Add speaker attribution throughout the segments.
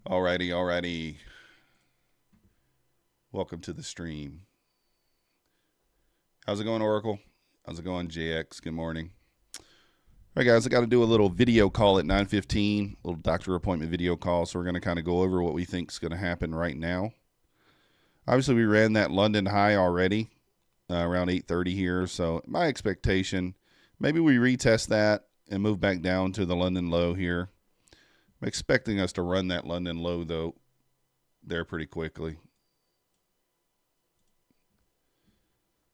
Speaker 1: Alrighty. Welcome to the stream. How's it going, Oracle? How's it going, JX? Good morning. All right, guys, I got to do a little video call at 9:15, a little doctor appointment video call. So we're going to kind of go over what we think is going to happen right now. Obviously, we ran that London high already around 8:30 here. So my expectation, maybe we retest that and move back down to the London low here. I'm expecting us to run that London low, though, there pretty quickly.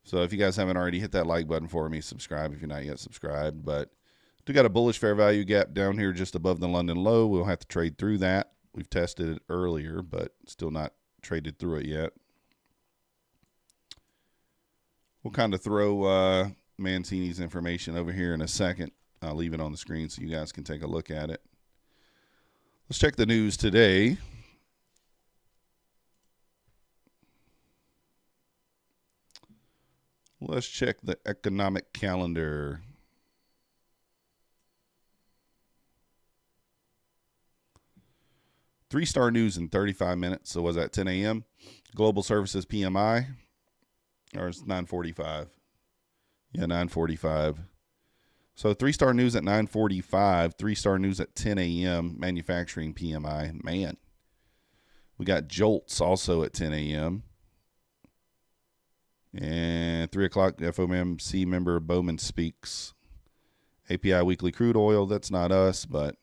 Speaker 1: So if you guys haven't already, hit that like button for me. Subscribe if you're not yet subscribed. But we got a bullish fair value gap down here just above the London low. We'll have to trade through that. We've tested it earlier, but still not traded through it yet. We'll kind of throw Mancini's information over here in a second. I'll leave it on the screen so you guys can take a look at it. Let's check the news today. Let's check the economic calendar. Three-star news in 35 minutes. So was that 10 a.m.? Global Services PMI. Or it's 9:45. Yeah, 9:45. So three-star news at 9:45. Three-star news at 10 a.m. Manufacturing PMI. Man. We got JOLTS also at 10 a.m. And 3 o'clock, FOMC member Bowman speaks. API weekly crude oil, that's not us, but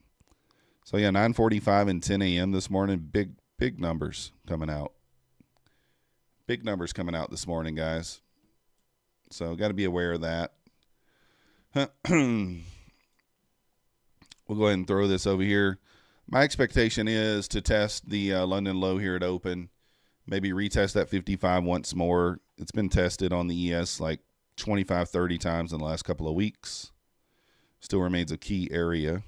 Speaker 1: so yeah, 9:45 and 10 a.m. this morning. Big numbers coming out. Big numbers coming out this morning, guys. So got to be aware of that. We'll go ahead and throw this over here. My expectation is to test the London low here at open. Maybe retest that 55 once more. It's been tested on the ES like 25, 30 times in the last couple of weeks. Still remains a key area.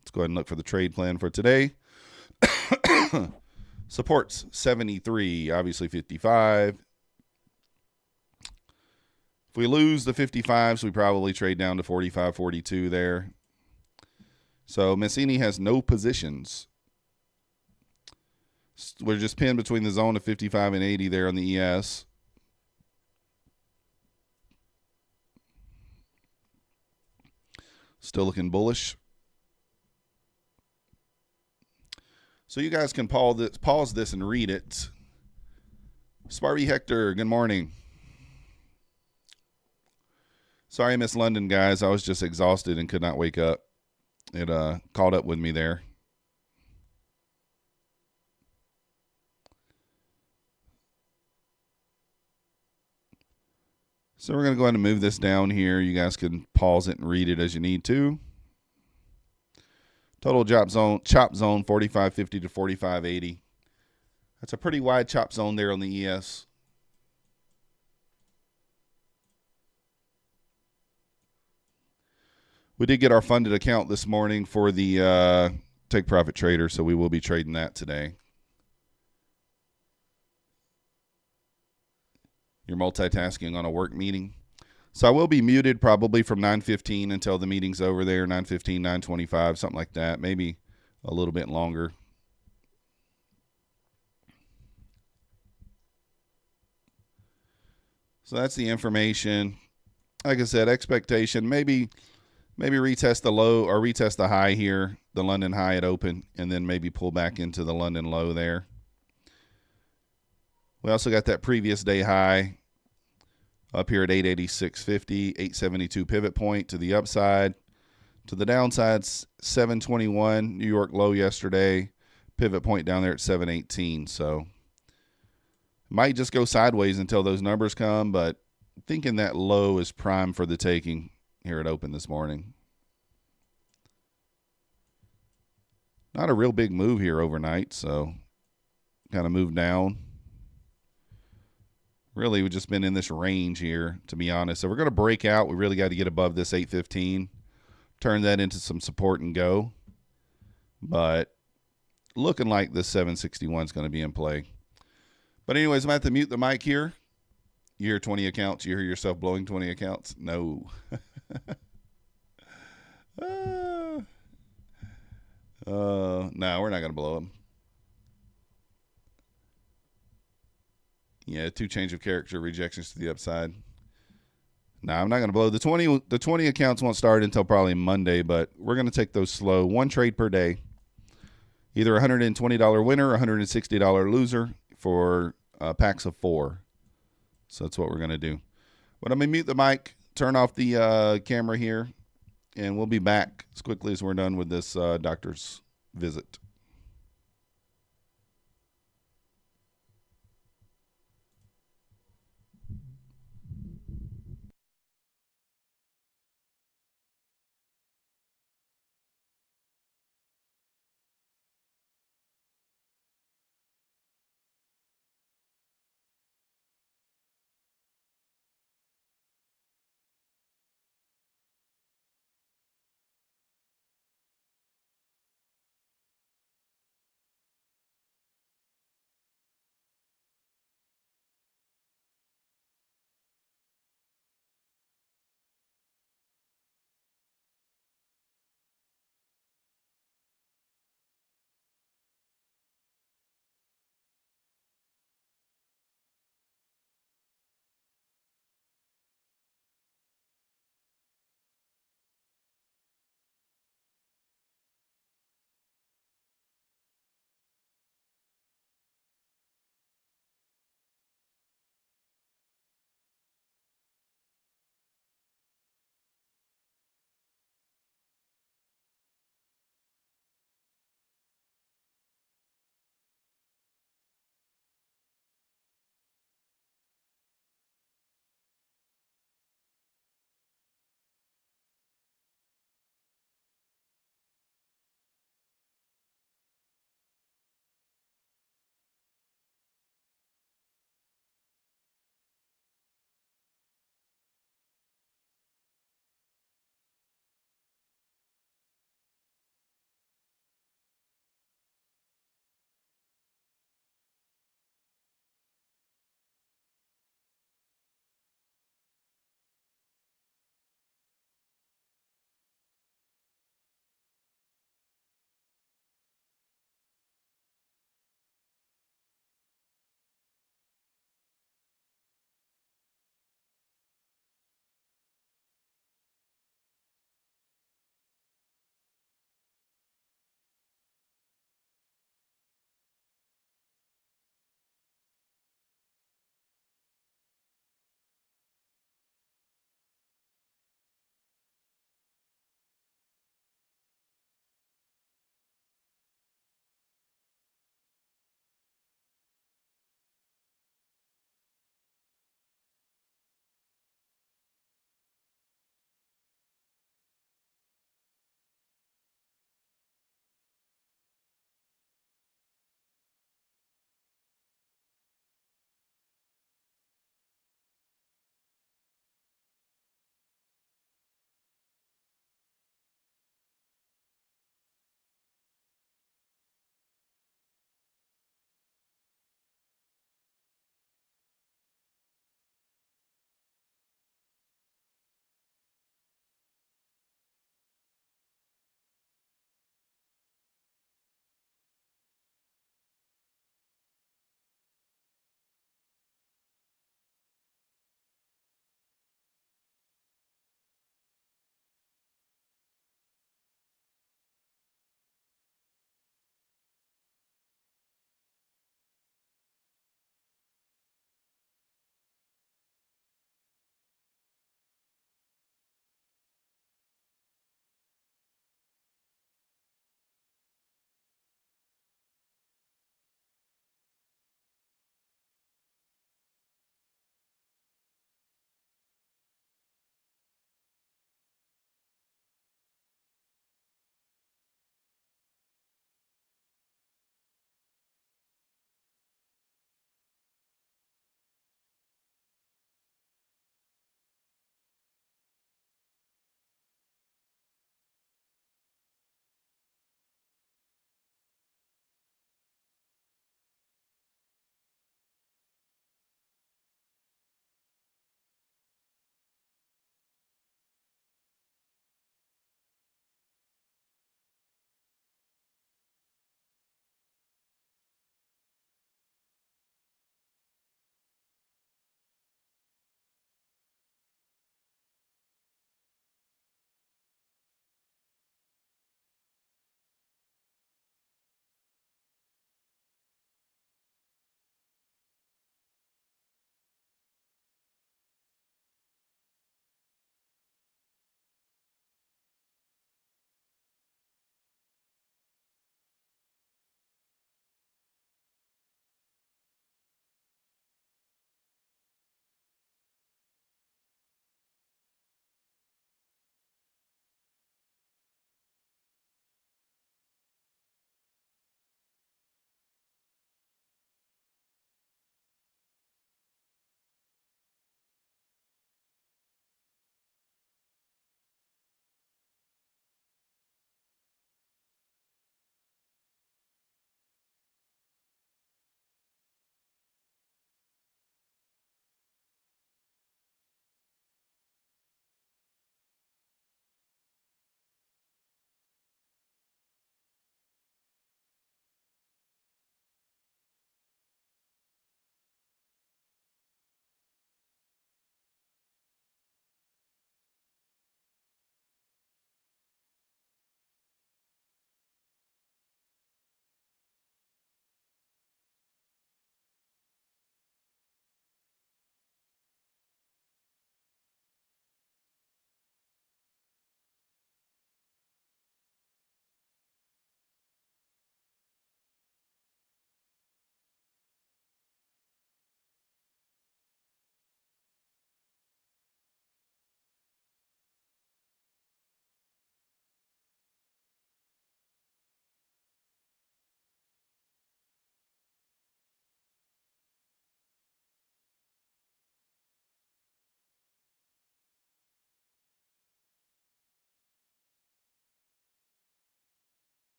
Speaker 1: Let's go ahead and look for the trade plan for today. Supports 73, obviously 55. If we lose the 55s, we probably trade down to 45, 42 there. So Mancini has no positions. We're just pinned between the zone of 55 and 80 there on the ES. Still looking bullish. So you guys can pause this and read it. Sparby Hector, good morning. Sorry I missed London, guys. I was just exhausted and could not wake up. It caught up with me there. So we're going to go ahead and move this down here. You guys can pause it and read it as you need to. Total chop zone 45.50 to 45.80. That's a pretty wide chop zone there on the ES. We did get our funded account this morning for the Take Profit Trader, so we will be trading that today. You're multitasking on a work meeting. So I will be muted probably from 9:15 until the meeting's over there, 9:15, 9:25, something like that, maybe a little bit longer. So that's the information. Like I said, expectation, maybe retest the low or retest the high here, the London high at open, and then maybe pull back into the London low there. We also got that previous day high up here at 886.50, 872 pivot point to the upside. To the downside, 721 New York low yesterday, pivot point down there at 718. So might just go sideways until those numbers come, but thinking that low is prime for the taking here at open this morning. Not a real big move here overnight, so kind of moved down. Really, we've just been in this range here, to be honest. So we're going to break out. We really got to get above this 815, turn that into some support and go. But looking like this 761 is going to be in play. But anyways, I'm going to have to mute the mic here. You hear 20 accounts. You hear yourself blowing 20 accounts? No. blow. No, we're not going to blow them. Yeah, 2 change of character rejections to the upside. No, I'm not going to blow. The 20 accounts won't start until probably Monday, but we're going to take those slow. 1 trade per day. Either $120 winner or $160 loser for packs of 4. So that's what we're going to do. But I'm going to mute the mic, turn off the camera here, and we'll be back as quickly as we're done with this doctor's visit.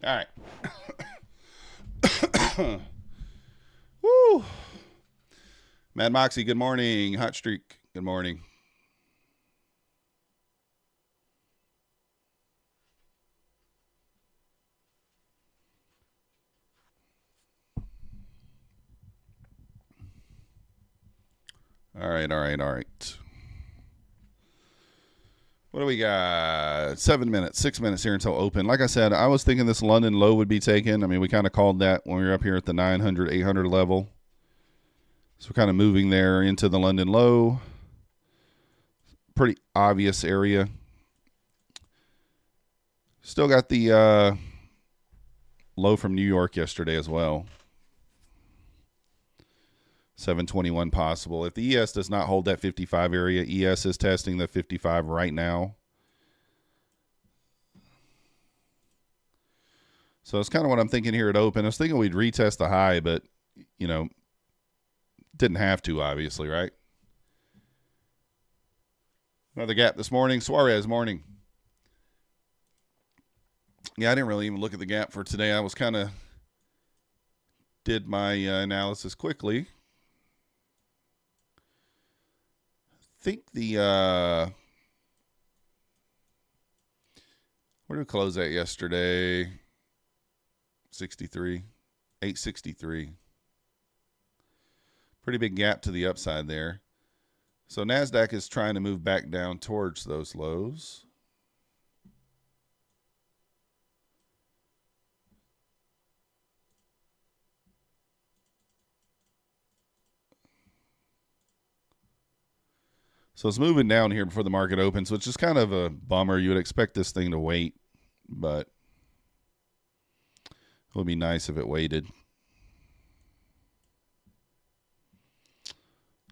Speaker 1: All right. Woo. Mad Moxie, good morning. Hot Streak, good morning. All right. What do we got? 7 minutes, 6 minutes here until open. Like I said, I was thinking this London low would be taken. I mean, we kind of called that when we were up here at the 900, 800 level. So we're kind of moving there into the London low. Pretty obvious area. Still got the low from New York yesterday as well. 721 possible. If the ES does not hold that 55 area, ES is testing the 55 right now. So it's kind of what I'm thinking here at open. I was thinking we'd retest the high, but, you know, didn't have to, obviously, right? Another gap this morning. Suarez morning. Yeah, I didn't really even look at the gap for today. I was kind of did my analysis quickly. I think the where did we close at yesterday? 63, 863. Pretty big gap to the upside there. So Nasdaq is trying to move back down towards those lows. So it's moving down here before the market opens, which is kind of a bummer. You would expect this thing to wait, but it would be nice if it waited.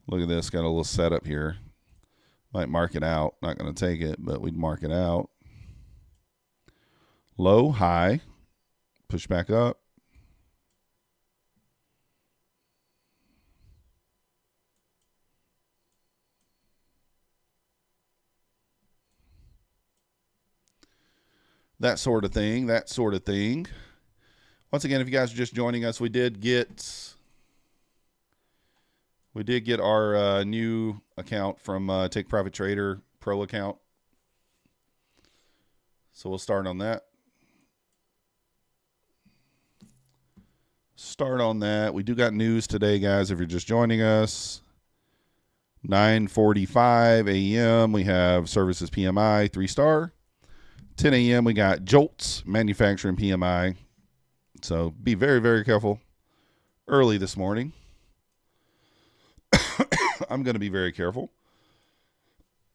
Speaker 1: Look at this. Got a little setup here. Might mark it out. Not going to take it, but we'd mark it out. Low, high. Push back up. That sort of thing. Once again, if you guys are just joining us, we did get our new account from Take Profit Trader Pro account. So we'll start on that. We do got news today, guys, if you're just joining us. 9:45 a.m. we have services PMI 3-star. 10 a.m. we got Jolts manufacturing PMI. So be very, very careful early this morning. I'm going to be very careful.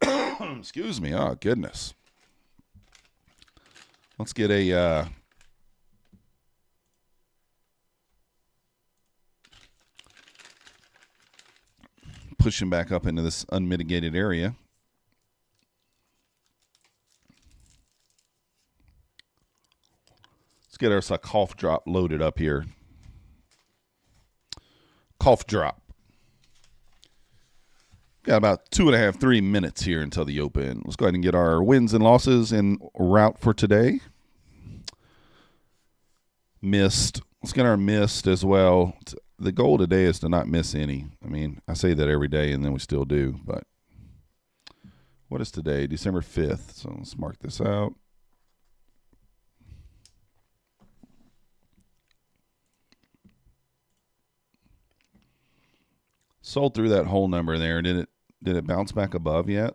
Speaker 1: Excuse me. Oh, goodness. Let's get a pushing back up into this unmitigated area. Let's get our cough drop loaded up here. Cough drop. Got about 2.5, 3 minutes here until the open. Let's go ahead and get our wins and losses en route for today. Missed. Let's get our missed as well. The goal today is to not miss any. I mean, I say that every day, and then we still do. But what is today? December 5th. So let's mark this out. Sold through that whole number there. Did it bounce back above yet?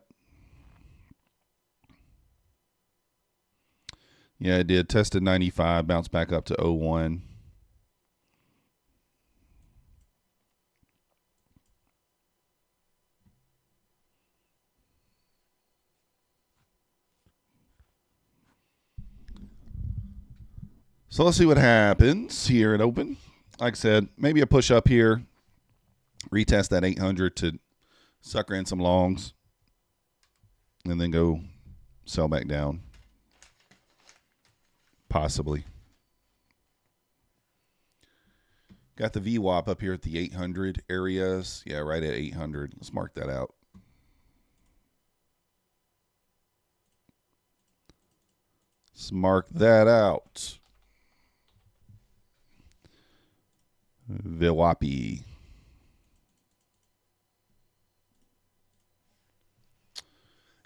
Speaker 1: Yeah, it did. Tested 95, bounced back up to 01. So let's see what happens here at open. Like I said, maybe a push up here. Retest that 800 to sucker in some longs. And then go sell back down. Possibly. Got the VWAP up here at the 800 areas. Yeah, right at 800. Let's mark that out. Let's mark that out. VWAP.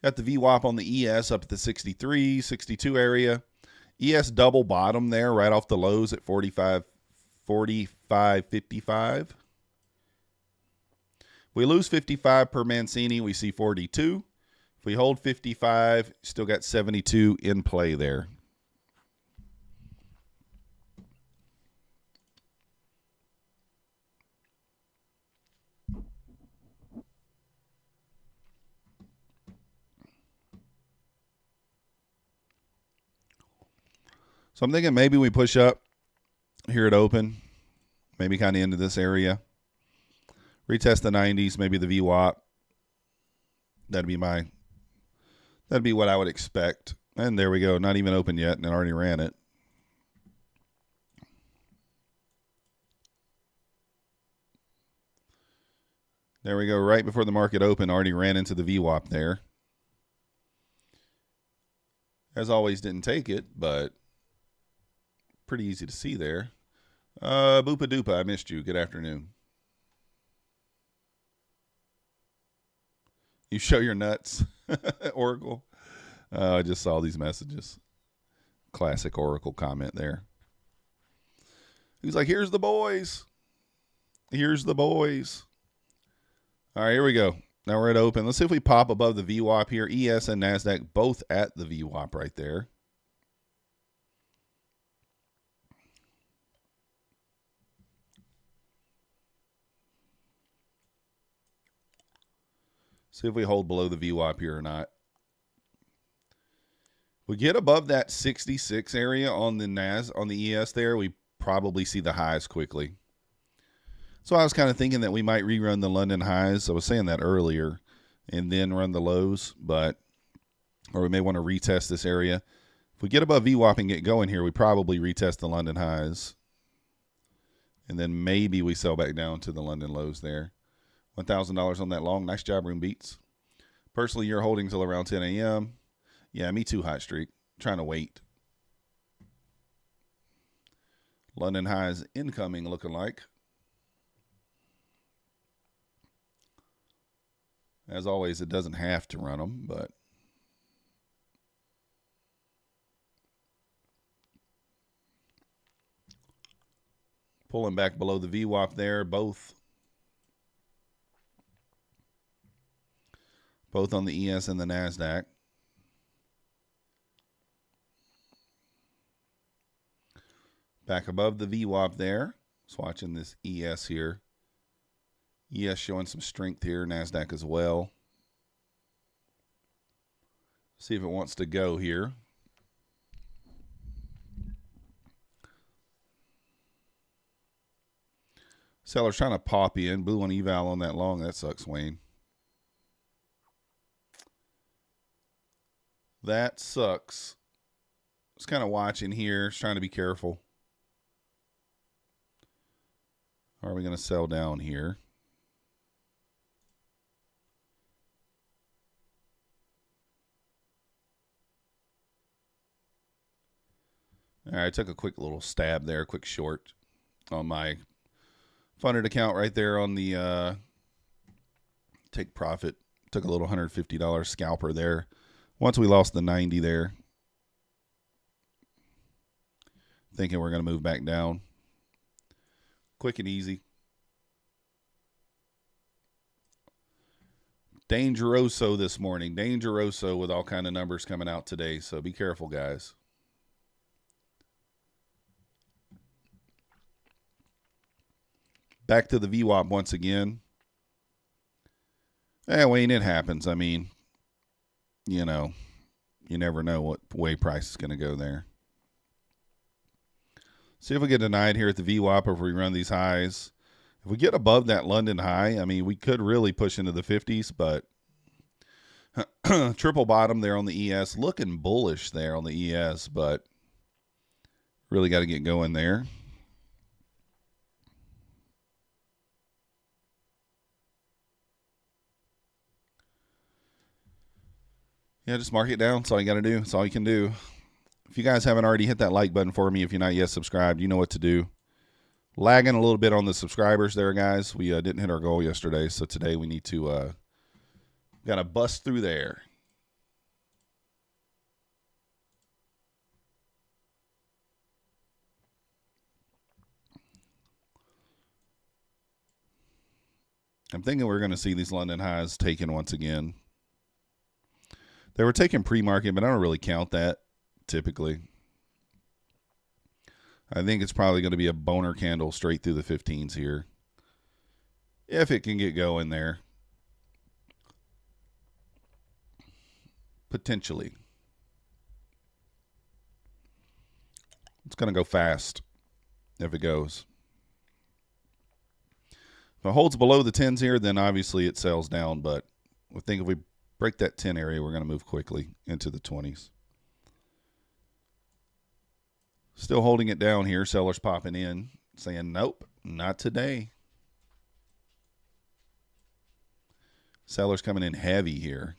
Speaker 1: Got the VWAP on the ES up at the 63, 62 area. ES double bottom there right off the lows at 45.55. If we lose 55 per Mancini, we see 42. If we hold 55, still got 72 in play there. So I'm thinking maybe we push up here at open, maybe kind of into this area. Retest the 90s, maybe the VWAP. That'd be what I would expect. And there we go. Not even open yet, and it already ran it. There we go. Right before the market opened, already ran into the VWAP there. As always, didn't take it, but pretty easy to see there. Boopa Doopa, I missed you. Good afternoon. You show your nuts, Oracle. I just saw these messages. Classic Oracle comment there. He's like, here's the boys. Here's the boys. All right, here we go. Now we're at open. Let's see if we pop above the VWAP here. ES and Nasdaq both at the VWAP right there. See if we hold below the VWAP here or not. We get above that 66 area on the ES there, we probably see the highs quickly. So I was kind of thinking that we might rerun the London highs. I was saying that earlier, and then run the lows, or we may want to retest this area. If we get above VWAP and get going here, we probably retest the London highs. And then maybe we sell back down to the London lows there. $1,000 on that long. Nice job, Room Beats. Personally, you're holding till around 10 a.m. Yeah, me too, Hot Streak. Trying to wait. London highs incoming looking like. As always, it doesn't have to run them, but pulling back below the VWAP there, both on the ES and the Nasdaq. Back above the VWAP there. Just watching this ES here. ES showing some strength here. Nasdaq as well. See if it wants to go here. Seller's trying to pop in. Blue on eval on that long. That sucks, Wayne. That sucks. Just kind of watching here. Just trying to be careful. Are we going to sell down here? All right, I took a quick little stab there, quick short on my funded account right there on the take profit. Took a little $150 scalper there. Once we lost the 90 there, thinking we're going to move back down. Quick and easy. Dangeroso this morning. Dangeroso with all kind of numbers coming out today. So be careful, guys. Back to the VWAP once again. Wayne, it happens. I mean, you know, you never know what way price is going to go there. See if we get denied here at the VWAP or if we run these highs. If we get above that London high, I mean, we could really push into the 50s, but triple bottom there on the ES. Looking bullish there on the ES, but really got to get going there. Yeah, just mark it down. That's all you got to do. That's all you can do. If you guys haven't already hit that like button for me, if you're not yet subscribed, you know what to do. Lagging a little bit on the subscribers there, guys. We didn't hit our goal yesterday, so today we need to got to bust through there. I'm thinking we're going to see these London highs taken once again. They were taken pre-market, but I don't really count that typically. I think it's probably going to be a boner candle straight through the 15s here, if it can get going there. Potentially. It's going to go fast if it goes. If it holds below the 10s here, then obviously it sells down, but I think if we break that 10 area, we're going to move quickly into the 20s. Still holding it down here. Sellers popping in, saying, nope, not today. Sellers coming in heavy here.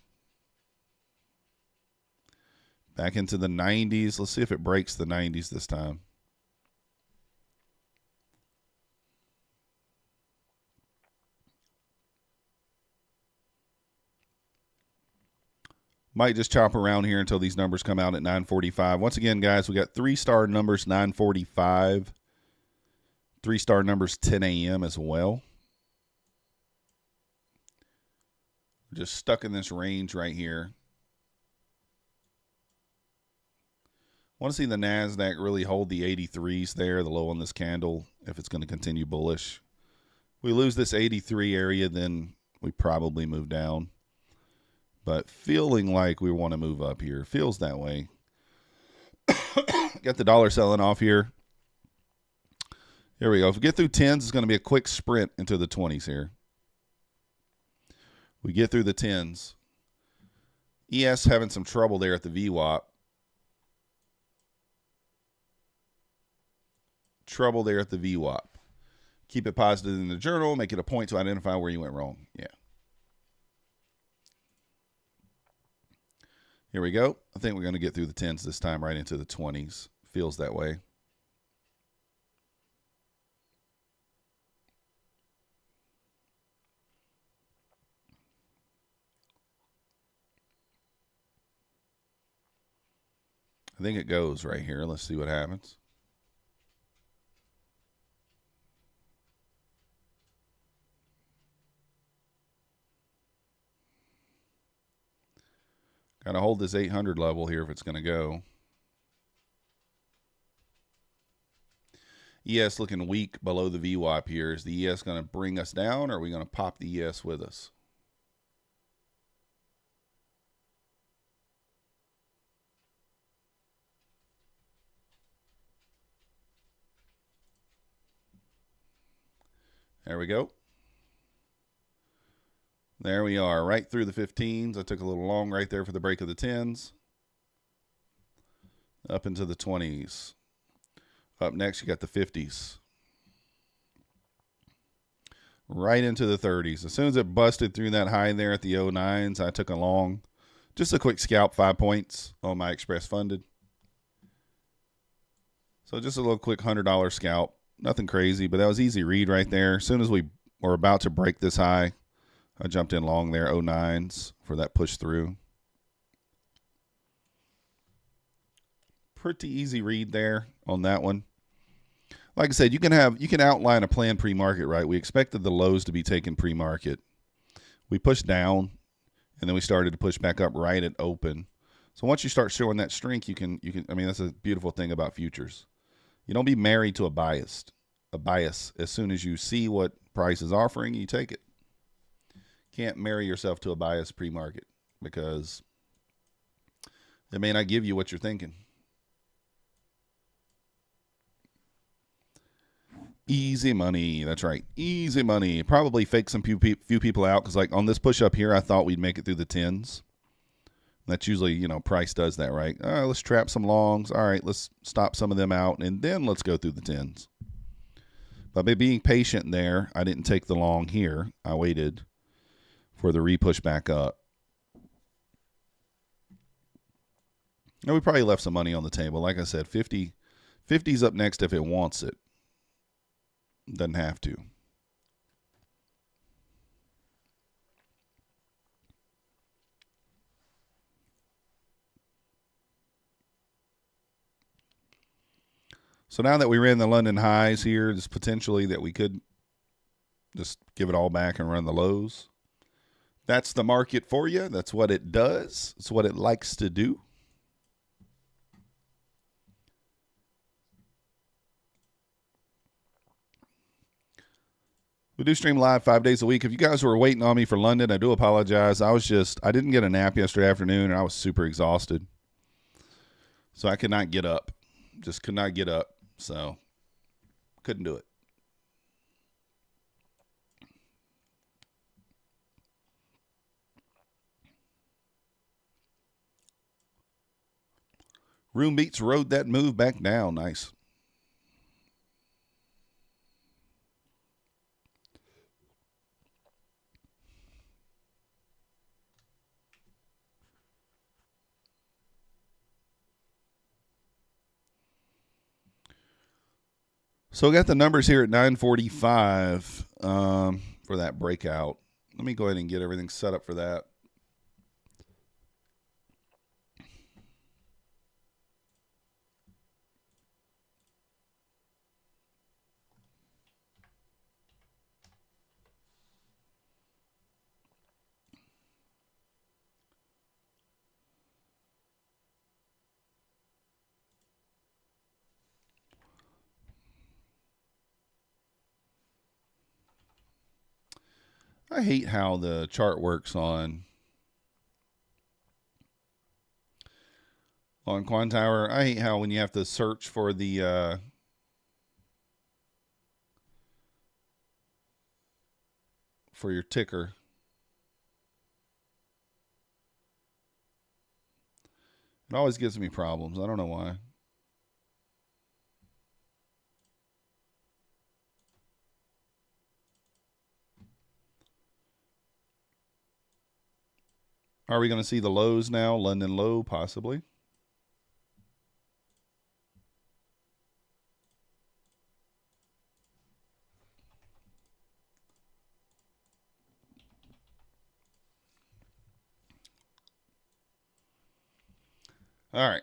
Speaker 1: Back into the 90s. Let's see if it breaks the 90s this time. Might just chop around here until these numbers come out at 9:45. Once again, guys, we got 3-star numbers 9:45. 3-star numbers 10 a.m. as well. We're just stuck in this range right here. Want to see the Nasdaq really hold the 83s there, the low on this candle, if it's going to continue bullish. If we lose this 83 area, then we probably move down. But feeling like we want to move up here. Feels that way. Got the dollar selling off here. Here we go. If we get through 10s, it's going to be a quick sprint into the 20s here. We get through the 10s. ES having some trouble there at the VWAP. Trouble there at the VWAP. Keep it positive in the journal. Make it a point to identify where you went wrong. Yeah. Here we go. I think we're going to get through the 10s this time, right into the 20s. Feels that way. I think it goes right here. Let's see what happens. Got to hold this 800 level here if it's going to go. ES looking weak below the VWAP here. Is the ES going to bring us down, or are we going to pop the ES with us? There we go. There we are, right through the 15s. I took a little long right there for the break of the 10s. Up into the 20s. Up next, you got the 50s. Right into the 30s. As soon as it busted through that high there at the 09s, I took a long, just a quick scalp, 5 points on my Express Funded. So just a little quick $100 scalp. Nothing crazy, but that was easy read right there. As soon as we were about to break this high, I jumped in long there, 09s, for that push through. Pretty easy read there on that one. Like I said, you can outline a plan pre-market, right? We expected the lows to be taken pre-market. We pushed down, and then we started to push back up right at open. So once you start showing that strength, you can. I mean, that's a beautiful thing about futures. You don't be married to a bias. As soon as you see what price is offering, you take it. Can't marry yourself to a bias pre-market because it may not give you what you're thinking. Easy money. That's right. Easy money. Probably fake some few people out because, like, on this push up here, I thought we'd make it through the 10s. That's usually, price does that, right? All right, let's trap some longs. All right, let's stop some of them out, and then let's go through the 10s. But by being patient there, I didn't take the long here. I waited for the re-push back up. And we probably left some money on the table. Like I said, 50's up next if it wants it. Doesn't have to. So now that we ran the London highs here, there's potentially that we could just give it all back and run the lows. That's the market for you. That's what it does. It's what it likes to do. We do stream live 5 days a week. If you guys were waiting on me for London, I do apologize. I didn't get a nap yesterday afternoon, and I was super exhausted. So I could not get up. Just could not get up. So couldn't do it. Room Beats rode that move back down. Nice. So I got the numbers here at 9:45 for that breakout. Let me go ahead and get everything set up for that. I hate how the chart works on Quantower. I hate how when you have to search for the for your ticker. It always gives me problems. I don't know why. Are we going to see the lows now? London low, possibly. All right.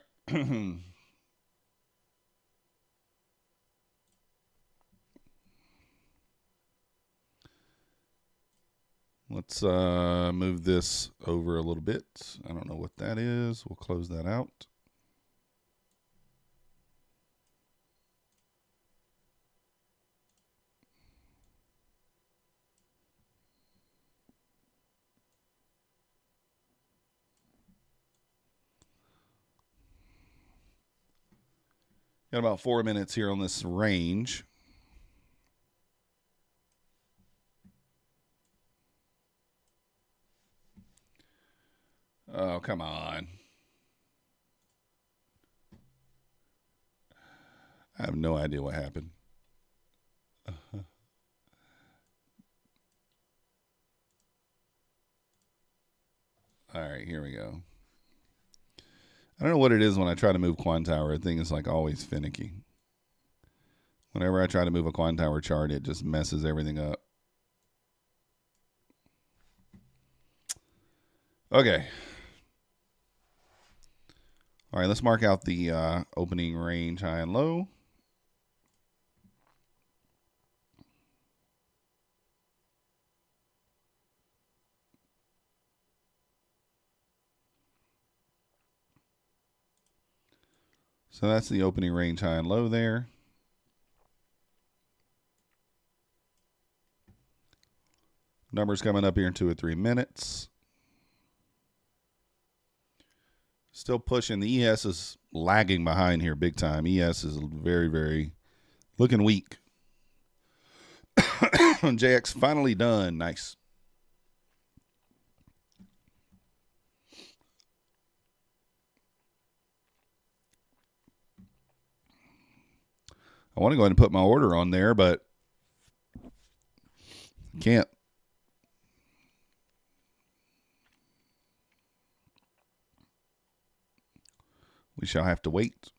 Speaker 1: Let's move this over a little bit. I don't know what that is. We'll close that out. Got about 4 minutes here on this range. Oh, come on. I have no idea what happened. All right, here we go. I don't know what it is when I try to move Quantower. The thing is like always finicky. Whenever I try to move a Quantower chart, it just messes everything up. Okay. All right, let's mark out the opening range high and low. So that's the opening range high and low there. Numbers coming up here in 2 or 3 minutes. Still pushing. The ES is lagging behind here big time. ES is very, very looking weak. JX finally done. Nice. I want to go ahead and put my order on there, but can't. We shall have to wait.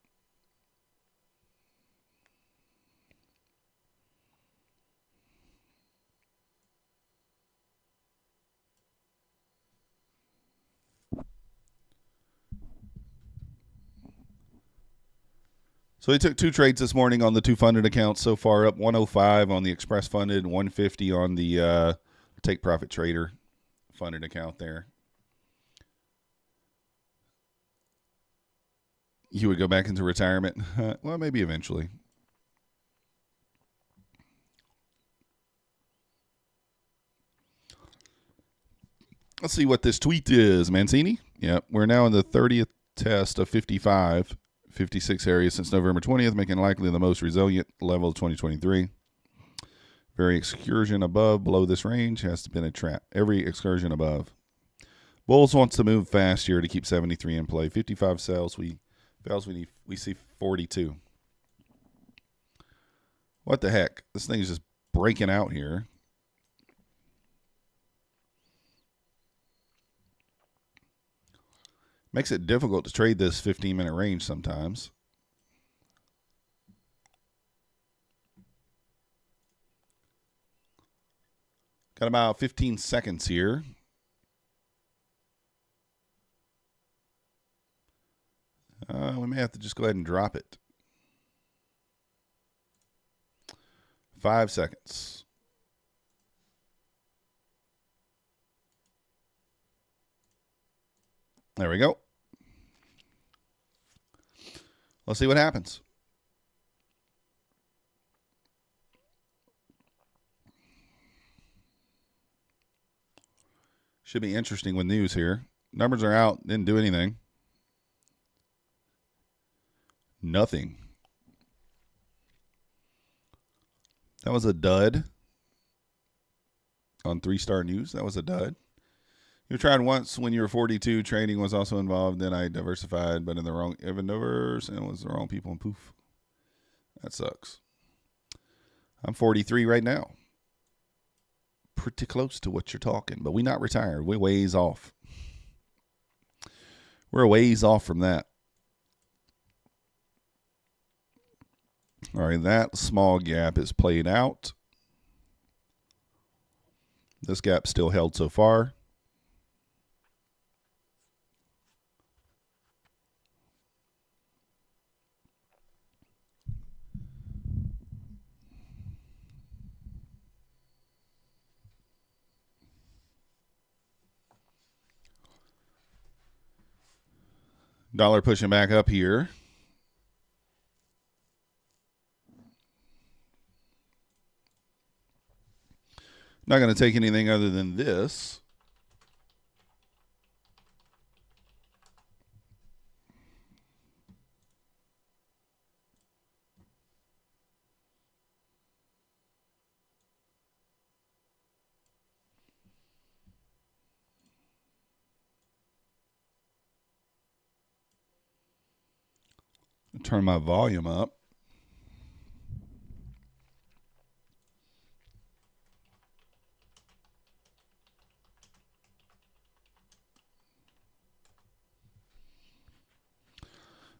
Speaker 1: So he took 2 trades this morning on the 2 funded accounts so far, up 105 on the express funded, 150 on the take profit trader funded account there. You would go back into retirement? Well, maybe eventually. Let's see what this tweet is, Mancini. Yep, we're now in the 30th test of 55, 56 areas since November 20th, making likely the most resilient level of 2023. Very excursion above, below this range has been a trap. Every excursion above. Bulls wants to move fast here to keep 73 in play. 55 sells. We see 42. What the heck? This thing is just breaking out here. Makes it difficult to trade this 15-minute range sometimes. Got about 15 seconds here. We may have to just go ahead and drop it. 5 seconds. There we go. Let's see what happens. Should be interesting with news here. Numbers are out. Didn't do anything. Nothing. That was a dud. On 3-Star News, that was a dud. You tried once when you were 42. Trading was also involved. Then I diversified, but in the wrong universe, and it was the wrong people, and poof. That sucks. I'm 43 right now. Pretty close to what you're talking, but we're not retired. We're ways off. We're a ways off from that. All right, that small gap is played out. This gap still held so far. Dollar pushing back up here. Not going to take anything other than this. Turn my volume up.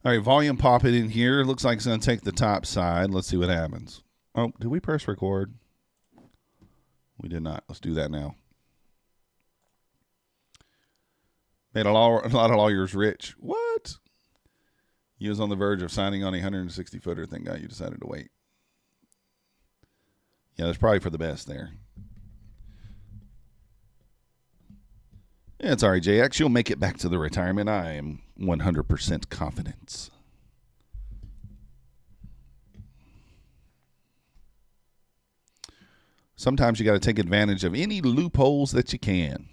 Speaker 1: All right, volume pop it in here. Looks like it's going to take the top side. Let's see what happens. Oh, did we press record? We did not. Let's do that now. Made a lot of lawyers rich. What? He was on the verge of signing on a 160-footer. Thank God you decided to wait. Yeah, that's probably for the best there. Yeah, it's all right, JX. You'll make it back to the retirement. I am 100% confident. Sometimes you got to take advantage of any loopholes that you can.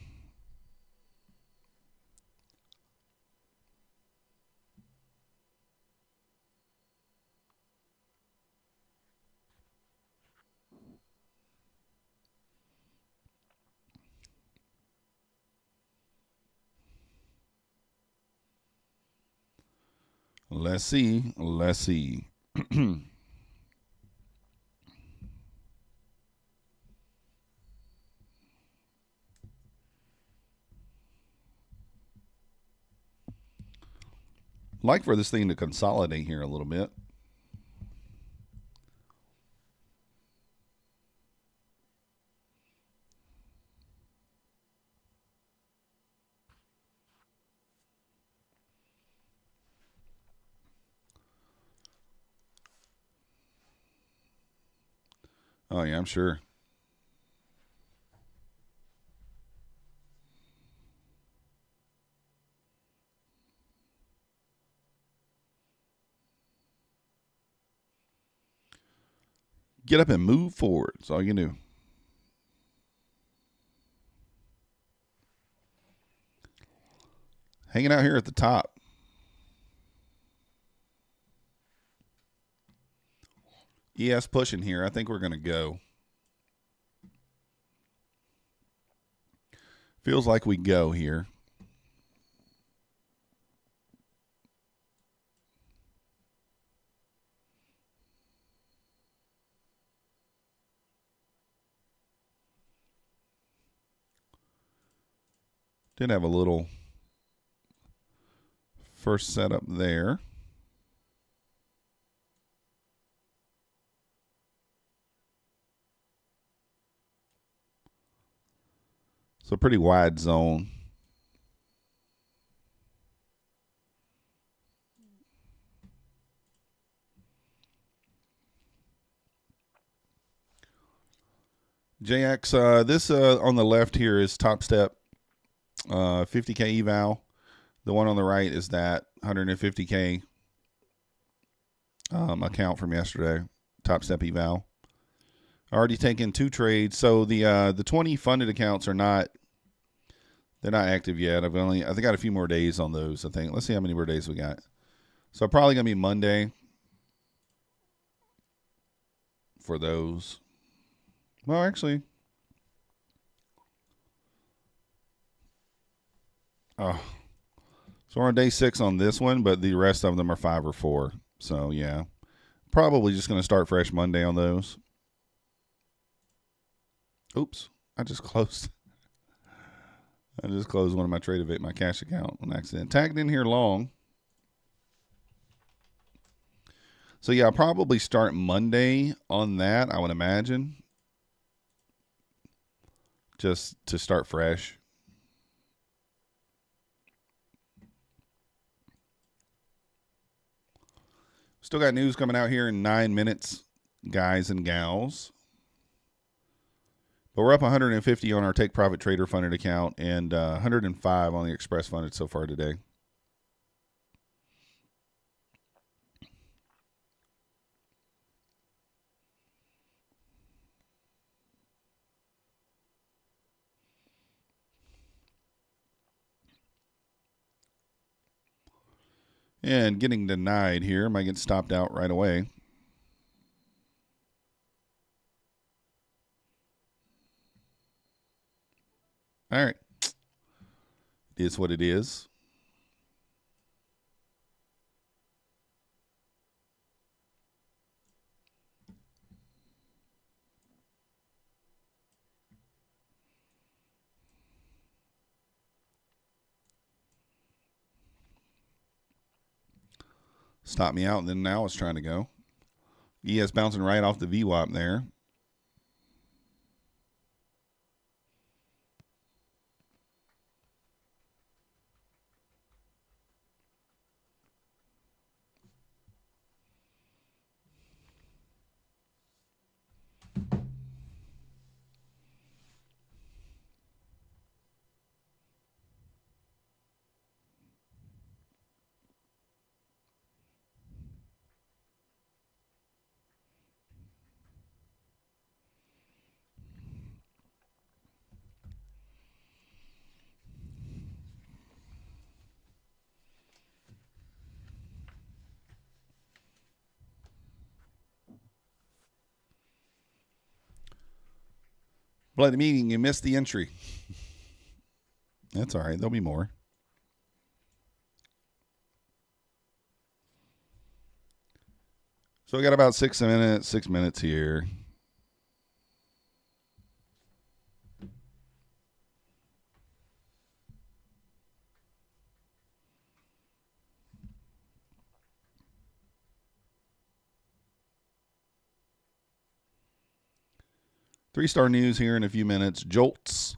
Speaker 1: Let's see. Let's see. Like for this thing to consolidate here a little bit. Oh, yeah, I'm sure. Get up and move forward. That's all you can do. Hanging out here at the top. ES pushing here. I think we're going to go. Feels like we go here. Did have a little first setup there. So pretty wide zone. JX, this on the left here is Topstep, 50K eval. The one on the right is that 150K account from yesterday, Topstep eval. Already taken 2 trades. So the 20 funded accounts are not, they're not active yet. I think I got a few more days on those, I think. Let's see how many more days we got. So probably going to be Monday for those. Well, actually, so we're on day 6 on this one, but the rest of them are 5 or 4. So, yeah, probably just going to start fresh Monday on those. Oops, I just closed one of my Trade my cash account on accident. Tagged in here long. So, yeah, I'll probably start Monday on that, I would imagine. Just to start fresh. Still got news coming out here in 9 minutes, guys and gals. But we're up 150 on our Take Profit Trader funded account and 105 on the Express funded so far today. And getting denied here. Might get stopped out right away. All right. It is what it is. Stopped me out, and then now it's trying to go. ES bouncing right off the VWAP there. Bloody meeting, you missed the entry. That's all right. There'll be more. So we got about 6 minutes here. Three-star news here in a few minutes. Jolts.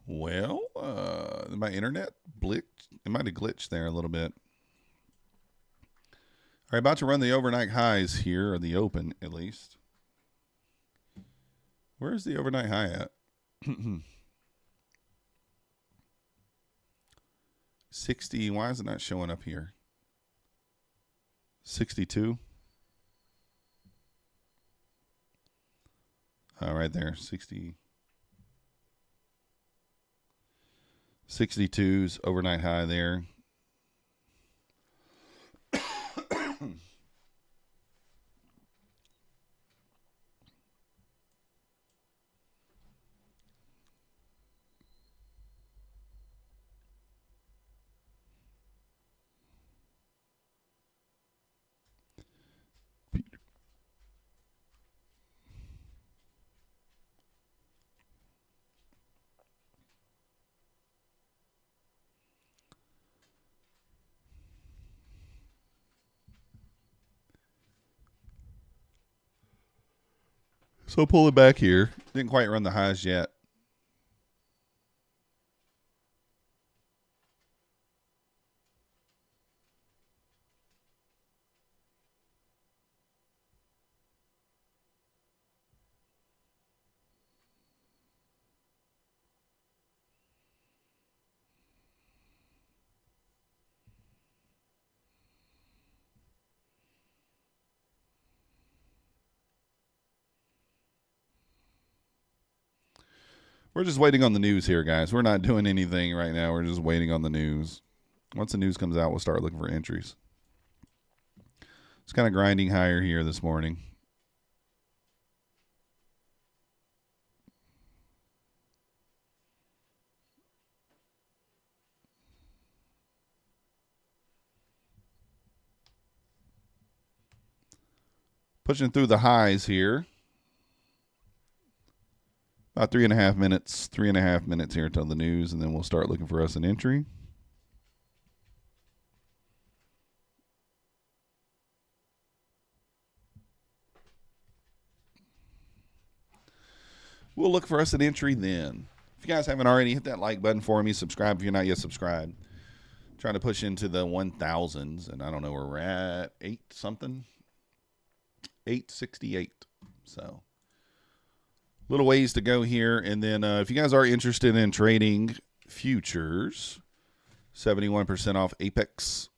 Speaker 1: Well, my internet blicked. It might have glitched there a little bit. All right, about to run the overnight highs here, or the open at least. Where's the overnight high at? 60. Why is it not showing up here? 62. Right there. 60. 62's overnight high there. So pull it back here. Didn't quite run the highs yet. We're just waiting on the news here, guys. We're not doing anything right now. We're just waiting on the news. Once the news comes out, we'll start looking for entries. It's kind of grinding higher here this morning. Pushing through the highs here. About 3.5 minutes. 3.5 minutes here until the news, and then we'll start looking for us an entry. We'll look for us an entry then. If you guys haven't already, hit that like button for me. Subscribe if you're not yet subscribed. Trying to push into the 1,000s, and I don't know where we're at. 8 something. 868. So little ways to go here. And then if you guys are interested in trading futures, 71% off APEX.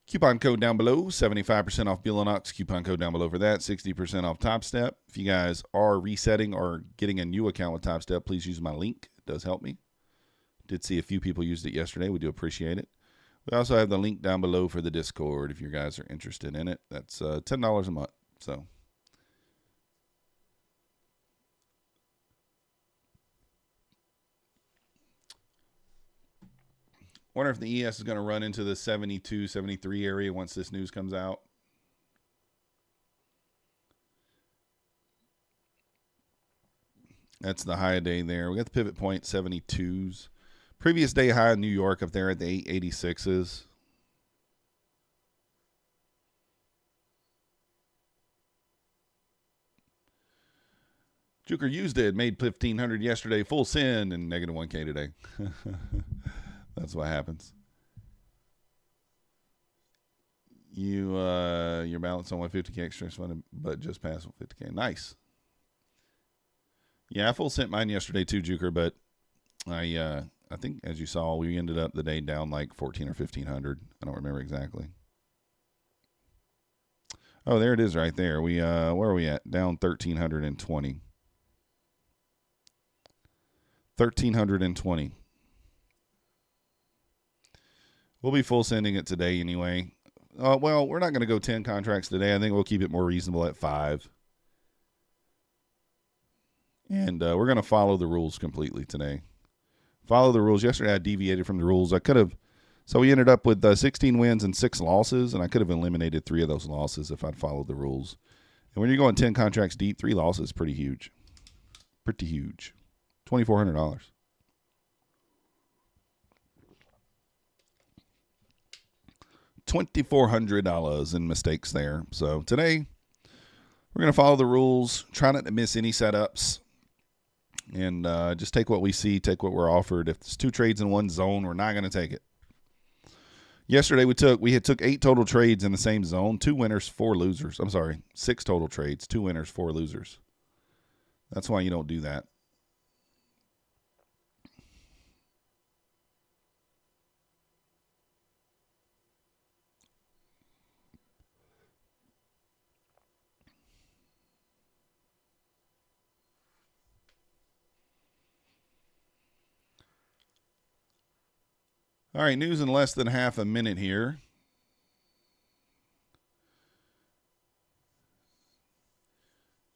Speaker 1: Coupon code down below, 75% off Bulenox. Coupon code down below for that, 60% off Topstep. If you guys are resetting or getting a new account with Topstep, please use my link. It does help me. Did see a few people used it yesterday. We do appreciate it. We also have the link down below for the Discord if you guys are interested in it. That's $10 a month. So wonder if the ES is going to run into the 72, 73 area once this news comes out. That's the high day there. We got the pivot point 72s. Previous day high in New York up there at the 886s. Juker used it, made 1,500 yesterday, full send, and negative 1K today. That's what happens. Your balance on 150K extra fund, but just passed 50K. Nice. Yeah, I full sent mine yesterday too, Juker, but I think as you saw, we ended up the day down like 1,400 or 1,500. I don't remember exactly. Oh, there it is right there. We where are we at? Down 1,320. 1,320. We'll be full sending it today anyway. Well, we're not going to go 10 contracts today. I think we'll keep it more reasonable at 5. And we're going to follow the rules completely today. Follow the rules. Yesterday I deviated from the rules. So we ended up with 16 wins and 6 losses, and I could have eliminated 3 of those losses if I'd followed the rules. And when you're going 10 contracts deep, 3 losses is pretty huge. Pretty huge. $2,400. $2,400 in mistakes there. So today we're going to follow the rules. Try not to miss any setups. And just take what we see, take what we're offered. If there's 2 trades in one zone, we're not going to take it. Yesterday we took 8 total trades in the same zone, 2 winners, 4 losers. I'm sorry, 6 total trades, 2 winners, 4 losers. That's why you don't do that. All right, news in less than half a minute here.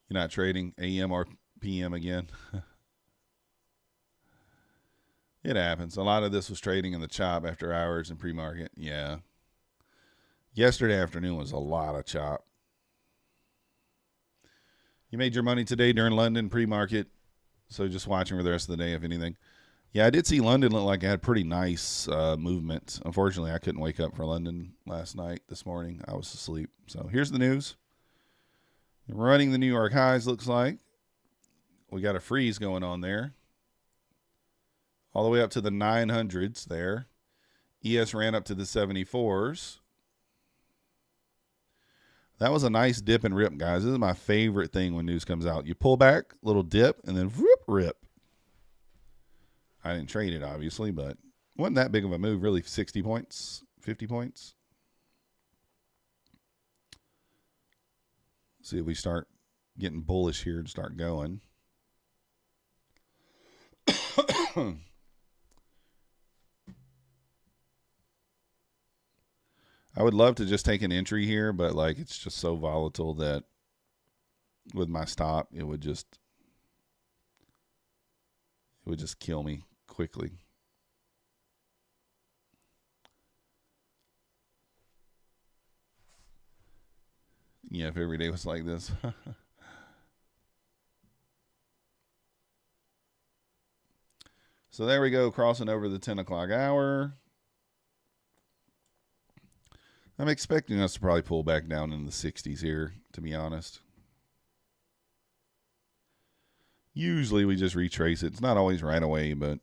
Speaker 1: You're not trading AM or PM again. It happens. A lot of this was trading in the chop after hours and pre-market. Yeah. Yesterday afternoon was a lot of chop. You made your money today during London pre-market, so just watching for the rest of the day, if anything. Yeah, I did see London look like it had pretty nice movement. Unfortunately, I couldn't wake up for London this morning. I was asleep. So here's the news. Running the New York highs, looks like. We got a freeze going on there. All the way up to the 900s there. ES ran up to the 74s. That was a nice dip and rip, guys. This is my favorite thing when news comes out. You pull back, little dip, and then whoop, rip. I didn't trade it, obviously, but wasn't that big of a move, really. 60 points, 50 points. See if we start getting bullish here and start going. I would love to just take an entry here, but like it's just so volatile that with my stop, it would just kill me quickly. Yeah, if every day was like this. So there we go, crossing over the 10 o'clock hour. I'm expecting us to probably pull back down in the 60s here, to be honest. Usually we just retrace it. It's not always right away, but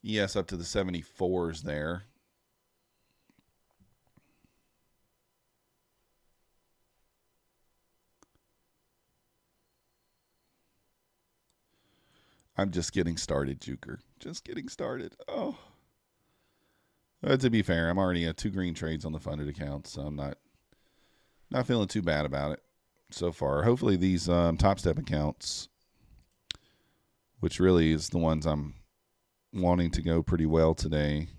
Speaker 1: yes, up to the 74s there. I'm just getting started, Juker. Just getting started. Oh. To be fair, I'm already at 2 green trades on the funded account, so I'm not feeling too bad about it so far. Hopefully these Topstep accounts, which really is the ones I'm wanting to go pretty well today.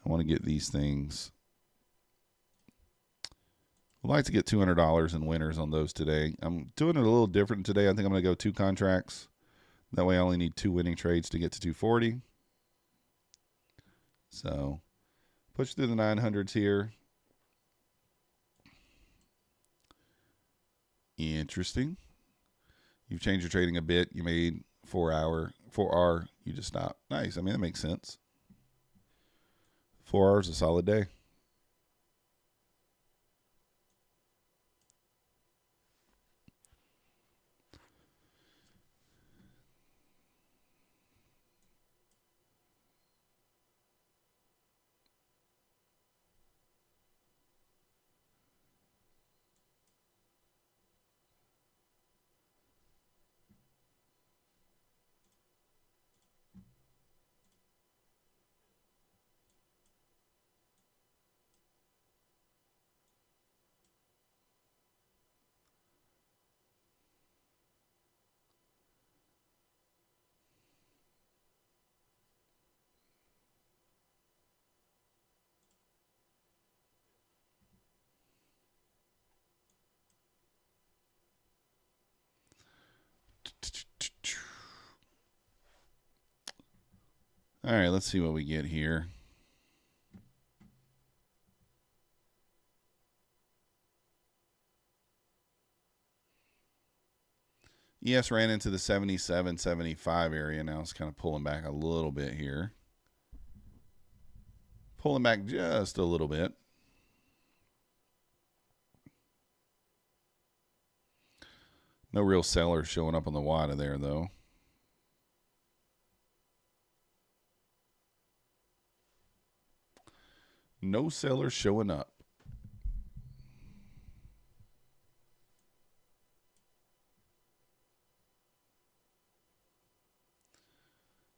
Speaker 1: I want to get these things. I'd like to get $200 in winners on those today. I'm doing it a little different today. I think I'm going to go 2 contracts. That way I only need 2 winning trades to get to 240. So push through the 900s here. Interesting. You've changed your trading a bit. You made 4R. You just stopped. Nice. I mean, that makes sense. 4 hours, a solid day. All right, let's see what we get here. ES ran into the 77, 75 area. Now it's kind of pulling back a little bit here. Pulling back just a little bit. No real sellers showing up on the WADA there, though. No sellers showing up.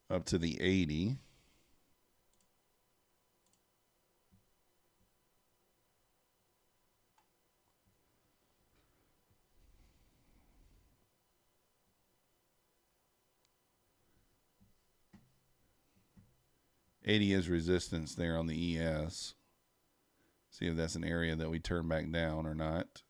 Speaker 1: Up to the 80. $80 is resistance there on the ES. See if that's an area that we turn back down or not.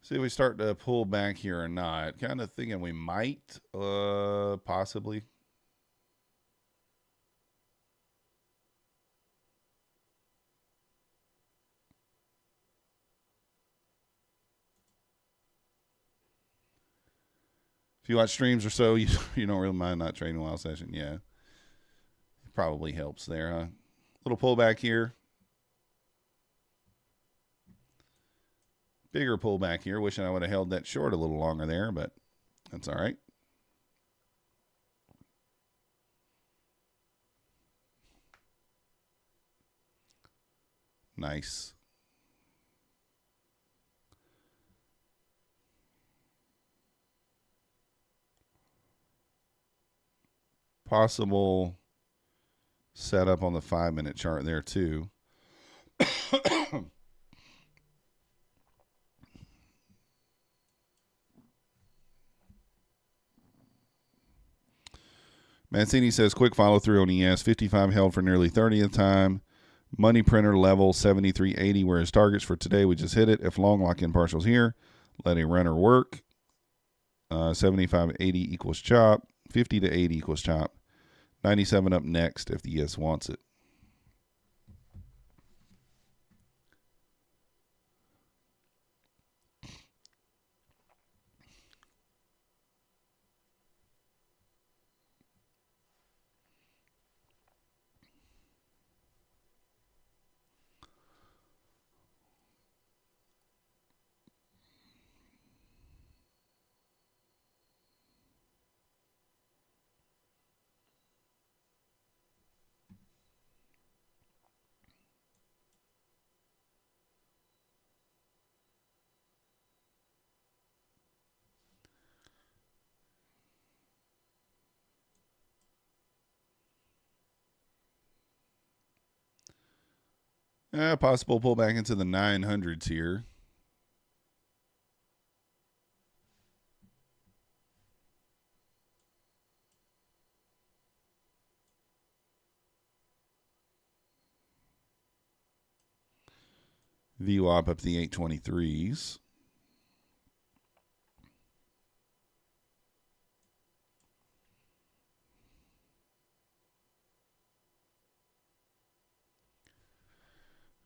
Speaker 1: See if we start to pull back here or not. Kind of thinking we might, possibly. If you watch streams or so, you don't really mind not trading while session. Yeah, it probably helps there, huh? Little pullback here. Bigger pullback here. Wishing I would have held that short a little longer there, but that's all right. Nice. Possible setup on the 5-minute chart there, too. Mancini says quick follow through on ES. 55 held for nearly 30th time. Money printer level 73.80 were his targets for today. We just hit it. If long, lock in partials here. Let a runner work. 75.80 equals chop. 50 to 80 equals chop. 97 up next if the ES wants it. Possible pullback into the 900s here. VWAP up to the 823s.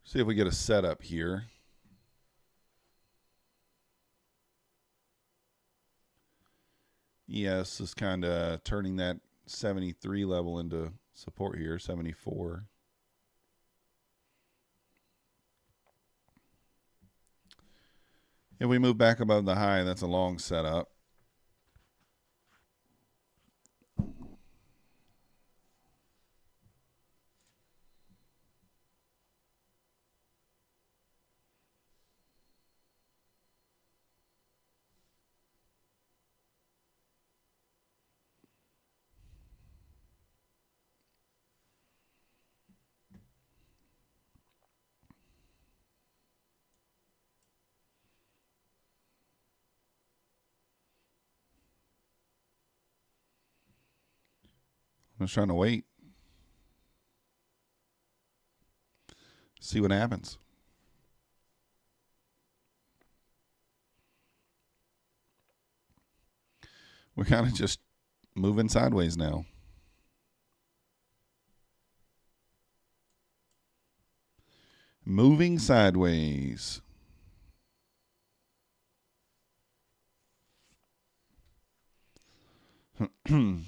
Speaker 1: See if we get a setup here. ES is kind of turning that 73 level into support here, 74. If we move back above the high, that's a long setup. I'm just trying to wait. See what happens. We're kind of just moving sideways now. Moving sideways. Room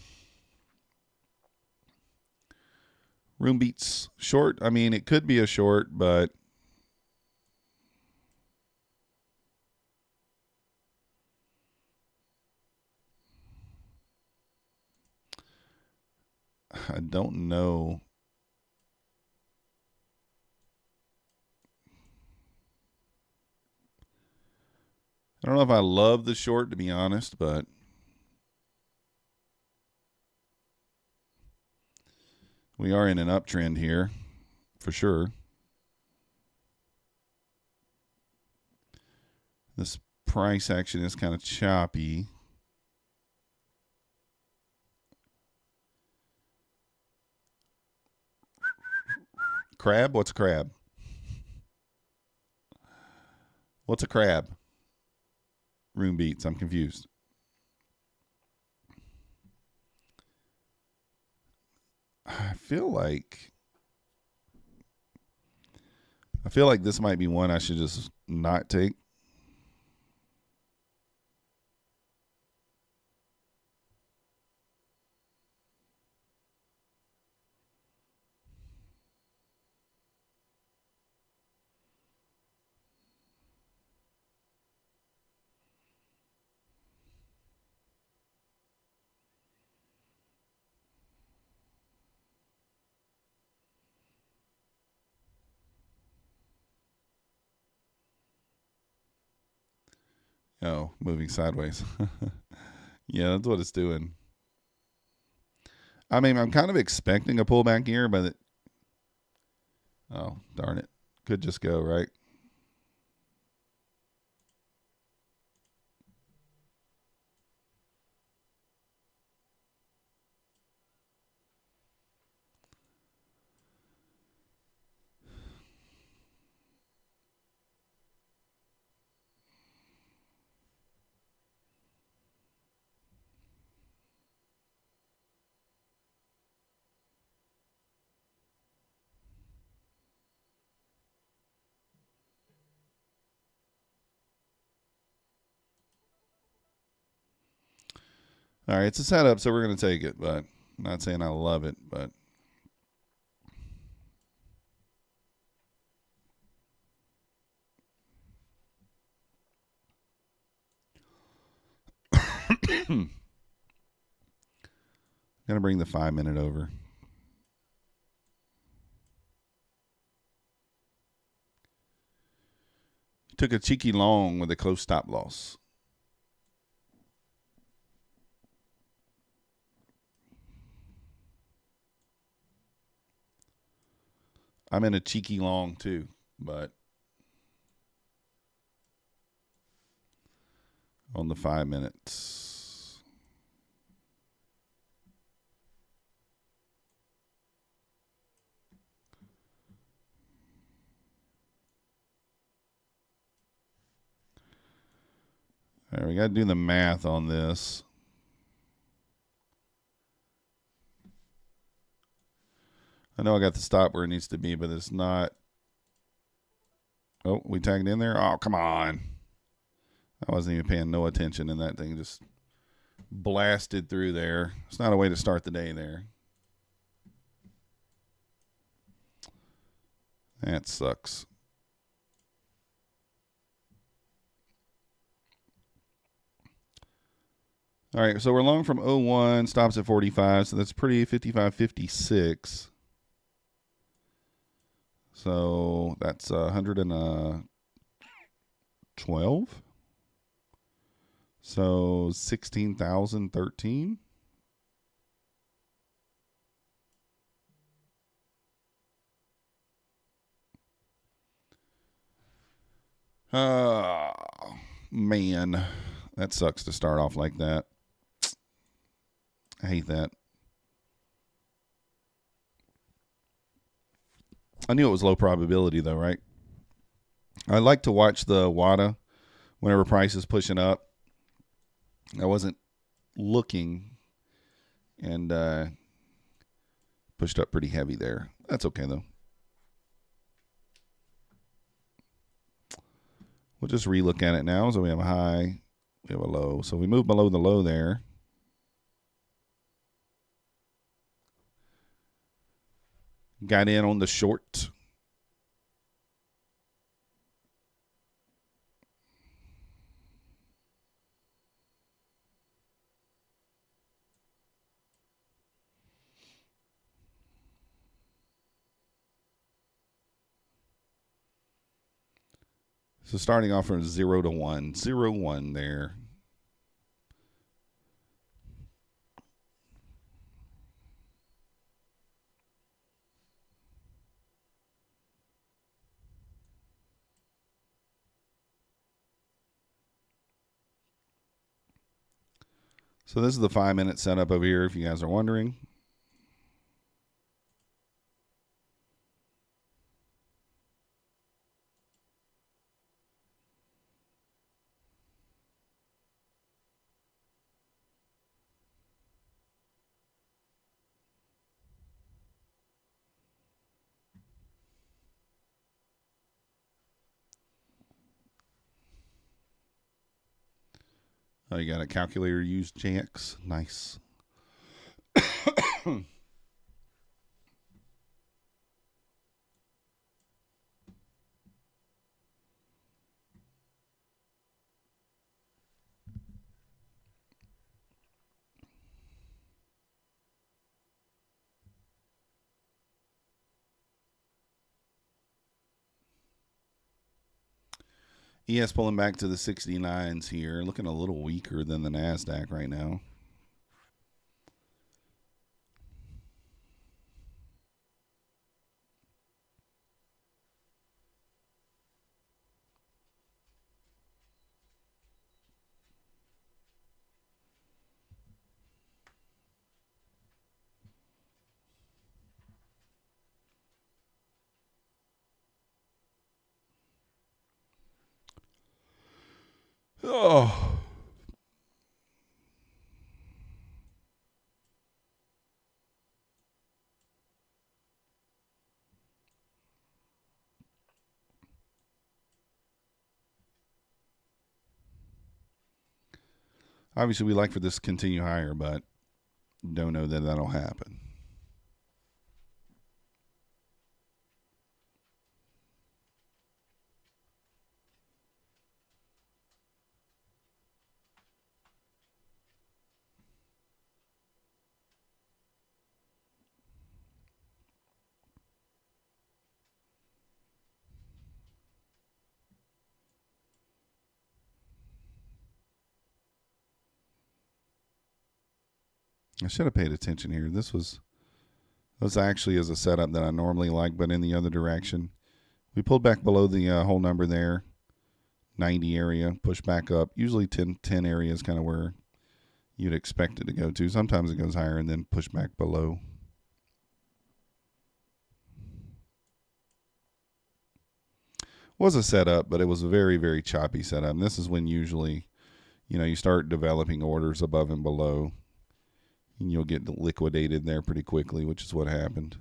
Speaker 1: beats short. I mean, it could be a short, but I don't know. I don't know if I love the short, to be honest, but we are in an uptrend here for sure. This price action is kind of choppy. Crab? What's a crab? What's a crab? Room beats. I'm confused. I feel like this might be one I should just not take. Oh, moving sideways. Yeah, that's what it's doing. I mean, I'm kind of expecting a pullback here, but oh, darn it. Could just go, right? All right, it's a setup, so we're going to take it, but I'm not saying I love it, but going to bring the 5-minute over. Took a cheeky long with a close stop loss. I'm in a cheeky long too, but on the 5 minutes. All right, we got to do the math on this. I know I got the stop where it needs to be, but it's not. Oh, we tagged in there? Oh, come on. I wasn't even paying no attention, and that thing just blasted through there. It's not a way to start the day there. That sucks. All right, so we're long from 01, stops at 45, so that's pretty 55, 56. So that's 112. So 16,013. Man, that sucks to start off like that. I hate that. I knew it was low probability though, right? I like to watch the WADA whenever price is pushing up. I wasn't looking, and pushed up pretty heavy there. That's okay, though. We'll just relook at it now. So we have a high, we have a low. So we move below the low there. Got in on the short. So starting off from 0 to 1. 0, 1 there. So this is the 5-minute setup over here, if you guys are wondering. Oh, you got a calculator used, JX. Nice. ES pulling back to the 69s here. Looking a little weaker than the Nasdaq right now. Oh. Obviously, we like for this to continue higher, but don't know that that'll happen. I should have paid attention here. This actually is a setup that I normally like, but in the other direction. We pulled back below the whole number there, 90 area, push back up. Usually 10 area is kind of where you'd expect it to go to. Sometimes it goes higher and then push back below. Was a setup, but it was a very, very choppy setup. And this is when usually, you start developing orders above and below, and you'll get liquidated there pretty quickly, which is what happened.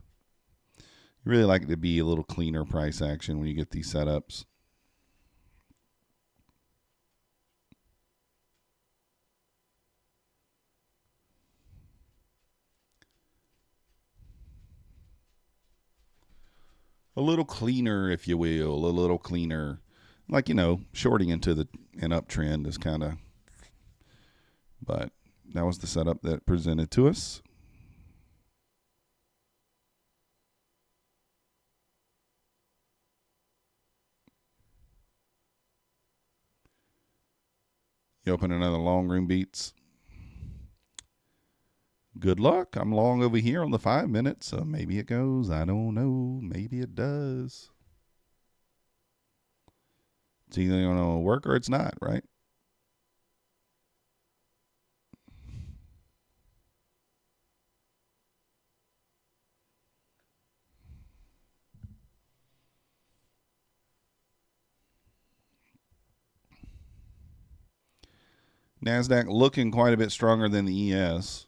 Speaker 1: You really like it to be a little cleaner price action when you get these setups. A little cleaner, if you will, a little cleaner. Like, shorting into an uptrend is kind of, but that was the setup that presented to us. You open another long room beats. Good luck. I'm long over here on the 5 minutes, so maybe it goes. I don't know. Maybe it does. It's either going to work or it's not, right? Nasdaq looking quite a bit stronger than the ES.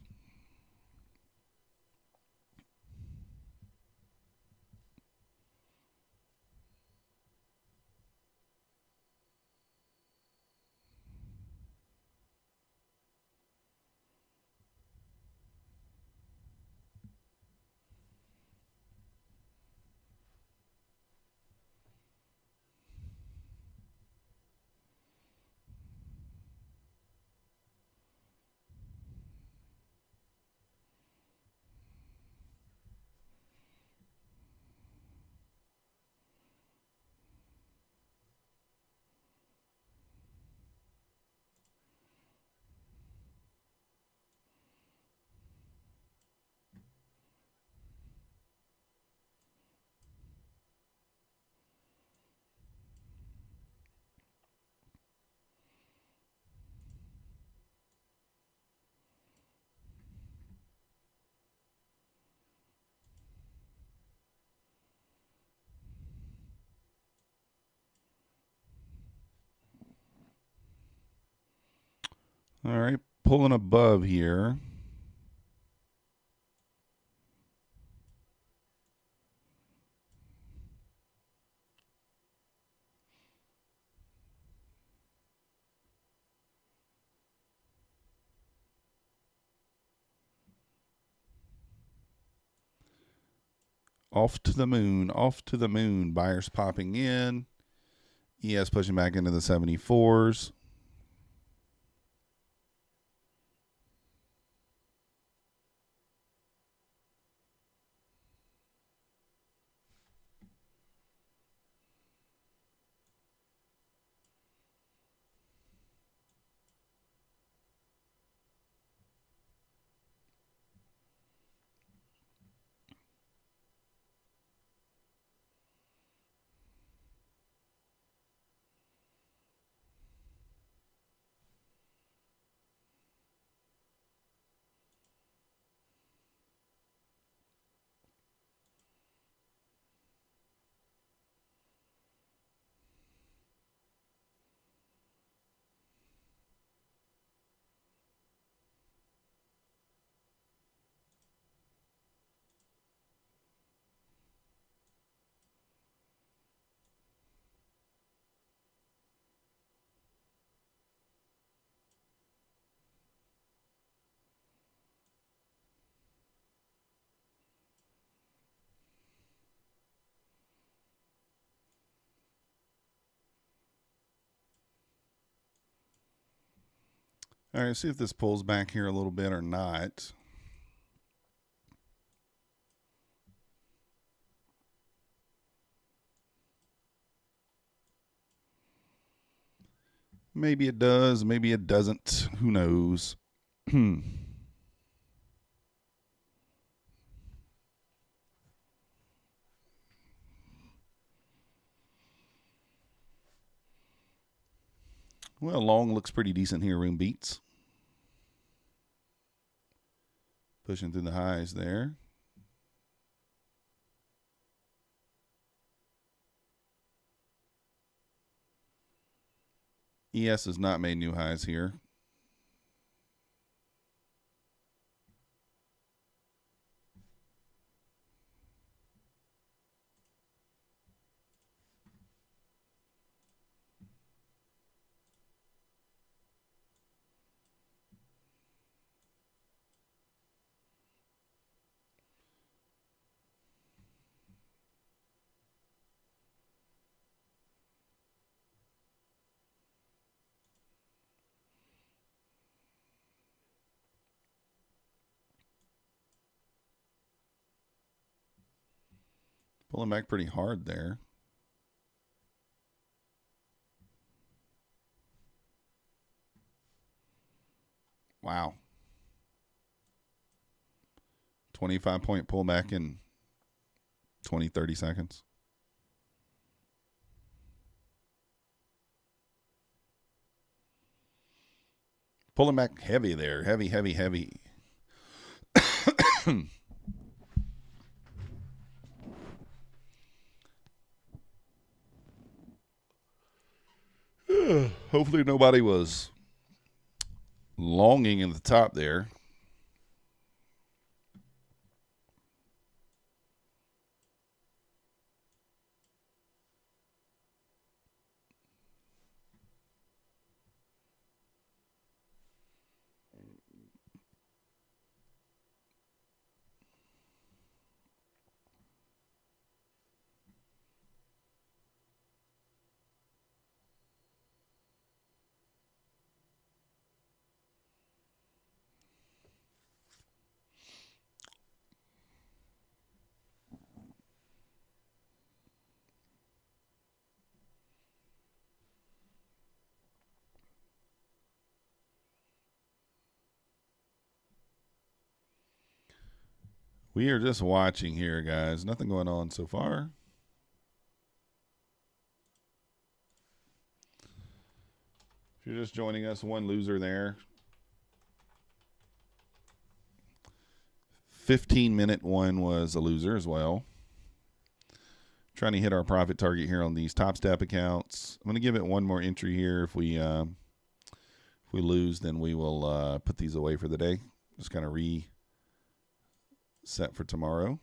Speaker 1: All right, pulling above here. Off to the moon, off to the moon. Buyers popping in. ES pushing back into the 74s. All right, see if this pulls back here a little bit or not. Maybe it does, maybe it doesn't. Who knows? Well, long looks pretty decent here, room beats. Pushing through the highs there. ES has not made new highs here. Pulling back pretty hard there. Wow. 25-point pullback in 20, 30 seconds. Pulling back heavy there. Heavy, heavy, heavy. Hopefully nobody was Longing in the top there. We are just watching here, guys. Nothing going on so far. If you're just joining us, one loser there. 15-minute one was a loser as well. Trying to hit our profit target here on these Topstep accounts. I'm going to give it one more entry here. If we lose, then we will put these away for the day. Just kind of reset for tomorrow.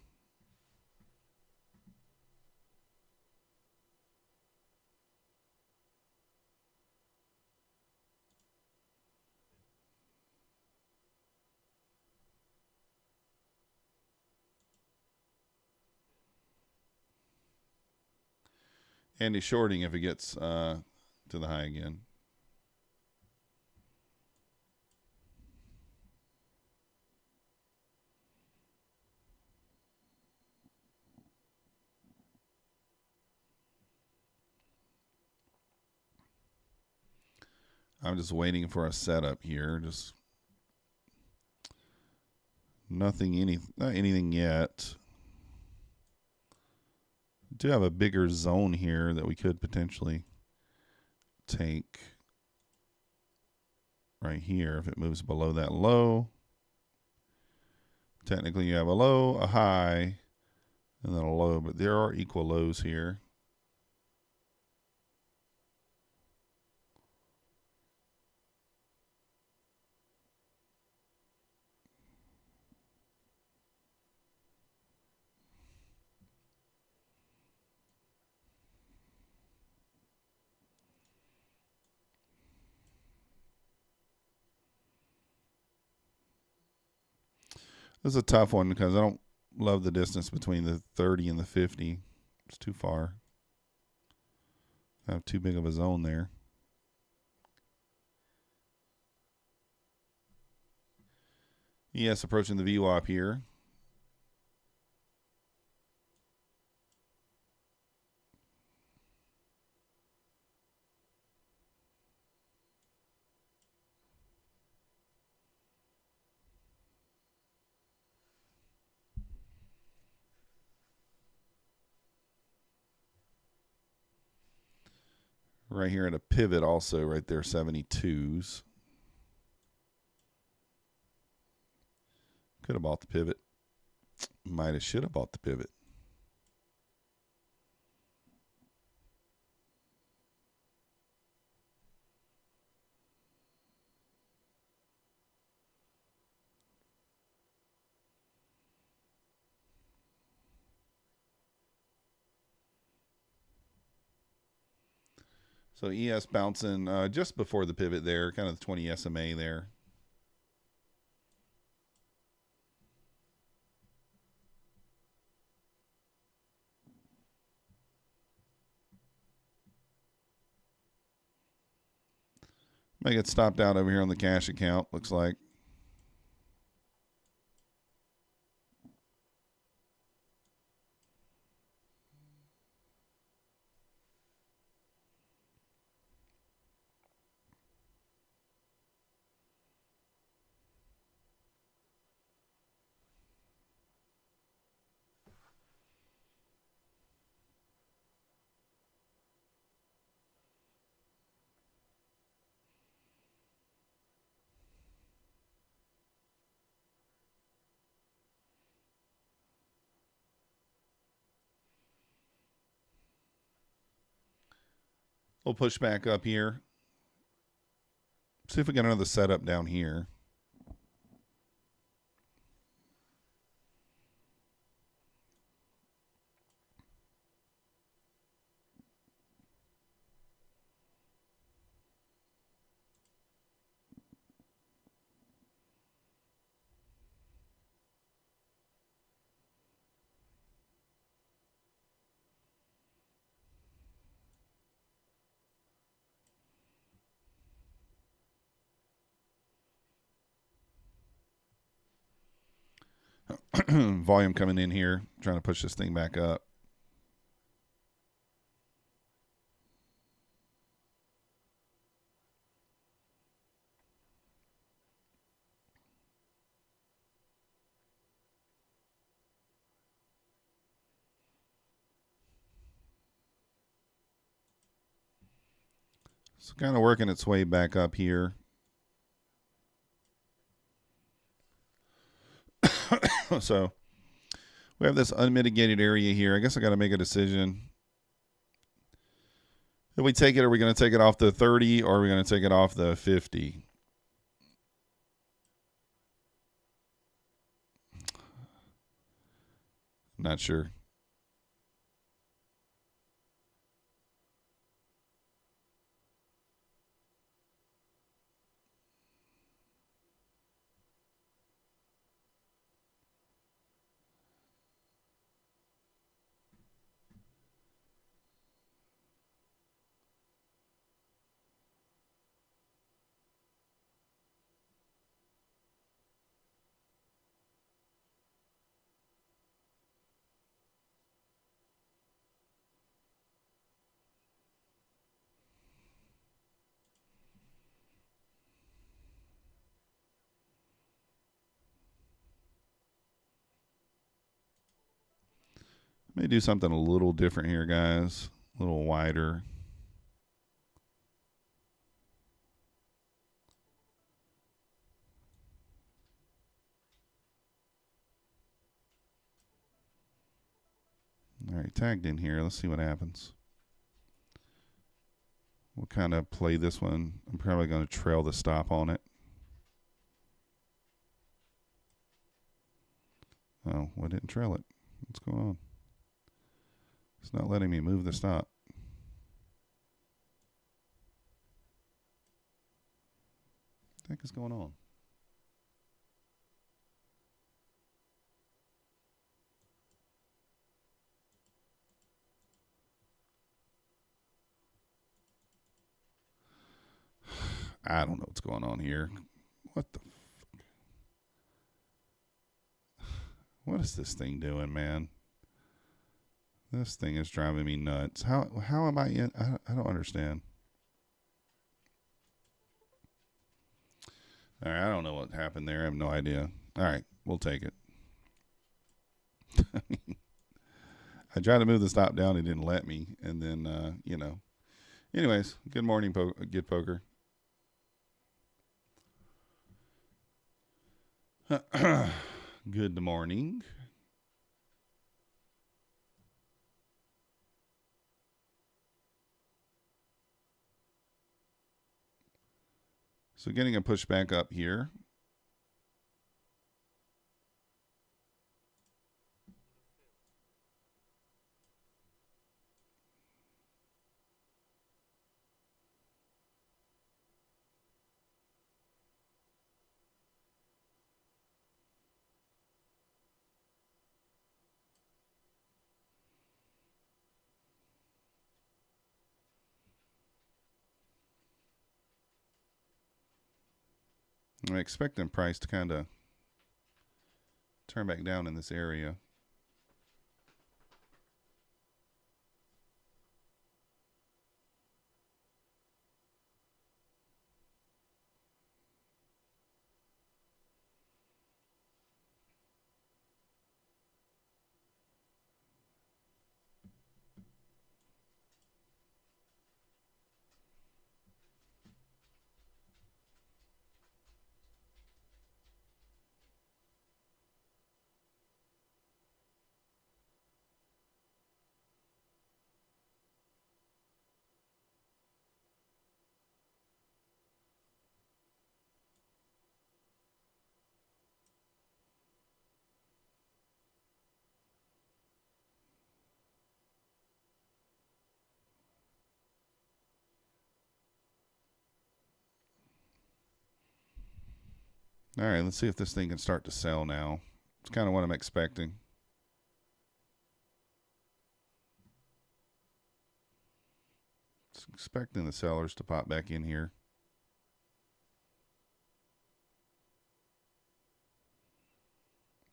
Speaker 1: And he's shorting if it gets to the high again. I'm just waiting for a setup here. Just not anything yet. Do have a bigger zone here that we could potentially take right here if it moves below that low. Technically, you have a low, a high, and then a low, but there are equal lows here. This is a tough one because I don't love the distance between the 30 and the 50. It's too far. I have too big of a zone there. ES approaching the VWAP here. Right here at a pivot also right there, 72s. Could have bought the pivot. Might have should have bought the pivot. So ES bouncing just before the pivot there, kind of the 20 SMA there. May get stopped out over here on the cash account, looks like. We'll push back up here. See if we get another setup down here. Volume coming in here, trying to push this thing back up. It's kind of working its way back up here. So we have this unmitigated area here. I guess I got to make a decision. If we take it, are we going to take it off the 30 or are we going to take it off the 50? Not sure. Let me do something a little different here, guys. A little wider. All right, tagged in here. Let's see what happens. We'll kind of play this one. I'm probably going to trail the stop on it. Oh, well, I didn't trail it. What's going on? It's not letting me move the stop. What the heck is going on? I don't know what's going on here. What the fuck? What is this thing doing, man? This thing is driving me nuts. How am I in? I don't understand. All right, I don't know what happened there. I have no idea. All right, we'll take it. I tried to move the stop down. It didn't let me. And then, you know. Anyways, good morning, Good Poker. Good morning. So getting a push back up here. I'm expecting price to kind of turn back down in this area. All right, let's see if this thing can start to sell now. It's kind of what I'm expecting. Expecting the sellers to pop back in here.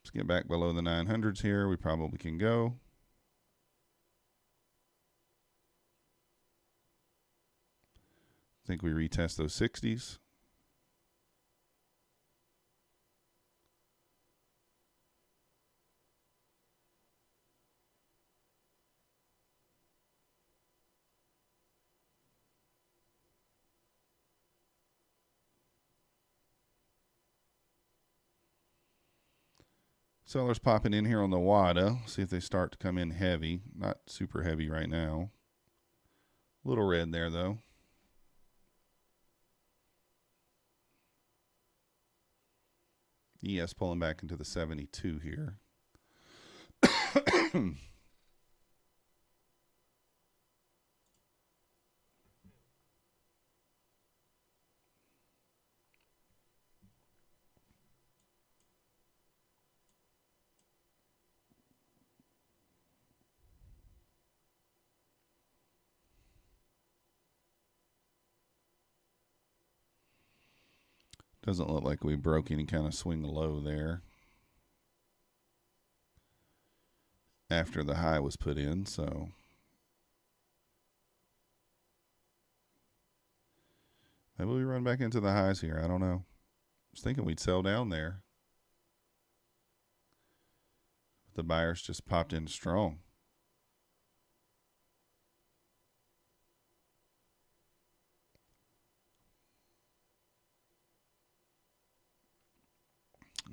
Speaker 1: Let's get back below the 900s here. We probably can go. I think we retest those 60s. Sellers popping in here on the WADA. See if they start to come in heavy. Not super heavy right now. Little red there, though. ES pulling back into the 72 here. Doesn't look like we broke any kind of swing low there after the high was put in, so maybe we run back into the highs here. I don't know. I was thinking we'd sell down there. The buyers just popped in strong.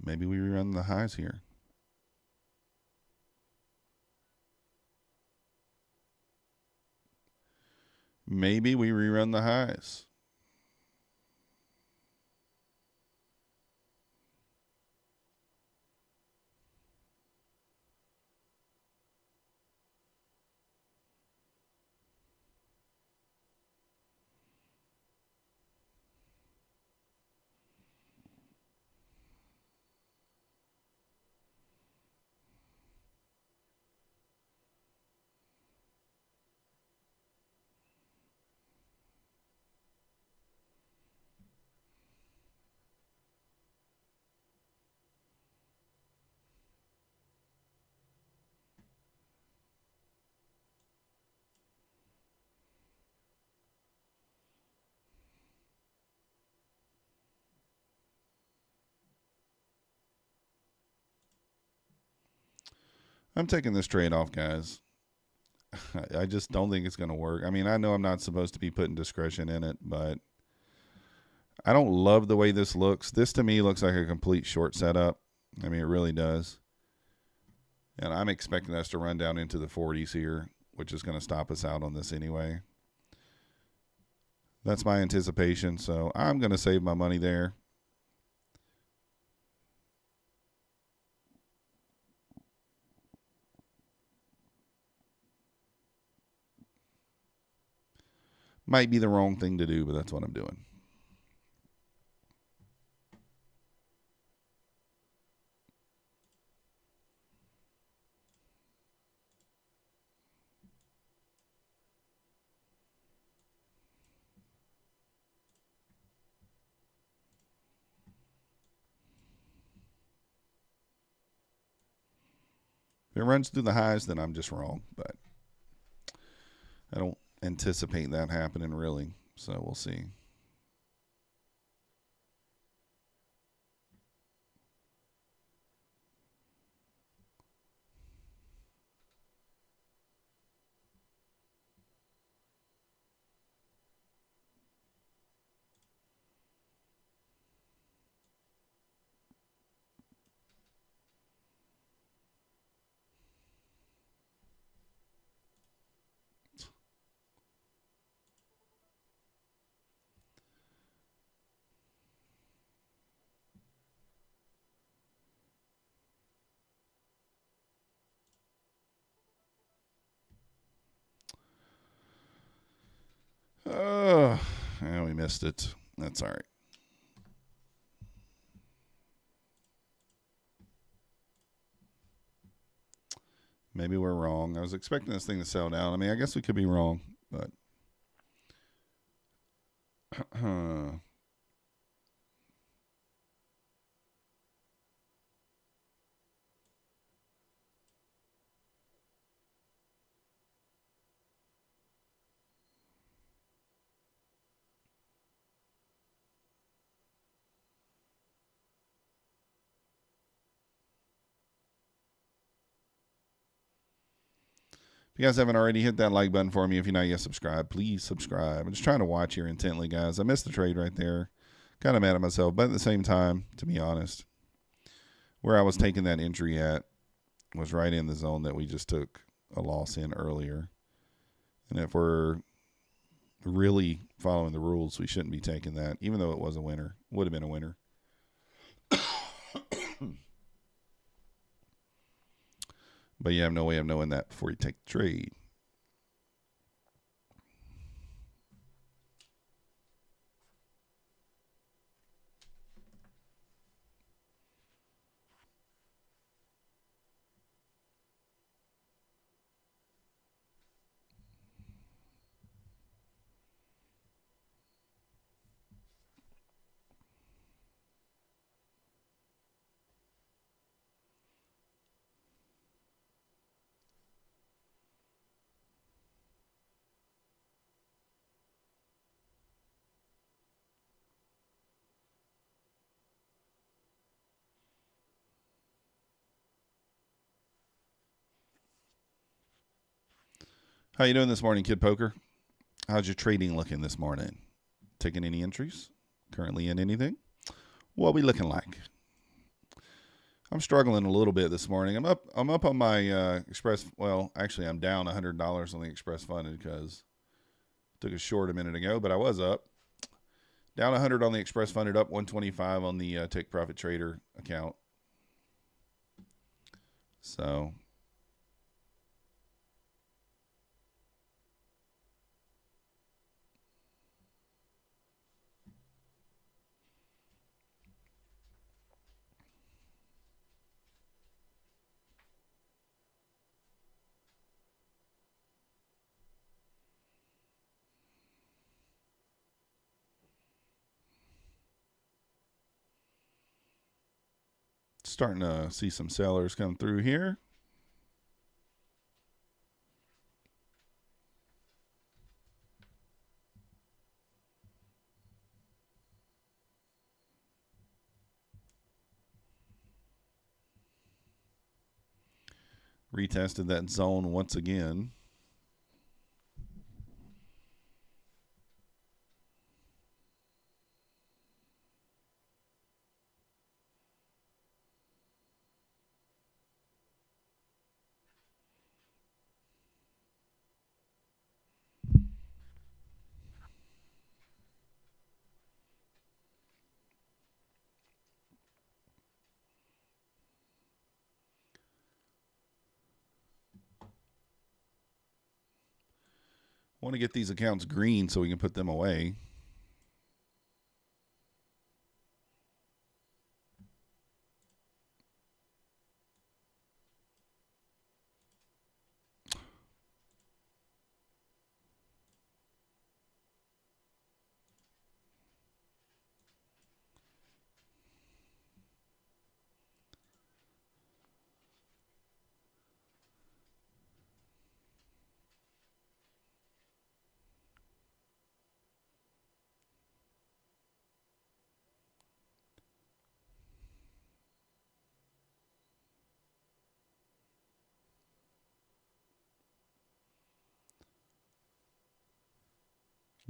Speaker 1: Maybe we rerun the highs here. Maybe we rerun the highs. I'm taking this trade off, guys. I just don't think it's going to work. I mean, I know I'm not supposed to be putting discretion in it, but I don't love the way this looks. This to me looks like a complete short setup. I mean, it really does. And I'm expecting us to run down into the 40s here, which is going to stop us out on this anyway. That's my anticipation, so I'm going to save my money there. Might be the wrong thing to do, but that's what I'm doing. If it runs through the highs, then I'm just wrong, but I don't anticipate that happening really, so we'll see. Oh, yeah, we missed it. That's all right. Maybe we're wrong. I was expecting this thing to sell down. I mean, I guess we could be wrong, but if you guys haven't already, hit that like button for me. If you're not yet subscribed, please subscribe. I'm just trying to watch here intently, guys. I missed the trade right there. Kind of mad at myself, but at the same time, to be honest, where I was taking that entry at was right in the zone that we just took a loss in earlier. And if we're really following the rules, we shouldn't be taking that, even though it was a winner. Would have been a winner. But you have no way of knowing that before you take the trade. How you doing this morning, Kid Poker? How's your trading looking this morning? Taking any entries? Currently in anything? What we looking like? I'm struggling a little bit this morning. I'm up on my Express. Well, actually, I'm down $100 on the Express Funded because I took a short a minute ago, but I was up. Down 100 on the Express Funded, up 125 on the Take Profit Trader account. So starting to see some sellers come through here. Retested that zone once again. Want to get these accounts green so we can put them away.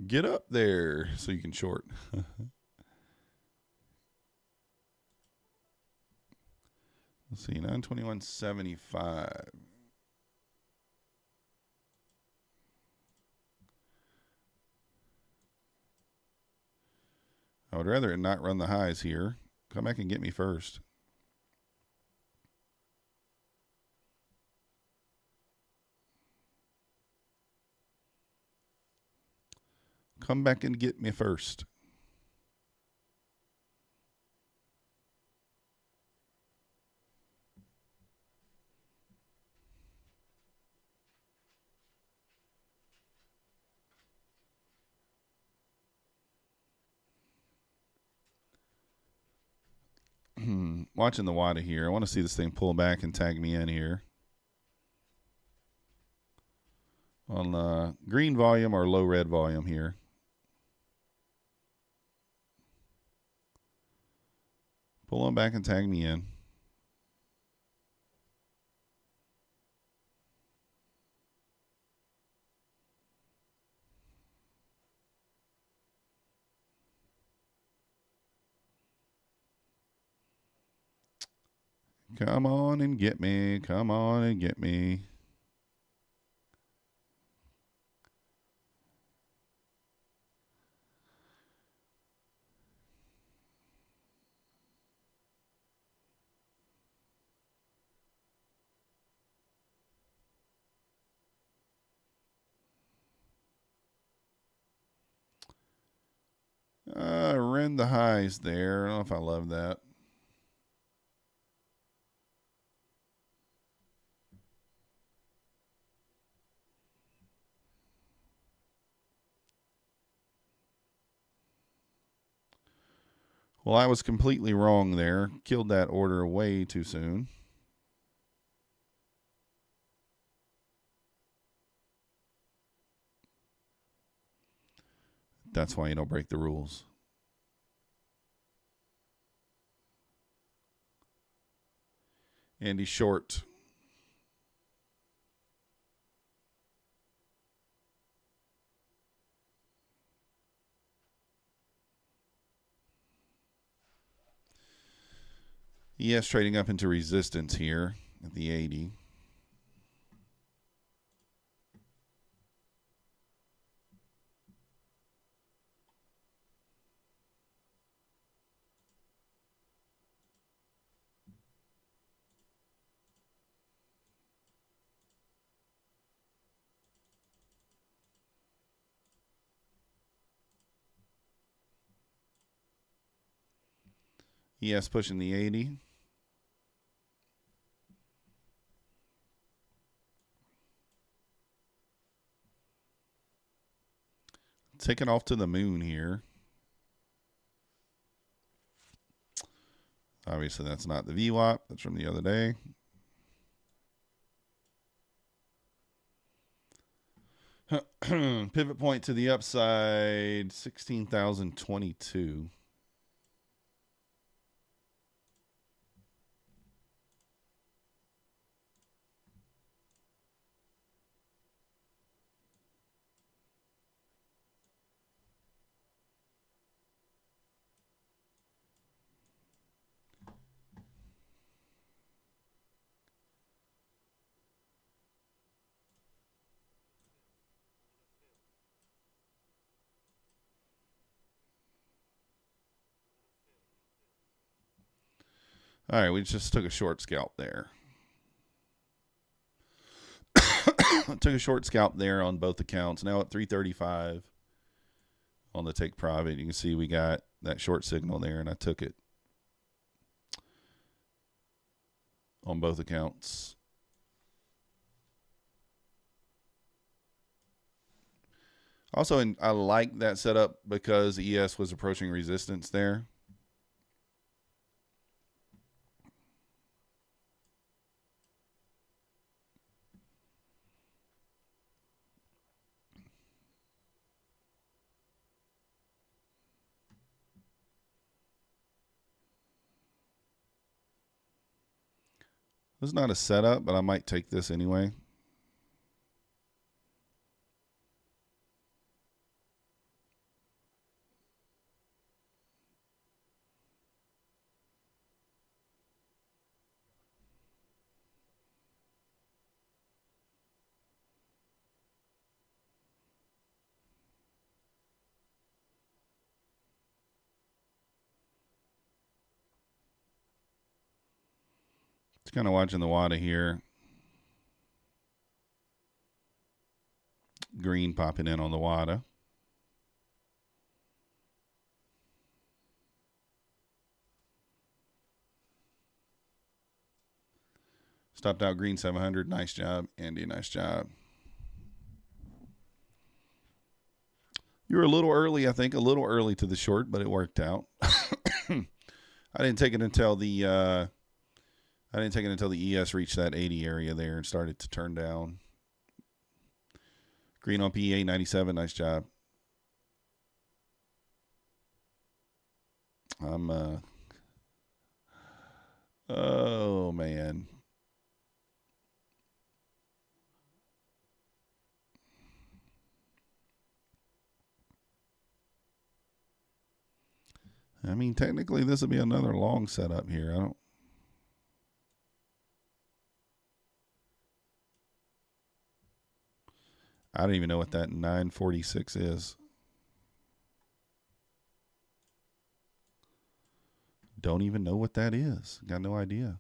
Speaker 1: Get up there so you can short. Let's see, 921.75. I would rather it not run the highs here. Come back and get me first. Come back and get me first. watching the WADA here. I want to see this thing pull back and tag me in here. On green volume or low red volume here. Pull on back and tag me in. Come on and get me. Come on and get me. Rend the highs there. I don't know if I love that. Well, I was completely wrong there. Killed that order way too soon. That's why you don't break the rules. Andy short. ES trading up into resistance here at the 80. ES pushing the 80. Taking off to the moon here. Obviously, that's not the VWAP. That's from the other day. Pivot point to the upside, 16,022. All right, we just took a short scalp there. Took a short scalp there on both accounts. Now at 335 on the take profit. You can see we got that short signal there, and I took it on both accounts. Also, I like that setup because ES was approaching resistance there. This is not a setup, but I might take this anyway. Just kind of watching the WADA here. Green popping in on the WADA. Stopped out green 700. Nice job, Andy. Nice job. You were a little early, I think. A little early to the short, but it worked out. I didn't take it until the ES reached that 80 area there and started to turn down. Green on PE 97. Nice job. Oh man. I mean, technically, this will be another long setup here. I don't even know what that 946 is. Don't even know what that is. Got no idea.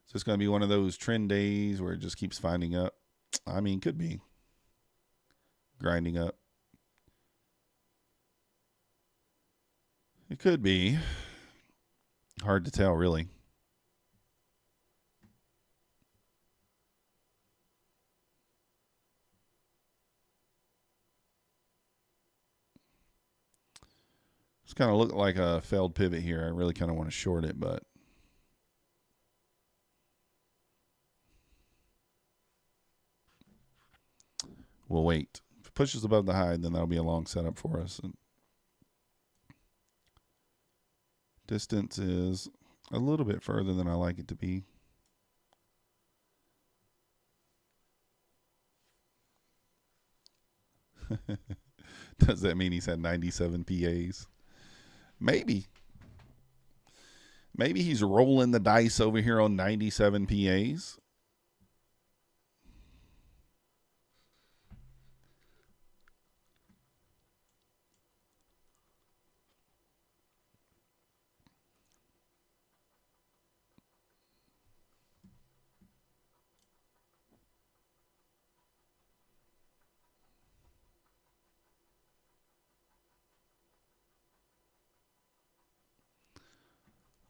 Speaker 1: Is this going to be one of those trend days where it just keeps finding up? I mean, could be. Grinding up. It could be. Hard to tell, really. It's kind of looked like a failed pivot here. I really kind of want to short it, but we'll wait. If it pushes above the high, then that'll be a long setup for us. And distance is a little bit further than I like it to be. Does that mean he's had 97 PAs? Maybe. Maybe he's rolling the dice over here on 97 PAs.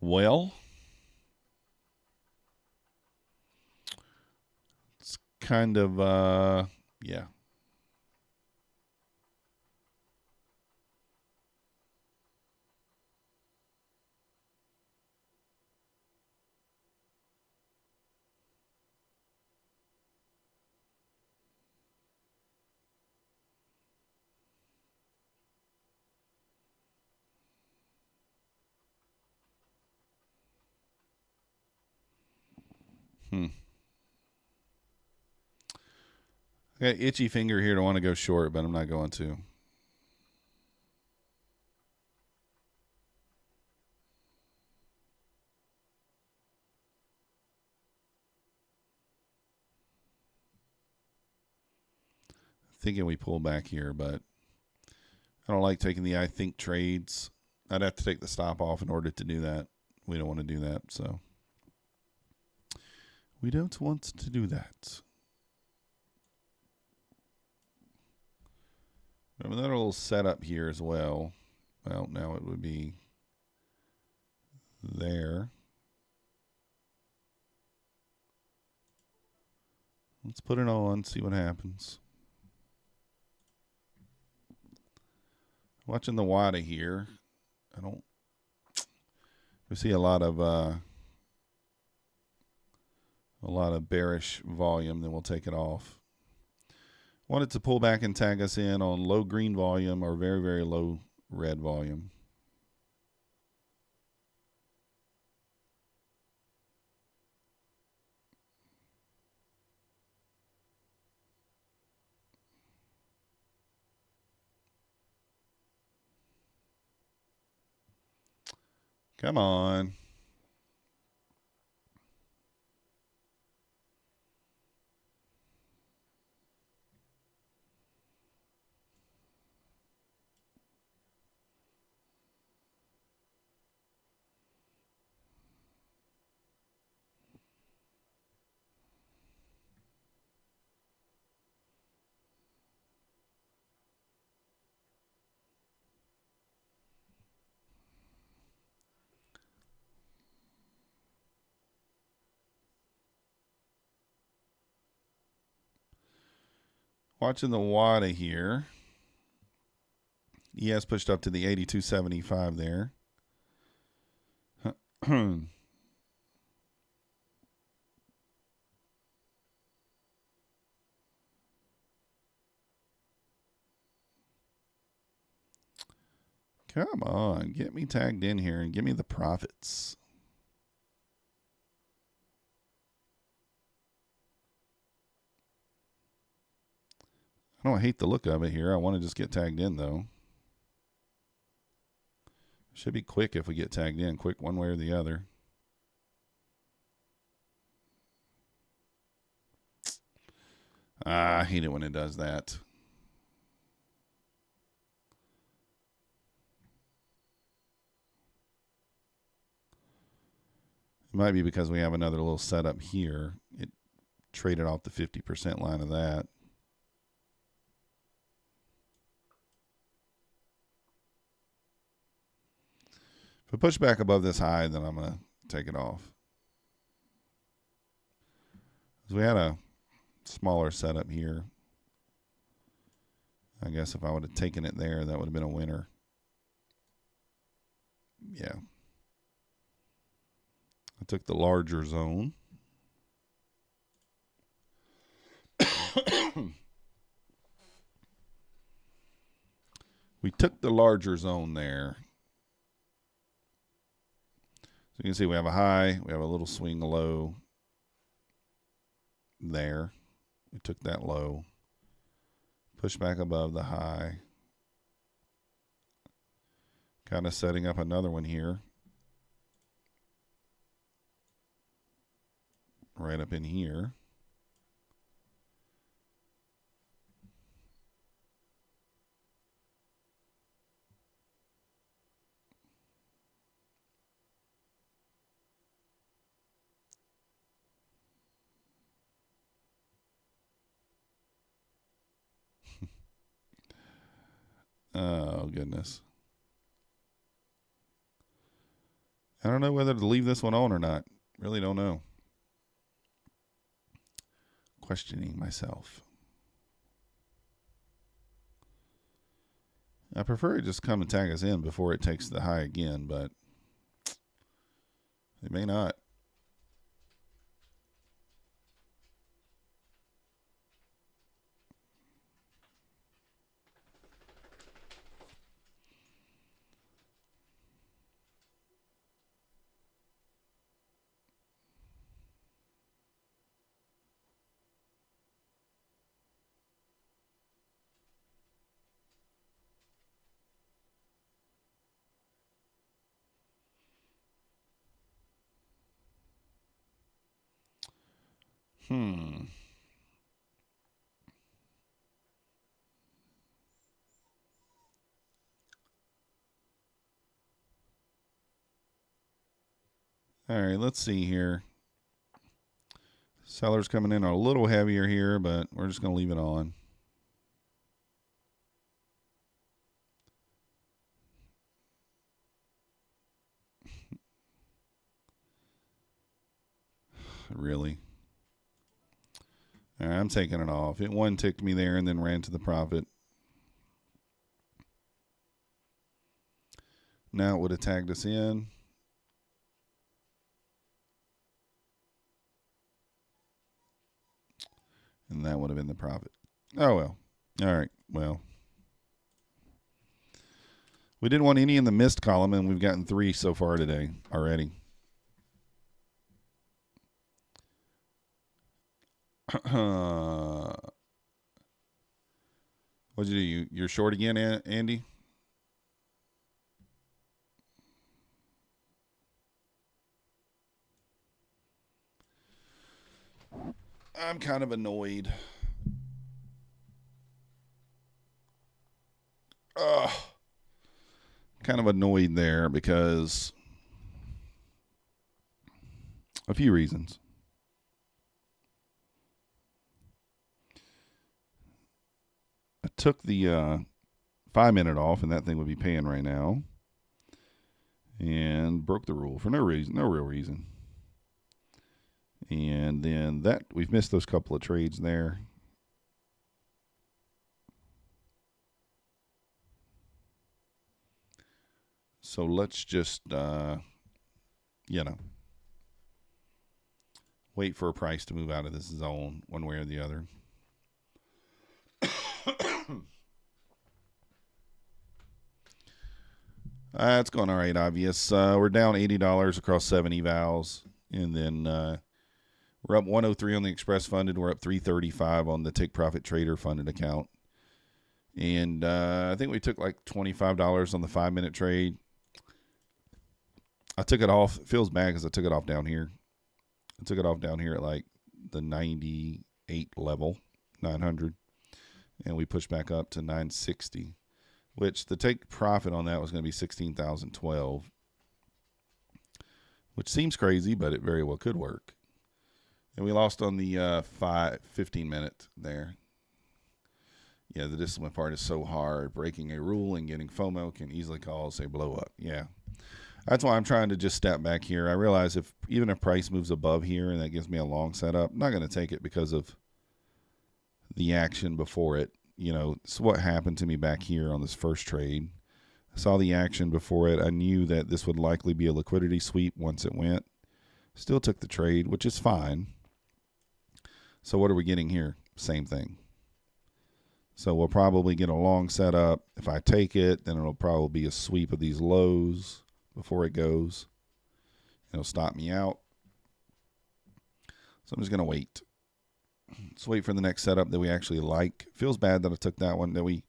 Speaker 1: Well, it's kind of, yeah. I got itchy finger here to want to go short, but I'm not going to. Thinking we pull back here, but I don't like taking the I think trades. I'd have to take the stop off in order to do that. We don't want to do that, so we don't want to do that. Another little setup here as well. Well, now it would be there. Let's put it on, see what happens. Watching the WADA here. We see a lot of bearish volume, then we'll take it off. Wanted to pull back and tag us in on low green volume or very, very low red volume. Come on. Watching the WADA here. ES pushed up to the 82.75 there. Come on, get me tagged in here and give me the profits. I don't hate the look of it here. I want to just get tagged in, though. Should be quick if we get tagged in. Quick one way or the other. I hate it when it does that. It might be because we have another little setup here. It traded off the 50% line of that. If I push back above this high, then I'm going to take it off. So we had a smaller setup here. I guess if I would have taken it there, that would have been a winner. Yeah. I took the larger zone. We took the larger zone there. So you can see we have a high, we have a little swing low there. We took that low, push back above the high. Kind of setting up another one here. Right up in here. Oh, goodness. I don't know whether to leave this one on or not. Really don't know. Questioning myself. I prefer it just come and tag us in before it takes the high again, but it may not. All right, let's see here. Sellers coming in a little heavier here, but we're just going to leave it on. Really? All right, I'm taking it off. It one ticked me there and then ran to the profit. Now it would have tagged us in. And that would have been the profit. Oh, well. All right. Well, we didn't want any in the missed column, and we've gotten 3 so far today already. What'd you do? You're short again, Andy? I'm kind of annoyed. Kind of annoyed there because a few reasons. I took the 5-minute off, and that thing would be paying right now, and broke the rule for no reason, no real reason. And then that we've missed those couple of trades there. So let's just, wait for a price to move out of this zone one way or the other. It's going all right, obvious. We're down $80 across 7 evals. And then we're up 103 on the express funded. We're up 335 on the take profit trader funded account. And I think we took like $25 on the 5-minute trade. I took it off. It feels bad because I took it off down here. I took it off down here at like the 98 level, 900. And we pushed back up to 960, which the take profit on that was going to be 16,012, which seems crazy, but it very well could work. And we lost on the 15 minute there. Yeah, the discipline part is so hard. Breaking a rule and getting FOMO can easily cause a blow up. Yeah. That's why I'm trying to just step back here. I realize even if price moves above here and that gives me a long setup, I'm not going to take it because of the action before it. It's what happened to me back here on this first trade. I saw the action before it. I knew that this would likely be a liquidity sweep once it went. Still took the trade, which is fine. So what are we getting here? Same thing. So we'll probably get a long setup. If I take it, then it'll probably be a sweep of these lows before it goes. It'll stop me out. So I'm just going to wait. Let's wait for the next setup that we actually like. Feels bad that I took that one. That we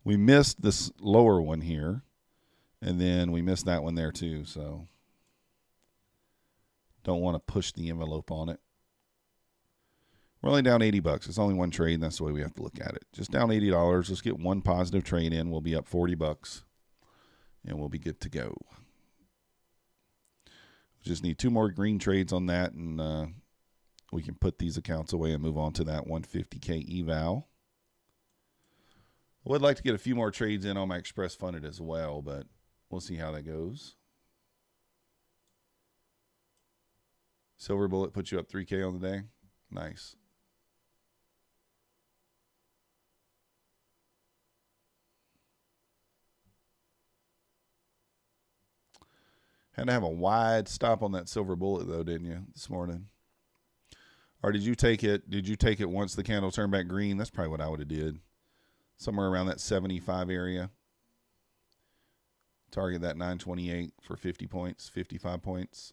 Speaker 1: missed this lower one here. And then we missed that one there too. So don't want to push the envelope on it. We're only down $80. It's only one trade, and that's the way we have to look at it. Just down $80. Let's get one positive trade in. We'll be up $40, and we'll be good to go. Just need 2 more green trades on that, and we can put these accounts away and move on to that 150K eval. I would like to get a few more trades in on my express funded as well, but we'll see how that goes. Silver Bullet puts you up 3K on the day. Nice. Had to have a wide stop on that Silver Bullet, though, didn't you, this morning? Or did you take it? Did you take it once the candle turned back green? That's probably what I would have did. Somewhere around that 75 area. Target that 928 for 50 points, 55 points.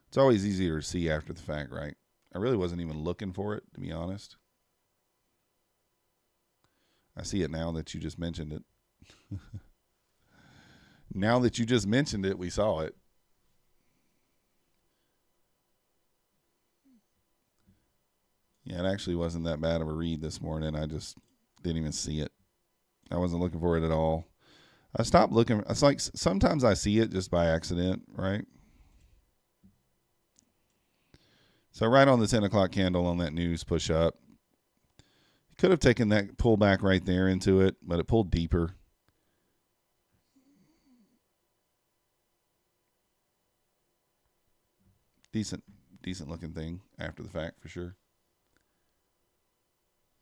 Speaker 1: It's always easier to see after the fact, right? I really wasn't even looking for it, to be honest. I see it now that you just mentioned it. Now that you just mentioned it, we saw it. Yeah, it actually wasn't that bad of a read this morning. I just didn't even see it. I wasn't looking for it at all. I stopped looking. It's like sometimes I see it just by accident, right? So right on the 10 o'clock candle on that news push up. Could have taken that pullback right there into it, but it pulled deeper. Decent looking thing after the fact for sure.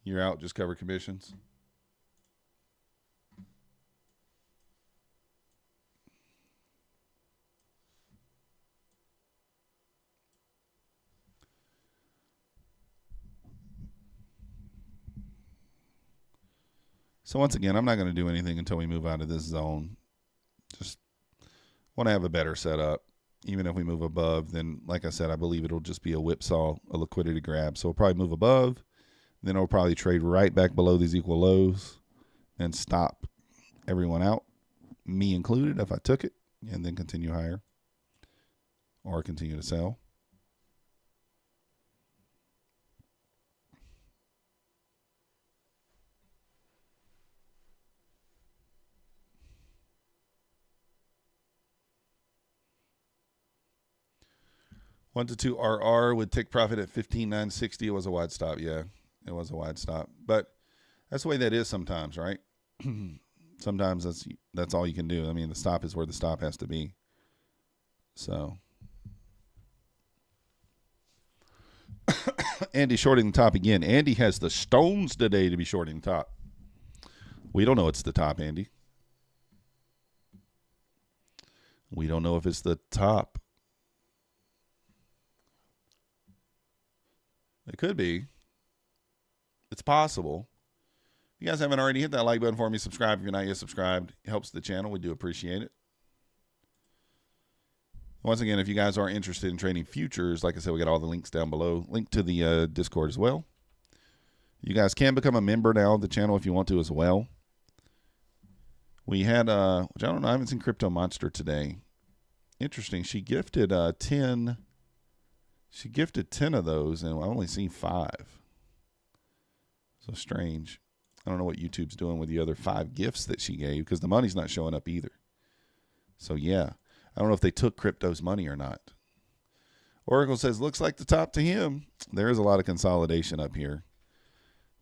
Speaker 1: You're out, just cover commissions. So once again, I'm not going to do anything until we move out of this zone. Just want to have a better setup. Even if we move above, then like I said, I believe it'll just be a whipsaw, a liquidity grab. So we'll probably move above. Then it'll probably trade right back below these equal lows and stop everyone out, me included, if I took it, and then continue higher or continue to sell. One to two RR would take profit at 15,960. It was a wide stop. Yeah, it was a wide stop. But that's the way that is sometimes, right? Sometimes that's all you can do. I mean, the stop is where the stop has to be. So Andy shorting the top again. Andy has the stones today to be shorting the top. We don't know it's the top, Andy. We don't know if it's the top. It could be. It's possible. If you guys haven't already, hit that like button for me. Subscribe if you're not yet subscribed. It helps the channel. We do appreciate it. Once again, if you guys are interested in trading futures, like I said, we got all the links down below. Link to the Discord as well. You guys can become a member now of the channel if you want to as well. We had, which I don't know, I haven't seen Crypto Monster today. Interesting. She gifted 10. She gifted 10 of those, and I've only seen 5. So strange. I don't know what YouTube's doing with the other 5 gifts that she gave, because the money's not showing up either. So, yeah. I don't know if they took Crypto's money or not. Oracle says, looks like the top to him. There is a lot of consolidation up here,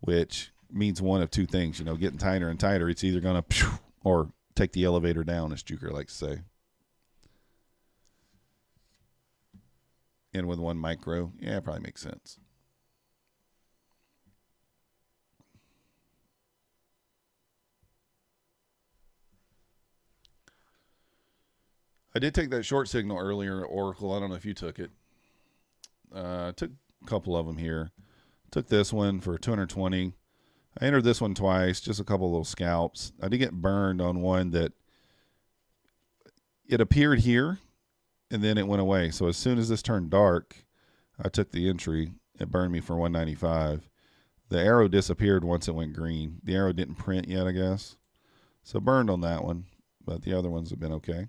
Speaker 1: which means one of two things, you know, getting tighter and tighter. It's either going to or take the elevator down, as Juker likes to say. And with one micro, yeah, it probably makes sense. I did take that short signal earlier, Oracle. I don't know if you took it. Took a couple of them here. Took this one for 220. I entered this one twice, just a couple of little scalps. I did get burned on one that it appeared here, and then it went away. So as soon as this turned dark, I took the entry. It burned me for 195. The arrow disappeared once it went green. The arrow didn't print yet, I guess. So burned on that one, but the other ones have been okay.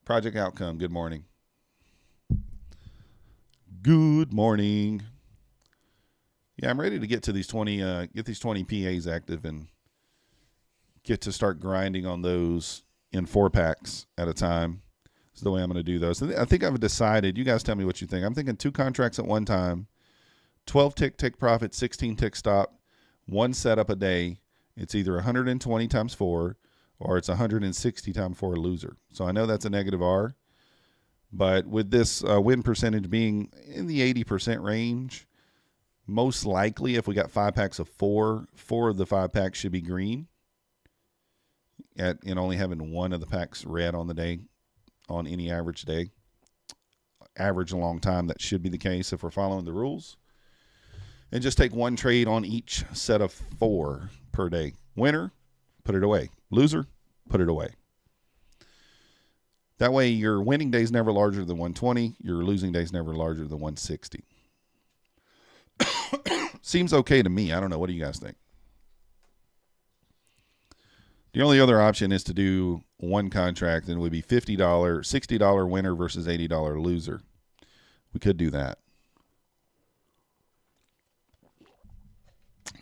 Speaker 1: Project Outcome, good morning. Good morning. Yeah, I'm ready to get to these 20, get these 20 PAs active and get to start grinding on those in 4-packs at a time. That's the way I'm going to do those. I think I've decided, you guys tell me what you think. I'm thinking 2 contracts at one time, 12 tick take profit, 16 tick stop, 1 setup a day. It's either 120 times 4 or it's 160 times 4 loser. So I know that's a negative R, but with this win percentage being in the 80% range, most likely if we got 5 packs of 4 of the 5 packs should be green. And only having 1 of the packs red on the day, on any average day. Average a long time, that should be the case if we're following the rules. And just take 1 trade on each set of 4 per day. Winner, put it away. Loser, put it away. That way your winning day is never larger than 120. Your losing day is never larger than 160. Seems okay to me. I don't know. What do you guys think? The only other option is to do 1 contract, and it would be $50, $60 winner versus $80 loser. We could do that.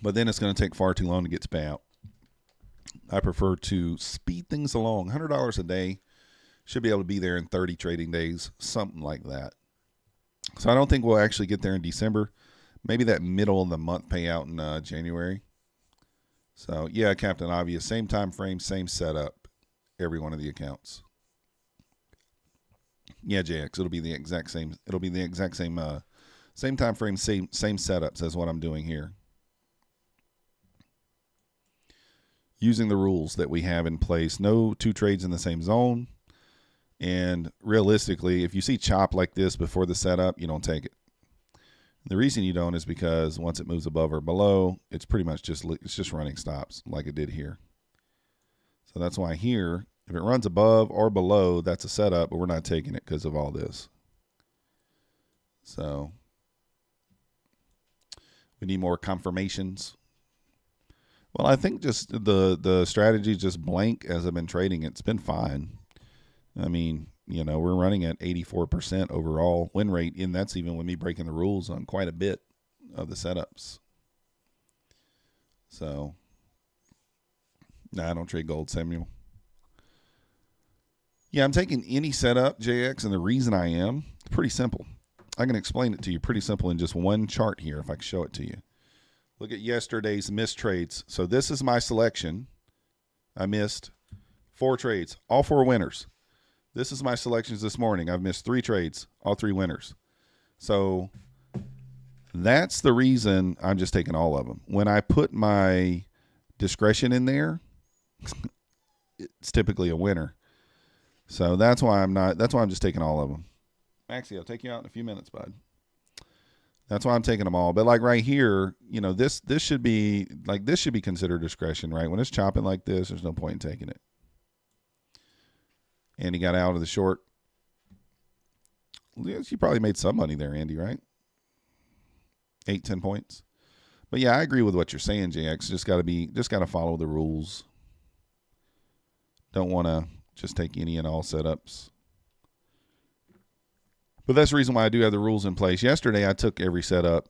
Speaker 1: But then it's going to take far too long to get to pay out. I prefer to speed things along. $100 a day. Should be able to be there in 30 trading days, something like that. So I don't think we'll actually get there in December. Maybe that middle of the month payout in January. So, yeah, Captain Obvious, same time frame, same setup, every one of the accounts. Yeah, JX, it'll be the exact same. It'll be the exact same same time frame, same setups as what I'm doing here. Using the rules that we have in place. No 2 trades in the same zone. And realistically, if you see chop like this before the setup, you don't take it. The reason you don't is because once it moves above or below, it's pretty much just running stops like it did here. So that's why here, if it runs above or below, that's a setup, but we're not taking it because of all this. So we need more confirmations. Well, I think just the strategy just blank as I've been trading. It's been fine. I mean, you know, we're running at 84% overall win rate, and that's even with me breaking the rules on quite a bit of the setups. So, nah, I don't trade gold, Samuel. Yeah, I'm taking any setup, JX, and the reason I am, it's pretty simple. I can explain it to you pretty simple in just one chart here if I can show it to you. Look at yesterday's missed trades. So this is my selection. I missed 4 trades, all 4 winners. This is my selections this morning. I've missed 3 trades, all 3 winners. So That's the reason I'm just taking all of them. When I put my discretion in there, it's typically a winner. So that's why I'm just taking all of them. Maxie, I'll take you out in a few minutes, bud. That's why I'm taking them all. But like right here, this should be considered discretion, right? When it's chopping like this, there's no point in taking it. And he got out of the short. You probably made some money there, Andy, right? 8-10 points. But yeah, I agree with what you're saying, JX. Just gotta follow the rules. Don't want to just take any and all setups. But that's the reason why I do have the rules in place. Yesterday, I took every setup,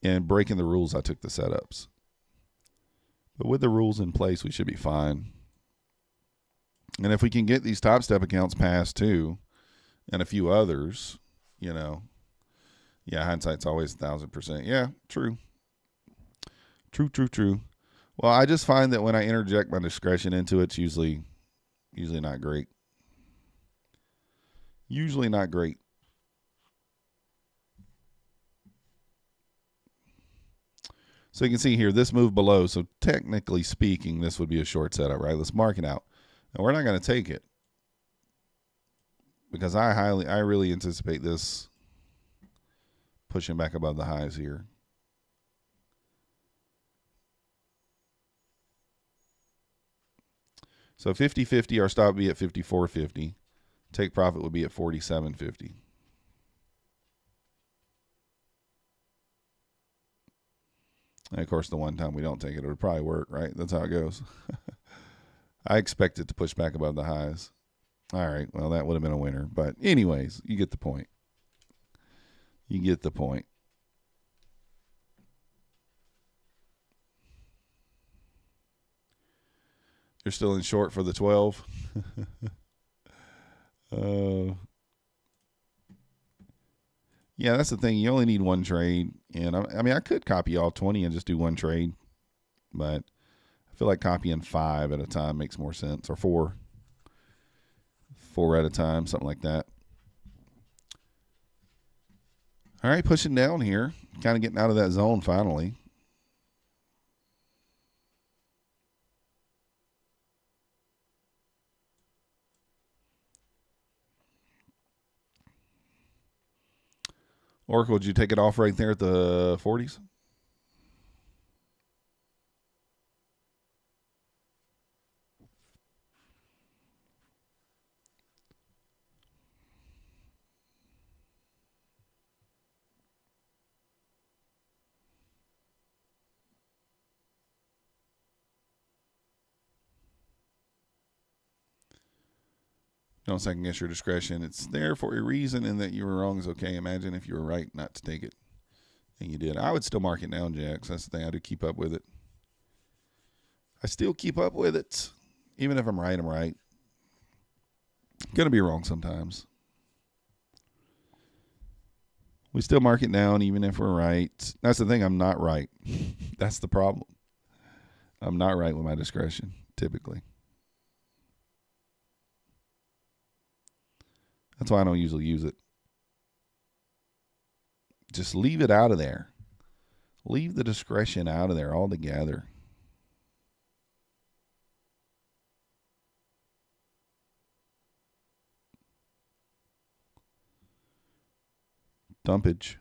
Speaker 1: and breaking the rules, I took the setups. But with the rules in place, we should be fine. And if we can get these Topstep accounts passed too, and a few others, yeah, hindsight's always 1,000%. Yeah, true. True. Well, I just find that when I interject my discretion into it, it's usually not great. Usually not great. So you can see here, this move below. So technically speaking, this would be a short setup, right? Let's mark it out. And we're not going to take it because I really anticipate this pushing back above the highs here. So 50.50, our stop would be at 54.50. Take profit would be at 47.50. And of course, the one time we don't take it, it would probably work, right? That's how it goes. I expect it to push back above the highs. All right, well, that would have been a winner. But anyways, you get the point. You're still in short for the 12. Yeah, that's the thing. You only need one trade. And I could copy all 20 and just do one trade. But I feel like copying 5 at a time makes more sense. Or 4. 4 at a time, something like that. All right, pushing down here. Kind of getting out of that zone finally. Oracle, did you take it off right there at the 40s? Don't second guess your discretion. It's there for a reason, and that you were wrong is okay. Imagine if you were right not to take it, and you did. I would still mark it down, Jax. That's the thing. I do keep up with it. I still keep up with it. Even if I'm right, I'm right. Going to be wrong sometimes. We still mark it down even if we're right. That's the thing. I'm not right. That's the problem. I'm not right with my discretion, typically. That's why I don't usually use it. Just leave it out of there. Leave the discretion out of there altogether. Dumpage.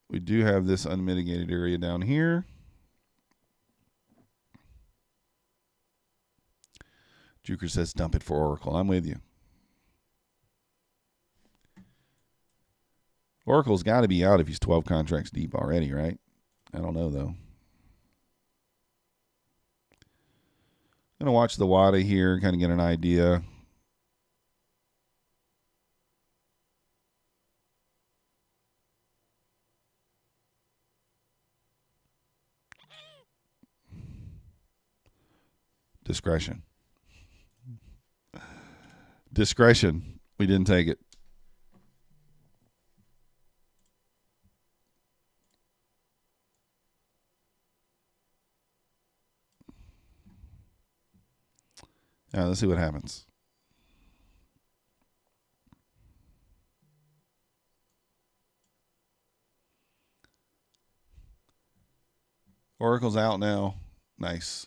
Speaker 1: We do have this unmitigated area down here. Juker says dump it for Oracle. I'm with you. Oracle's got to be out if he's 12 contracts deep already, right? I don't know, though. I'm going to watch the WADA here, kind of get an idea. Discretion. Discretion. We didn't take it. All right, let's see what happens. Oracle's out now. Nice.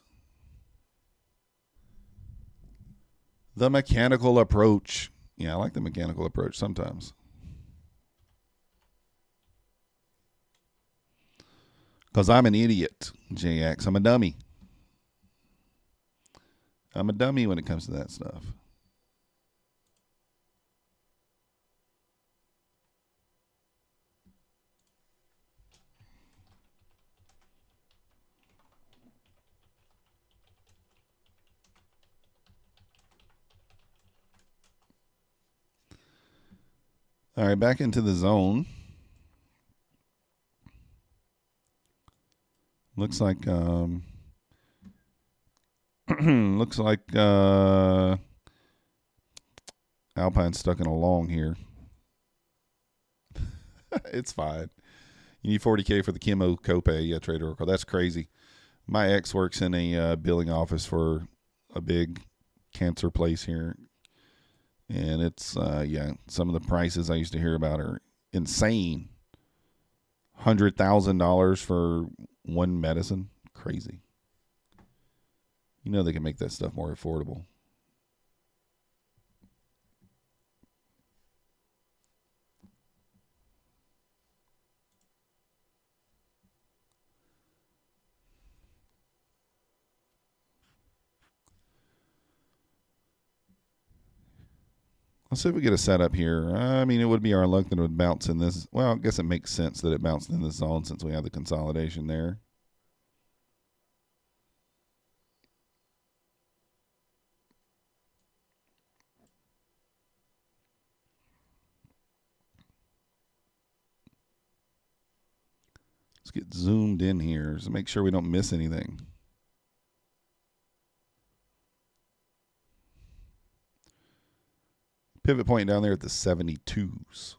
Speaker 1: The mechanical approach. Yeah, I like the mechanical approach sometimes. Because I'm an idiot, JX. I'm a dummy. I'm a dummy when it comes to that stuff. All right, back into the zone. Looks like looks like Alpine's stuck in a long here. It's fine. You need 40K for the chemo copay. Yeah, Trade Oracle. That's crazy. My ex works in a billing office for a big cancer place here. And it's, yeah, some of the prices I used to hear about are insane. $100,000 for one medicine. Crazy. You know they can make that stuff more affordable. Let's see if we get a setup here. I mean, it would be our luck that it would bounce in this. Well, I guess it makes sense that it bounced in this zone since we have the consolidation there. Let's get zoomed in here to make sure we don't miss anything. Pivot point down there at the 72s.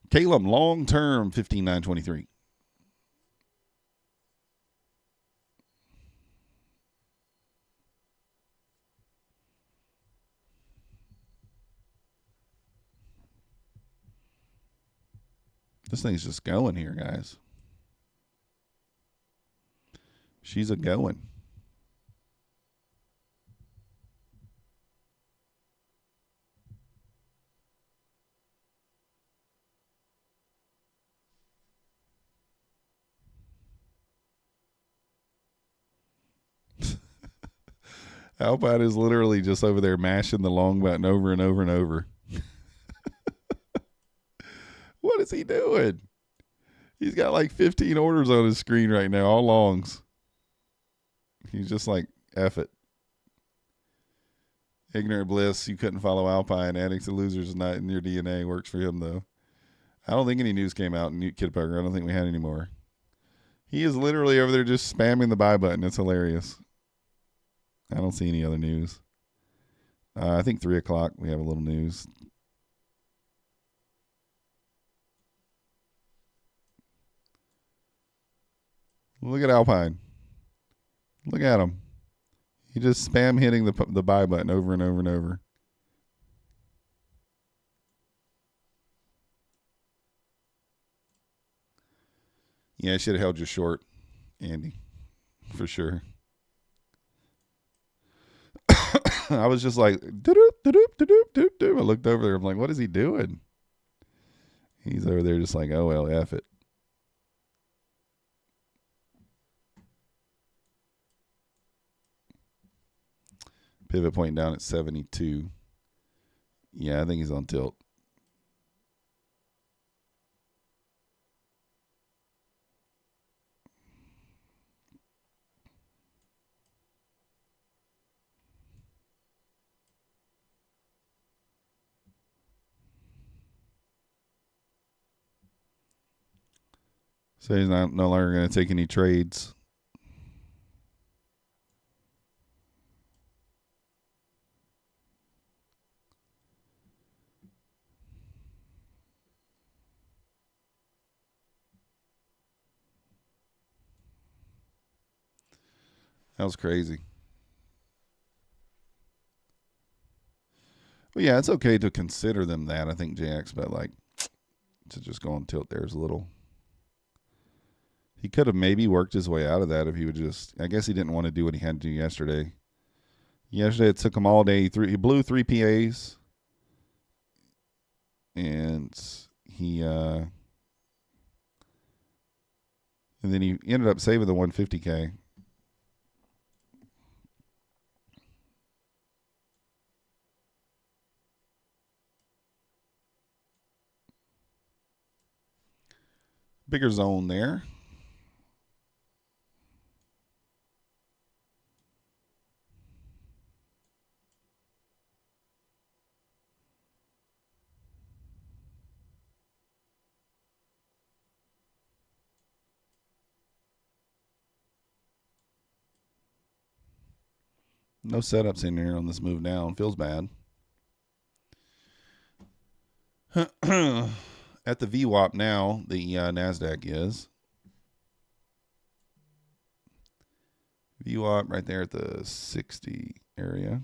Speaker 1: Caleb, long term, 15,923. This thing's just going here, guys. She's a going. Alpine is literally just over there mashing the long button over and over and over. What is he doing? He's got like 15 orders on his screen right now, all longs. He's just like, F it. Ignorant bliss. You couldn't follow Alpine. Addicts to losers is not in your DNA. Works for him, though. I don't think any news came out in Kid Poker. I don't think we had any more. He is literally over there just spamming the buy button. It's hilarious. I don't see any other news. I think 3 o'clock we have a little news. Look at Alpine. Look at him. He just spam hitting the buy button over and over and over. Yeah, I should have held you short, Andy, for sure. I was just like, doop, doop, doop, doop, doop. I looked over there. I'm like, what is he doing? He's over there just like, oh, well, F it. Pivot point down at 72. Yeah, I think he's on tilt. So he's no longer going to take any trades. That was crazy. Well, yeah, it's okay to consider them that. I think JX, but like to just go on tilt there is a little. He could have maybe worked his way out of that if he would just. I guess he didn't want to do what he had to do yesterday. Yesterday it took him all day. He blew 3 PAs, and then he ended up saving the 150K. Bigger zone there. No setups in here on this move down. Feels bad. At the VWAP now, the Nasdaq is. VWAP right there at the 60 area.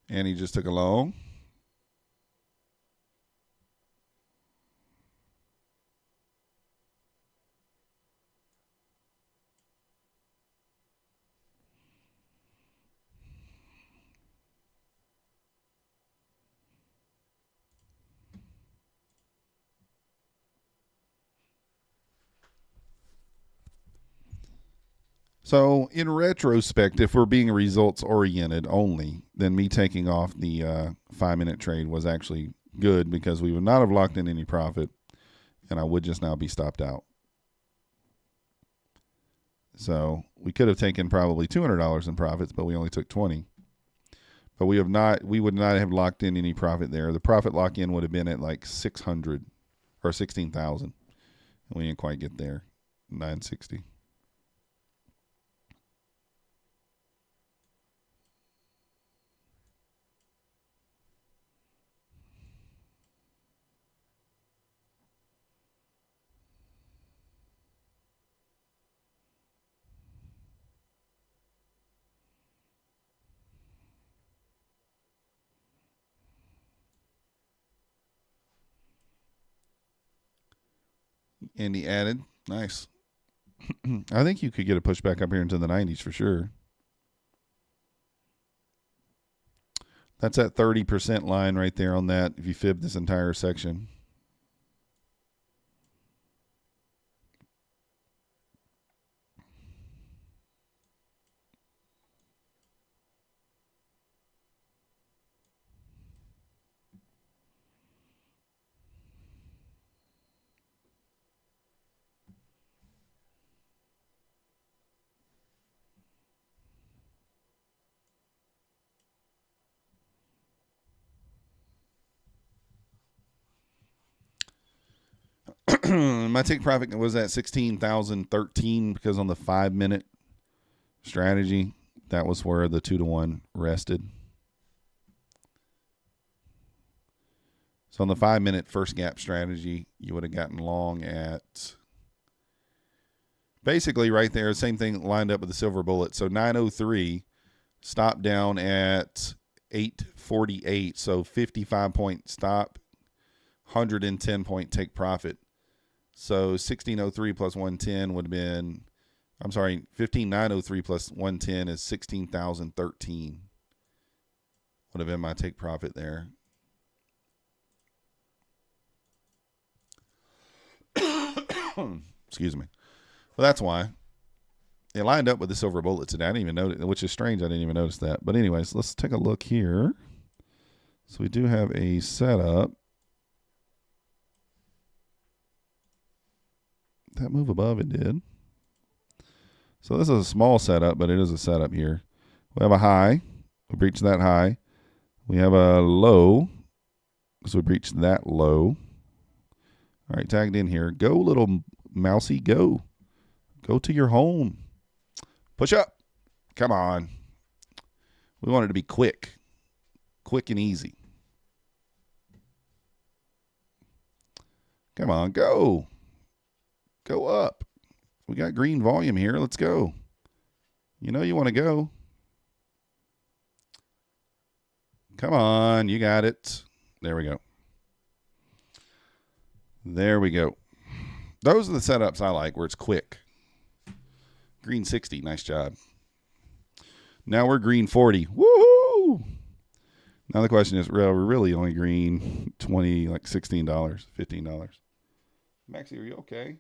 Speaker 1: And he just took a long. So in retrospect, if we're being results oriented only, then me taking off the 5-minute trade was actually good because we would not have locked in any profit and I would just now be stopped out. So we could have taken probably $200 in profits, but we only took 20. But we would not have locked in any profit there. The profit lock in would have been at like 600 or 16,000. We didn't quite get there. 960. And he added. Nice. I think you could get a pushback up here into the 90s for sure. That's that 30% line right there on that if you fib this entire section. My take profit was at 16,013 because on the 5-minute strategy, that was where the 2-to-1 rested. So on the 5-minute first gap strategy, you would have gotten long at basically right there, same thing lined up with the silver bullet. So 903 stopped down at 848. So 55-point stop, 110-point take profit. So 1603 plus 110 would have been, 15903 plus 110 is 16,013. Would have been my take profit there. Excuse me. Well, that's why. It lined up with the silver bullets today. I didn't even notice, which is strange. I didn't even notice that. But anyways, let's take a look here. So we do have a setup. That move above it did. So this is a small setup, but it is a setup here. We have a high. We breached that high. We have a low. So we breached that low. All right, tagged in here. Go, little mousy, go. Go to your home. Push up. Come on. We want it to be quick and easy. Come on, go. Go up. We got green volume here. Let's go. You know you want to go. Come on, you got it. There we go. There we go. Those are the setups I like, where it's quick. Green 60, nice job. Now we're green 40. Woohoo! Now the question is, we're really only green 20, like $16, $15. Maxie, are you okay?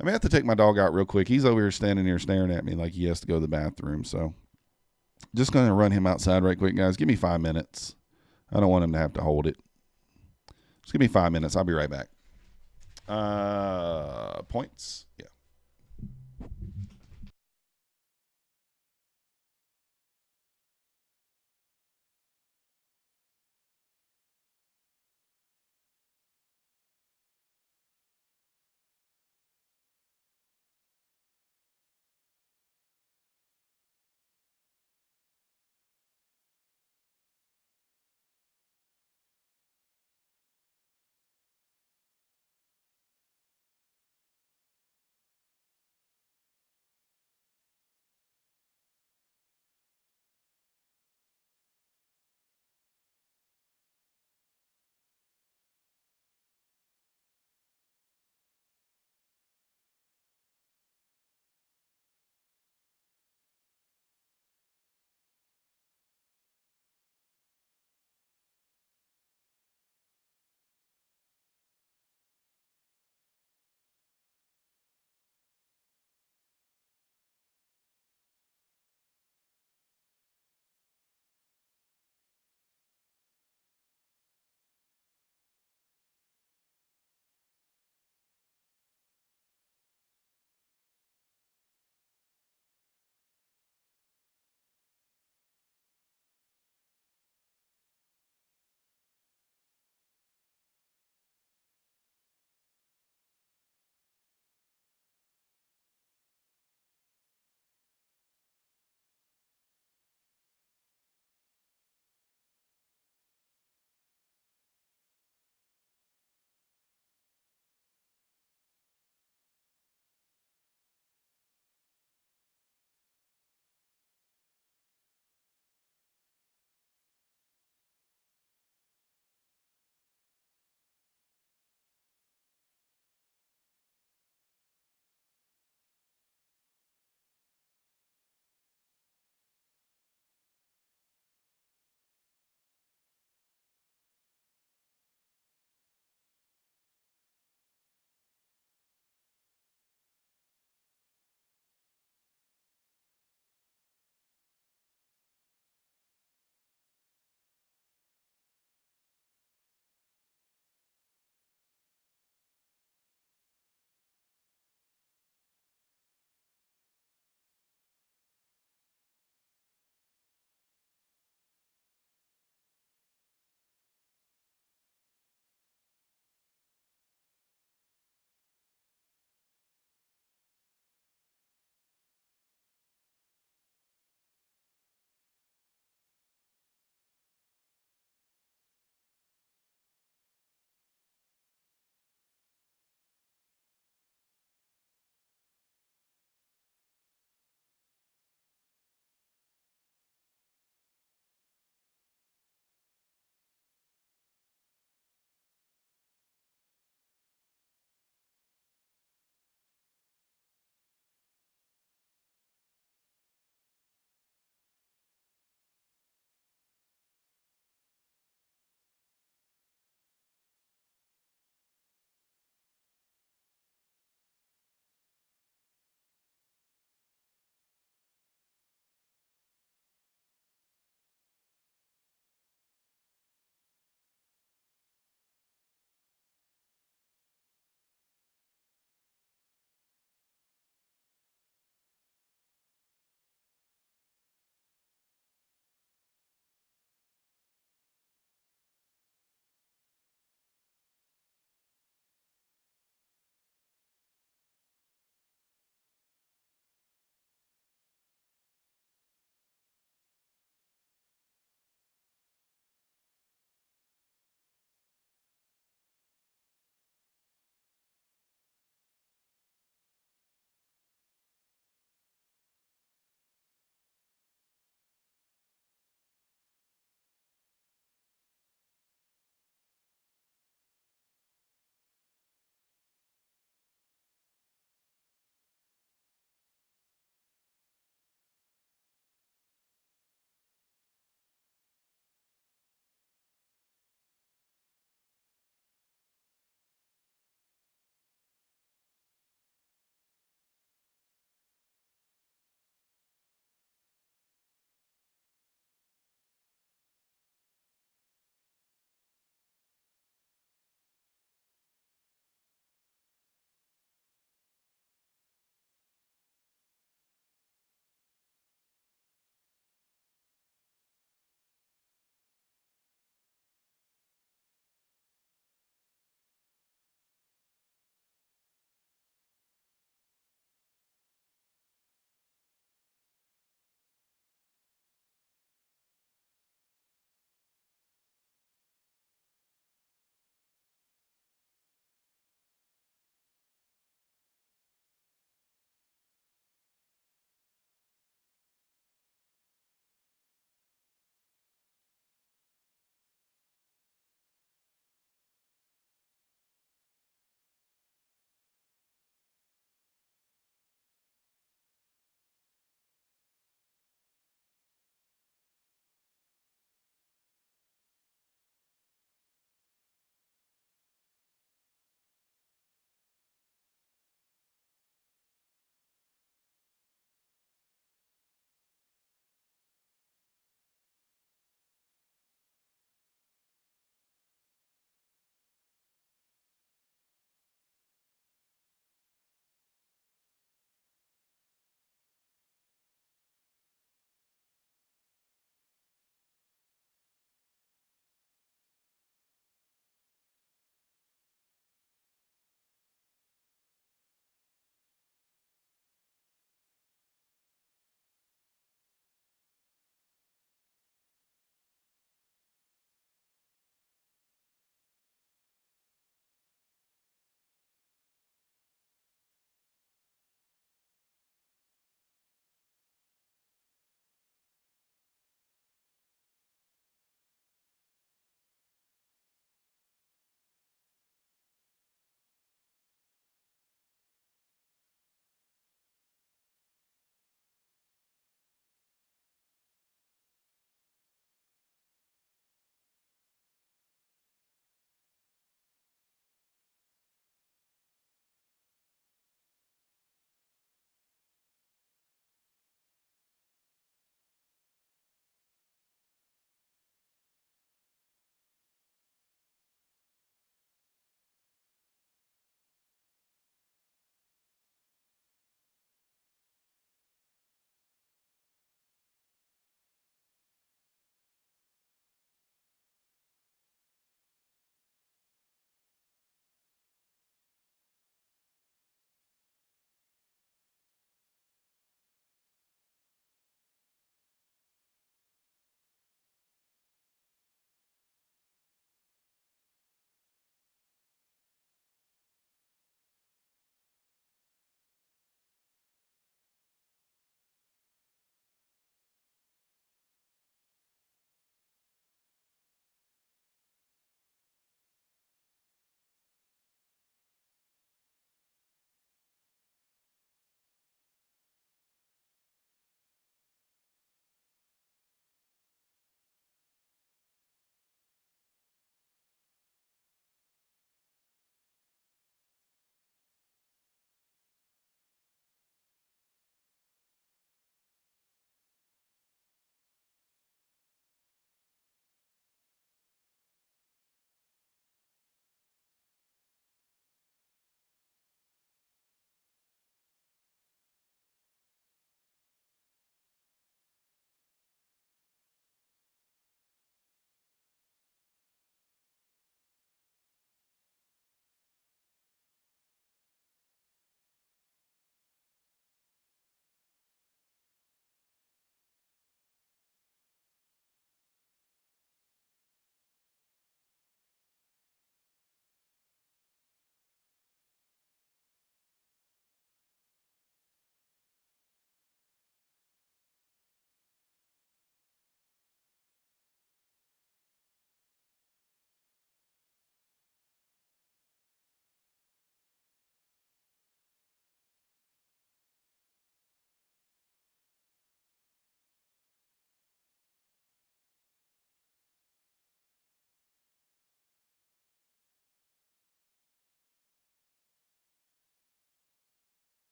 Speaker 1: I may have to take my dog out real quick. He's over here standing here staring at me like he has to go to the bathroom. So just going to run him outside right quick, guys. Give me 5 minutes. I don't want him to have to hold it. Just give me 5 minutes. I'll be right back. Points. Yeah.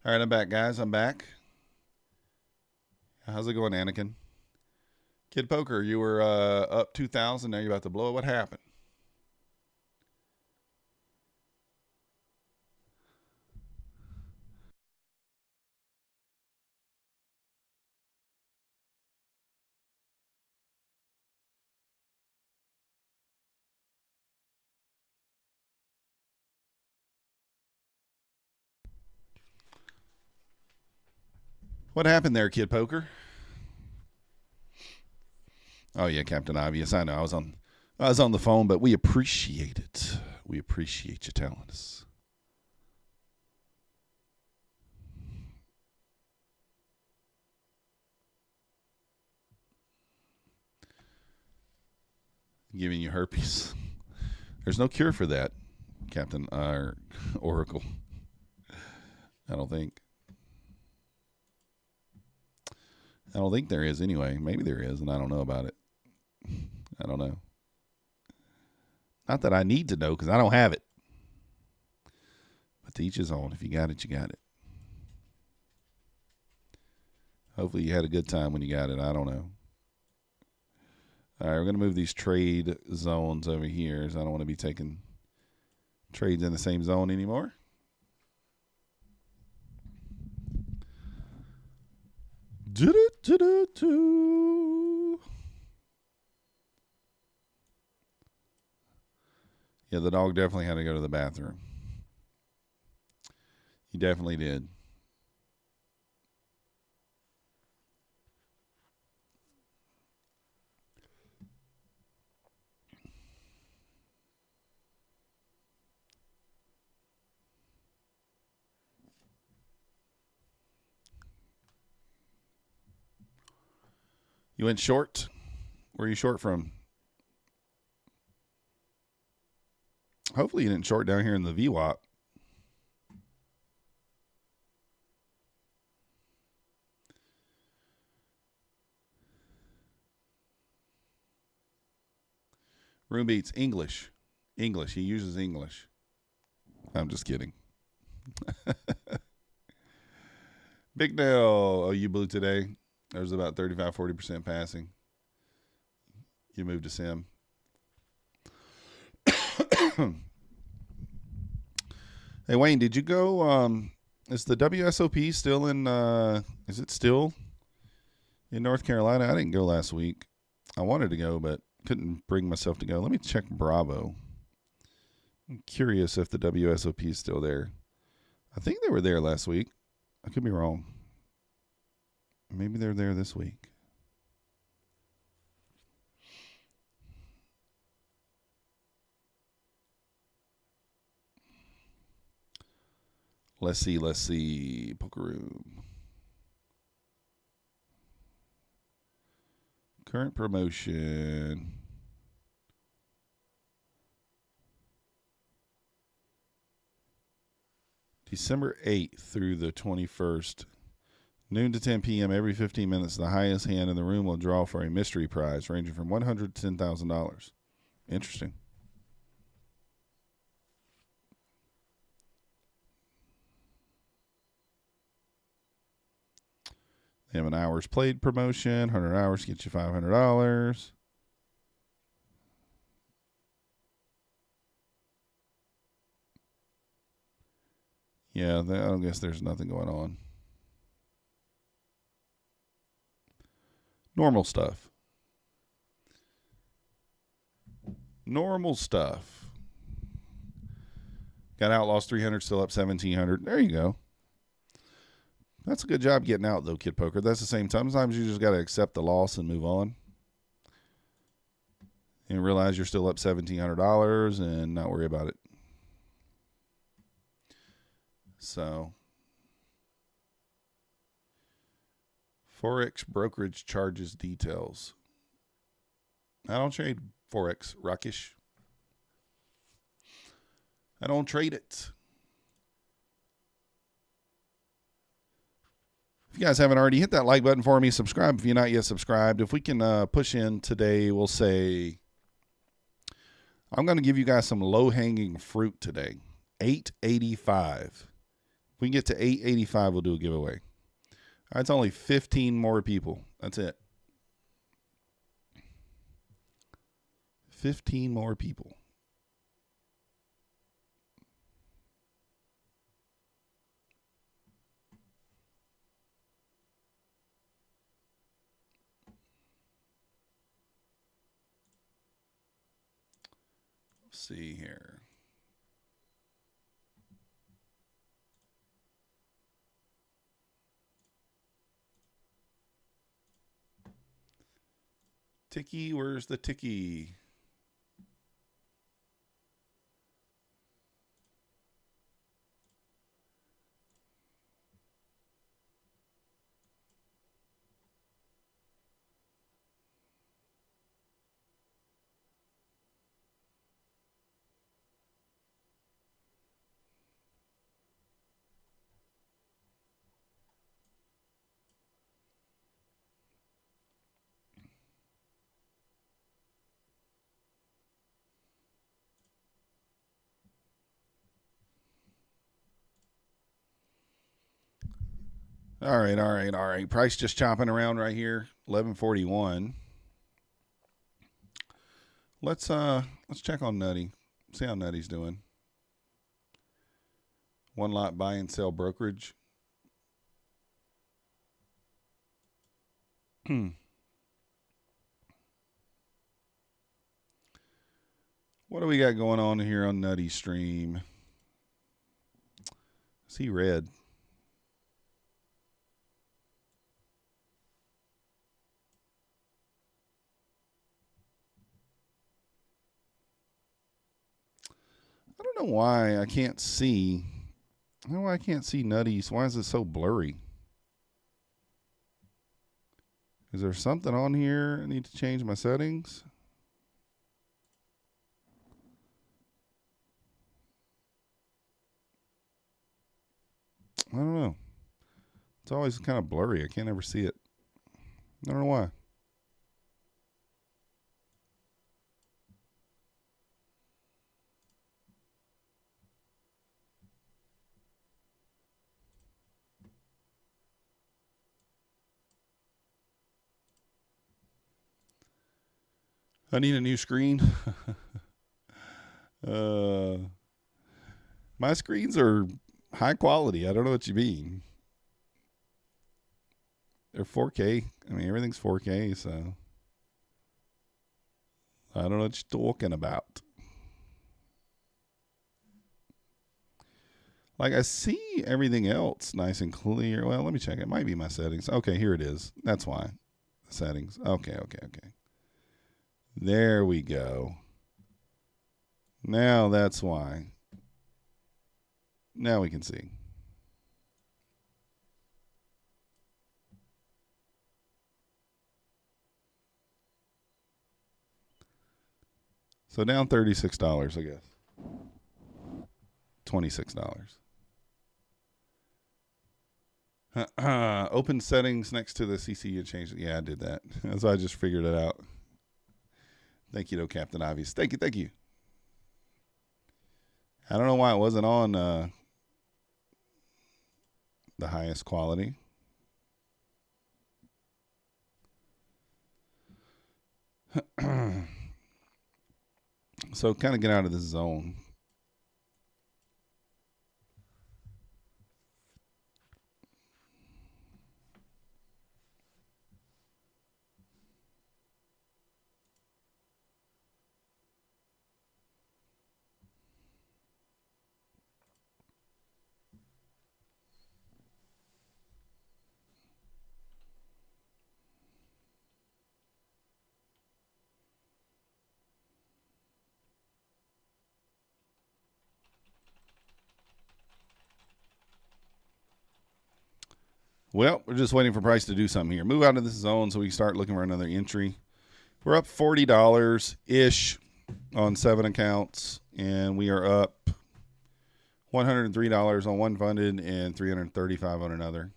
Speaker 1: All right, I'm back, guys. I'm back. How's it going, Anakin? Kid Poker, you were up 2,000. Now you're about to blow it. What happened? What happened there, Kid Poker? Oh yeah, Captain Obvious. I know. I was on the phone, but we appreciate it. We appreciate you telling us. Giving you herpes. There's no cure for that, Captain Oracle. I don't think. I don't think there is anyway. Maybe there is, and I don't know about it. I don't know. Not that I need to know because I don't have it. But to each his own. If you got it, you got it. Hopefully you had a good time when you got it. I don't know. All right, we're going to move these trade zones over here. So I don't want to be taking trades in the same zone anymore. Yeah, the dog definitely had to go to the bathroom. He definitely did. You went short? Where are you short from? Hopefully you didn't short down here in the VWAP. Room beats English. English. He uses English. I'm just kidding. Big Dale. Oh, you blew today. There's about 35-40% passing. You moved to Sim. Hey, Wayne, did you go? Is the WSOP still in? Is it still in North Carolina? I didn't go last week. I wanted to go, but couldn't bring myself to go. Let me check Bravo. I'm curious if the WSOP is still there. I think they were there last week. I could be wrong. Maybe they're there this week. Let's see. Poker room. Current promotion. December 8th through the 21st. Noon to 10 p.m. every 15 minutes, the highest hand in the room will draw for a mystery prize ranging from $100 to $10,000. Interesting. They have an hours played promotion. 100 hours gets you $500. Yeah, I guess there's nothing going on. Normal stuff. Normal stuff. Got out, lost 300, still up 1,700. There you go. That's a good job getting out, though, Kid Poker. That's the same. Sometimes you just got to accept the loss and move on. And realize you're still up $1,700 and not worry about it. So, Forex brokerage charges details. I don't trade Forex, Rockish. I don't trade it. If you guys haven't already, hit that like button for me. Subscribe if you're not yet subscribed. If we can push in today, we'll say I'm going to give you guys some low-hanging fruit today. $8.85. we can get to 885, we'll do a giveaway. That's only 15 more people. That's it. 15 more people. Let's see here. Ticky, where's the ticky? All right. Price just chopping around right here, 1141. Let's check on Nutty. See how Nutty's doing. One lot buy and sell brokerage. What do we got going on here on Nutty Stream? See red. I don't know why I can't see. I don't know why I can't see Nutty's. Why is it so blurry? Is there something on here? I need to change my settings. I don't know. It's always kind of blurry. I can't ever see it. I don't know why. I need a new screen. My screens are high quality. I don't know what you mean. They're 4K. I mean, everything's 4K, so I don't know what you're talking about. Like, I see everything else nice and clear. Well, let me check. It might be my settings. Okay, here it is. That's why. Settings. Okay. There we go. Now that's why. Now we can see. So down $36, I guess. $26. Open settings next to the CCU change. Yeah, I did that. So I just figured it out. Thank you, though, Captain Obvious. Thank you. I don't know why it wasn't on the highest quality. So kind of get out of this zone. Well, we're just waiting for price to do something here. Move out of this zone so we can start looking for another entry. We're up $40-ish on 7 accounts, and we are up $103 on one funded and $335 on another.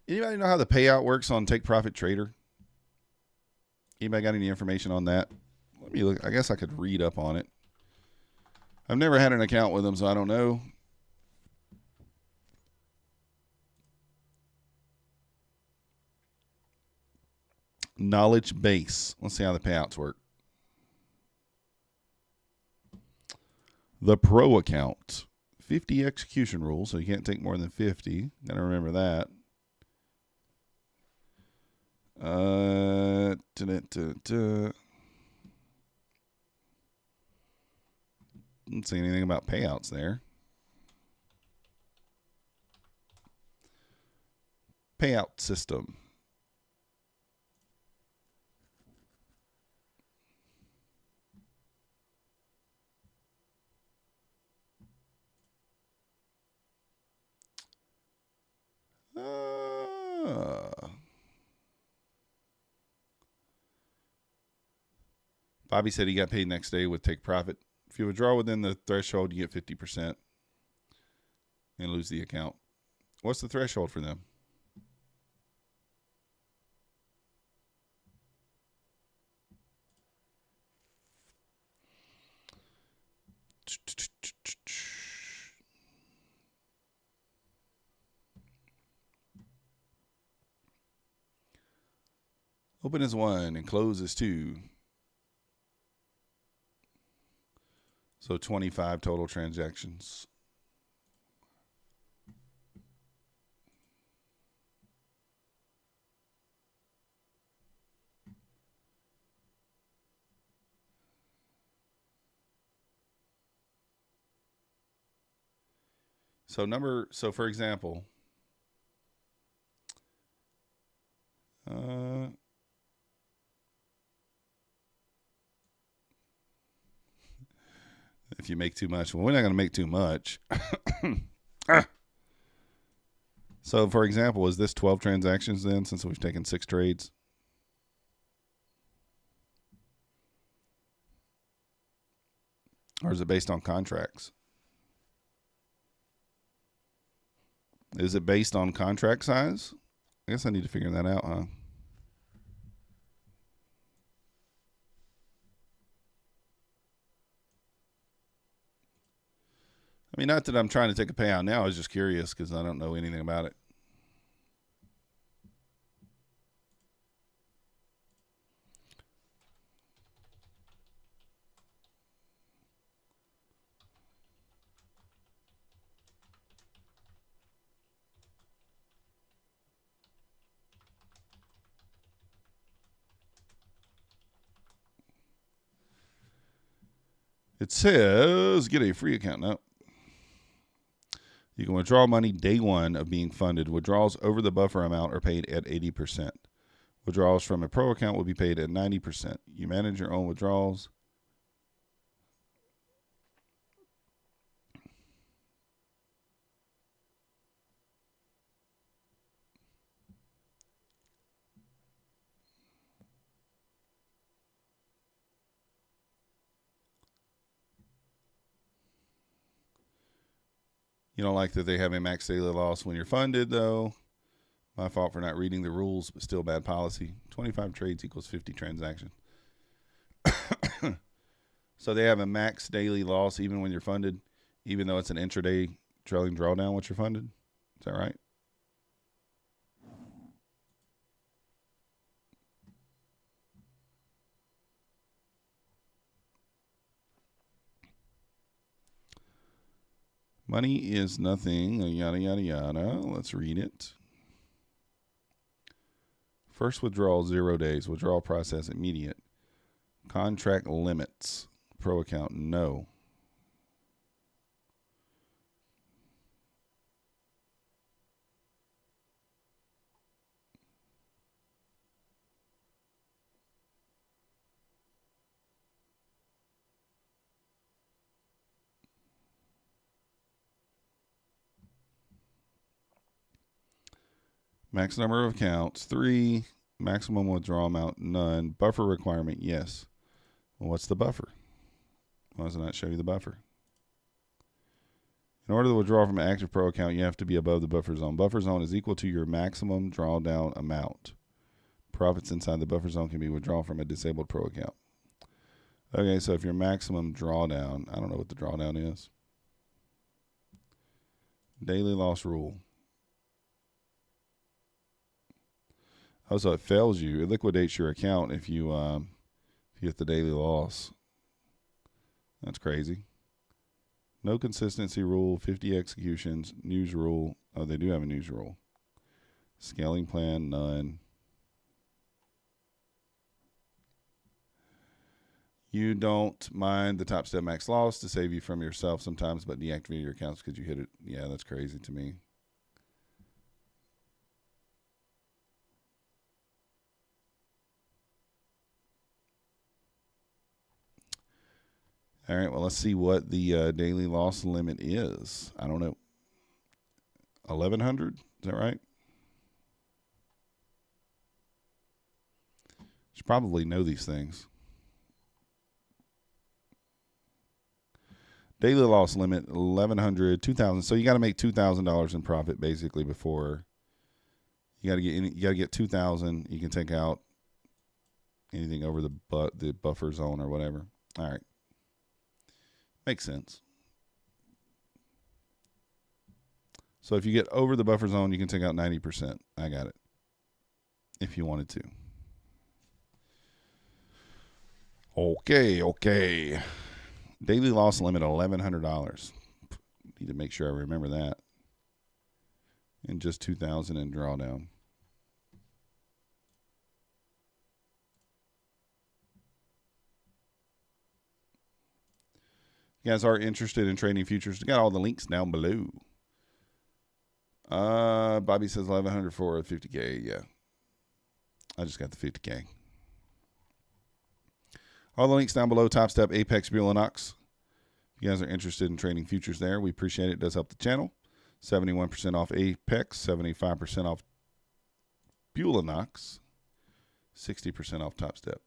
Speaker 1: Anybody know how the payout works on Take Profit Trader? Anybody got any information on that? Let me look. I guess I could read up on it. I've never had an account with them, so I don't know. Knowledge base. Let's see how the payouts work. The pro account. 50 execution rules, so you can't take more than 50. Gotta remember that. Didn't say anything about payouts there. Payout system. Bobby said he got paid next day with take profit. If you withdraw within the threshold, you get 50% and lose the account. What's the threshold for them? Open is 1 and close is 2. So 25 total transactions. So for example, if you make too much, well, we're not going to make too much. So, for example, is this 12 transactions then, since we've taken 6 trades? Or is it based on contracts? Is it based on contract size? I guess I need to figure that out, huh? I mean, not that I'm trying to take a payout now. I was just curious because I don't know anything about it. It says get a free account. No. You can withdraw money day 1 of being funded. Withdrawals over the buffer amount are paid at 80%. Withdrawals from a pro account will be paid at 90%. You manage your own withdrawals. You don't like that they have a max daily loss when you're funded, though. My fault for not reading the rules, but still bad policy. 25 trades equals 50 transactions. So they have a max daily loss even when you're funded, even though it's an intraday trailing drawdown once you're funded. Is that right? Money is nothing, yada, yada, yada. Let's read it. First withdrawal, 0 days. Withdrawal process, immediate. Contract limits. Pro account, no. Max number of accounts, 3. Maximum withdrawal amount, none. Buffer requirement, yes. Well, what's the buffer? Why does it not show you the buffer? In order to withdraw from an active pro account, you have to be above the buffer zone. Buffer zone is equal to your maximum drawdown amount. Profits inside the buffer zone can be withdrawn from a disabled pro account. Okay, so if your maximum drawdown, I don't know what the drawdown is. Daily loss rule. Oh, so it fails you. It liquidates your account if you hit the daily loss. That's crazy. No consistency rule, 50 executions, news rule. Oh, they do have a news rule. Scaling plan, none. You don't mind the Topstep max loss to save you from yourself sometimes, but deactivate your accounts because you hit it. Yeah, that's crazy to me. All right, well, let's see what the daily loss limit is. I don't know. 1,100? Is that right? Should probably know these things. Daily loss limit 1,100, 2,000. So you got to make $2,000 in profit basically before you got to get in, you got to get 2,000. You can take out anything over the buffer zone or whatever. All right, makes sense. So if you get over the buffer zone, you can take out 90%. I got it. If you wanted to. Okay. Daily loss limit $1,100. Need to make sure I remember that. And just 2,000 in drawdown. You guys are interested in trading futures? We got all the links down below. Bobby says 1,100 for 50K. Yeah. I just got the 50K. All the links down below. Topstep, APEX, Bulenox. If you guys are interested in trading futures there, we appreciate it. It does help the channel. 71% off APEX, 75% off Bulenox, 60% off Topstep.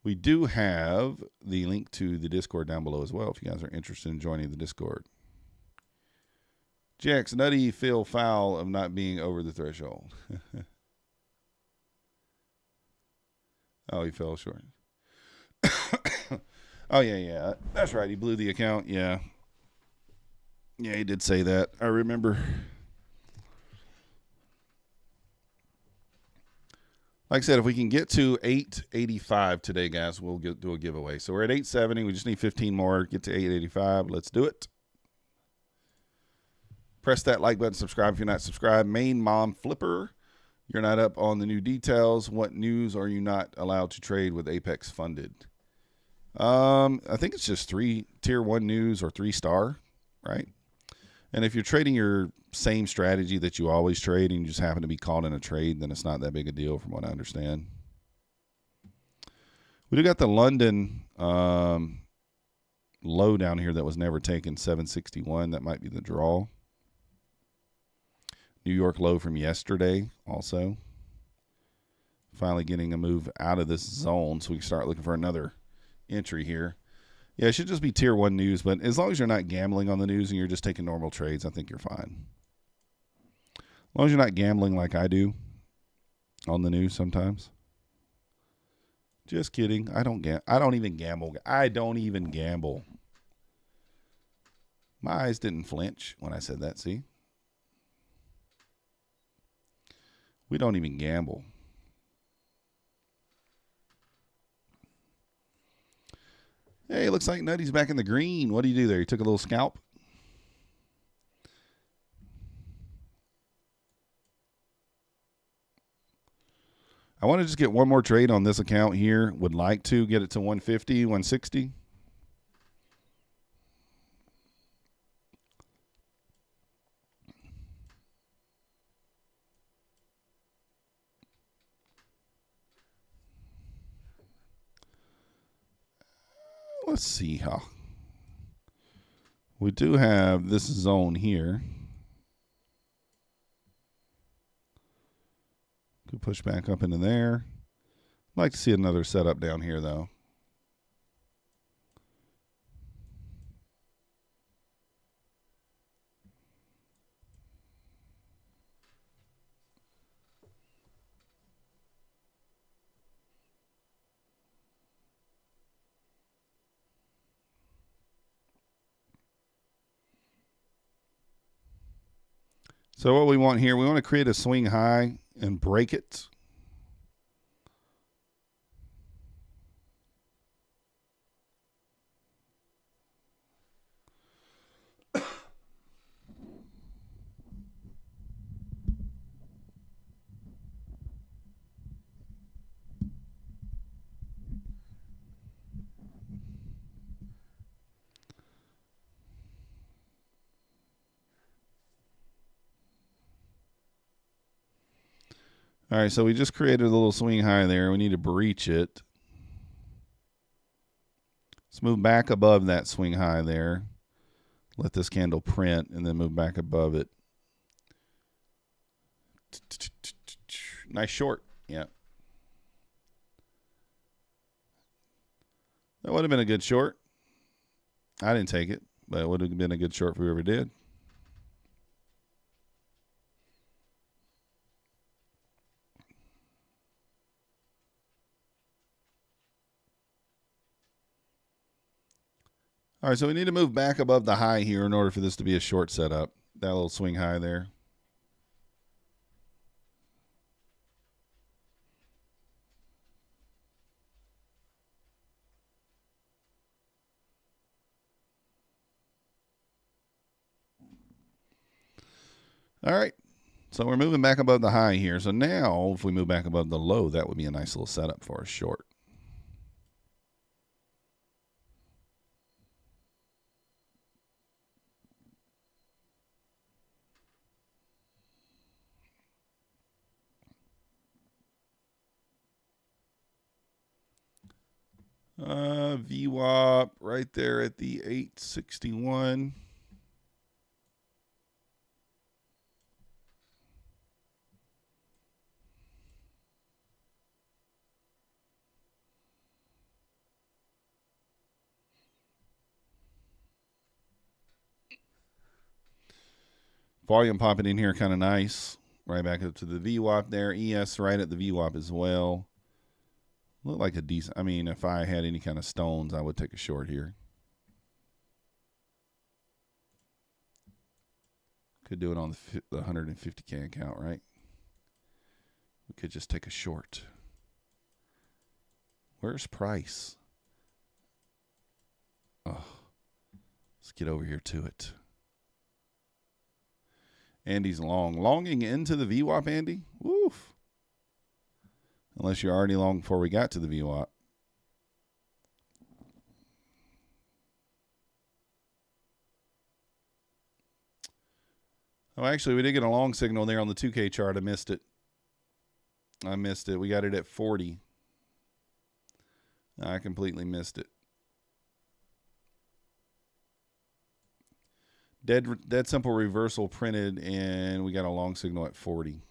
Speaker 1: We do have the link to the Discord down below as well if you guys are interested in joining the Discord. Jax, nutty feel foul of not being over the threshold. Oh, he fell short. Oh, yeah. That's right. He blew the account. Yeah. Yeah, he did say that. I remember. Like I said, if we can get to 885 today, guys, we'll do a giveaway. So we're at 870. We just need 15 more. Get to 885. Let's do it. Press that like button. Subscribe if you're not subscribed. Main Mom Flipper. You're not up on the new details. What news are you not allowed to trade with Apex funded? I think it's just 3 tier 1 news or 3-star, right? And if you're trading your same strategy that you always trade and you just happen to be caught in a trade, then it's not that big a deal from what I understand. We do got the London low down here that was never taken, 761. That might be the draw. New York low from yesterday also. Finally getting a move out of this zone so we can start looking for another entry here. Yeah, it should just be tier 1 news, but as long as you're not gambling on the news and you're just taking normal trades, I think you're fine. As long as you're not gambling like I do on the news sometimes. Just kidding. I don't even gamble. I don't even gamble. My eyes didn't flinch when I said that, see? We don't even gamble. Hey, it looks like Nutty's back in the green. What do you do there? You took a little scalp? I want to just get one more trade on this account here. Would like to get it to 150, 160. Let's see how. We do have this zone here. Could push back up into there. I'd like to see another setup down here, though. So what we want here, we want to create a swing high and break it. All right, so we just created a little swing high there. We need to breach it. Let's move back above that swing high there. Let this candle print and then move back above it. Nice short. Yeah. That would have been a good short. I didn't take it, but it would have been a good short for whoever did. All right, so we need to move back above the high here in order for this to be a short setup. That little swing high there. All right, so we're moving back above the high here. So now if we move back above the low, that would be a nice little setup for a short. VWAP right there at the 861. Volume popping in here kind of nice. Right back up to the VWAP there. ES right at the VWAP as well. Look like a decent. I mean, if I had any kind of stones, I would take a short here. Could do it on the 150K account, right? We could just take a short. Where's price? Oh, let's get over here to it. Andy's longing into the VWAP, Andy. Woof. Unless you're already long before we got to the VWAP. Oh, actually, we did get a long signal there on the 2K chart. I missed it. We got it at 40. I completely missed it. Dead simple reversal printed, and we got a long signal at 40.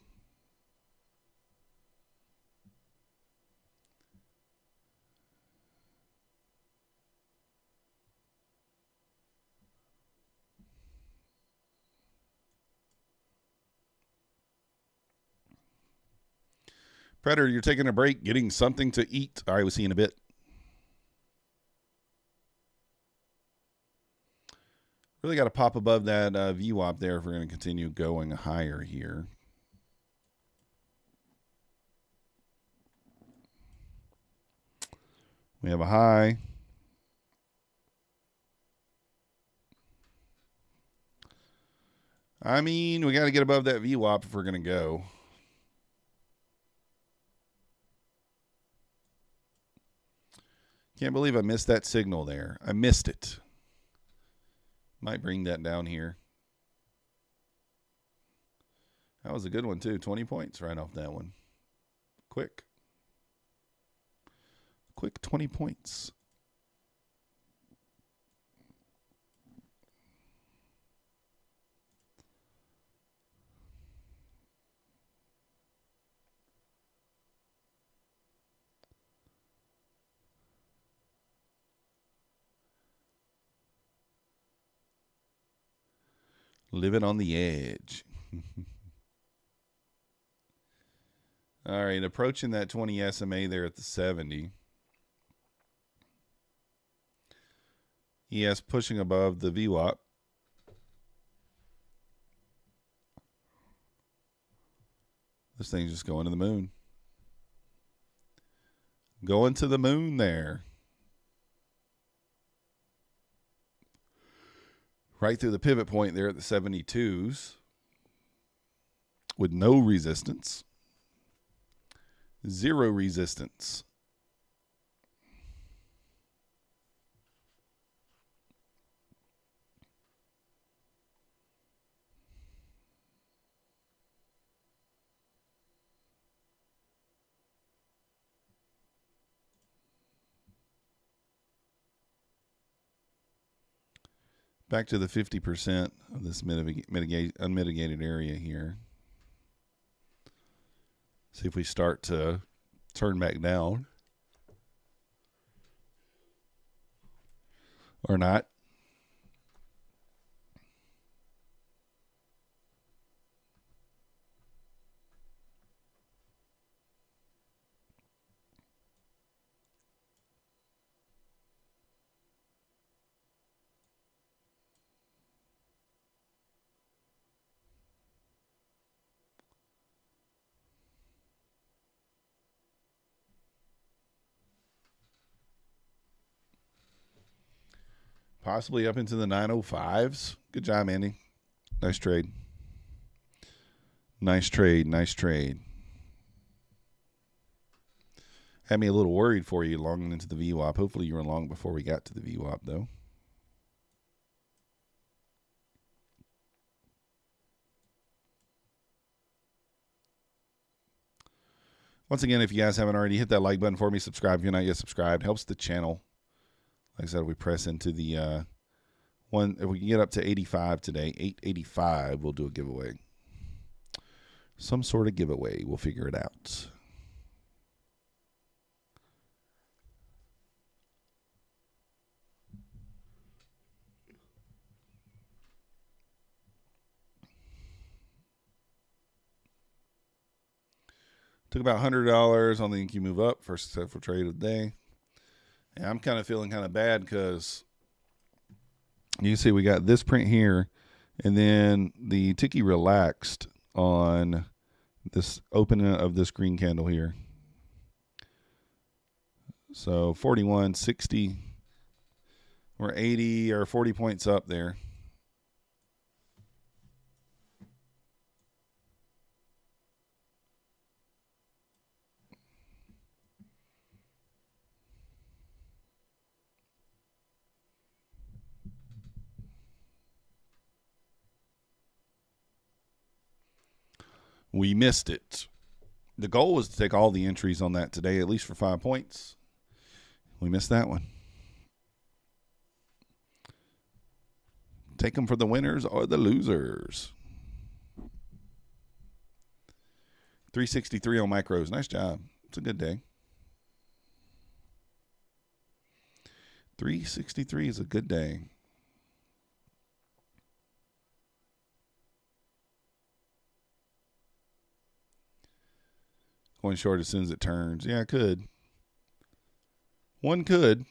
Speaker 1: Predator, you're taking a break, getting something to eat. All right, we'll see you in a bit. Really got to pop above that VWAP there if we're going to continue going higher here. We have a high. I mean, we got to get above that VWAP if we're going to go. Can't believe I missed that signal there. I missed it. Might bring that down here. That was a good one, too. 20 points right off that one. Quick 20 points. Living on the edge. All right, approaching that 20 SMA there at the 70. ES pushing above the VWAP. This thing's just going to the moon. Going to the moon there. Right through the pivot point there at the 72s with no resistance. Zero resistance. Back to the 50% of this unmitigated area here. See if we start to turn back down or not. Possibly up into the 905s. Good job, Andy. Nice trade. Nice trade. Nice trade. Had me a little worried for you long into the VWAP. Hopefully you were long before we got to the VWAP, though. Once again, if you guys haven't already, hit that like button for me. Subscribe if you're not yet subscribed. Helps the channel. Like I said, we press into the one. If we can get up to 85 today, 885, we'll do a giveaway. Some sort of giveaway. We'll figure it out. Took about $100 on the INQ move up. First successful trade of the day. And I'm kind of feeling kind of bad because you can see we got this print here, and then the ticky relaxed on this opening of this green candle here. So 41, 60, or 80 or 40 points up there. We missed it. The goal was to take all the entries on that today, at least for 5 points. We missed that one. Take them for the winners or the losers. 363 on micros. Nice job. It's a good day. 363 is a good day. Going short as soon as it turns. Yeah, it could. One could.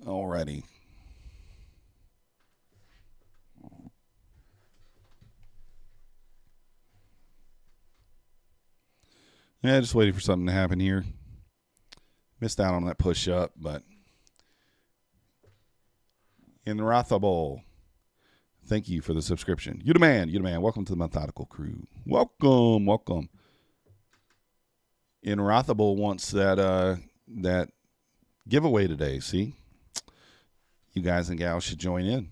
Speaker 1: Alrighty. Yeah, just waiting for something to happen here. Missed out on that push up, but Inrothable, thank you for the subscription. You the man. You the man. Welcome to the Methodical Crew. Welcome, welcome. Inrothable wants that giveaway today. See, you guys and gals should join in.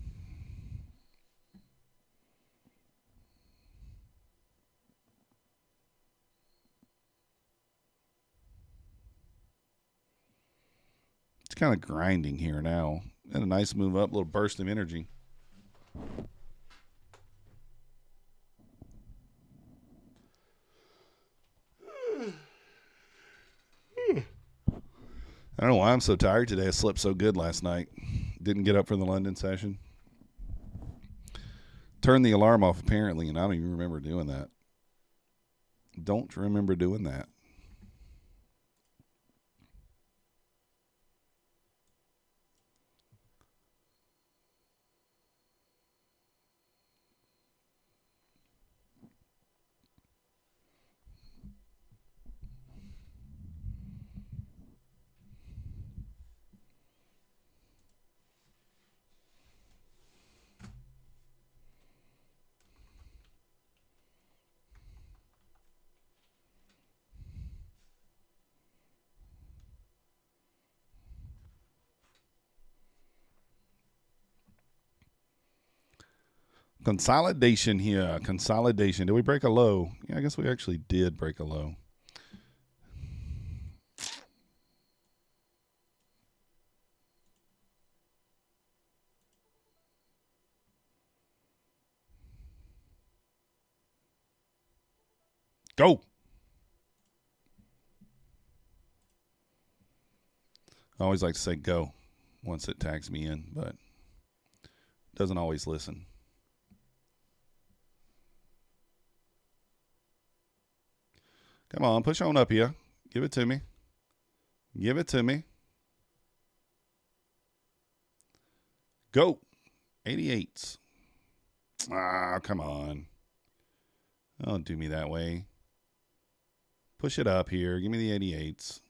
Speaker 1: kind of grinding here now. And a nice move up, little burst of energy. I don't know why I'm so tired today. I slept so good last night. Didn't get up for the London session. Turned the alarm off apparently, and I don't even remember doing that. Don't remember doing that. Consolidation here. Consolidation. Did we break a low? Yeah, I guess we actually did break a low. Go. I always like to say go once it tags me in, but doesn't always listen. Come on, push on up here. Give it to me. Give it to me. Go. 88s. Ah, come on. Don't do me that way. Push it up here. Give me the 88s.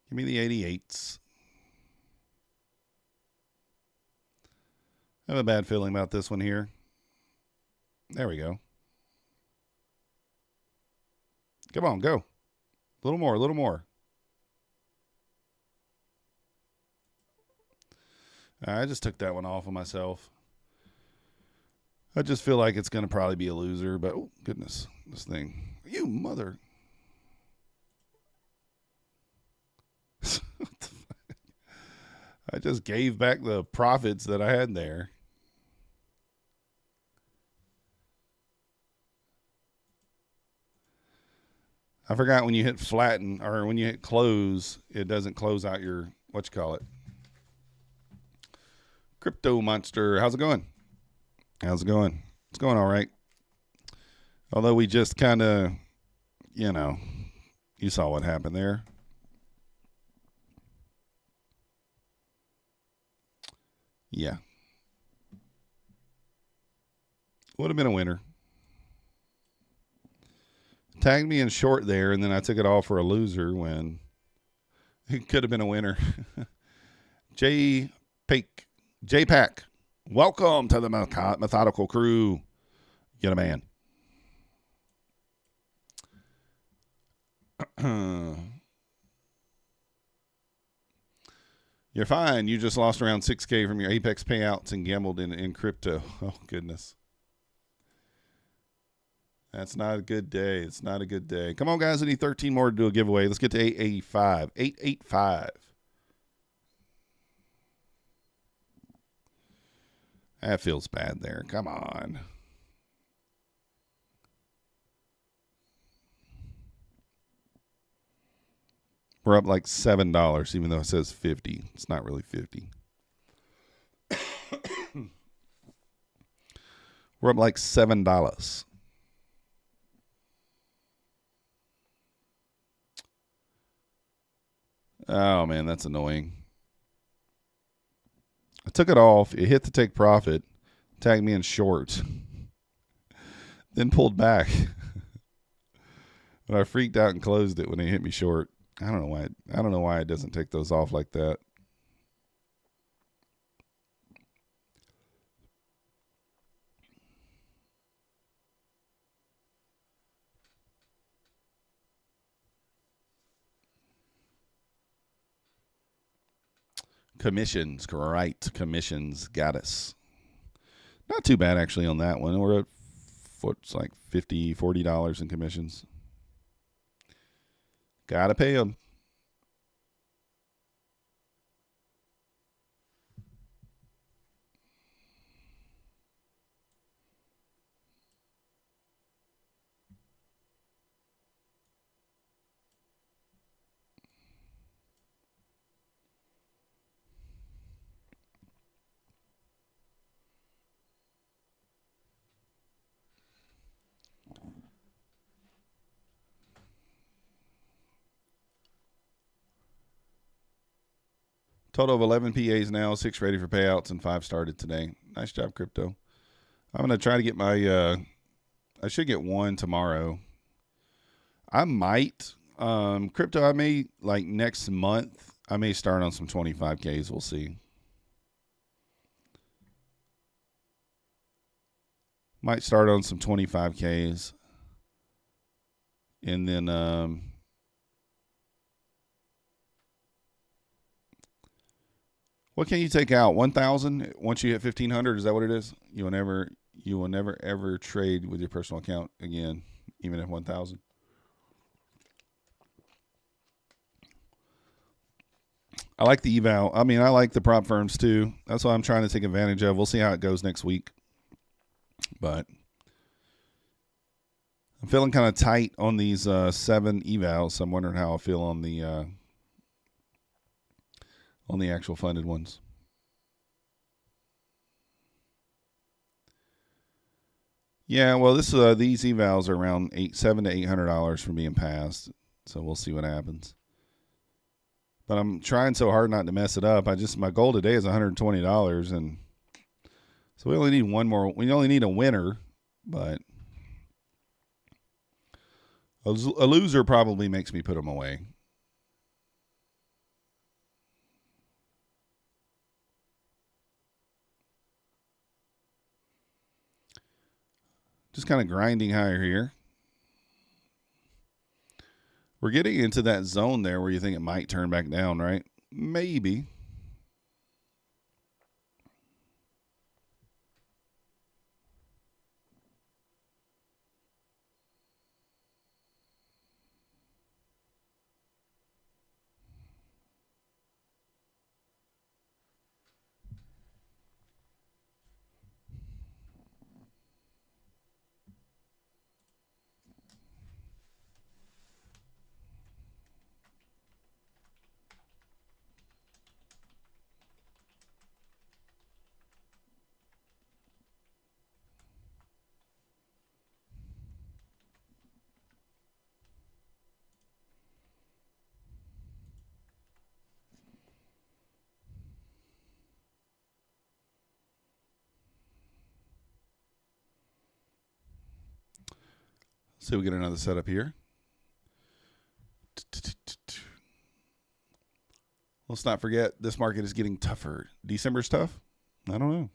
Speaker 1: Give me the 88s. I have a bad feeling about this one here. There we go. Come on, go. A little more, a little more. I just took that one off of myself. I just feel like it's going to probably be a loser, but oh, goodness, this thing. You mother. I just gave back the profits that I had there. I forgot when you hit flatten or when you hit close, it doesn't close out your, what you call it. Crypto Monster. How's it going? How's it going? It's going all right. Although we just kind of, you know, you saw what happened there. Yeah. Would have been a winner. Tagged me in short there, and then I took it all for a loser when it could have been a winner. J-Pack, welcome to the Methodical Crew. Get a man. You're fine. You just lost around 6K from your Apex payouts and gambled in crypto. Oh, goodness. That's not a good day. It's not a good day. Come on, guys. I need 13 more to do a giveaway. Let's get to 885. 885. That feels bad there. Come on. We're up like $7, even though it says 50. It's not really 50. We're up like $7. Oh, man, that's annoying. I took it off. It hit the take profit. Tagged me in short. Then pulled back. But I freaked out and closed it when it hit me short. I don't know why it doesn't take those off like that. Commissions, great. Commissions got us. Not too bad, actually, on that one. We're at what's like $50, $40 in commissions. Gotta pay them. Total of 11 PAs now, 6 ready for payouts, and 5 started today. Nice job, crypto. I'm going to try to get my, I should get 1 tomorrow. I might, crypto, I may, like next month, I may start on some 25Ks. We'll see. Might start on some 25Ks. And then, what can you take out? 1,000 once you hit 1,500. Is that what it is? You will never ever trade with your personal account again, even at 1,000. I like the eval. I mean, I like the prop firms too. That's what I'm trying to take advantage of. We'll see how it goes next week. But I'm feeling kind of tight on these 7 evals. So I'm wondering how I feel on the actual funded ones. Yeah, well, these evals are around $700 to $800 from being passed. So we'll see what happens. But I'm trying so hard not to mess it up. My goal today is $120, and so we only need one more. We only need a winner, but a loser probably makes me put them away. Just kind of grinding higher here. We're getting into that zone there where you think it might turn back down, right? Maybe. So we get another setup here. Let's not forget this market is getting tougher. December's tough? I don't know.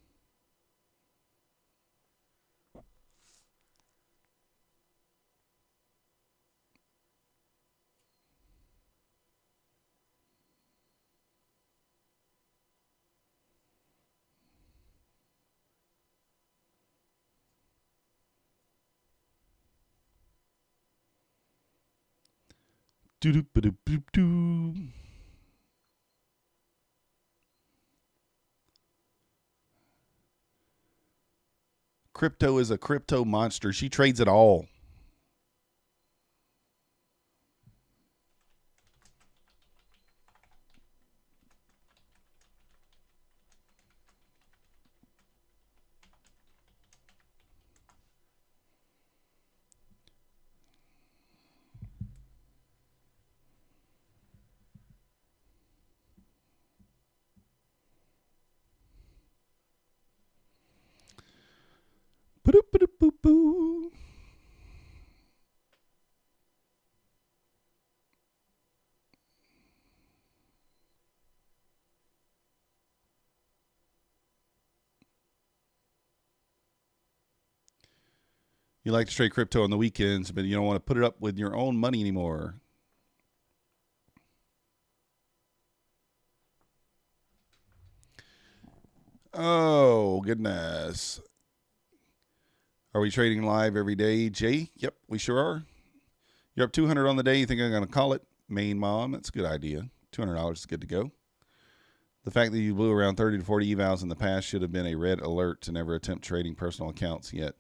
Speaker 1: Do-do-ba-do-do-do. Crypto is a crypto monster. She trades it all. Ba-do-ba-do-boo-boo. You like to trade crypto on the weekends, but you don't want to put it up with your own money anymore. Oh, goodness. Are we trading live every day, Jay? Yep, we sure are. You're up 200 on the day. You think I'm going to call it? Main mom, that's a good idea. $200 is good to go. The fact that you blew around 30 to 40 evals in the past should have been a red alert to never attempt trading personal accounts yet.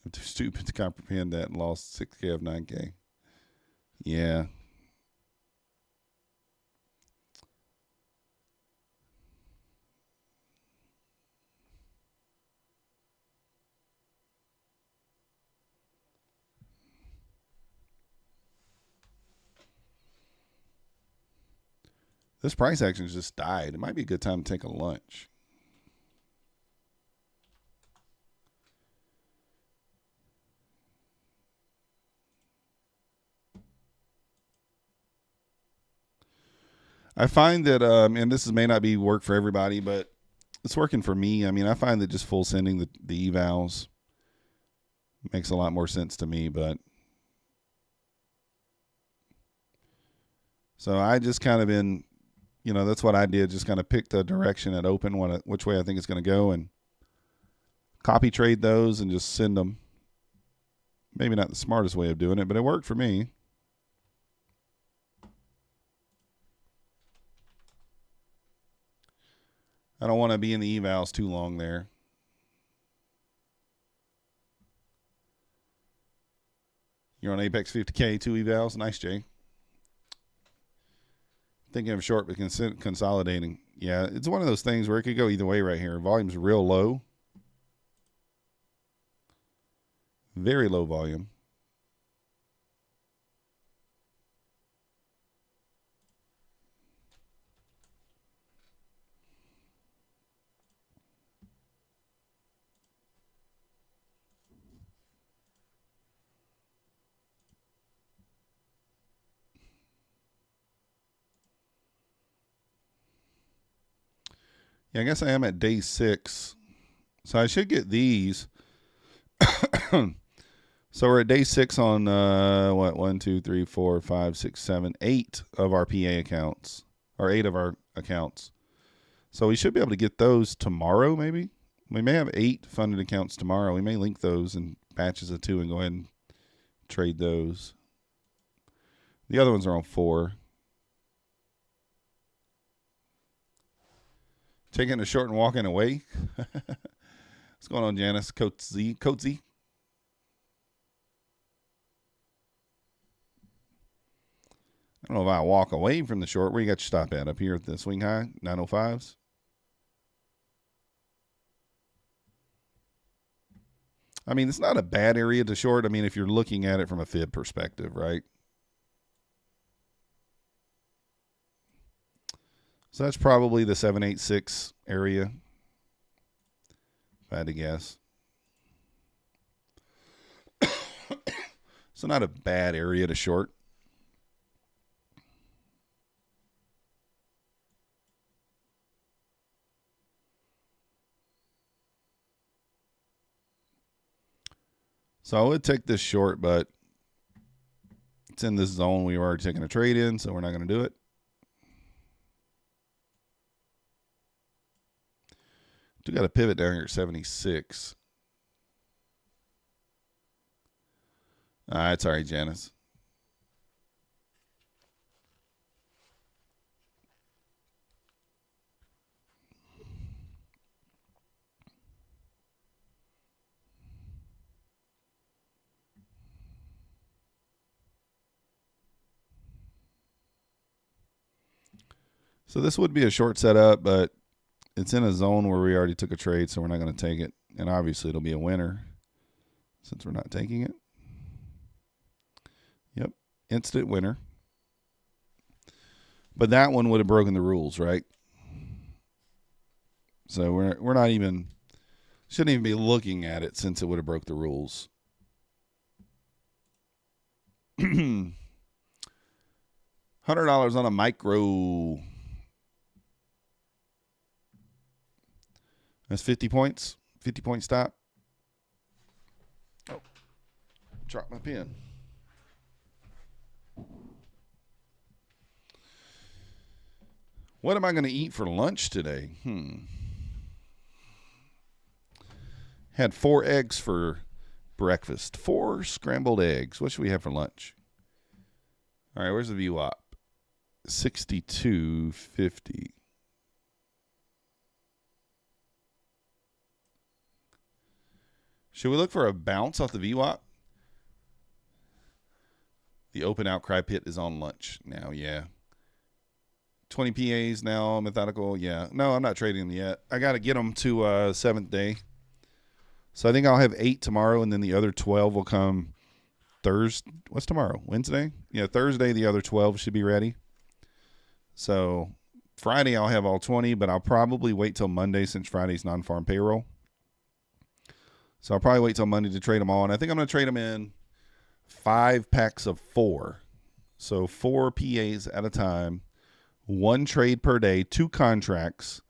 Speaker 1: I'm too stupid to comprehend that and lost 6K of 9K. Yeah. This price action just died. It might be a good time to take a lunch. I find that, and this may not be work for everybody, but it's working for me. I mean, I find that just full sending the evals makes a lot more sense to me. But so I just kind of that's what I did. Just kind of picked a direction at open, which way I think it's going to go, and copy trade those and just send them. Maybe not the smartest way of doing it, but it worked for me. I don't want to be in the evals too long there. You're on Apex 50K, 2 evals. Nice, Jay. Thinking of short, but consolidating. Yeah, it's one of those things where it could go either way right here. Volume's real low. Very low volume. Yeah, I guess I am at day 6. So I should get these. So we're at day 6 on, 1, 2, 3, 4, 5, 6, 7, 8 of our PA accounts. Or 8 of our accounts. So we should be able to get those tomorrow, maybe. We may have 8 funded accounts tomorrow. We may link those in batches of 2 and go ahead and trade those. The other ones are on 4. Taking a short and walking away. What's going on, Janice? Coatsy. I don't know if I walk away from the short. Where you got your stop at? Up here at the swing high? 905s? I mean, it's not a bad area to short. I mean, if you're looking at it from a fib perspective, right? So that's probably the 786 area, if I had to guess. So not a bad area to short. So I would take this short, but it's in this zone we were already taking a trade in, so we're not going to do it. Do got a pivot down here at 76. All right, sorry, Janice. So this would be a short setup, but it's in a zone where we already took a trade, so we're not going to take it. And obviously it'll be a winner since we're not taking it. Yep, instant winner. But that one would have broken the rules, right? So we're not even, shouldn't even be looking at it since it would have broke the rules. $100 on a micro. That's 50 points. 50-point stop. Oh, dropped my pen. What am I going to eat for lunch today? Had 4 eggs for breakfast. 4 scrambled eggs. What should we have for lunch? All right, where's the VWAP? 62.50. Should we look for a bounce off the VWAP? The open outcry pit is on lunch now, yeah. 20 PAs now, methodical, yeah. No, I'm not trading them yet. I got to get them to 7th day. So I think I'll have 8 tomorrow, and then the other 12 will come Thursday. What's tomorrow? Wednesday? Yeah, Thursday, the other 12 should be ready. So Friday I'll have all 20, but I'll probably wait till Monday since Friday's non-farm payroll. So I'll probably wait till Monday to trade them all. And I think I'm going to trade them in 5 packs of 4. So 4 PAs at a time, 1 trade per day, 2 contracts.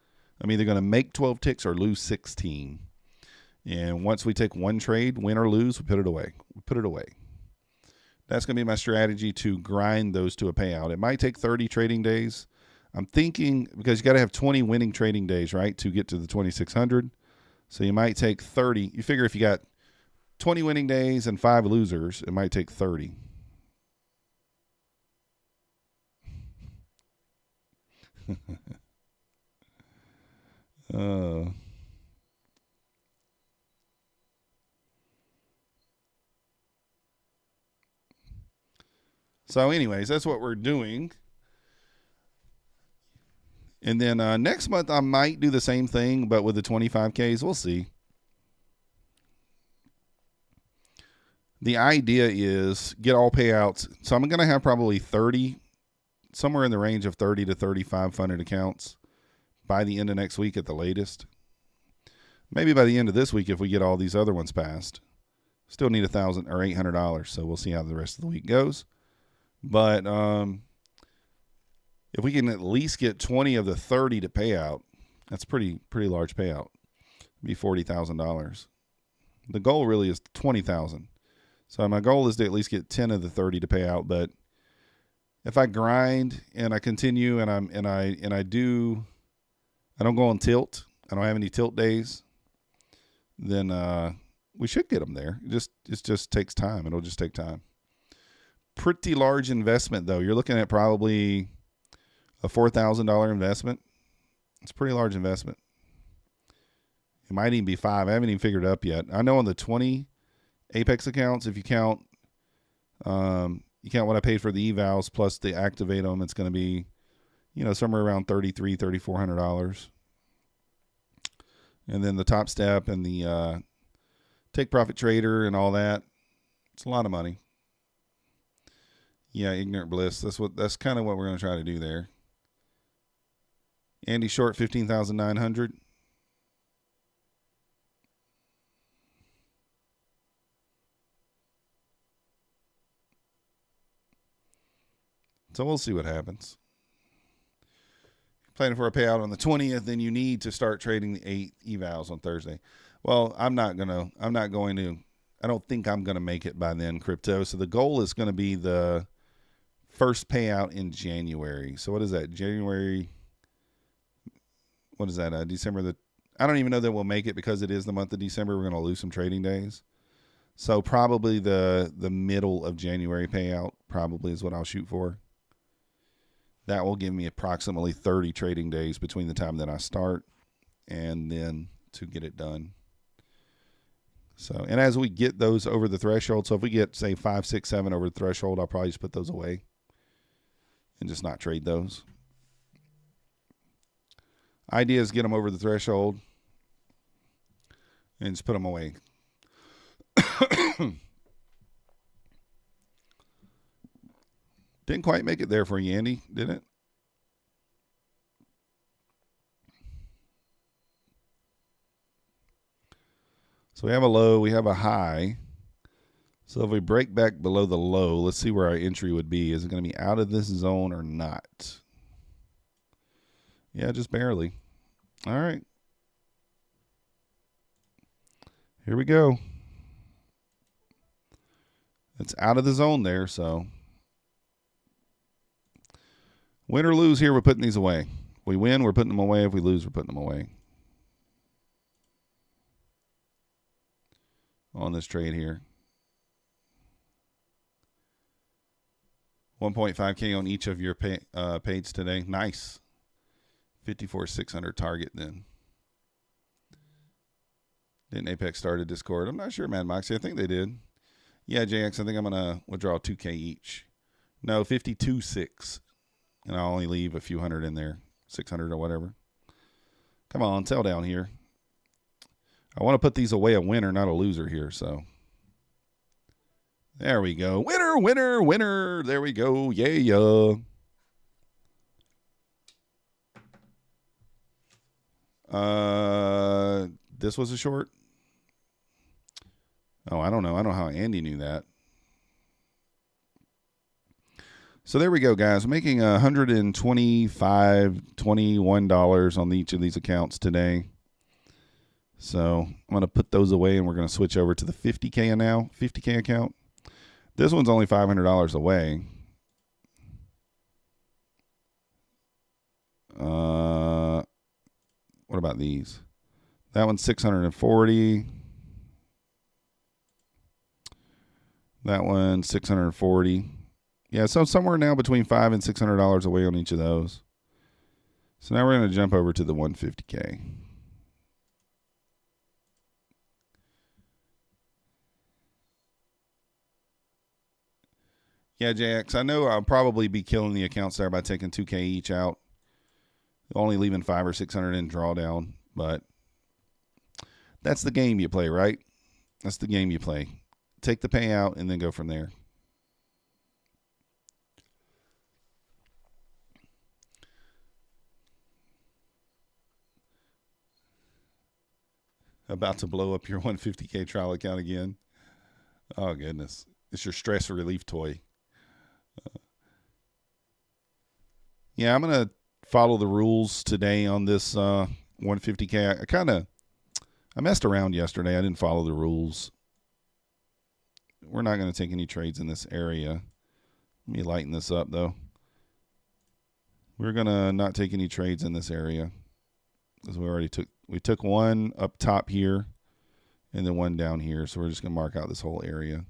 Speaker 1: I'm either going to make 12 ticks or lose 16. And once we take 1 trade, win or lose, we put it away. That's going to be my strategy to grind those to a payout. It might take 30 trading days. I'm thinking, because you got to have 20 winning trading days, right, to get to the 2,600. So you might take 30. You figure if you got 20 winning days and 5 losers, it might take 30. So anyways, that's what we're doing. And then next month I might do the same thing, but with the 25Ks. We'll see. The idea is get all payouts. So I'm going to have probably 30, somewhere in the range of 30 to 35 funded accounts by the end of next week at the latest. Maybe by the end of this week if we get all these other ones passed. Still need $1,000 or $800, so we'll see how the rest of the week goes. But if we can at least get 20 of the 30 to pay out, that's pretty large payout. It'd be $40,000. The goal really is 20,000. So my goal is to at least get 10 of the 30 to pay out. But if I grind and I continue and I don't go on tilt, I don't have any tilt days, then we should get them there. It just takes time. It'll just take time. Pretty large investment though. You're looking at probably a $4,000 investment. It's a pretty large investment. It might even be 5. I haven't even figured it up yet. I know on the 20 Apex accounts, if you count what I paid for the evals plus the activate them, it's going to be, somewhere around $3,400. And then the Topstep and the Take Profit Trader and all that, it's a lot of money. Yeah, Ignorant Bliss. That's kind of what we're going to try to do there. Andy short 15,900. So we'll see what happens. Planning for a payout on the 20th, then you need to start trading the 8 evals on Thursday. Well, I don't think I'm going to make it by then, crypto. So the goal is going to be the first payout in January. So what is that? January. What is that? December I don't even know that we'll make it because it is the month of December. We're going to lose some trading days. So probably the middle of January payout probably is what I'll shoot for. That will give me approximately 30 trading days between the time that I start and then to get it done. So, and as we get those over the threshold, so if we get, say, 5, 6, 7 over the threshold, I'll probably just put those away and just not trade those. Idea is get them over the threshold and just put them away. Didn't quite make it there for you, Andy, did it? So we have a low, we have a high. So if we break back below the low, let's see where our entry would be. Is it going to be out of this zone or not? Yeah, just barely. All right. Here we go. It's out of the zone there, so. Win or lose here, we're putting these away. If we win, we're putting them away. If we lose, we're putting them away. On this trade here. 1.5K on each of your pays today. Nice. 54,600 target then. Didn't Apex start a Discord? I'm not sure, Mad Moxie. I think they did. Yeah, JX, I think I'm going to withdraw 2K each. No, 52.6. And I'll only leave a few hundred in there. 600 or whatever. Come on, sell down here. I want to put these away a winner, not a loser here, so. There we go. Winner, winner, winner. There we go. Yeah. This was a short. Oh, I don't know. I don't know how Andy knew that. So there we go, guys. I'm making $125, $21 on each of these accounts today. So I'm going to put those away, and we're going to switch over to the 50K now, 50K account. This one's only $500 away. What about these? That one's 640. That one's 640. Yeah, so somewhere now between $500 and $600 away on each of those. So now we're going to jump over to the 150K. Yeah, JX, I know I'll probably be killing the accounts there by taking 2K each out. Only leaving 500 or 600 in drawdown, but that's the game you play, right? That's the game you play. Take the payout and then go from there. About to blow up your 150K trial account again. Oh, goodness. It's your stress relief toy. Yeah, I'm going to follow the rules today on this 150K. I messed around yesterday. I didn't follow the rules. We're not going to take any trades in this area. Let me lighten this up, though. We're going to not take any trades in this area because we took one up top here and then one down here. So we're just going to mark out this whole area.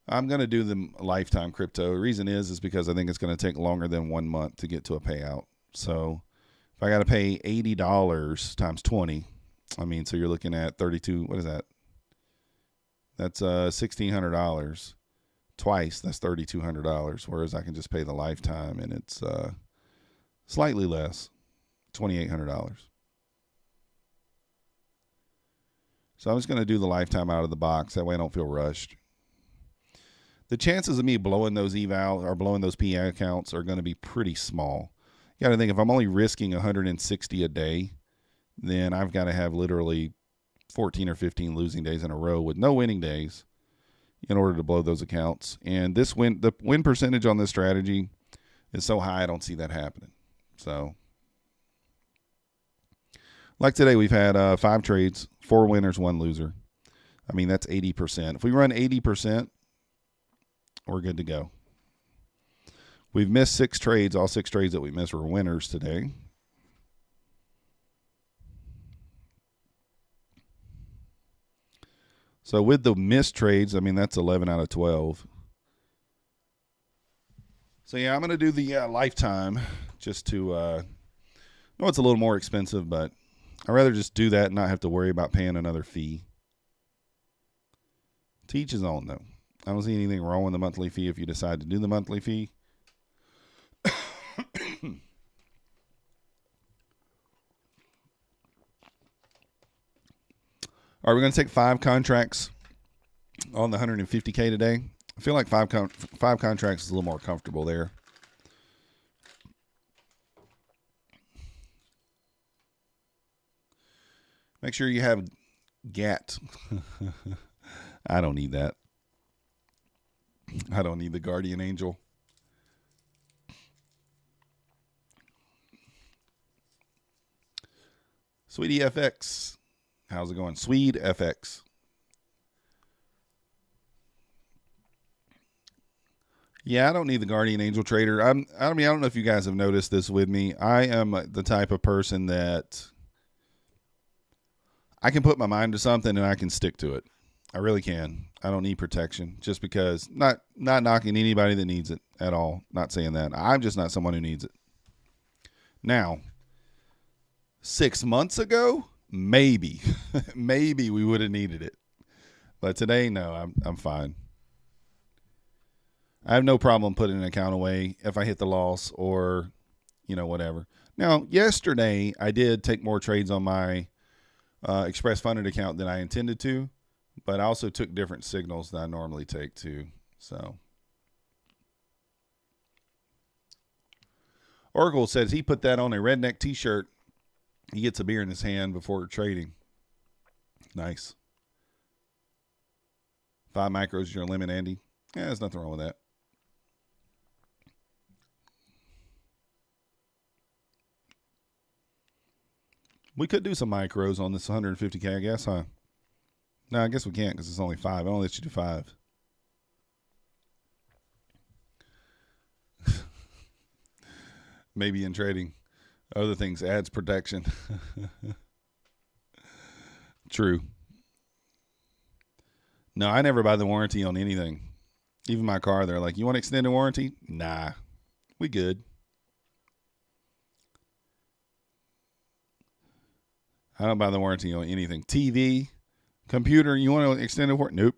Speaker 1: I'm going to do the lifetime crypto. The reason is because I think it's going to take longer than 1 month to get to a payout. So if I got to pay $80 times 20, so you're looking at 32. What is that? That's $1,600 twice. That's $3,200. Whereas I can just pay the lifetime and it's slightly less, $2,800. So I'm just going to do the lifetime out of the box. That way I don't feel rushed. The chances of me blowing those eval or blowing those PA accounts are going to be pretty small. You got to think, if I'm only risking 160 a day, then I've got to have literally 14 or 15 losing days in a row with no winning days in order to blow those accounts. And the win percentage on this strategy is so high, I don't see that happening. So, like today, we've had 5 trades, 4 winners, 1 loser. That's 80%. If we run 80%, we're good to go. We've missed 6 trades. All 6 trades that we missed were winners today. So with the missed trades, that's 11 out of 12. So yeah, I'm going to do the lifetime just to, know it's a little more expensive, but I'd rather just do that and not have to worry about paying another fee. To each his own, though. I don't see anything wrong with the monthly fee if you decide to do the monthly fee. All right, we're going to take 5 contracts on the 150K today. I feel like 5 contracts is a little more comfortable there. Make sure you have GAT. I don't need that. I don't need the guardian angel. Sweetie FX. How's it going? Swede FX. Yeah, I don't need the guardian angel trader. I don't know if you guys have noticed this with me. I am the type of person that I can put my mind to something and I can stick to it. I really can. I don't need protection just because, not knocking anybody that needs it at all. Not saying that. I'm just not someone who needs it. Now, 6 months ago, maybe we would have needed it. But today, no, I'm fine. I have no problem putting an account away if I hit the loss or, whatever. Now, yesterday, I did take more trades on my Express Funded account than I intended to. But I also took different signals than I normally take too. So Oracle says he put that on a redneck t-shirt. He gets a beer in his hand before trading. Nice. 5 micros is your limit, Andy. Yeah, there's nothing wrong with that. We could do some micros on this 150K, I guess, huh? No, I guess we can't because it's only 5. I only let you do 5. Maybe in trading. Other things adds protection. True. No, I never buy the warranty on anything. Even my car, they're like, you want extended warranty? Nah, we good. I don't buy the warranty on anything. TV, computer, you want to extend it? Nope.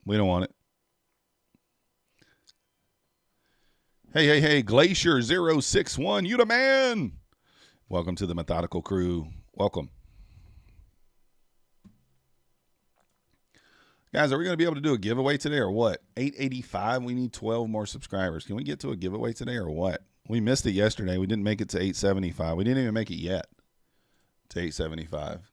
Speaker 1: We don't want it. Hey, Glacier061, you the man. Welcome to the Methodical Crew. Welcome. Guys, are we going to be able to do a giveaway today or what? 885, we need 12 more subscribers. Can we get to a giveaway today or what? We missed it yesterday. We didn't make it to 875. We didn't even make it yet to 875.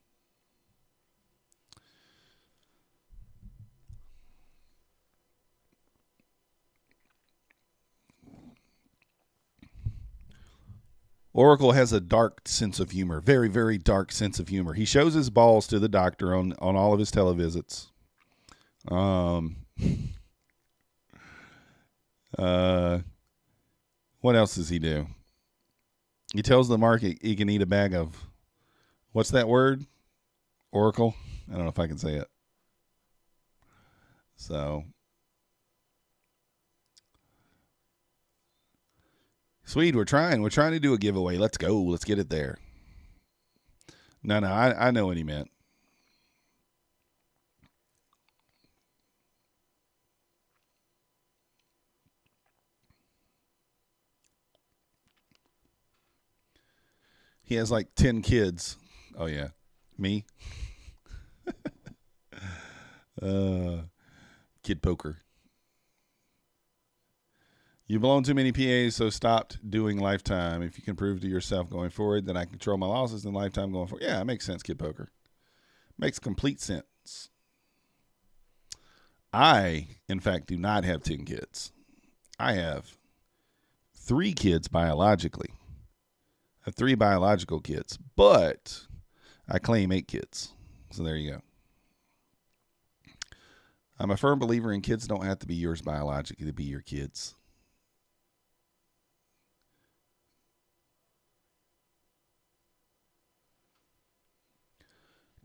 Speaker 1: Oracle has a dark sense of humor. Very, very dark sense of humor. He shows his balls to the doctor on all of his televisits. What else does he do? He tells the market he can eat a bag of, what's that word? Oracle? I don't know if I can say it. So, Swede, we're trying to do a giveaway. Let's go. Let's get it there. No, I know what he meant. He has like 10 kids. Oh, yeah. Me? Kid poker. You've blown too many PAs, so stopped doing lifetime. If you can prove to yourself going forward that I control my losses in lifetime going forward. Yeah, it makes sense, Kid Poker. Makes complete sense. I, in fact, do not have 10 kids. I have 3 kids biologically. I have 3 biological kids, but I claim 8 kids. So there you go. I'm a firm believer in kids don't have to be yours biologically to be your kids.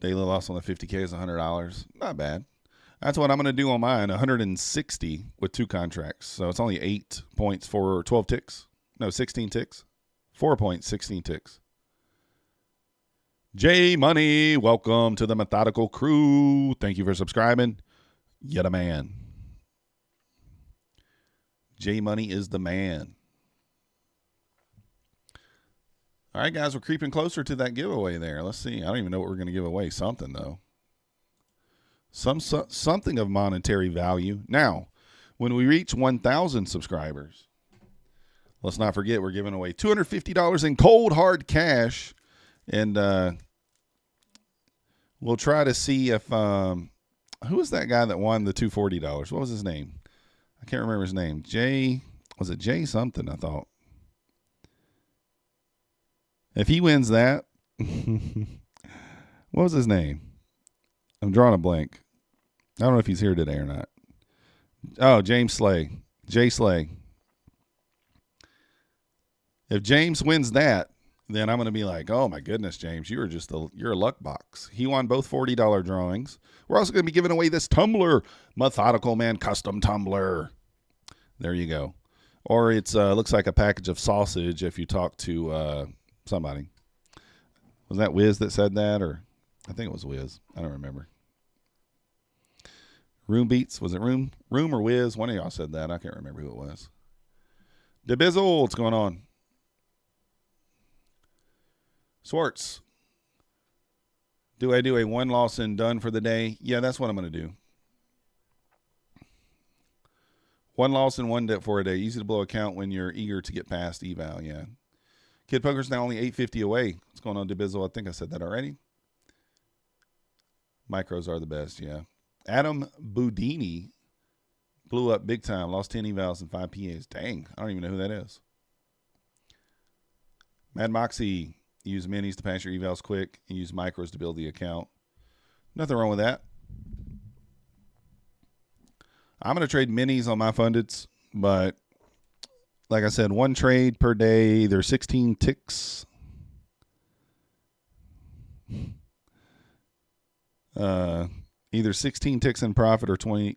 Speaker 1: Daily loss on the 50K is $100. Not bad. That's what I'm going to do on mine, 160 with 2 contracts. So it's only 8 points for 12 ticks. No, 16 ticks. 4 points, 16 ticks. J Money, welcome to the Methodical Crew. Thank you for subscribing. You're the man. J Money is the man. All right, guys, we're creeping closer to that giveaway there. Let's see. I don't even know what we're going to give away. Something, though. Something of monetary value. Now, when we reach 1,000 subscribers, let's not forget we're giving away $250 in cold, hard cash. And we'll try to see if who was that guy that won the $240? What was his name? I can't remember his name. Was it Jay something, I thought. If he wins that, what was his name? I'm drawing a blank. I don't know if he's here today or not. Oh, James Slay. Jay Slay. If James wins that, then I'm going to be like, oh my goodness, James, you're a luck box. He won both $40 drawings. We're also going to be giving away this tumbler, Methodical Man custom tumbler. There you go. Or it's looks like a package of sausage if you talk to somebody. Was that Wiz that said that? Or I think it was Wiz. I don't remember. Room Beats. Was it Room or Wiz? One of y'all said that. I can't remember who it was. DeBizzle, what's going on? Swartz. Do I do a 1 loss and done for the day? Yeah, that's what I'm going to do. One loss and one debt for a day. Easy to blow account when you're eager to get past eval. Yeah. Kid Poker's now only 850 away. What's going on, Debizzle? I think I said that already. Micros are the best, yeah. Adam Budini blew up big time. Lost 10 evals and 5 PAs. Dang, I don't even know who that is. Mad Moxie, use minis to pass your evals quick and use micros to build the account. Nothing wrong with that. I'm going to trade minis on my fundeds, but like I said, one trade per day. There's 16 ticks. Either 16 ticks in profit or 12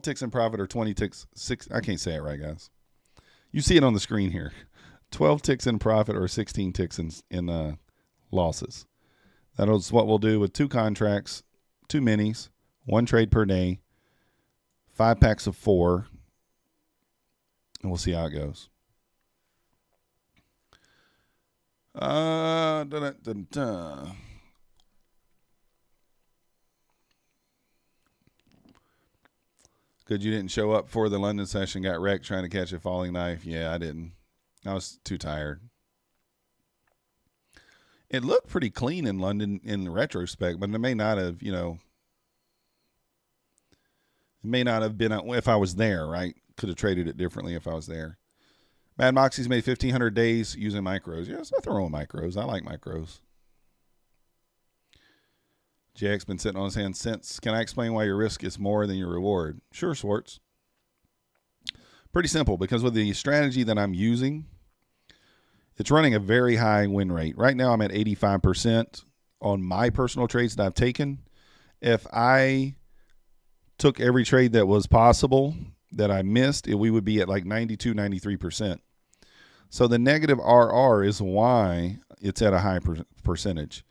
Speaker 1: ticks in profit or 20 ticks. I can't say it right, guys. You see it on the screen here. 12 ticks in profit or 16 ticks in losses. That's what we'll do with 2 contracts, 2 minis, 1 trade per day, 5 packs of 4, and we'll see how it goes. Good you didn't show up for the London session, got wrecked trying to catch a falling knife. Yeah, I didn't. I was too tired. It looked pretty clean in London in retrospect, but it may not have, it may not have been if I was there, right? Could have traded it differently if I was there. Mad Moxie's made 1,500 days using micros. Yeah, there's nothing wrong with micros. I like micros. JX been sitting on his hands since. Can I explain why your risk is more than your reward? Sure, Swartz. Pretty simple, because with the strategy that I'm using, it's running a very high win rate. Right now I'm at 85% on my personal trades that I've taken. If I took every trade that was possible that I missed, we would be at like 92, 93%. So the negative RR is why it's at a high percentage.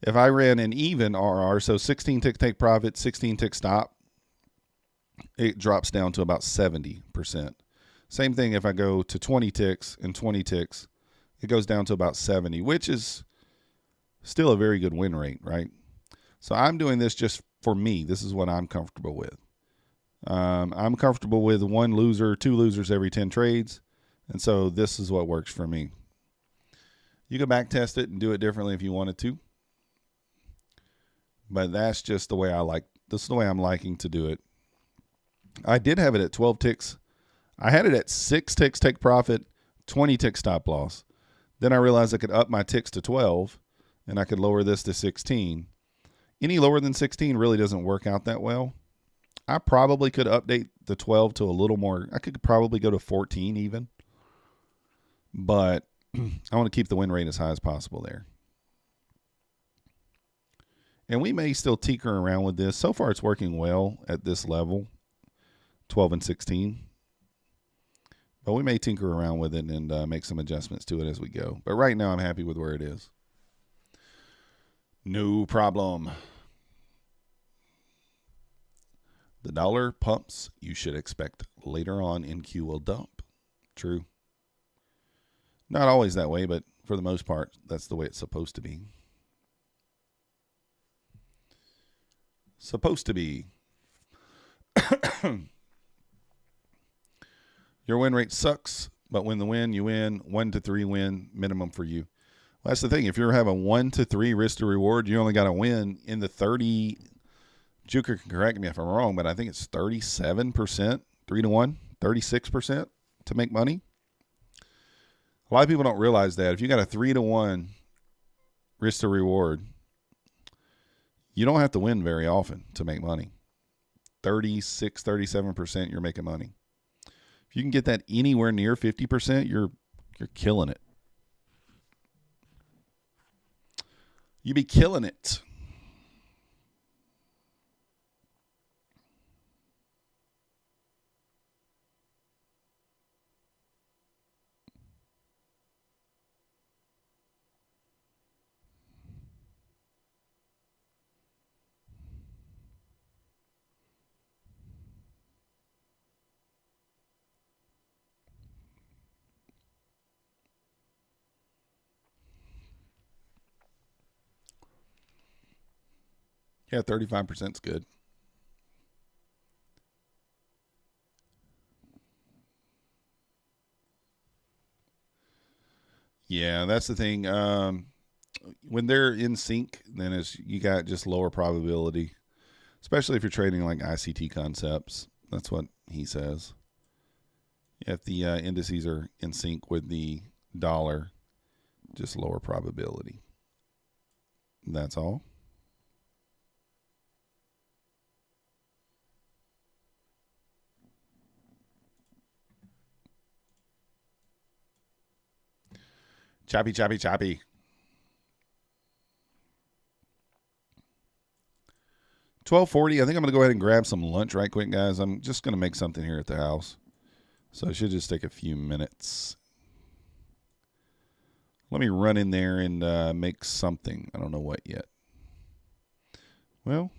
Speaker 1: If I ran an even RR, so 16 tick take profit, 16 tick stop, it drops down to about 70%. Same thing if I go to 20 ticks and 20 ticks, it goes down to about 70, which is still a very good win rate, right? So I'm doing this just for me. This is what I'm comfortable with. I'm comfortable with 1 loser, 2 losers every 10 trades, and so this is what works for me. You can back test it and do it differently if you wanted to. But that's just the way this is the way I'm liking to do it. I did have it at 12 ticks. I had it at 6 ticks take profit, 20 tick stop loss. Then I realized I could up my ticks to 12 and I could lower this to 16. Any lower than 16 really doesn't work out that well. I probably could update the 12 to a little more. I could probably go to 14 even. But I want to keep the win rate as high as possible there. And we may still tinker around with this. So far, it's working well at this level, 12 and 16. But we may tinker around with it and make some adjustments to it as we go. But right now, I'm happy with where it is. No problem. The dollar pumps. You should expect later on in Q will dump. True. Not always that way, but for the most part, that's the way it's supposed to be. Supposed to be. Your win rate sucks, but when the win, you win. 1 to 3 win minimum for you. Well, that's the thing. If you're having 1 to 3 risk to reward, you only got to win in the 30. Juker can correct me if I'm wrong, but I think it's 37%, 3 to 1, 36% to make money. A lot of people don't realize that. If you got a 3 to 1 risk to reward, you don't have to win very often to make money. 36, 37%, you're making money. If you can get that anywhere near 50%, you're killing it. You be killing it. Yeah, 35% is good. Yeah, that's the thing. When they're in sync, then you got just lower probability, especially if you're trading like ICT concepts. That's what he says. If the indices are in sync with the dollar, just lower probability. That's all. Choppy, choppy, choppy. 12:40. I think I'm going to go ahead and grab some lunch right quick, guys. I'm just going to make something here at the house. So it should just take a few minutes. Let me run in there and make something. I don't know what yet. Well,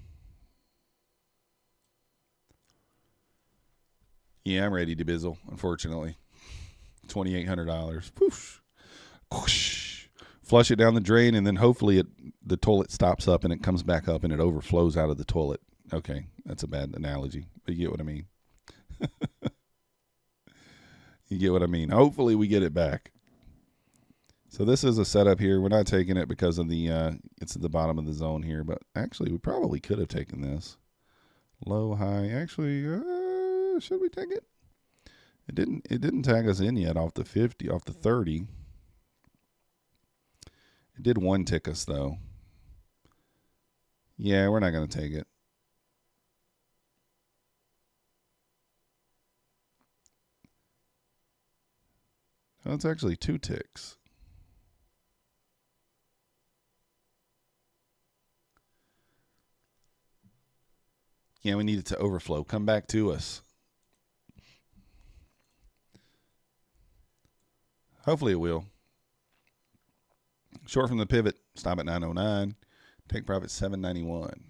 Speaker 1: yeah, I'm ready to bizzle, unfortunately. $2,800. Poof. Whoosh. Flush it down the drain, and then hopefully the toilet stops up and it comes back up and it overflows out of the toilet. Okay, that's a bad analogy, but you get what I mean. You get what I mean. Hopefully we get it back. So this is a setup here. We're not taking it because of the it's at the bottom of the zone here, but actually we probably could have taken this. Low, high. Actually, should we take it? It didn't tag us in yet off the 50, off the 30. It did one tick us though. Yeah, we're not going to take it. Oh, it's actually 2 ticks. Yeah, we need it to overflow. Come back to us. Hopefully it will. Short from the pivot. Stop at 909. Take profit 791.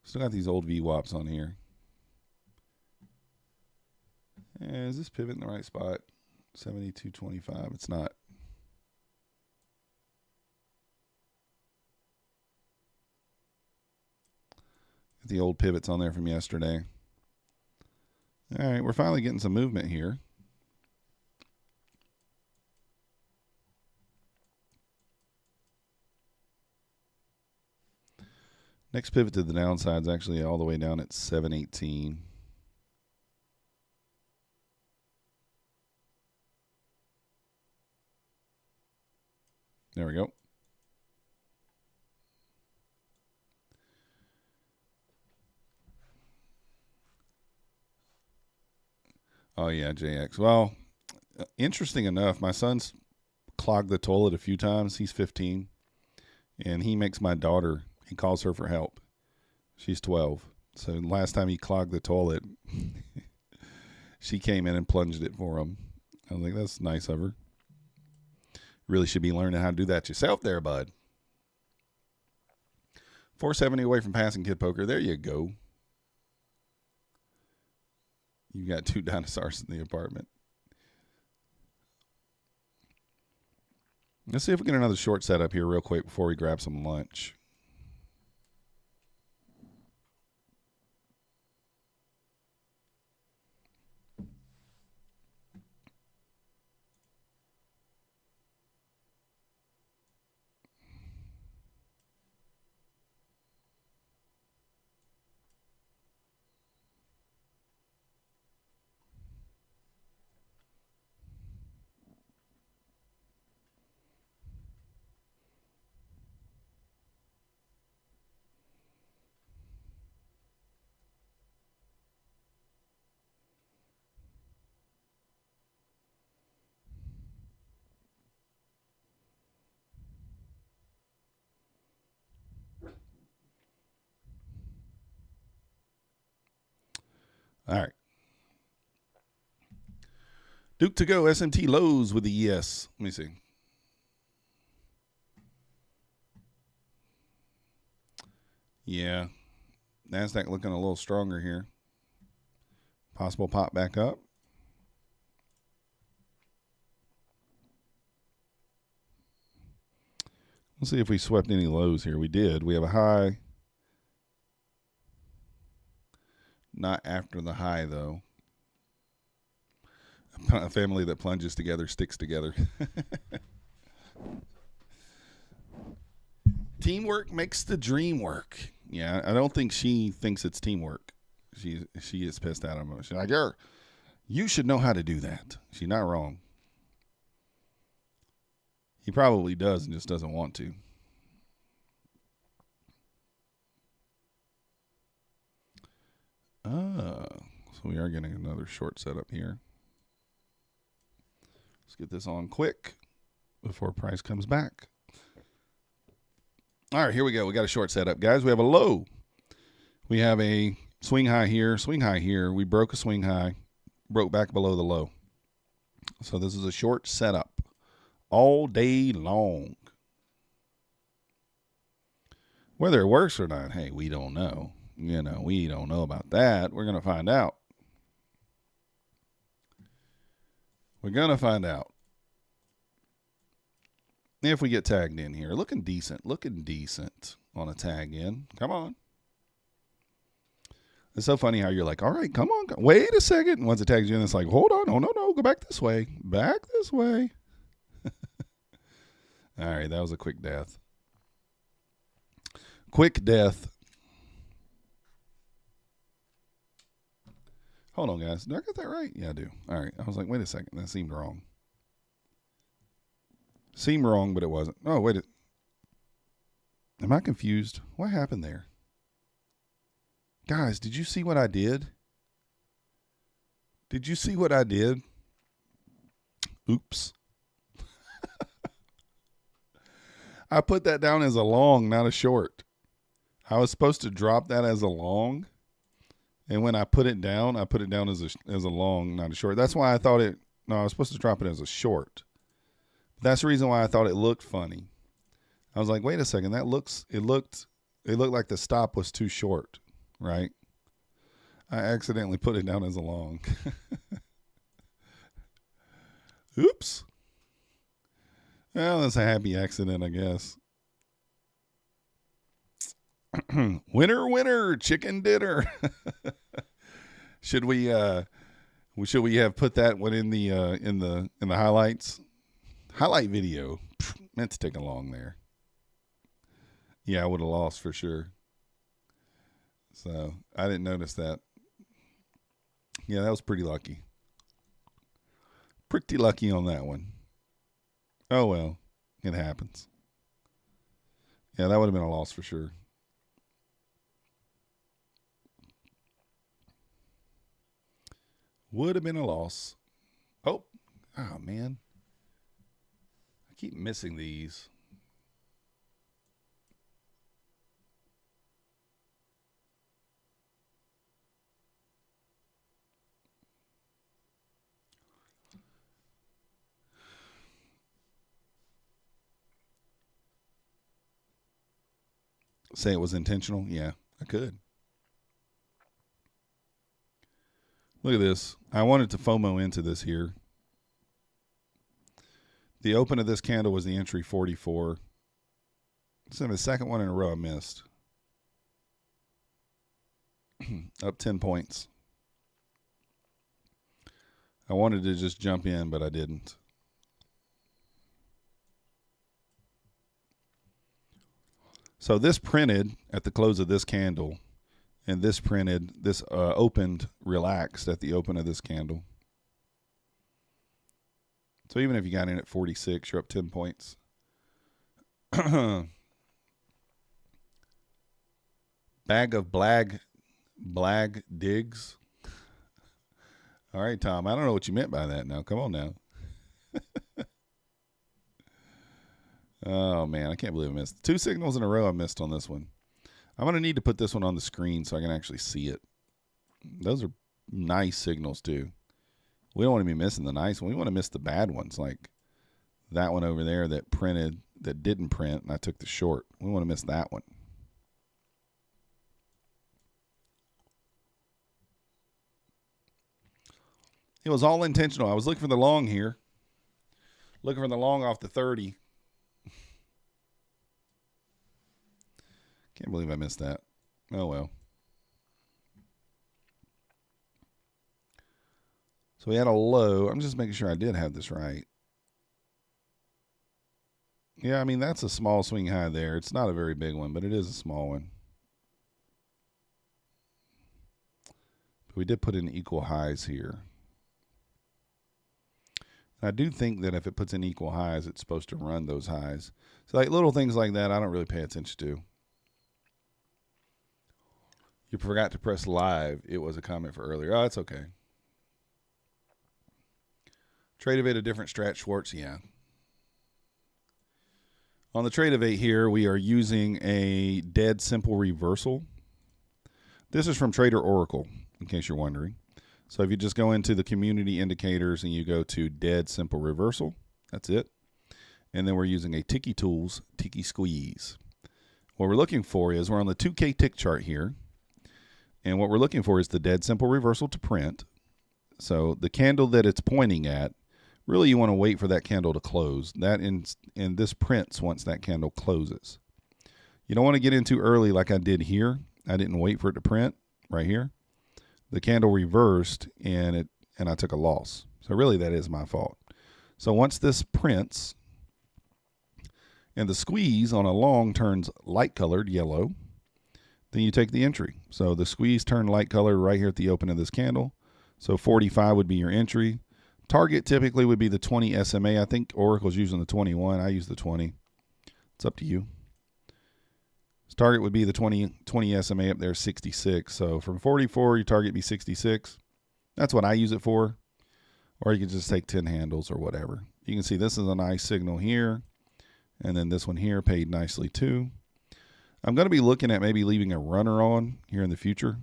Speaker 1: Still got these old VWAPs on here. Is this pivot in the right spot? 72.25. It's not. The old pivots on there from yesterday. All right, we're finally getting some movement here. Next pivot to the downside is actually all the way down at 718. There we go. Oh, yeah, JX. Well, interesting enough, my son's clogged the toilet a few times. He's 15, and he makes my daughter, he calls her for help. She's 12. So last time he clogged the toilet, she came in and plunged it for him. I was like, that's nice of her. Really should be learning how to do that yourself there, bud. 470 away from passing Kid Poker. There you go. You got 2 dinosaurs in the apartment. Let's see if we get another short setup here real quick before we grab some lunch. All right. Duke to go, SMT Lows with the ES. Let me see. Yeah. Nasdaq looking a little stronger here. Possible pop back up. Let's see if we swept any lows here. We did. We have a high. Not after the high, though. A family that plunges together sticks together. Teamwork makes the dream work. Yeah, I don't think she thinks it's teamwork. She is pissed at him. She's like, you should know how to do that. She's not wrong. He probably does and just doesn't want to. So we are getting another short setup here. Let's get this on quick before price comes back. All right, here we go. We got a short setup, guys. We have a low. We have a swing high here, swing high here. We broke a swing high, broke back below the low. So this is a short setup all day long. Whether it works or not, hey, we don't know. You know, we don't know about that. We're going to find out. We're going to find out. If we get tagged in here. Looking decent on a tag in. Come on. It's so funny how you're like, all right, come on. Wait a second. And once it tags you in, it's like, hold on. Oh, no. Go back this way. Back this way. All right, that was a quick death. Quick death. Hold on, guys. Did I get that right? Yeah, I do. All right. I was like, wait a second. That seemed wrong. Seemed wrong, but it wasn't. Oh, wait. Am I confused? What happened there? Guys, did you see what I did? Did you see what I did? Oops. I put that down as a long, not a short. I was supposed to drop that as a long. And when I put it down as a long, not a short. That's why I thought I was supposed to drop it as a short. That's the reason why I thought it looked funny. I was like, wait a second, it looked like the stop was too short, right? I accidentally put it down as a long. Oops. Well, that's a happy accident, I guess. Winner, chicken dinner. Should we have put that one in the highlights? Highlight video. Meant to take along there. Yeah, I would have lost for sure. So I didn't notice that. Yeah, that was pretty lucky. Pretty lucky on that one. Oh well, it happens. Yeah, that would have been a loss for sure. Would have been a loss. Oh man. I keep missing these. Say it was intentional? Yeah, I could. Look at this. I wanted to FOMO into this here. The open of this candle was the entry 44. This is the second one in a row I missed. Up 10 points. I wanted to just jump in, but I didn't. So this printed at the close of this candle, and this opened relaxed at the open of this candle. So even if you got in at 46, you're up 10 points. Bag of blag digs. All right, Tom. I don't know what you meant by that now. Come on now. Oh, man. I can't believe I missed. 2 signals in a row I missed on this one. I'm going to need to put this one on the screen so I can actually see it. Those are nice signals, too. We don't want to be missing the nice one. We want to miss the bad ones, like that one over there that didn't print, and I took the short. We want to miss that one. It was all intentional. I was looking for the long here. Looking for the long off the 30. Can't believe I missed that. Oh, well. So we had a low. I'm just making sure I did have this right. Yeah, I mean, that's a small swing high there. It's not a very big one, but it is a small one. But we did put in equal highs here. And I do think that if it puts in equal highs, it's supposed to run those highs. So like little things like that, I don't really pay attention to. You forgot to press live. It was a comment for earlier. Oh, that's okay. Trade of 8 a different strat, Schwartz, yeah. On the trade of 8 here, we are using a dead simple reversal. This is from Trader Oracle, in case you're wondering. So if you just go into the community indicators and you go to dead simple reversal, that's it. And then we're using a Tiki Tools Tiki Squeeze. What we're looking for is, we're on the 2K tick chart here. And what we're looking for is the dead simple reversal to print. So the candle that it's pointing at, really you want to wait for that candle to close. That in this prints once that candle closes. You don't want to get in too early like I did here. I didn't wait for it to print right here. The candle reversed and I took a loss. So really that is my fault. So once this prints and the squeeze on a long turns light colored yellow, then you take the entry. So the squeeze turned light color right here at the open of this candle. So 45 would be your entry. Target typically would be the 20 SMA. I think Oracle's using the 21. I use the 20. It's up to you. Target would be the 20 SMA up there, 66. So from 44, your target be 66. That's what I use it for. Or you can just take 10 handles or whatever. You can see this is a nice signal here. And then this one here paid nicely too. I'm going to be looking at maybe leaving a runner on here in the future.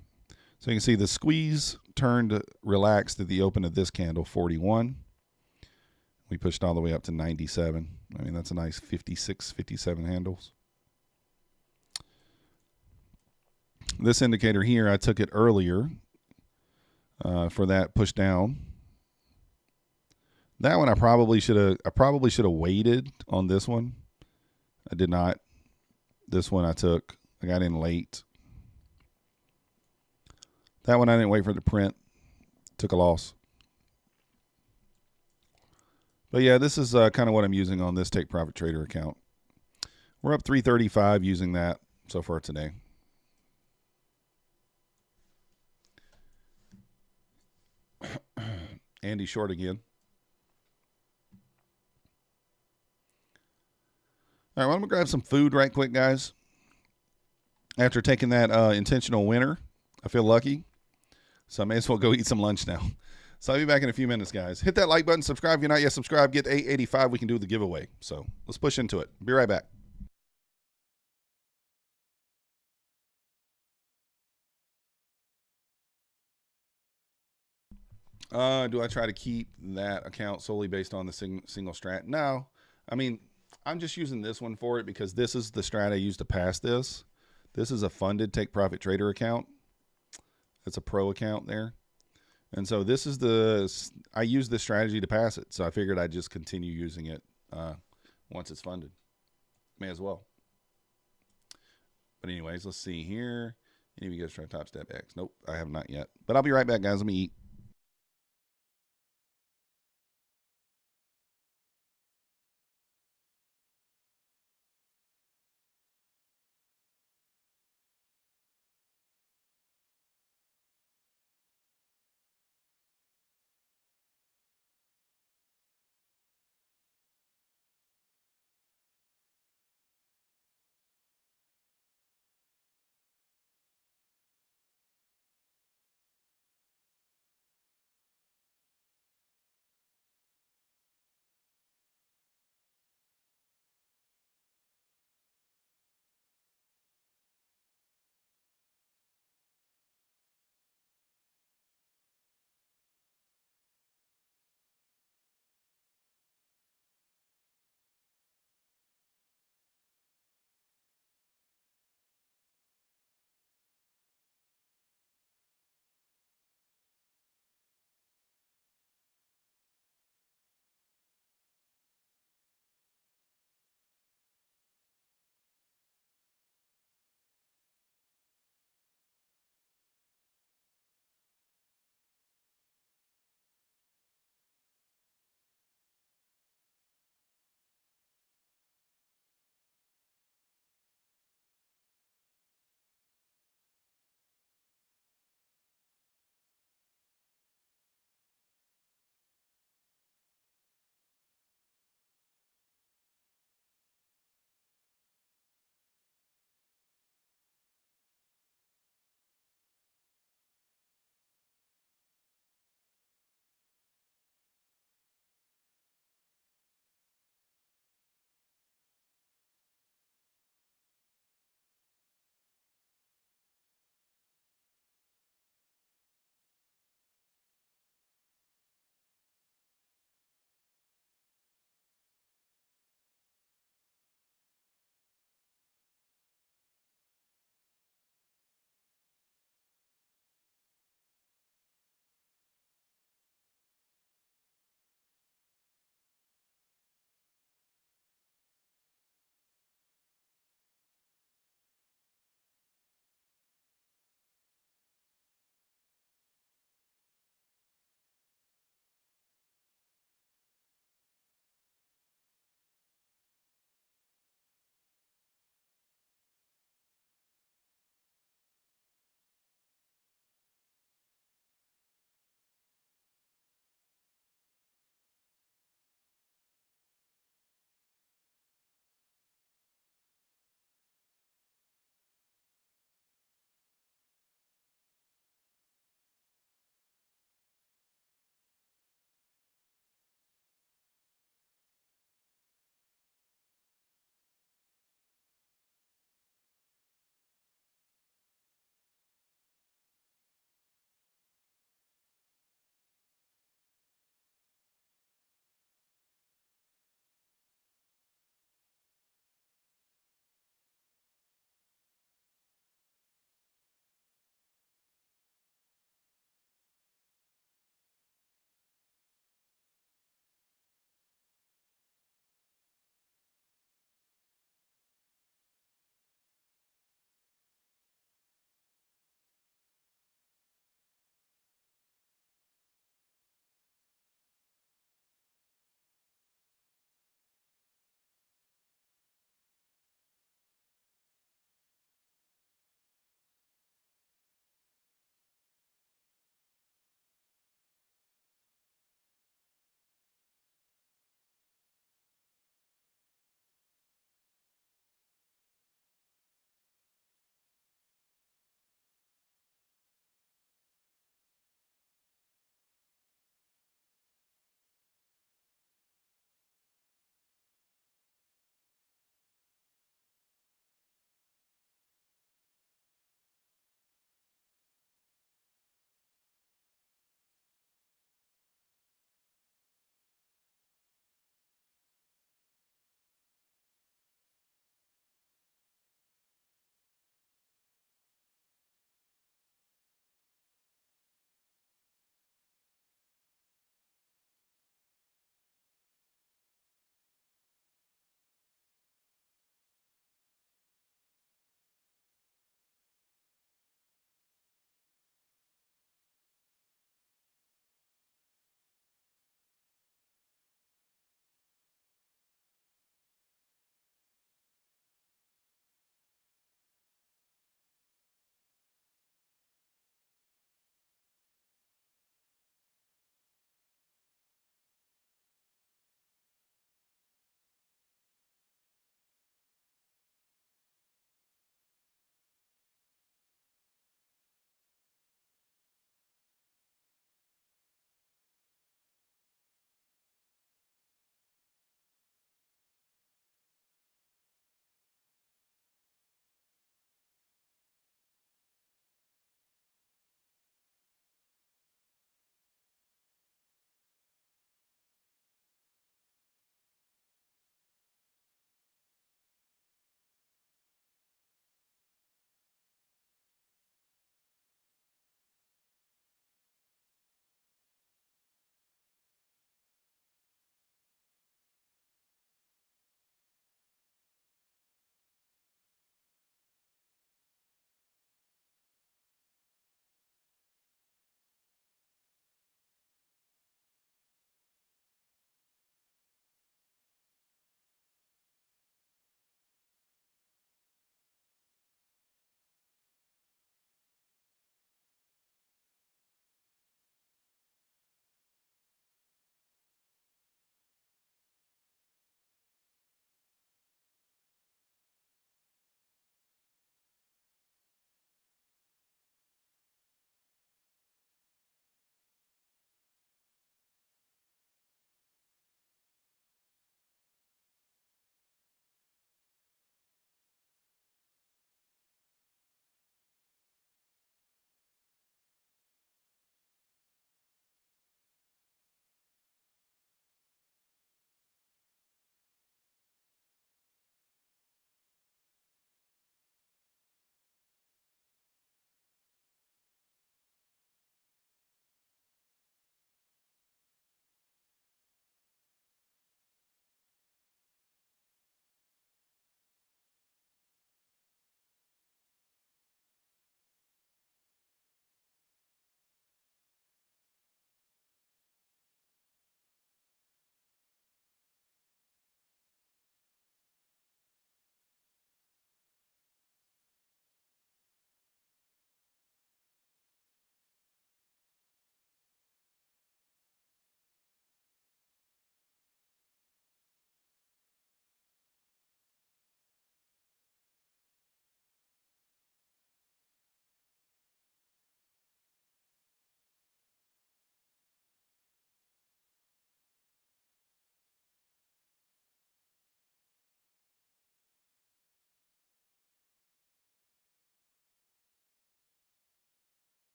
Speaker 1: So you can see the squeeze turned relaxed at the open of this candle, 41. We pushed all the way up to 97. I mean, that's a nice 56, 57 handles. This indicator here, I took it earlier for that push down. That one I probably should have waited on this one. I did not. This one I got in late. That one I didn't wait for it to print. Took a loss. But yeah, this is kind of what I'm using on this Take Profit Trader account. We're up 335 using that so far today. Andy short again. All right, well, I'm going to grab some food right quick, guys. After taking that intentional winner, I feel lucky. So I may as well go eat some lunch now. So I'll be back in a few minutes, guys. Hit that like button, subscribe if you're not yet subscribed. Get 885, we can do the giveaway. So let's push into it. Be right back. Do I try to keep that account solely based on the single strat? No. I mean, I'm just using this one for it because this is the strat I use to pass this. This is a funded Take Profit Trader account. It's a pro account there. And so this is I use this strategy to pass it. So I figured I'd just continue using it once it's funded. May as well. But anyways, let's see here. Any of you guys try Topstep X? Nope, I have not yet. But I'll be right back, guys. Let me eat.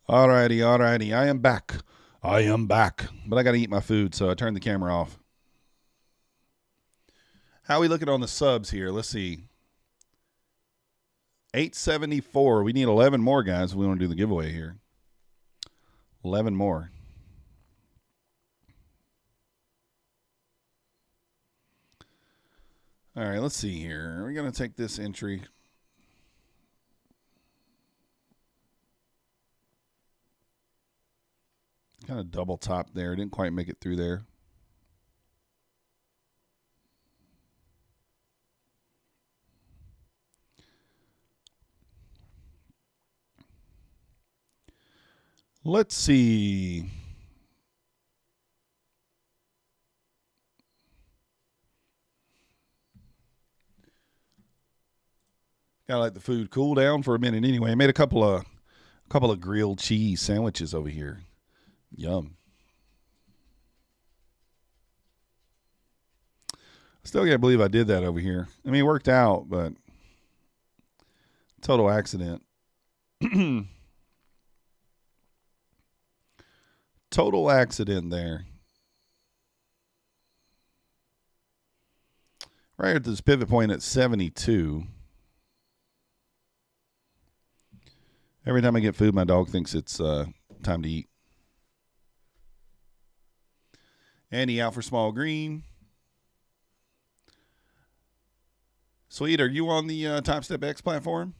Speaker 1: Alrighty. I am back. But I got to eat my food, so I turned the camera off. How are we looking on the subs here? Let's see. 874. We need 11 more, guys. We want to do the giveaway here. 11 more. All right, let's see here. We're going to take this entry. Kind of double top there. Didn't quite make it through there. Let's see. Gotta let the food cool down for a minute anyway. I made a couple of grilled cheese sandwiches over here. Yum. Still can't believe I did that over here. I mean, it worked out, but total accident. Total accident there. Right at this pivot point at 72. Every time I get food, my dog thinks it's time to eat. Andy out for small green. Sweet, are you on the Topstep X platform?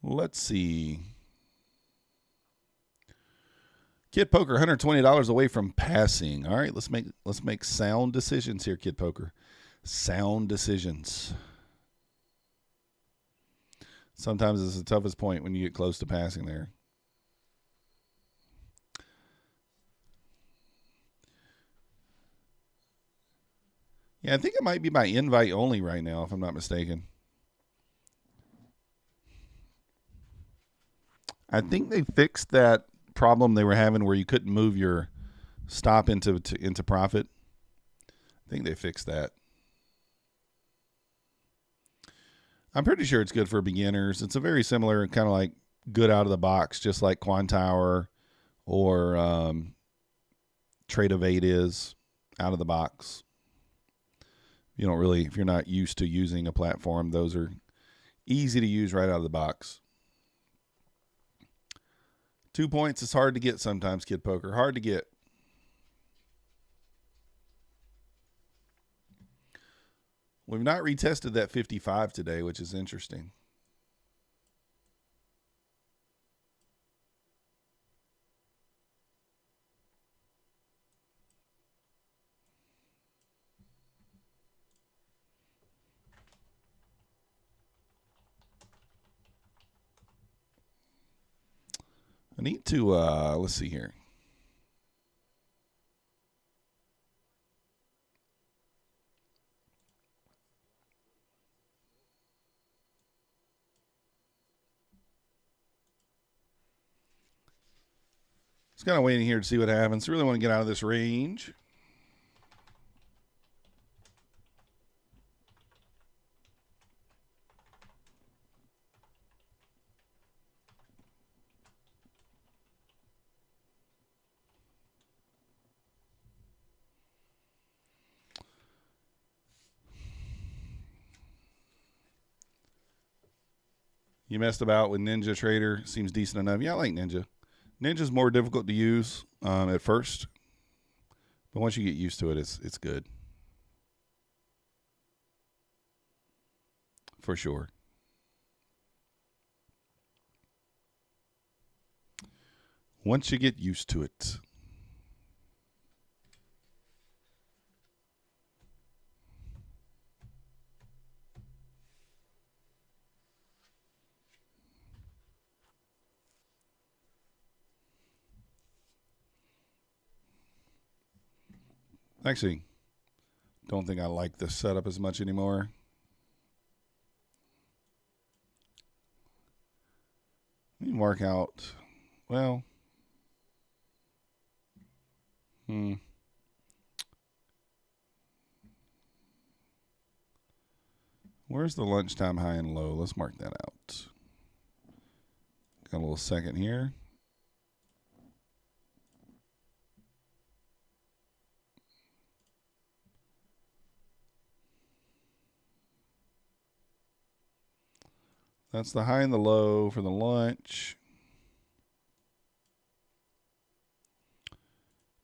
Speaker 1: Let's see. Kid Poker, $120 away from passing. All right, let's make sound decisions here, Kid Poker. Sound decisions. Sometimes it's the toughest point when you get close to passing there. Yeah, I think it might be by invite only right now, if I'm not mistaken. I think they fixed that problem they were having where you couldn't move your stop into profit. I think they fixed that. I'm pretty sure it's good for beginners. It's a very similar kind of like good out of the box, just like Quantower or Trade of 8 is out of the box. If you're not used to using a platform, those are easy to use right out of the box. 2 points is hard to get sometimes, Kid Poker. Hard to get. We've not retested that 55 today, which is interesting. I need to, let's see here. Just kind of waiting here to see what happens. Really want to get out of this range. You messed about with Ninja Trader. Seems decent enough. Yeah, I like Ninja. Ninja's more difficult to use at first, but once you get used to it, it's good. For sure. Once you get used to it. Actually, don't think I like this setup as much anymore. Let me mark out, well, where's the lunchtime high and low? Let's mark that out. Got a little second here. That's the high and the low for the lunch.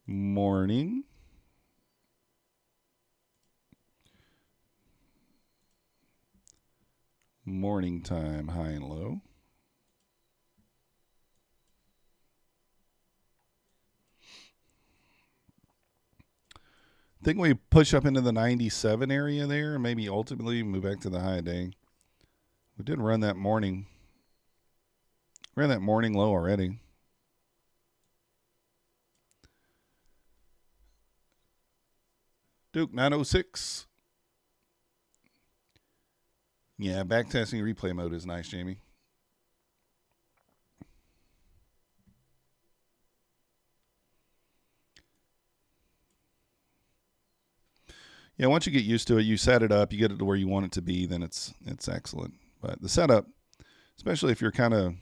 Speaker 1: Morning. Morning time, high and low. I think we push up into the 97 area there, and maybe ultimately move back to the high day. We did run that morning. Ran that morning low already. Duke 906. Yeah, backtesting replay mode is nice, Jamie. Yeah, once you get used to it, you set it up, you get it to where you want it to be, then it's excellent. But the setup, especially if you're kind of,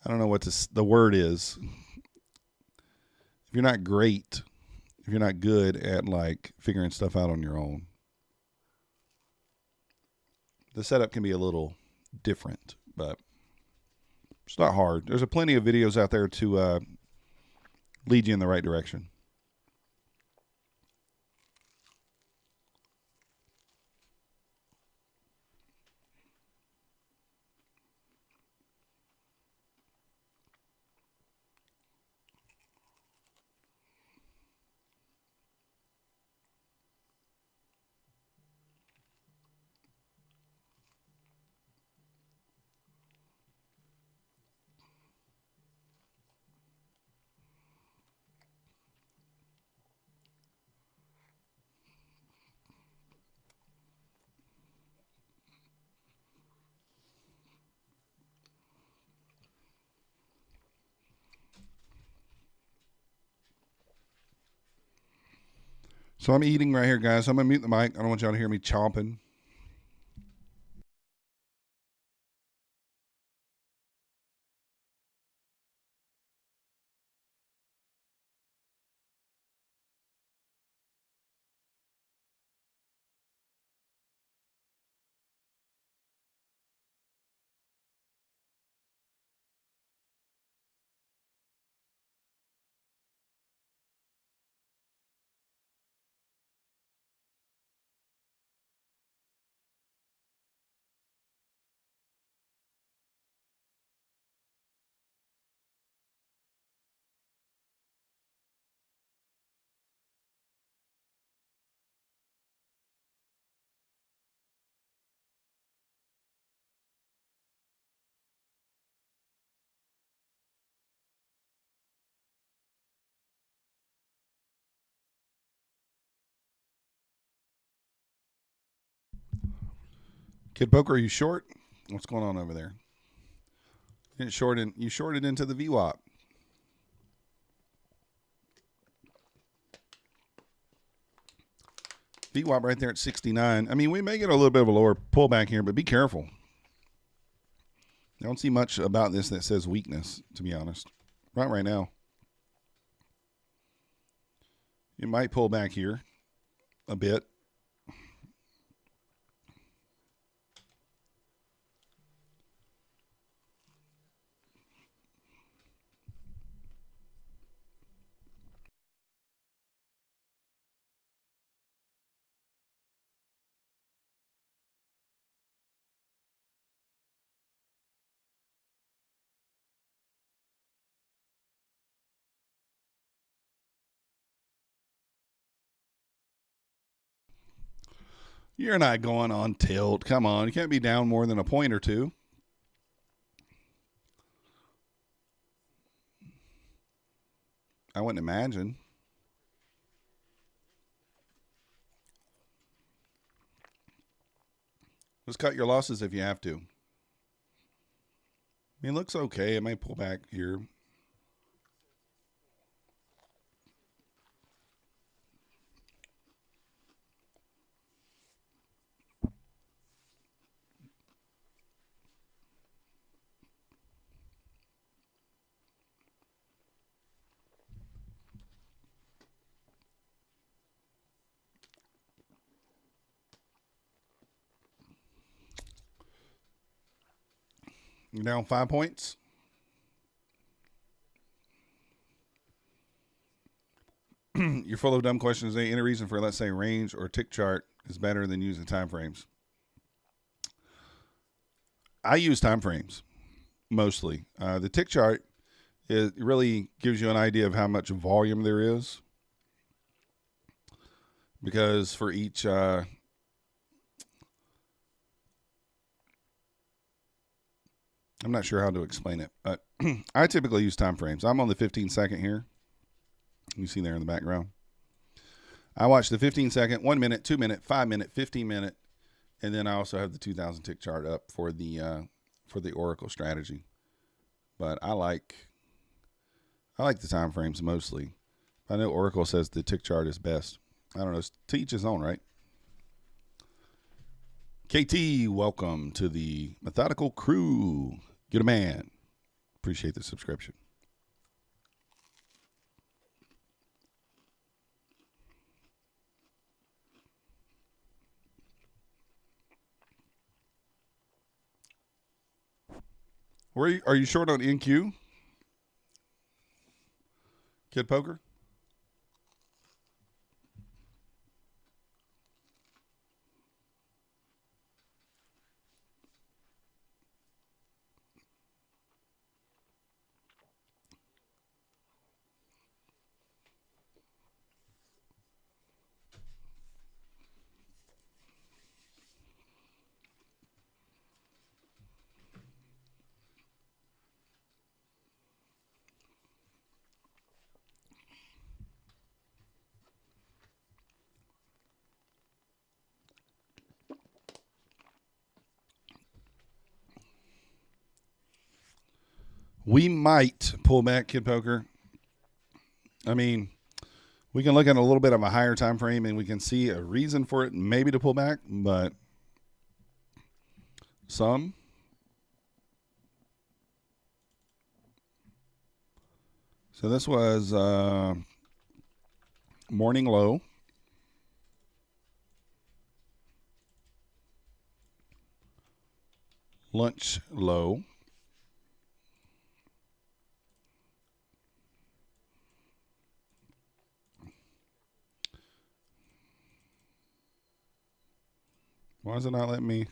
Speaker 1: I don't know what the word is. If you're not great, if you're not good at like figuring stuff out on your own, the setup can be a little different, but it's not hard. There's plenty of videos out there to lead you in the right direction. So I'm eating right here, guys. I'm going to mute the mic. I don't want y'all to hear me chomping. Kid Poker, are you short? What's going on over there? You shorted into the VWAP. VWAP right there at 69. I mean, we may get a little bit of a lower pullback here, but be careful. I don't see much about this that says weakness, to be honest. Right now. It might pull back here a bit. You're not going on tilt. Come on. You can't be down more than a point or two. I wouldn't imagine. Just cut your losses if you have to. mean, it looks okay. It might pull back here. You're down 5 points. You're full of dumb questions. Any reason for, let's say, range or tick chart is better than using time frames? I use time frames mostly. The tick chart, it really gives you an idea of how much volume there is, because for each I'm not sure how to explain it, but I typically use time frames. I'm on the 15-second here. You see there in the background. I watch the 15-second, 1 minute, 2 minute, 5 minute, 15-minute, and then I also have the 2000 tick chart up for the Oracle strategy. But I like the time frames mostly. I know Oracle says the tick chart is best. I don't know. It's to each his own, right? KT, welcome to the Methodical Crew. Get a man. Appreciate the subscription. Are you short on NQ? Kid Poker? We might pull back, Kid Poker. I mean, we can look at a little bit of a higher time frame and we can see a reason for it maybe to pull back, but some. So this was morning low. Lunch low. Why is it not letting me?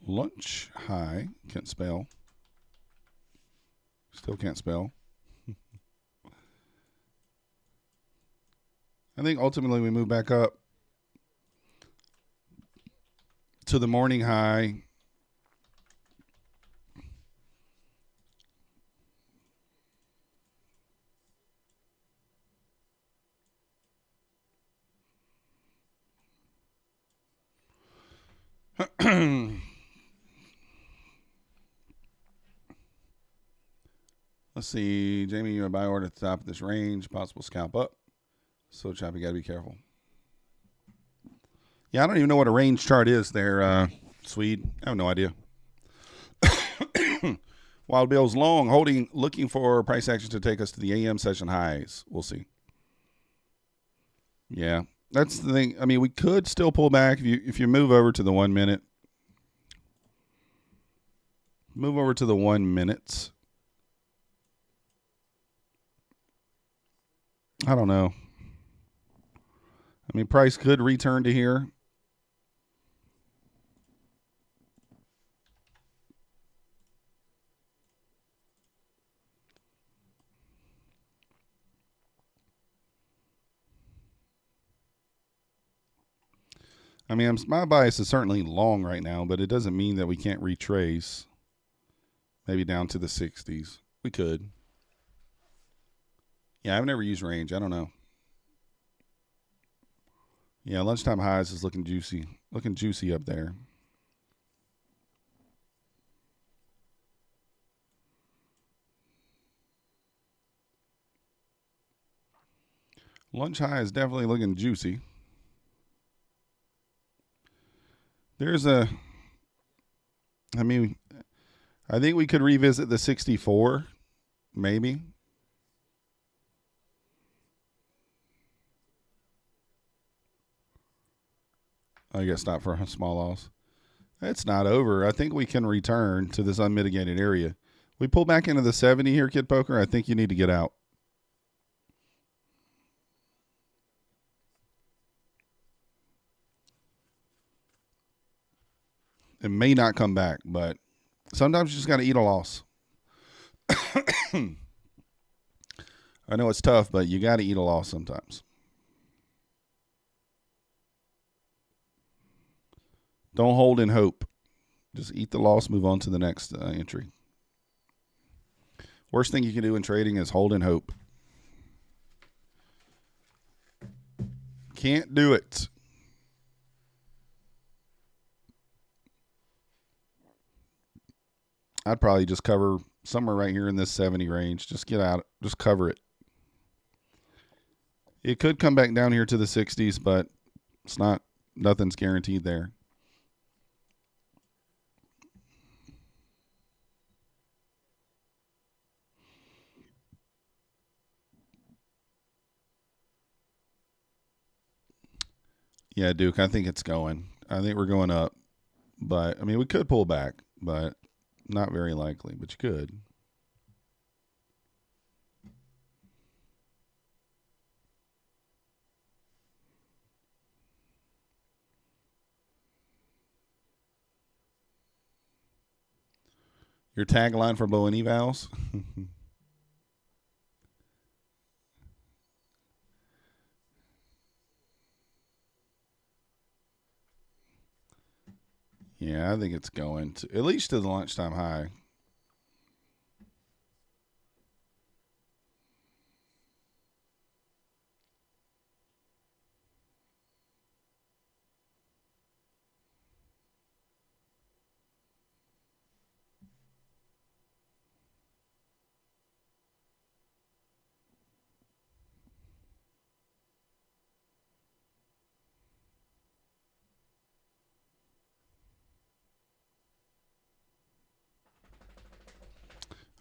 Speaker 1: Lunch high. Can't spell. Still can't spell. I think ultimately we move back up to the morning high. Let's see. Jamie, you're a buy order at the top of this range. Possible scalp up. So choppy, gotta be careful. Yeah, I don't even know what a range chart is there, Swede. I have no idea. Wild Bill's long, looking for price action to take us to the AM session highs. We'll see. Yeah, that's the thing. I mean, we could still pull back if you move over to the 1 minute. Move over to the 1 minutes. I don't know. I mean, price could return to here. I mean, my bias is certainly long right now, but it doesn't mean that we can't retrace. Maybe down to the 60s. We could. Yeah, I've never used range. I don't know. Yeah, lunchtime highs is looking juicy. Looking juicy up there. Lunch high is definitely looking juicy. There's a, I mean, I think we could revisit the 64, maybe. I guess not for a small loss. It's not over. I think we can return to this unmitigated area. We pull back into the 70 here, Kid Poker. I think you need to get out. It may not come back, but sometimes you just got to eat a loss. I know it's tough, but you got to eat a loss sometimes. Don't hold in hope. Just eat the loss, move on to the next entry. Worst thing you can do in trading is hold in hope. Can't do it. I'd probably just cover somewhere right here in this 70 range. Just get out. Just cover it. It could come back down here to the 60s, but it's not. Nothing's guaranteed there. Yeah, Duke, I think it's going. I think we're going up. But, I mean, we could pull back, but not very likely. But you could. Your tagline for Bow and Evals? Yeah, I think it's going to at least to the lunchtime high.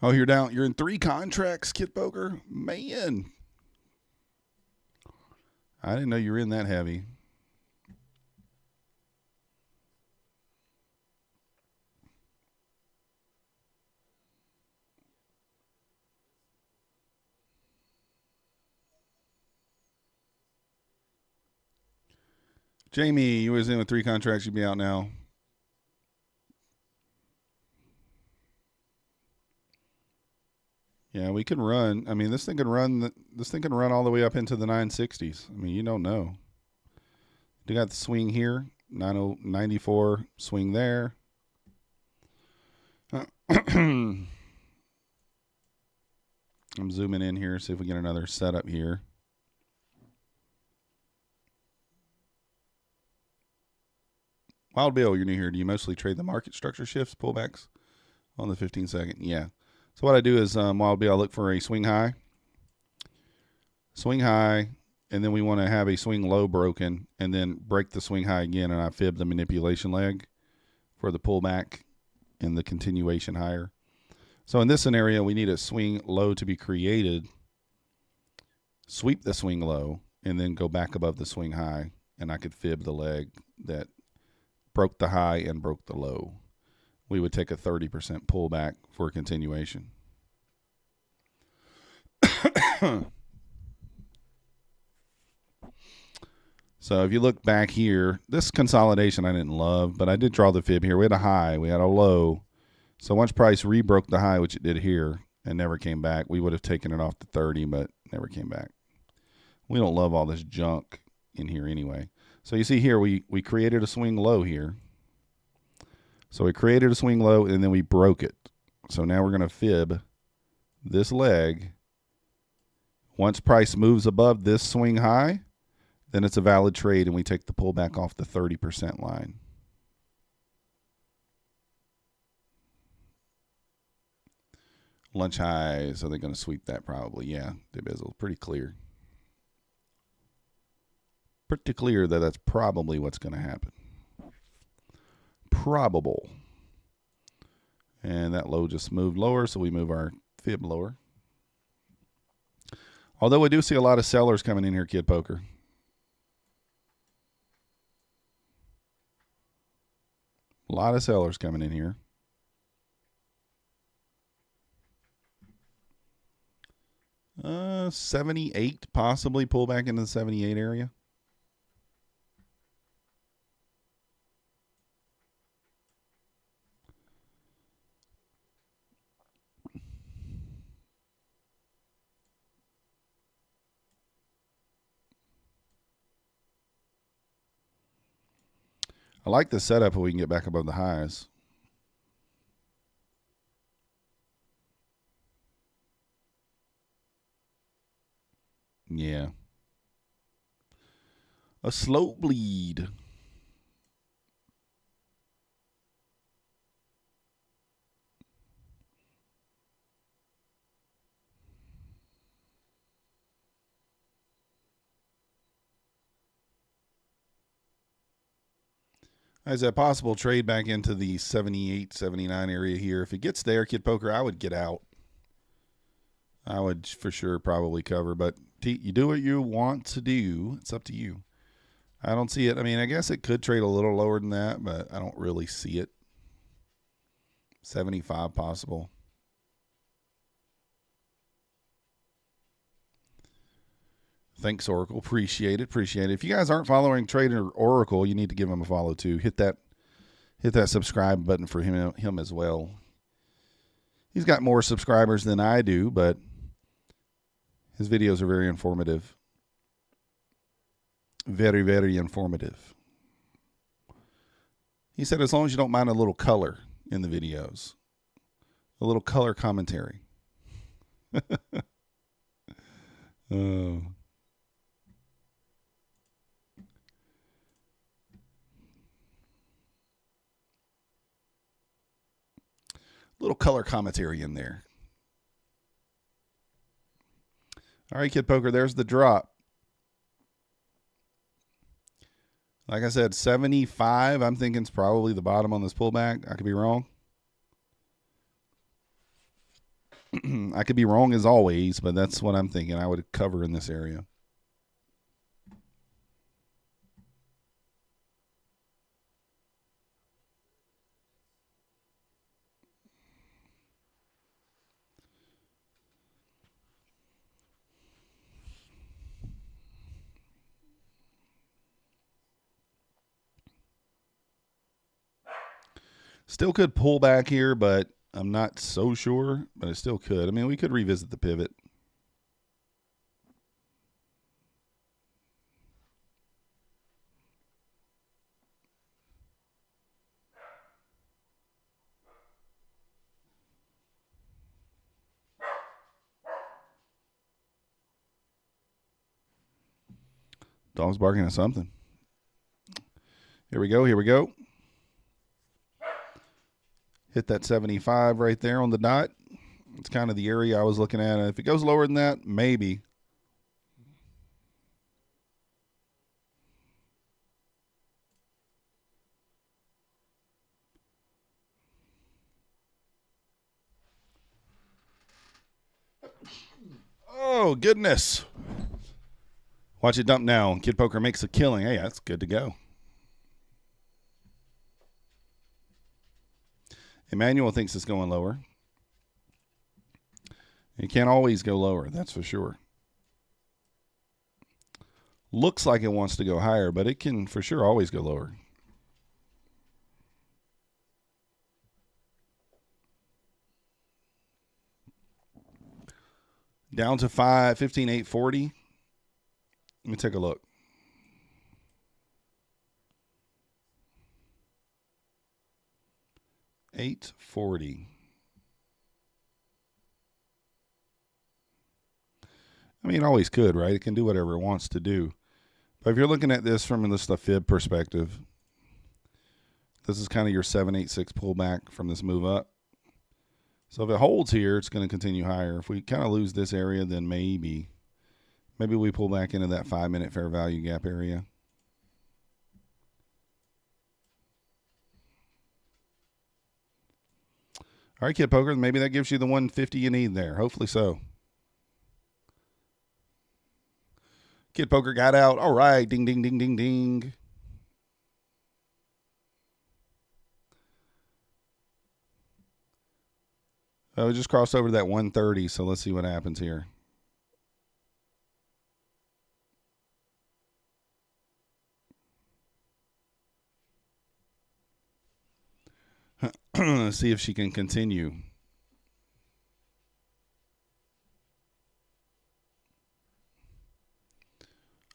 Speaker 1: Oh, you're down. You're in 3 contracts, Kid Poker? Man. I didn't know you were in that heavy. Jamie, you was in with 3 contracts. You'd be out now. Yeah, we can run. I mean, this thing can run. This thing can run all the way up into the 960s. I mean, you don't know. You got the swing here, 9094 swing there. I'm zooming in here, see if we get another setup here. Wild Bill, you're new here. Do you mostly trade the market structure shifts, pullbacks on the 15-second? Yeah. So what I do is Wild Bill, I look for a swing high, and then we want to have a swing low broken, and then break the swing high again, and I fib the manipulation leg for the pullback and the continuation higher. So in this scenario, we need a swing low to be created, sweep the swing low, and then go back above the swing high, and I could fib the leg that broke the high and broke the low. We would take a 30% pullback for a continuation. So if you look back here, this consolidation I didn't love, but I did draw the fib here. We had a high, we had a low. So once price rebroke the high, which it did here, and never came back, we would have taken it off to 30, but never came back. We don't love all this junk in here anyway. So you see here, we created a swing low here. So we created a swing low, and then we broke it. So now we're going to fib this leg. Once price moves above this swing high, then it's a valid trade and we take the pullback off the 30% line. Lunch highs, are they going to sweep that? Probably, yeah. The bezel, pretty clear. Pretty clear that that's probably what's going to happen. Probable. And that low just moved lower, so we move our fib lower. Although we do see a lot of sellers coming in here, Kid Poker. A lot of sellers coming in here. Uh, 78 possibly, pull back into the 78 area. I like the setup if we can get back above the highs. Yeah. A slow bleed. Is that possible trade back into the 78, 79 area here? If it gets there, Kid Poker, I would get out. I would for sure probably cover, but you do what you want to do. It's up to you. I don't see it. I mean, I guess it could trade a little lower than that, but I don't really see it. 75 possible. Thanks, Oracle. Appreciate it. Appreciate it. If you guys aren't following Trader Oracle, you need to give him a follow too. Hit that subscribe button for him as well. He's got more subscribers than I do, but his videos are very informative. Very, very informative. He said as long as you don't mind a little color in the videos. A little color commentary. Oh. Little color commentary in there. All right, Kid Poker, there's the drop. Like I said, 75, I'm thinking it's probably the bottom on this pullback. I could be wrong. I could be wrong as always, but that's what I'm thinking. I would cover in this area. Still could pull back here, but I'm not so sure, but it still could. I mean, we could revisit the pivot. Dog's barking at something. Here we go. Here we go. Hit that 75 right there on the dot. It's kind of the area I was looking at. If it goes lower than that, maybe. Oh, goodness. Watch it dump now. Kid Poker makes a killing. Hey, that's good to go. Emmanuel thinks it's going lower. It can't always go lower, that's for sure. Looks like it wants to go higher, but it can for sure always go lower. Down to 15,840. Let me take a look. $8.40. I mean, it always could, right? It can do whatever it wants to do. But if you're looking at this from just a fib perspective, this is kind of your 786 pullback from this move up. So if it holds here, it's going to continue higher. If we kind of lose this area, then maybe we pull back into that 5-minute fair value gap area. All right, Kid Poker, maybe that gives you the 150 you need there. Hopefully so. Kid Poker got out. All right, ding, ding, ding, ding, ding. Oh, we just crossed over to that 130, so let's see what happens here. Let's see if she can continue.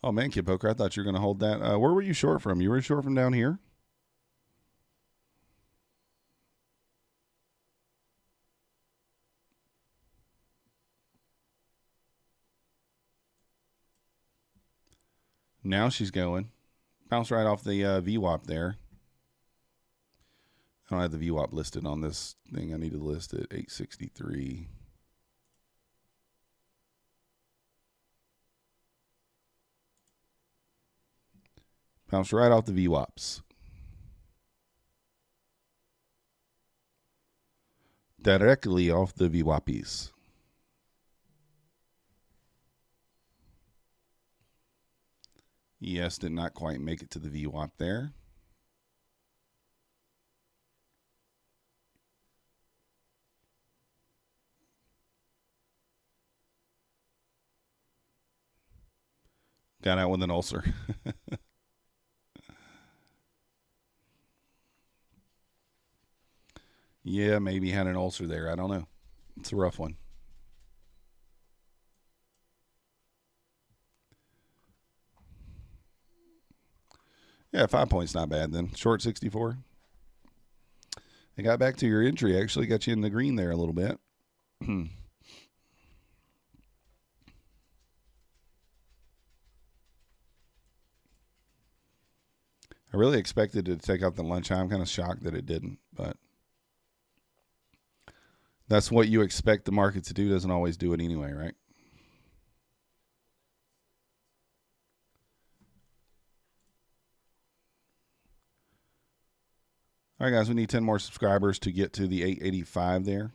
Speaker 1: Oh, man, Kid Poker, I thought you were going to hold that. Where were you short from? You were short from down here? Now she's going. Bounced right off the VWAP there. I don't have the VWAP listed on this thing. I need to list it. 863. Bounced right off the VWAPs. Directly off the VWAPs. Yes, did not quite make it to the VWAP there. Got out with an ulcer. Yeah, maybe had an ulcer there. I don't know. It's a rough one. Yeah, 5 points not bad then. Short 64. They got back to your entry. Actually got you in the green there a little bit. I really expected it to take out the lunch. I'm kind of shocked that it didn't, but that's what you expect the market to do. Doesn't always do it anyway, right? All right, guys, we need 10 more subscribers to get to the 885 there.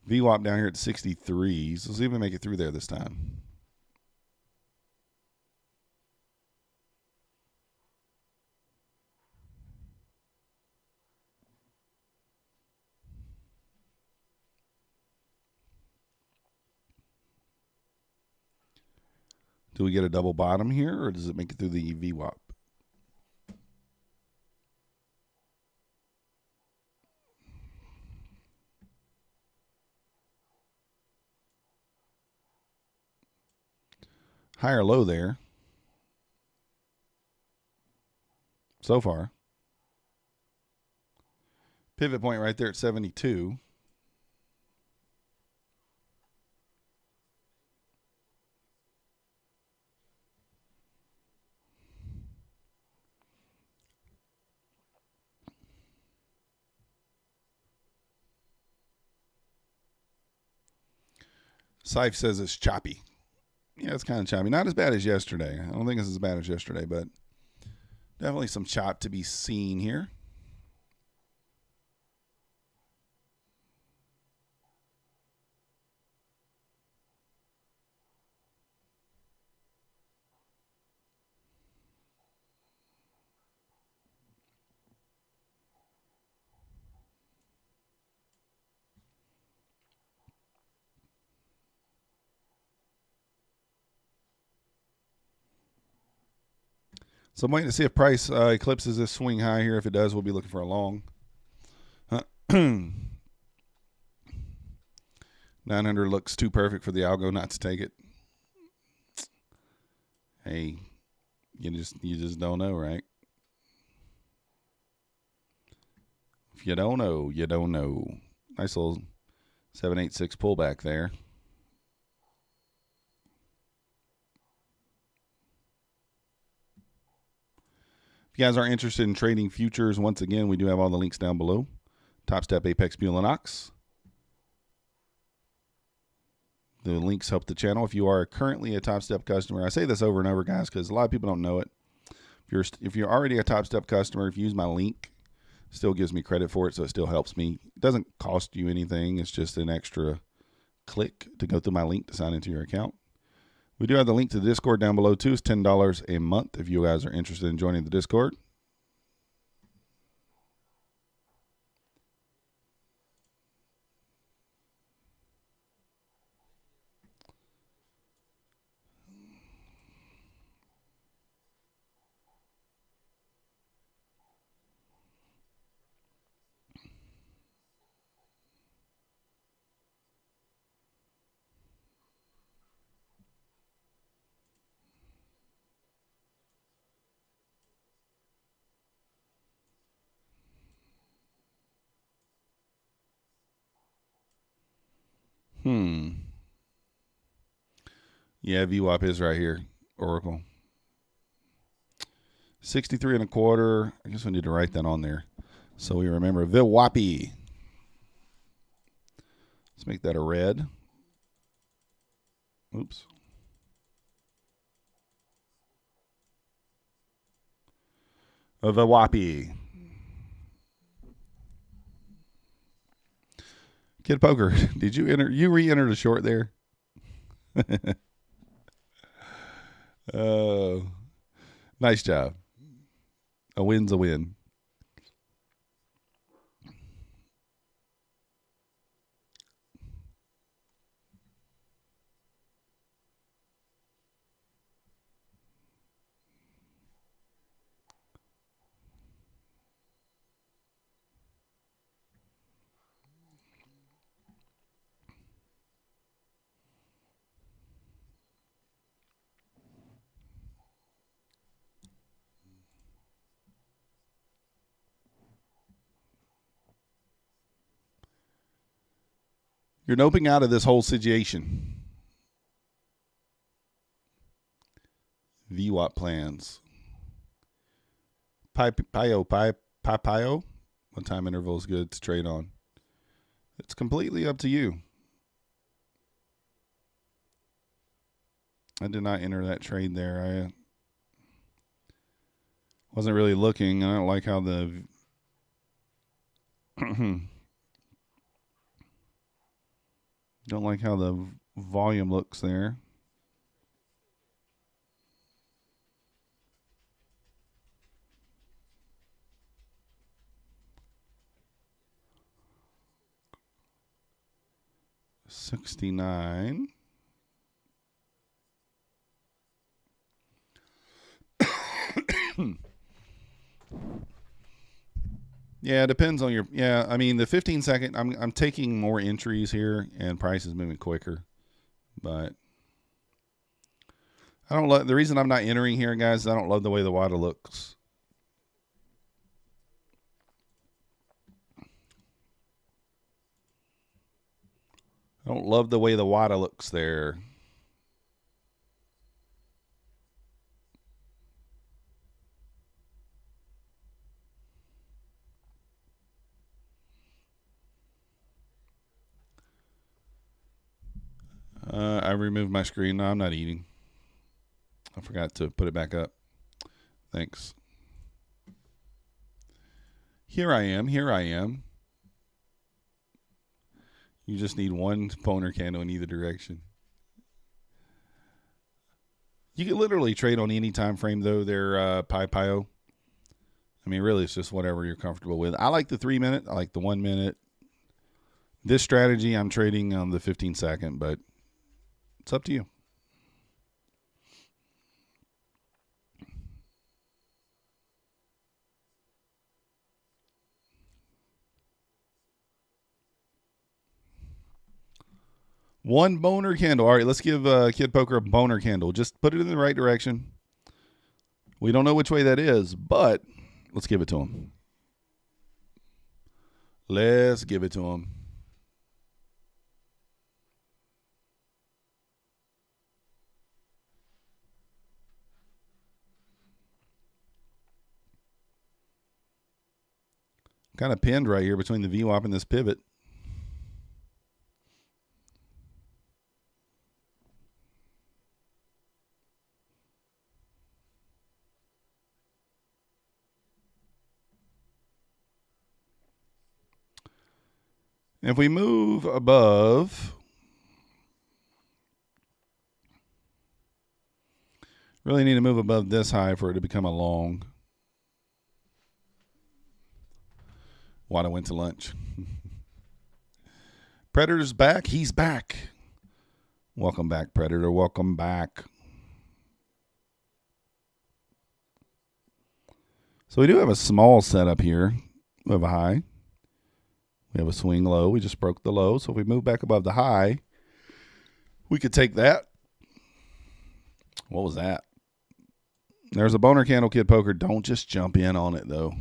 Speaker 1: VWAP down here at 63. So let's see if we make it through there this time. Do we get a double bottom here, or does it make it through the VWAP? High or low there so far. Pivot point right there at 72. Sife says it's choppy. Yeah, it's kind of choppy. Not as bad as yesterday. I don't think it's as bad as yesterday, but definitely some chop to be seen here. So I'm waiting to see if price eclipses this swing high here. If it does, we'll be looking for a long. 900 looks too perfect for the algo not to take it. Hey, you just don't know, right? If you don't know, you don't know. Nice little 786 pullback there. If you guys are interested in trading futures, once again, we do have all the links down below. Topstep, APEX, Bulenox. The links help the channel. If you are currently a Topstep customer, I say this over and over, guys, because a lot of people don't know it. If you're already a Topstep customer, if you use my link, it still gives me credit for it, so it still helps me. It doesn't cost you anything. It's just an extra click to go through my link to sign into your account. We do have the link to the Discord down below, too. It's $10 a month if you guys are interested in joining the Discord. Yeah, VWAP is right here. Oracle. 63 and a quarter. I guess we need to write that on there so we remember. VWAP. Let's make that a red. Oops. VWAP. Kid Poker, did you enter? You re-entered a short there. Nice job. A win's a win. You're noping out of this whole situation. VWAP plans. Pio. What time interval is good to trade on? It's completely up to you. I did not enter that trade there. I wasn't really looking. I don't like how the don't like how the volume looks there. $69. Yeah, it depends on your. Yeah, I mean the 15-second. I'm taking more entries here, and price is moving quicker. But I don't love the reason I'm not entering here, guys. Is I don't love the way the water looks. I don't love the way the water looks there. I removed my screen. No, I'm not eating. I forgot to put it back up. Thanks. Here I am. Here I am. You just need one boner candle in either direction. You can literally trade on any time frame, though. They're Pio. I mean, really, it's just whatever you're comfortable with. I like the 3 minute. I like the 1 minute. This strategy, I'm trading on the 15-second, but it's up to you. One boner candle. All right, let's give Kid Poker a boner candle. Just put it in the right direction. We don't know which way that is, but let's give it to him. Let's give it to him. Kind of pinned right here between the VWAP and this pivot. If we move above, really need to move above this high for it to become a long. Wada went to lunch. Predator's back. He's back. Welcome back, Predator. Welcome back. So we do have a small setup here. We have a high. We have a swing low. We just broke the low. So if we move back above the high, we could take that. What was that? There's a boner candle, Kid Poker. Don't just jump in on it, though.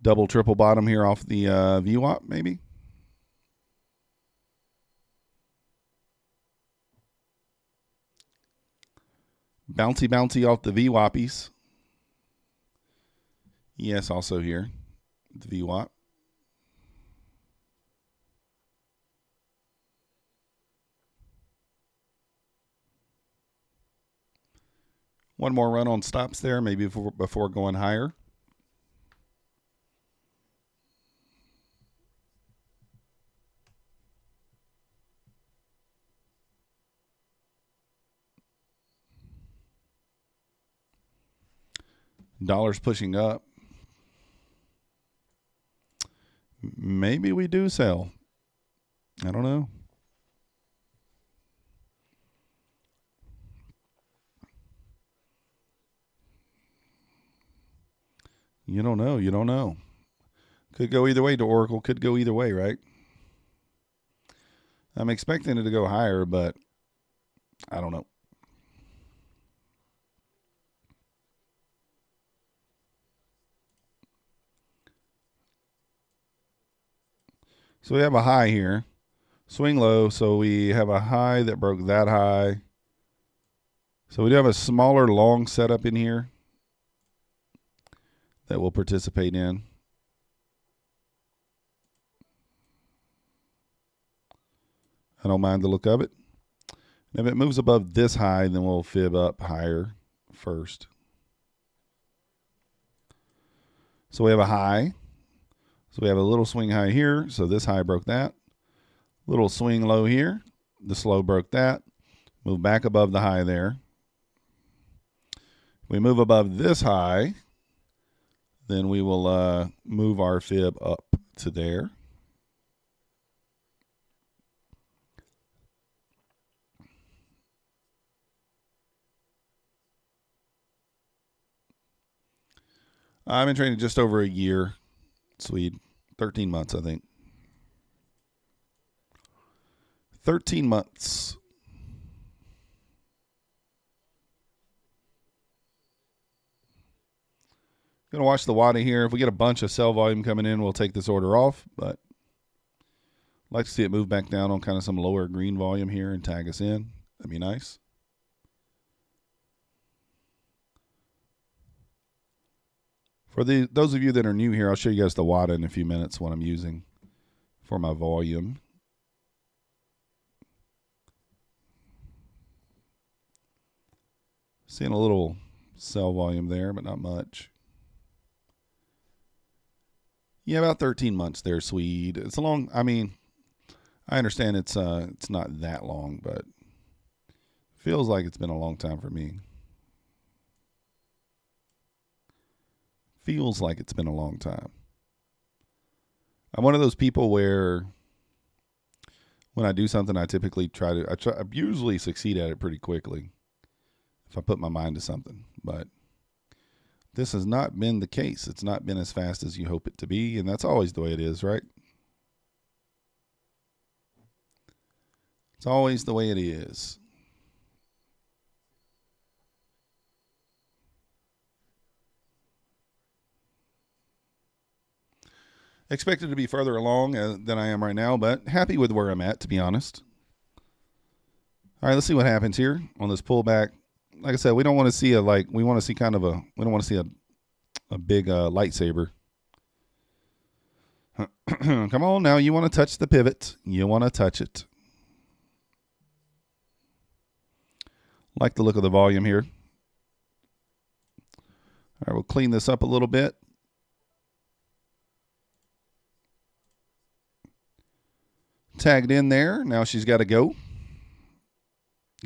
Speaker 1: Double, triple bottom here off the VWAP, maybe. Bouncy, bouncy off the VWAPies. Yes, also here, the VWAP. One more run on stops there, maybe before going higher. Dollar's pushing up. Maybe we do sell. I don't know. You don't know. You don't know. Could go either way to Oracle. Could go either way, right? I'm expecting it to go higher, but I don't know. So we have a high here. Swing low, so we have a high that broke that high. So we do have a smaller long setup in here that we'll participate in. I don't mind the look of it. And if it moves above this high, then we'll fib up higher first. So we have a high. So we have a little swing high here. So this high broke that. Little swing low here. This low broke that. Move back above the high there. We move above this high. Then we will move our fib up to there. I've been trading just over a year. Swede. 13 months, I think. 13 months. Going to watch the WADA here. If we get a bunch of sell volume coming in, we'll take this order off. But I'd like to see it move back down on kind of some lower green volume here and tag us in. That'd be nice. For those of you that are new here, I'll show you guys the WADA in a few minutes, what I'm using for my volume. Seeing a little sell volume there, but not much. Yeah, about 13 months there, Swede. It's a long, I mean, I understand it's not that long, but feels like it's been a long time for me. Feels like it's been a long time. I'm one of those people where when I do something, I typically I usually succeed at it pretty quickly if I put my mind to something. But this has not been the case. It's not been as fast as you hope it to be, and that's always the way it is, right? It's always the way it is. Expected to be further along than I am right now, but happy with where I'm at, to be honest. All right, let's see what happens here on this pullback. Like I said, we don't want to see we don't want to see a big lightsaber. Come on now, you want to touch the pivot. You want to touch it. Like the look of the volume here. All right, we'll clean this up a little bit. Tagged in there. Now she's got to go.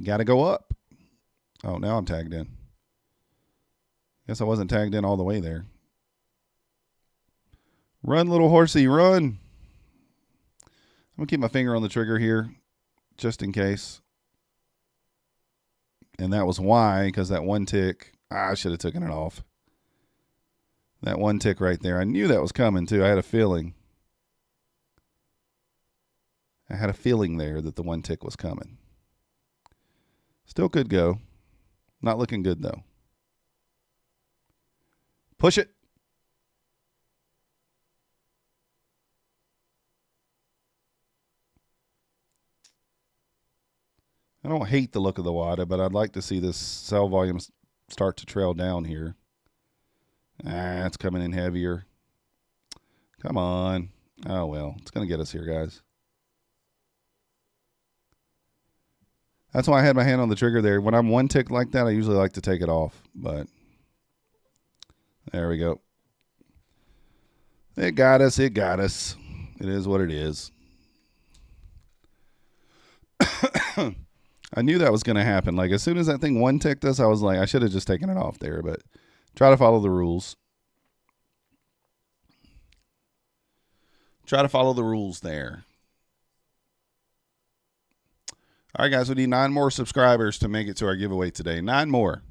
Speaker 1: Got to go up. Oh, now I'm tagged in. Guess I wasn't tagged in all the way there. Run, little horsey, run. I'm going to keep my finger on the trigger here just in case. And that was why, because that one tick, I should have taken it off. That one tick right there. I knew that was coming too. I had a feeling. I had a feeling there that the one tick was coming. Still could go. Not looking good though. Push it. I don't hate the look of the WADA, but I'd like to see this sell volume start to trail down here. It's coming in heavier. Come on. Oh, well, it's going to get us here, guys. That's why I had my hand on the trigger there. When I'm one tick like that, I usually like to take it off, but there we go. It got us. It got us. It is what it is. I knew that was going to happen. Like, as soon as that thing one ticked us, I was like, I should have just taken it off there, but try to follow the rules. Try to follow the rules there. All right, guys, we need 9 more subscribers to make it to our giveaway today. 9 more.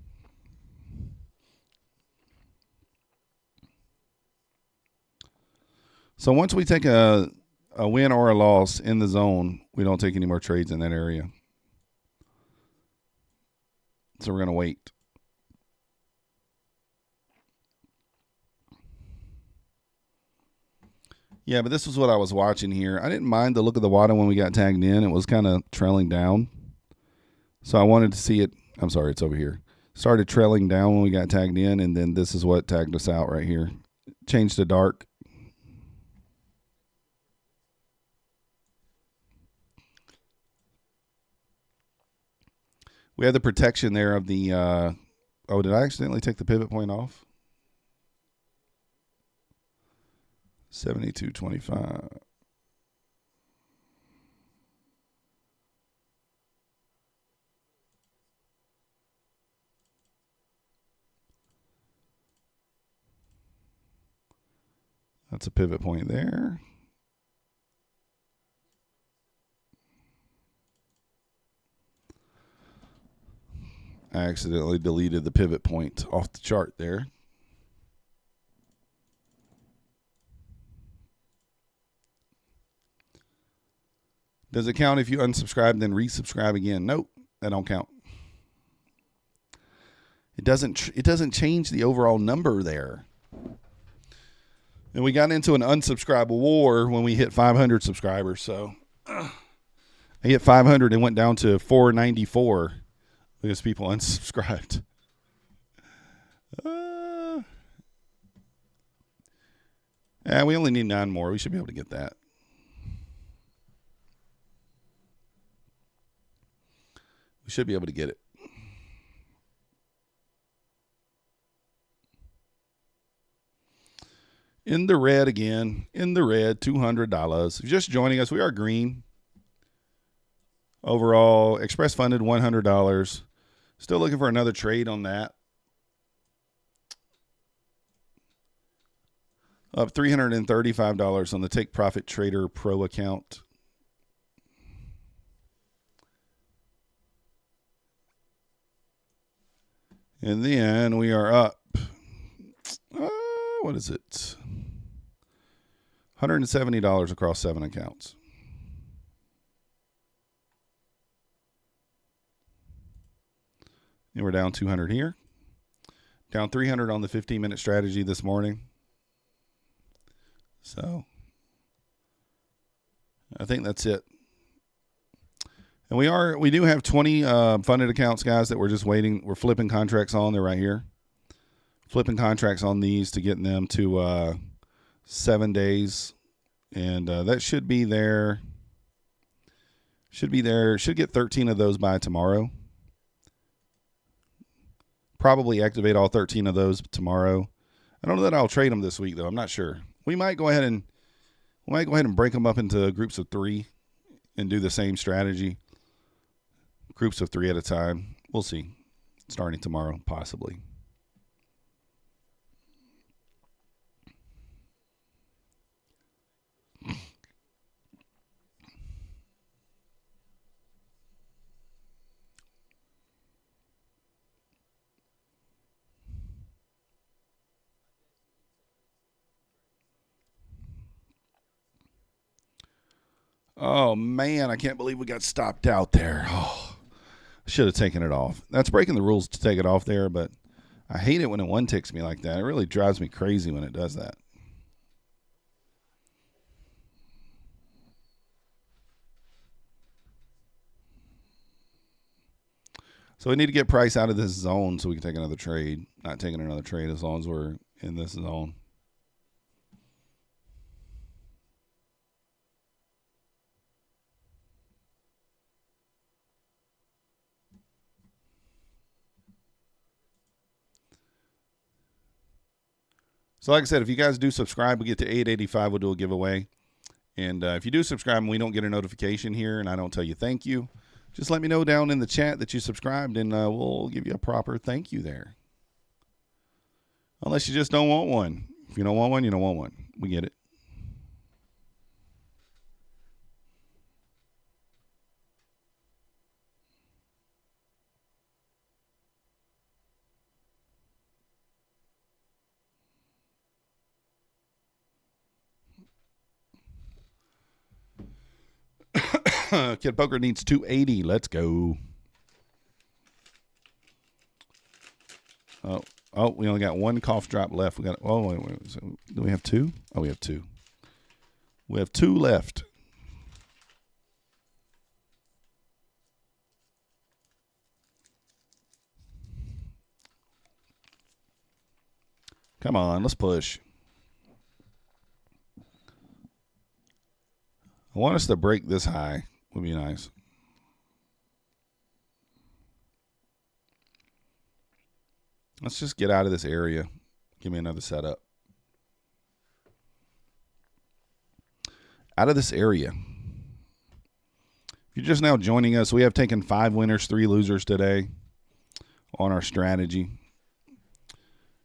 Speaker 1: So once we take a win or a loss in the zone, we don't take any more trades in that area. So we're going to wait. Yeah, but this was what I was watching here. I didn't mind the look of the WADA when we got tagged in. It was kind of trailing down. So I wanted to see it. I'm sorry, it's over here. Started trailing down when we got tagged in, and then this is what tagged us out right here. Changed to dark. We had the protection there of the, oh, did I accidentally take the pivot point off? 72.25. That's a pivot point there. I accidentally deleted the pivot point off the chart there. Does it count if you unsubscribe and then resubscribe again? Nope, that don't count. It doesn't change the overall number there. And we got into an unsubscribe war when we hit 500 subscribers. So I hit 500 and went down to 494 because people unsubscribed. We only need 9 more. We should be able to get that. We should be able to get it. In the red again. In the red, $200. If you're just joining us, we are green. Overall, express funded $100. Still looking for another trade on that. Up $335 on the Take Profit Trader Pro account. And then we are up, what is it? $170 across 7 accounts. And we're down 200 here. Down 300 on the 15-minute strategy this morning. So I think that's it. And we do have 20 funded accounts, guys, that we're just waiting. We're flipping contracts on. They're right here. Flipping contracts on these to getting them to 7 days. And that should be there. Should get 13 of those by tomorrow. Probably activate all 13 of those tomorrow. I don't know that I'll trade them this week, though. I'm not sure. We might go ahead and break them up into groups of 3 and do the same strategy. Groups of 3 at a time. We'll see. Starting tomorrow, possibly. Oh, man, I can't believe we got stopped out there. Oh, I should have taken it off. That's breaking the rules to take it off there, but I hate it when it one ticks me like that. It really drives me crazy when it does that. So we need to get price out of this zone so we can take another trade. Not taking another trade as long as we're in this zone. So like I said, if you guys do subscribe, we get to 885, we'll do a giveaway. And if you do subscribe and we don't get a notification here and I don't tell you thank you, just let me know down in the chat that you subscribed and we'll give you a proper thank you there. Unless you just don't want one. If you don't want one, you don't want one. We get it. Kid Poker needs 280. Let's go. Oh, we only got one cough drop left. We got. Oh, wait. So, do we have 2? Oh, we have 2. We have 2 left. Come on, let's push. I want us to break this high. Would be nice. Let's just get out of this area. Give me another setup. Out of this area. If you're just now joining us, we have taken 5 winners, 3 losers today on our strategy.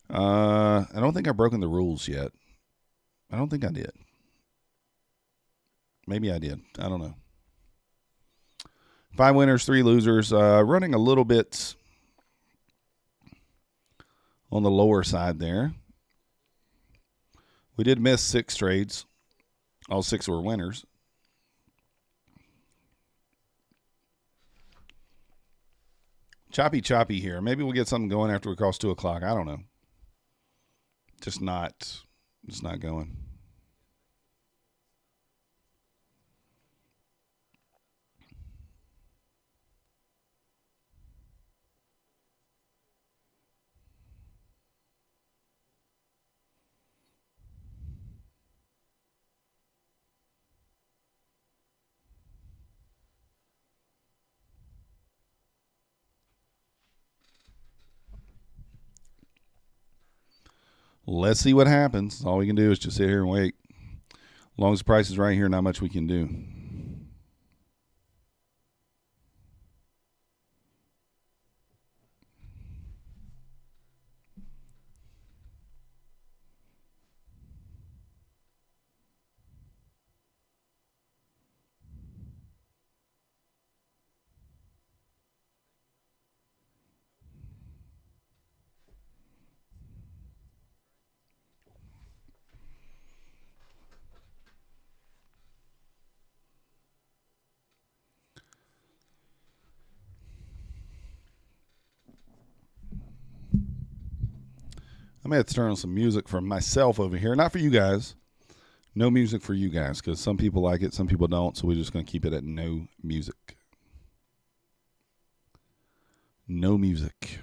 Speaker 1: I don't think I've broken the rules yet. I don't think I did. Maybe I did. I don't know. 5 winners, 3 losers. Running a little bit on the lower side there. We did miss 6 trades. All 6 were winners. Choppy here. Maybe we'll get something going after we cross 2 o'clock. I don't know. Just not going. Let's see what happens. All we can do is just sit here and wait. As long as the price is right here, not much we can do. I may have to turn on some music for myself over here. Not for you guys. No music for you guys because some people like it, some people don't. So we're just going to keep it at no music. No music.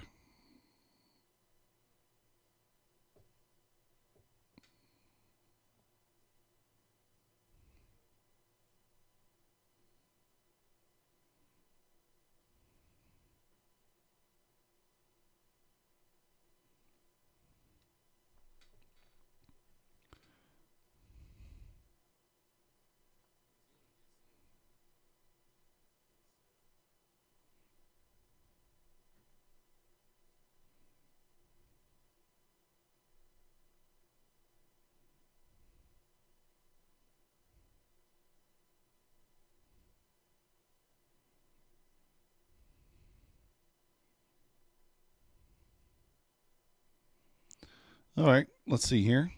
Speaker 1: All right, let's see here.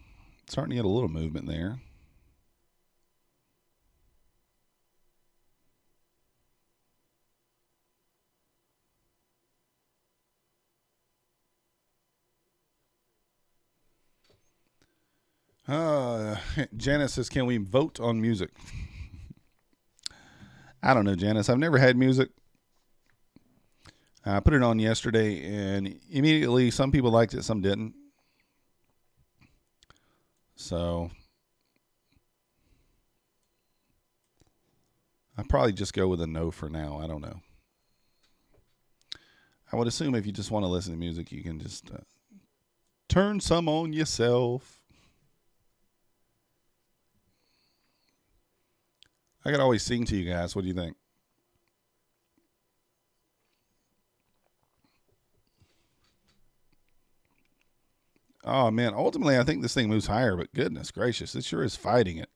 Speaker 1: Starting to get a little movement there. Janice says, can we vote on music? I don't know, Janice. I've never had music. I put it on yesterday, and immediately some people liked it, some didn't. So I'll probably just go with a no for now. I don't know. I would assume if you just want to listen to music, you can just turn some on yourself. I could always sing to you guys. What do you think? Oh, man. Ultimately, I think this thing moves higher, but goodness gracious, it sure is fighting it.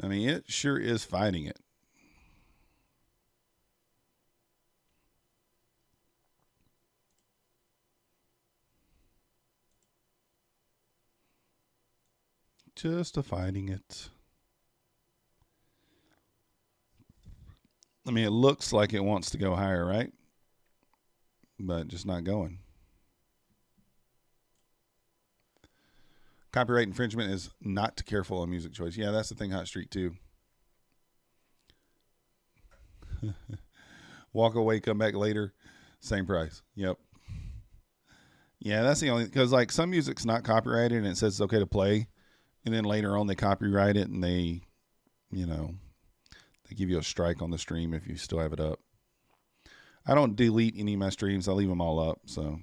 Speaker 1: I mean, it sure is fighting it. Just fighting it. I mean, it looks like it wants to go higher, right? But just not going. Copyright infringement is not careful on music choice. Yeah, that's the thing, Hot Street, too. Walk away, come back later, same price. Yep. Yeah, that's the only, because like some music's not copyrighted and it says it's okay to play, and then later on they copyright it and they give you a strike on the stream if you still have it up. I don't delete any of my streams. I leave them all up. So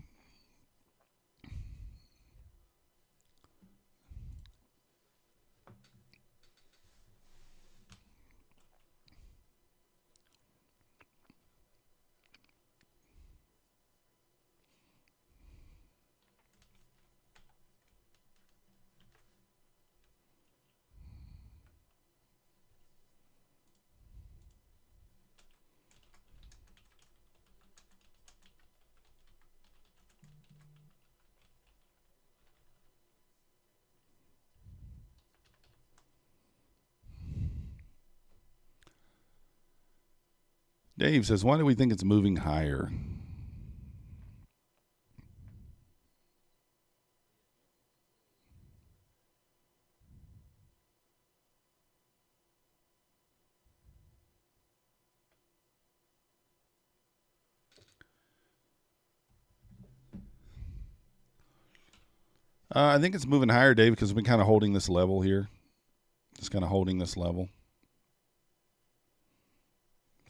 Speaker 1: Dave says, why do we think it's moving higher? I think it's moving higher, Dave, because we've been kind of holding this level here. Just kind of holding this level.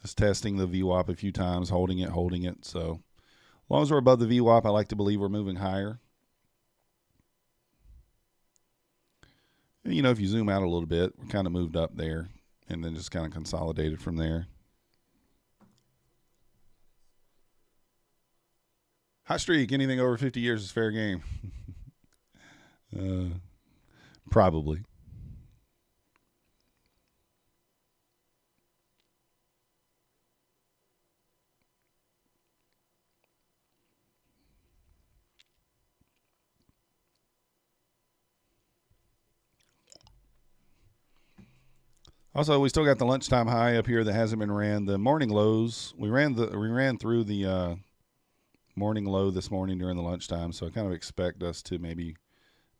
Speaker 1: Just testing the VWAP a few times, holding it. So as long as we're above the VWAP, I like to believe we're moving higher. If you zoom out a little bit, we're kind of moved up there and then just kind of consolidated from there. Hot streak, anything over 50 years is fair game. Probably. Also, we still got the lunchtime high up here that hasn't been ran. The morning lows, we ran through the morning low this morning during the lunchtime, so I kind of expect us to maybe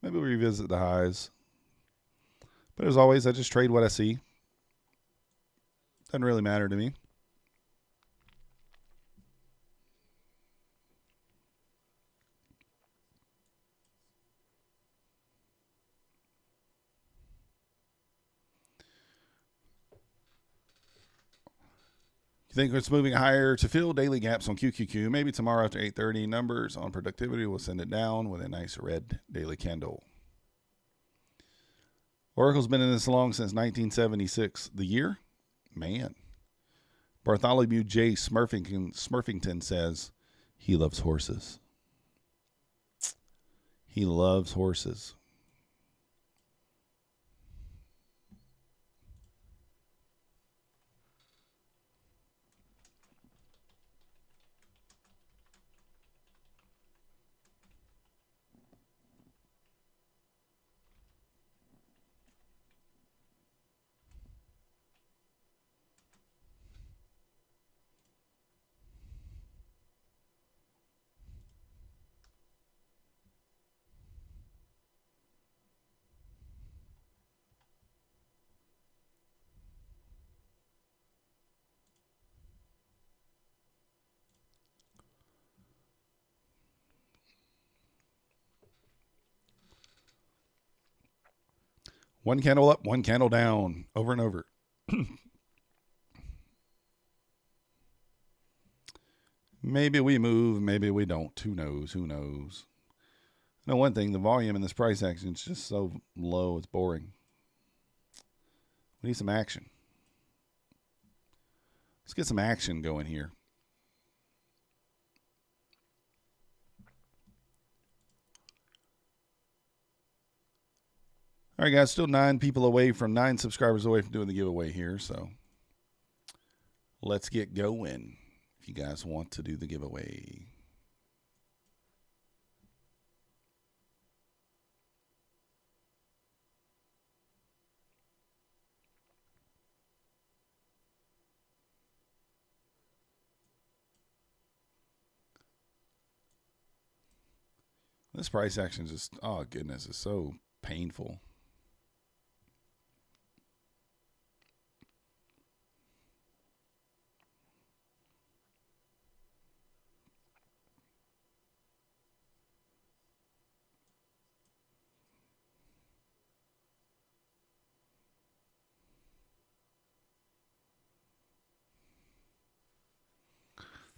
Speaker 1: revisit the highs. But as always, I just trade what I see. Doesn't really matter to me. You think it's moving higher to fill daily gaps on QQQ? Maybe tomorrow after 8:30. Numbers on productivity will send it down with a nice red daily candle. Oracle's been in this long since 1976. The year? Man. Bartholomew J. Smurfington says he loves horses. He loves horses. One candle up, one candle down, over and over. Maybe we move, maybe we don't. Who knows? Who knows? I know one thing, the volume in this price action is just so low, it's boring. We need some action. Let's get some action going here. All right, guys, still 9 subscribers away from doing the giveaway here, so let's get going if you guys want to do the giveaway. This price action is just, oh goodness, it's so painful.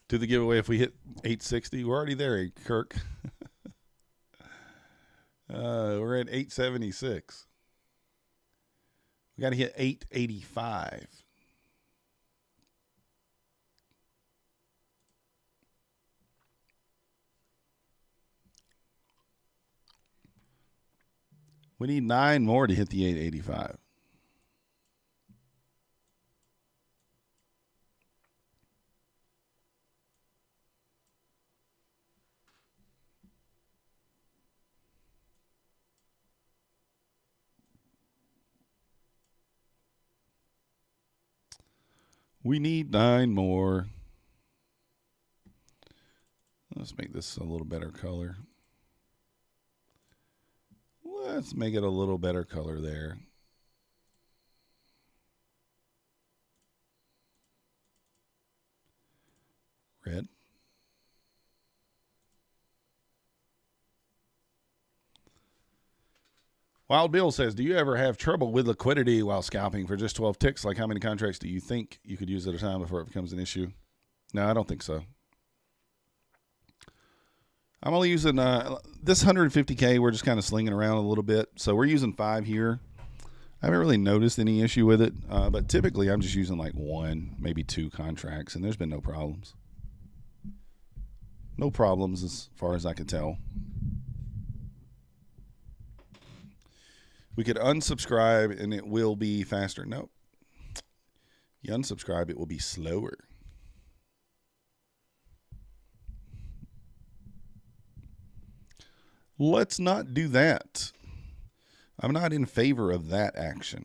Speaker 1: Do the giveaway if we hit 860. We're already there, Kirk. We're at 876. We got to hit 885. We need 9 more to hit the 885. We need 9 more. Let's make this a little better color. Let's make it a little better color there. Red. Wild Bill says, do you ever have trouble with liquidity while scalping for just 12 ticks? Like, how many contracts do you think you could use at a time before it becomes an issue? No, I don't think so. I'm only using this 150K. We're just kind of slinging around a little bit. So we're using 5 here. I haven't really noticed any issue with it. But typically I'm just using like 1, maybe 2 contracts, and there's been no problems. No problems as far as I can tell. We could unsubscribe and it will be faster. Nope. You unsubscribe, it will be slower. Let's not do that. I'm not in favor of that action.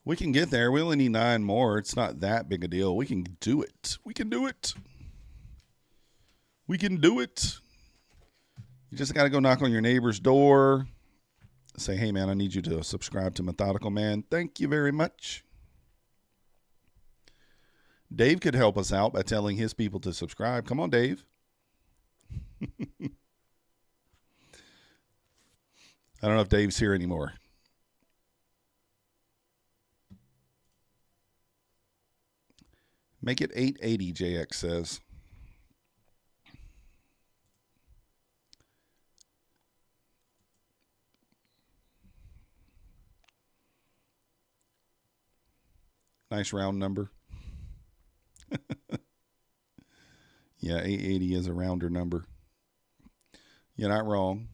Speaker 1: We can get there. We only need 9 more. It's not that big a deal. We can do it. We can do it. We can do it. You just got to go knock on your neighbor's door. Say, hey, man, I need you to subscribe to Methodical Man. Thank you very much. Dave could help us out by telling his people to subscribe. Come on, Dave. I don't know if Dave's here anymore. Make it 880, JX says. Nice round number. Yeah, 880 is a rounder number. You're not wrong.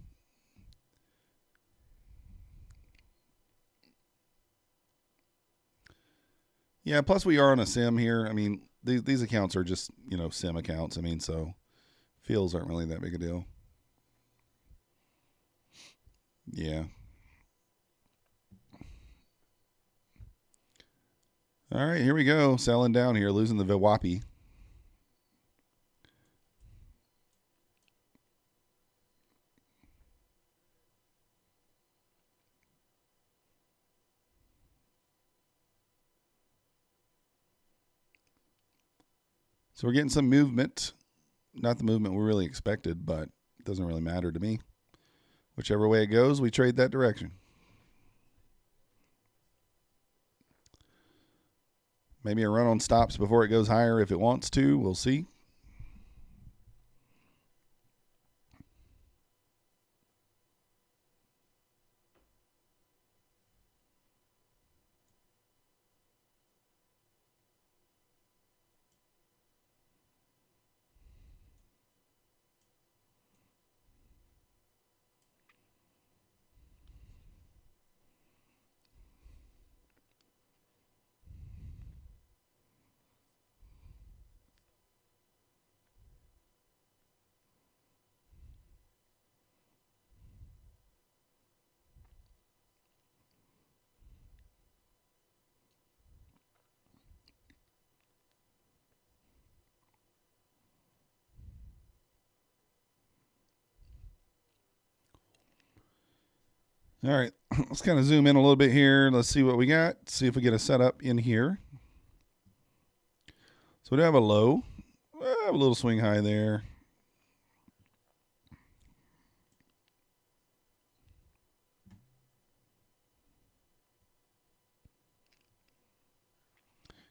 Speaker 1: Yeah, plus we are on a sim here. I mean, these accounts are just, sim accounts. I mean, so feels aren't really that big a deal. Yeah. All right, here we go. Selling down here, losing the VWAP. So we're getting some movement. Not the movement we really expected, but it doesn't really matter to me. Whichever way it goes, we trade that direction. Maybe a run on stops before it goes higher if it wants to. We'll see. All right, let's kind of zoom in a little bit here. Let's see what we got. See if we get a setup in here. So we do have a low. We have a little swing high there.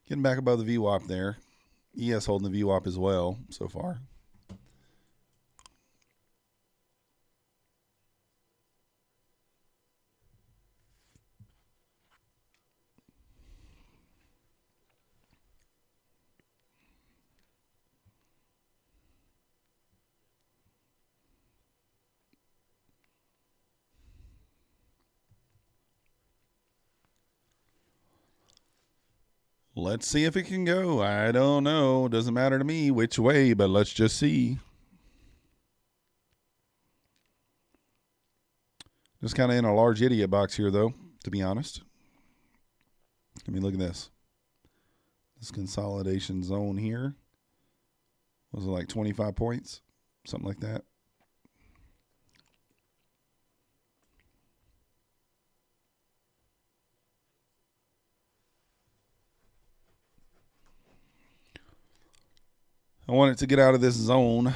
Speaker 1: Getting back above the VWAP there. ES holding the VWAP as well so far. Let's see if it can go. I don't know. Doesn't matter to me which way, but let's just see. Just kind of in a large idiot box here, though, to be honest. I mean, look at this. This consolidation zone here. Was it like 25 points? Something like that. I want it to get out of this zone.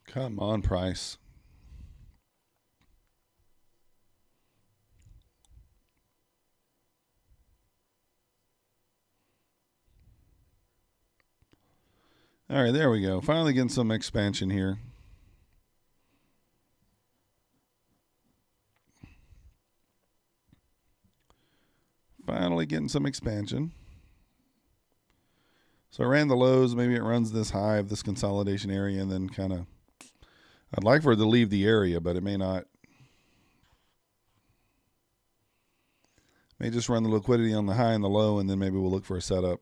Speaker 1: Come on, price. All right, there we go. Finally getting some expansion here. Finally getting some expansion. So I ran the lows. Maybe it runs this high of this consolidation area and then kind of, I'd like for it to leave the area, but it may not. May just run the liquidity on the high and the low, and then maybe we'll look for a setup.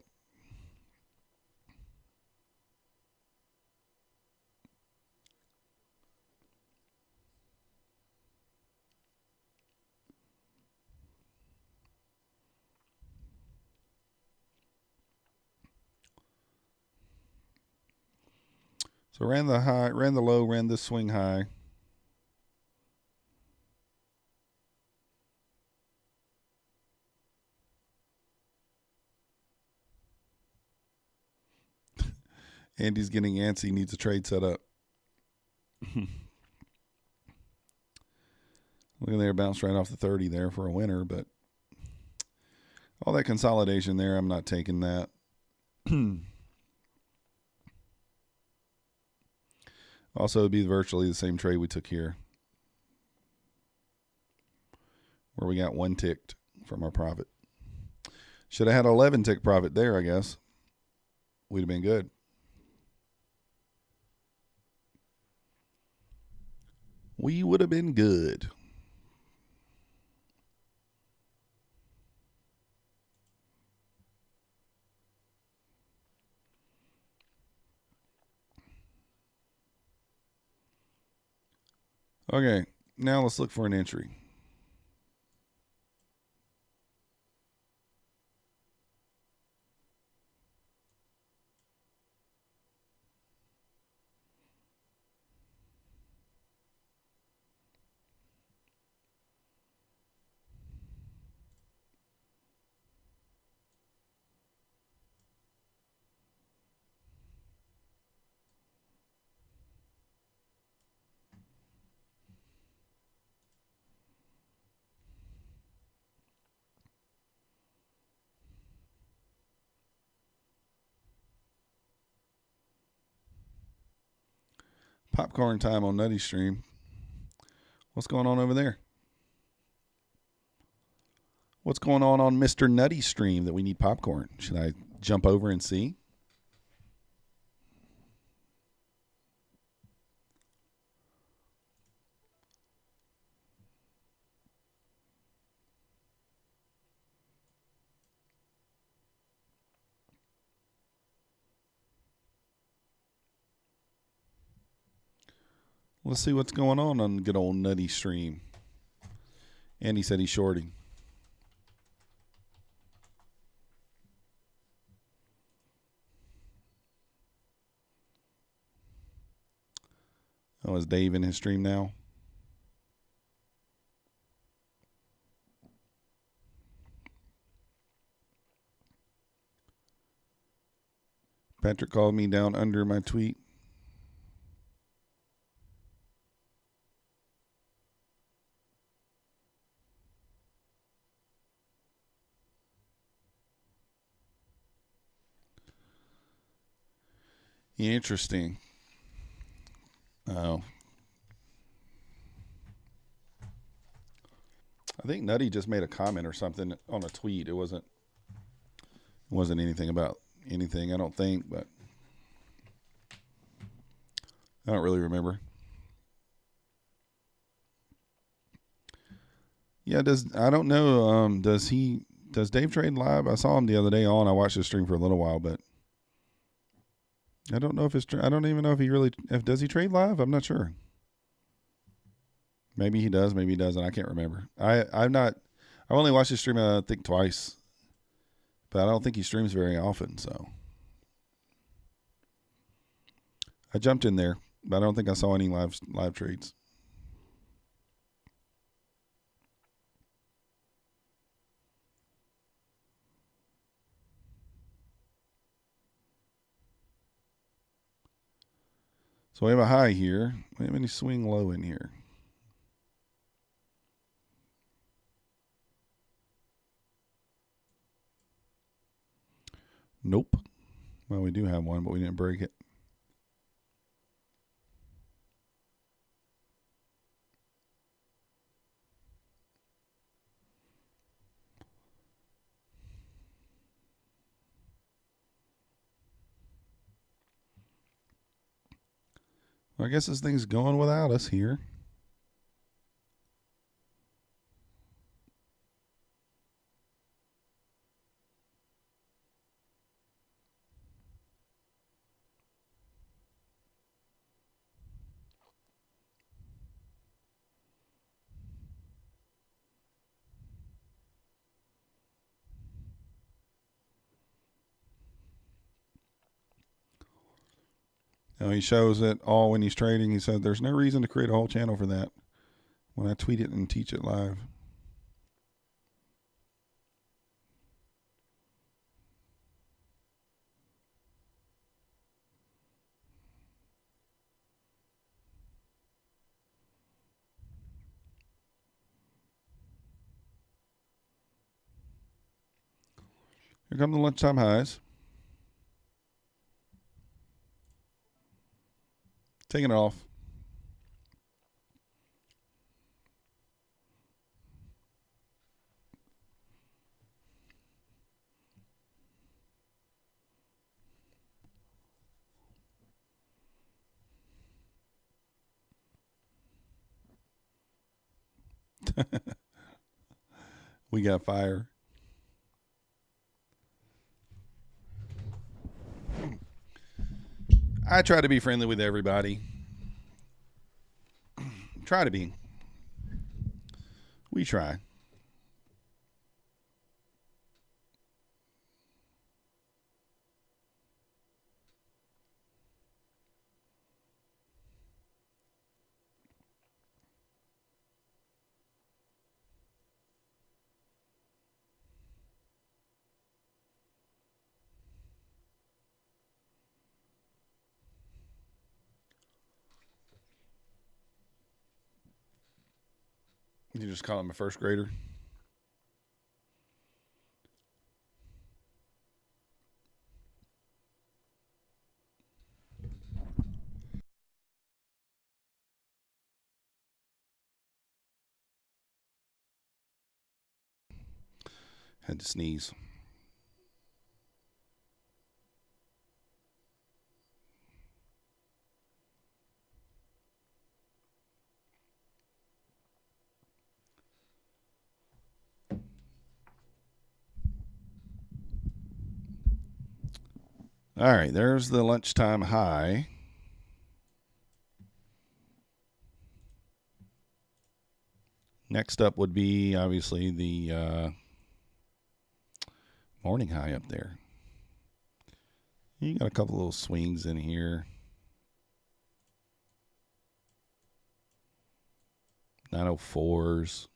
Speaker 1: So ran the high, ran the low, ran this swing high. Andy's getting antsy, needs a trade set up. Look at there, bounced right off the 30 there for a winner, but all that consolidation there, I'm not taking that. Also, it'd be virtually the same trade we took here, where we got 1 ticked from our profit. Should have had 11 tick profit there, I guess. We'd have been good. we would have been good. Okay, now let's look for an entry. Popcorn time on Nutty Stream. What's going on over there? What's going on Mr. Nutty Stream that we need popcorn? Should I jump over and see? Let's see what's going on good old Nutty Stream. And he said he's shorting. Oh, is Dave in his stream now? Patrick called me down under my tweet. Interesting. Oh. I think Nutty just made a comment or something on a tweet. It wasn't anything about anything, I don't think, but I don't really remember. Yeah, I don't know. Does Dave trade live? I saw him the other day on. I watched his stream for a little while, but I don't know I don't even know does he trade live? I'm not sure. Maybe he does, maybe he doesn't. I can't remember. I've only watched his stream I think twice, but I don't think he streams very often. So I jumped in there, but I don't think I saw any live trades. So we have a high here. We have any swing low in here? Nope. Well, we do have one, but we didn't break it. Well, I guess this thing's going without us here. Now he shows it all when he's trading. He said there's no reason to create a whole channel for that when I tweet it and teach it live. Here come the lunchtime highs. Taking it off. We got fire. I try to be friendly with everybody. Try to be. We try. You just call him a first grader. Had to sneeze. All right, there's the lunchtime high. Next up would be obviously the morning high up there. You got a couple little swings in here. 904s.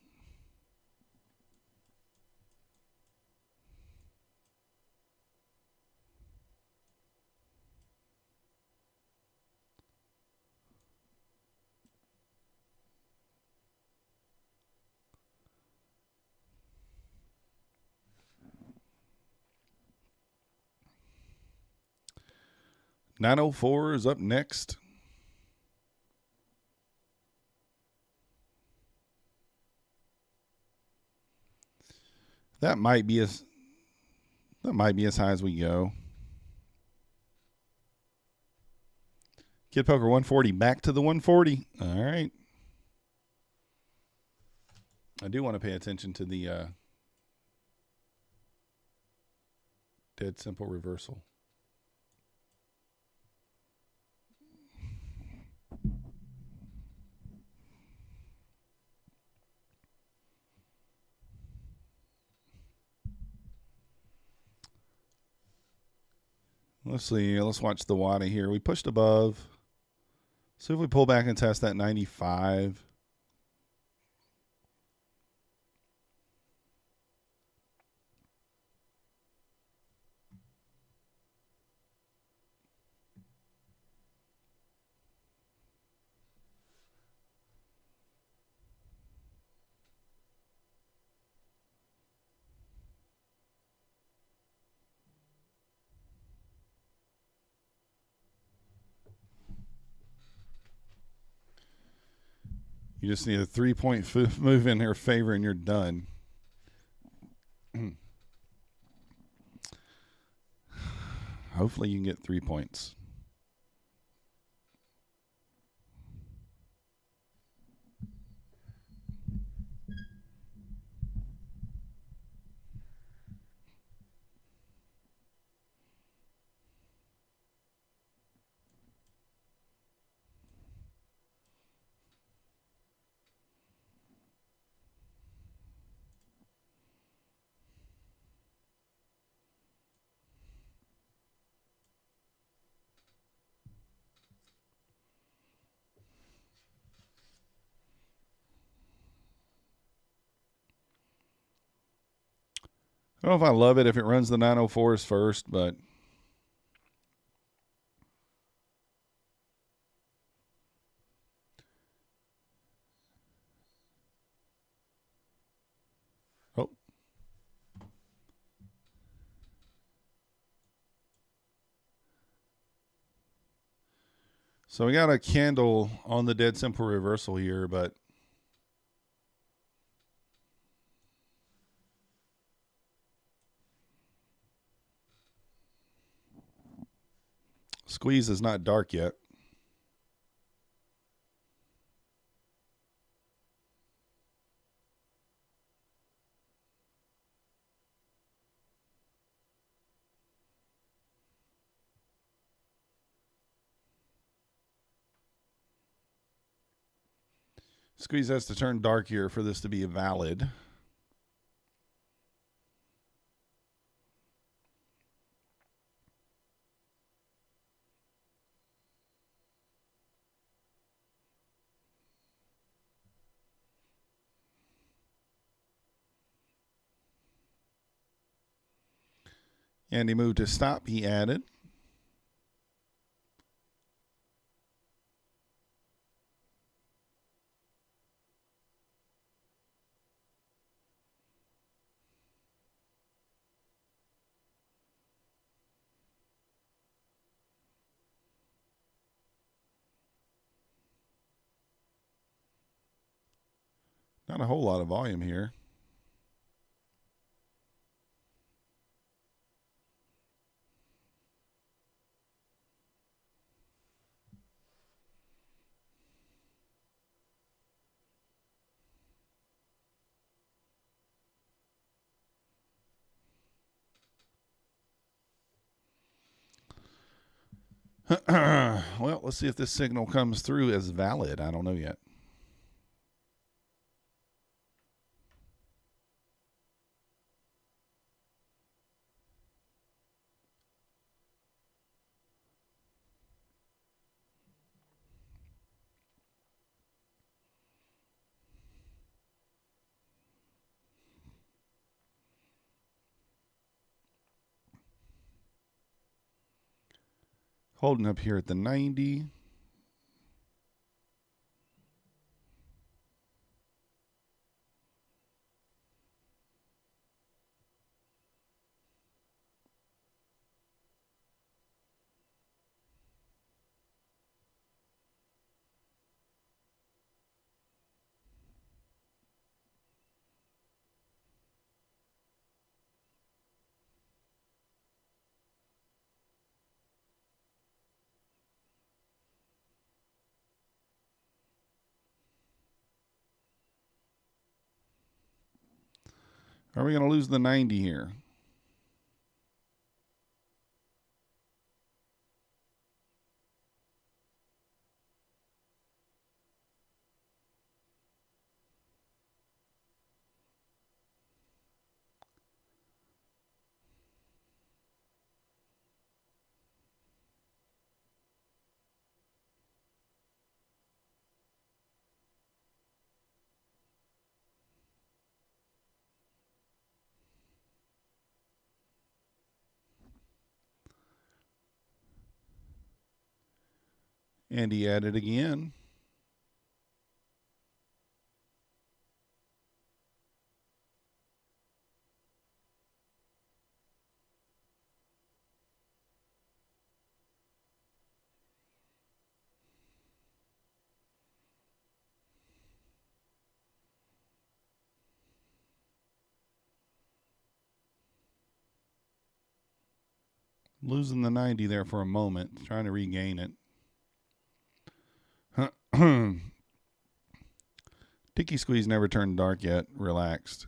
Speaker 1: $904 is up next. That might be as high as we go. Kid Poker 140 back to the 140. All right. I do want to pay attention to the dead simple reversal. Let's see. Let's watch the WADA here. We pushed above. See if we pull back and test that 95. You just need a 3-point move in their favor and you're done. Hopefully you can get 3 points. I don't know if I love it if it runs the 904s first, but so we got a candle on the dead simple reversal here, but squeeze is not dark yet. Squeeze has to turn dark here for this to be valid. And he moved to stop, he added. Not a whole lot of volume here. Well, let's see if this signal comes through as valid. I don't know yet. Holding up here at the 90. Are we going to lose the 90 here? And he added again. Losing the 90 there for a moment, trying to regain it. Dicky Squeeze never turned dark yet. Relaxed.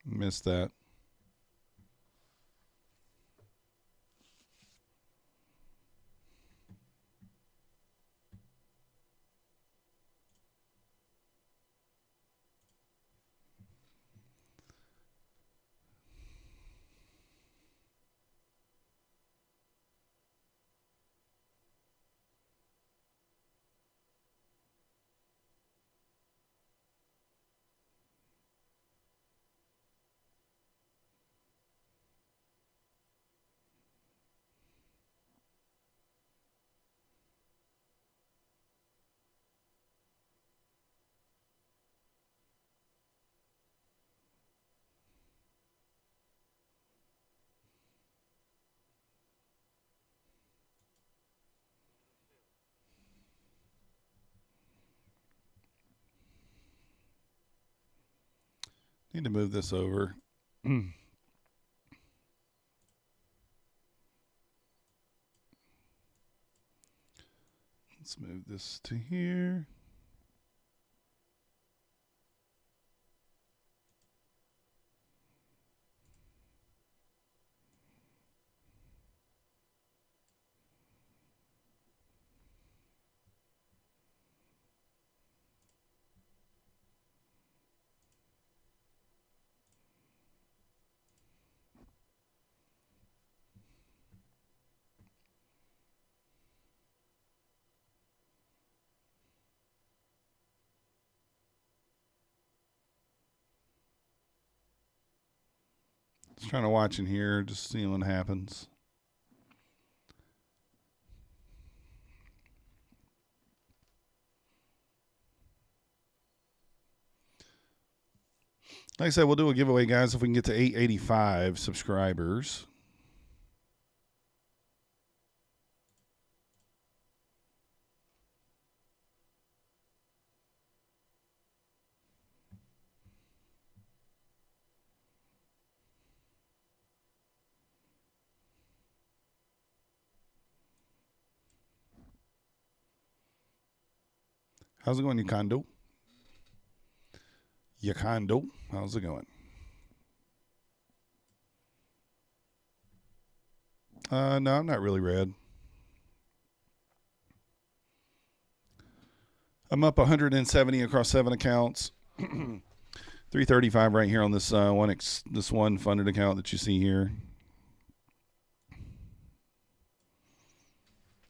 Speaker 1: Missed that. Need to move this over. Let's move this to here. Just trying to watch in here, just seeing what happens. Like I said, we'll do a giveaway, guys, if we can get to 885 subscribers. How's it going, Yukando? Yukando, how's it going? No, I'm not really red. I'm up 170 across 7 accounts. 335 right here on this one funded account that you see here.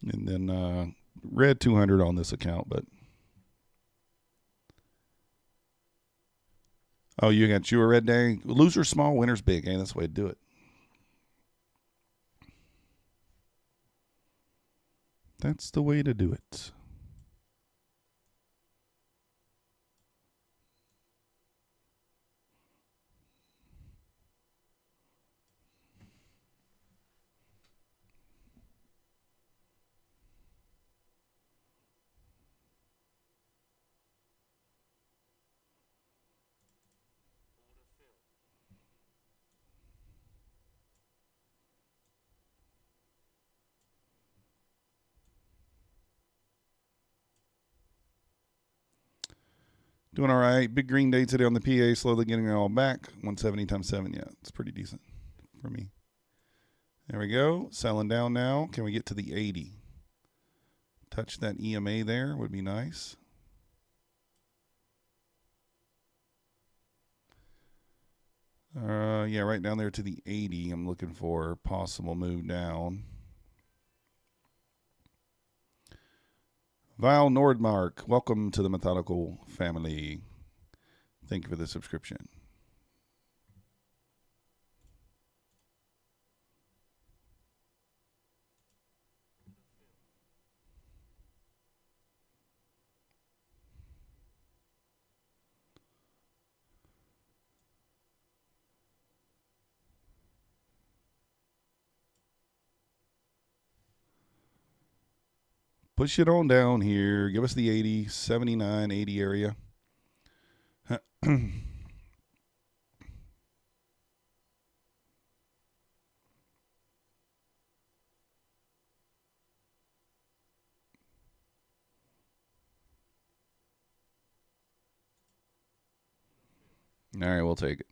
Speaker 1: And then red 200 on this account, but oh, you got a red day. Loser small, winners big. Hey, that's the way to do it. That's the way to do it. Doing all right. Big green day today on the PA. Slowly getting it all back. 170 times 7. Yeah, it's pretty decent for me. There we go. Selling down now. Can we get to the 80? Touch that EMA there. Would be nice. Yeah, right down there to the 80. I'm looking for a possible move down. Val Nordmark, welcome to the Methodical family. Thank you for the subscription. Push it on down here. Give us the 80, 79, 80 area. All right, we'll take it.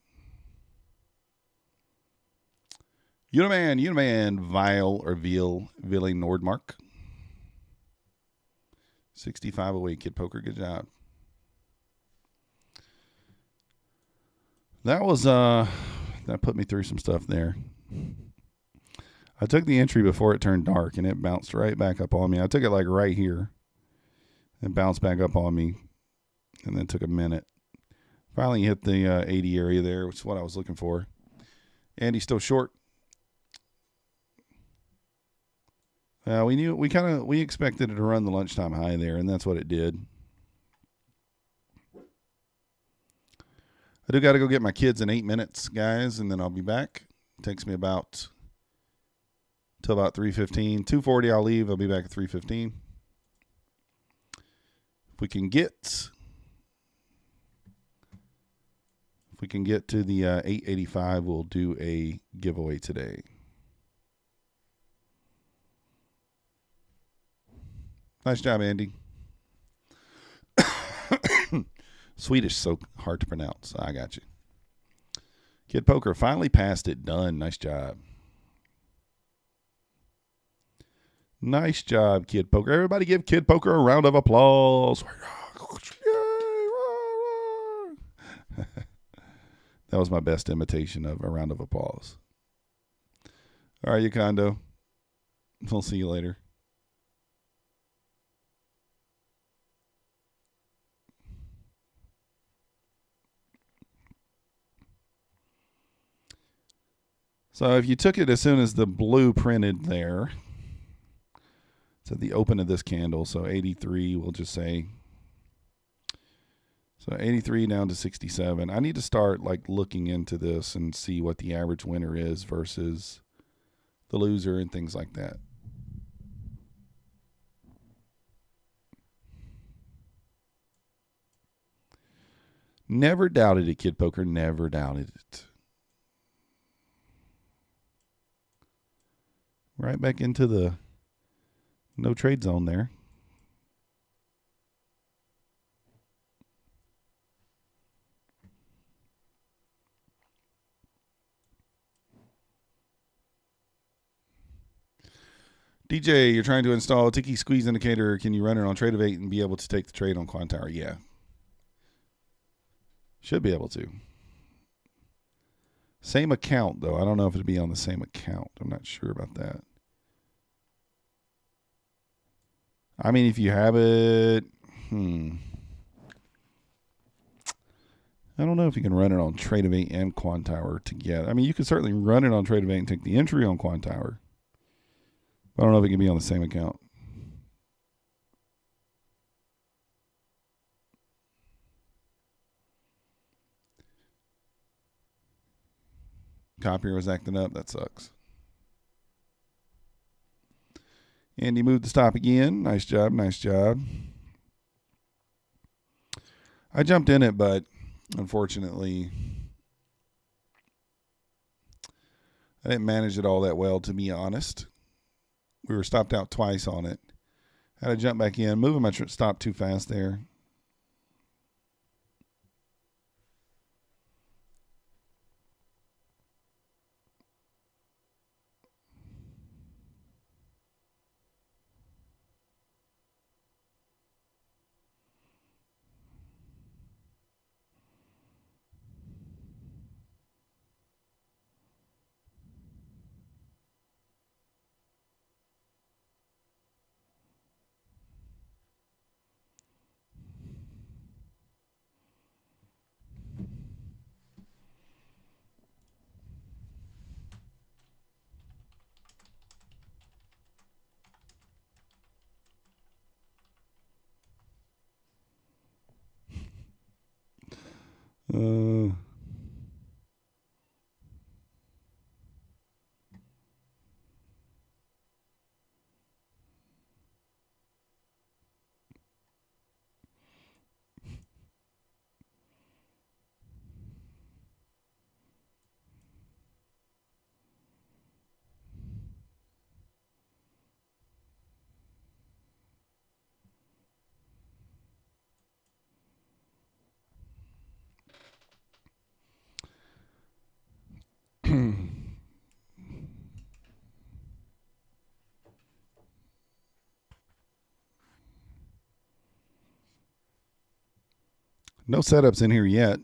Speaker 1: Uniman, Vile or Ville Nordmark. 65 away, Kid Poker. Good job. That was that put me through some stuff there. I took the entry before it turned dark and it bounced right back up on me. I took it like right here. It bounced back up on me and then took a minute. Finally hit the 80 area there, which is what I was looking for. Andy's still short. We expected it to run the lunchtime high there, and that's what it did. I do got to go get my kids in 8 minutes, guys, and then I'll be back. It takes me till about 3:15. 2:40 I'll leave. I'll be back at 3:15. If we can get If we can get to the 885, we'll do a giveaway today. Nice job, Andy. Swedish so hard to pronounce. I got you. Kid Poker finally passed it. Done. Nice job. Nice job, Kid Poker. Everybody give Kid Poker a round of applause. That was my best imitation of a round of applause. All right, Yakondo. We'll see you later. So if you took it as soon as the blue printed there, it's at the open of this candle, so 83, we'll just say. So 83 down to 67. I need to start like looking into this and see what the average winner is versus the loser and things like that. Never doubted it, Kid Poker. Never doubted it. Right back into the no trade zone there. DJ, you're trying to install a Tiki Squeeze indicator. Can you run it on Trade-of-8 and be able to take the trade on Quantower? Yeah. Should be able to. Same account, though. I don't know if it'd be on the same account. I'm not sure about that. I mean, if you have it, I don't know if you can run it on Trade-of-8 and Quantower together. I mean, you could certainly run it on Trade-of-8 and take the entry on Quantower. I don't know if it can be on the same account. Copier was acting up. That sucks. Andy moved the stop again. Nice job. Nice job. I jumped in it, but unfortunately, I didn't manage it all that well, to be honest. We were stopped out twice on it. Had to jump back in. Moving my stop too fast there. No setups in here yet.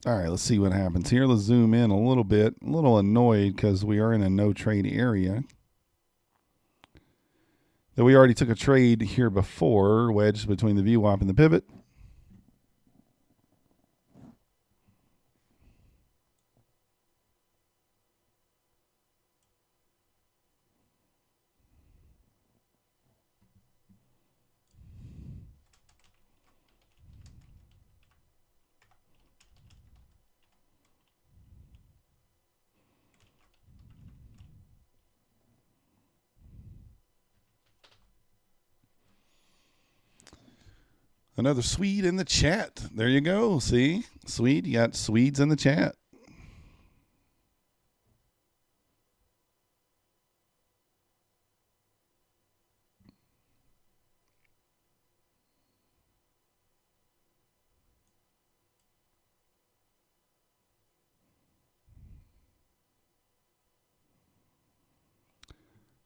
Speaker 1: All right, let's see what happens here. Let's zoom in a little bit. A little annoyed because we are in a no trade area. That we already took a trade here before, wedged between the VWAP and the pivot. Another Swede in the chat. There you go. See? Swede. You got Swedes in the chat.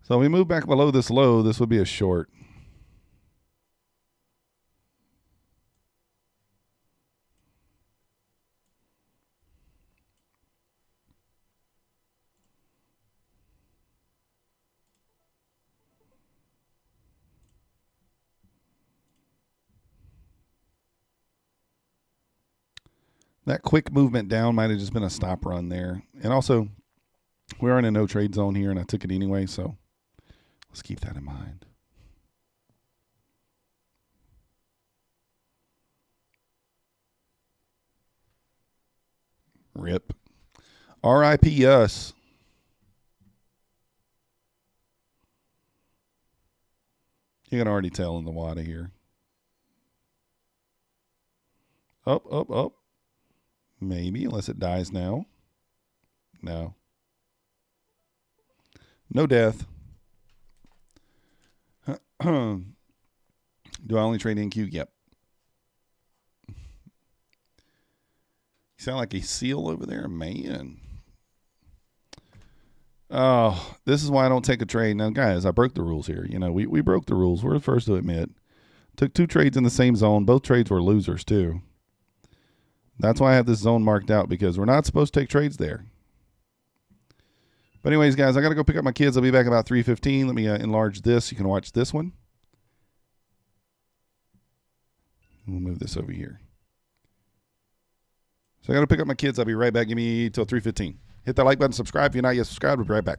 Speaker 1: So we move back below this low. This would be a short. That quick movement down might have just been a stop run there. And also, we're in a no trade zone here, and I took it anyway, so let's keep that in mind. Rip. RIP us. You can already tell in the WADA here. Up, up, up. Maybe, unless it dies now. No. No death. Do I only trade NQ? Yep. You sound like a seal over there, man. Oh, this is why I don't take a trade. Now, guys, I broke the rules here. You know, we broke the rules. We're the first to admit. Took 2 trades in the same zone. Both trades were losers, too. That's why I have this zone marked out, because we're not supposed to take trades there. But anyways, guys, I got to go pick up my kids. I'll be back about 3:15. Let me enlarge this. You can watch this one. We'll move this over here. So I got to pick up my kids. I'll be right back. Give me till 3:15. Hit that like button, subscribe. If you're not yet subscribed, we'll be right back.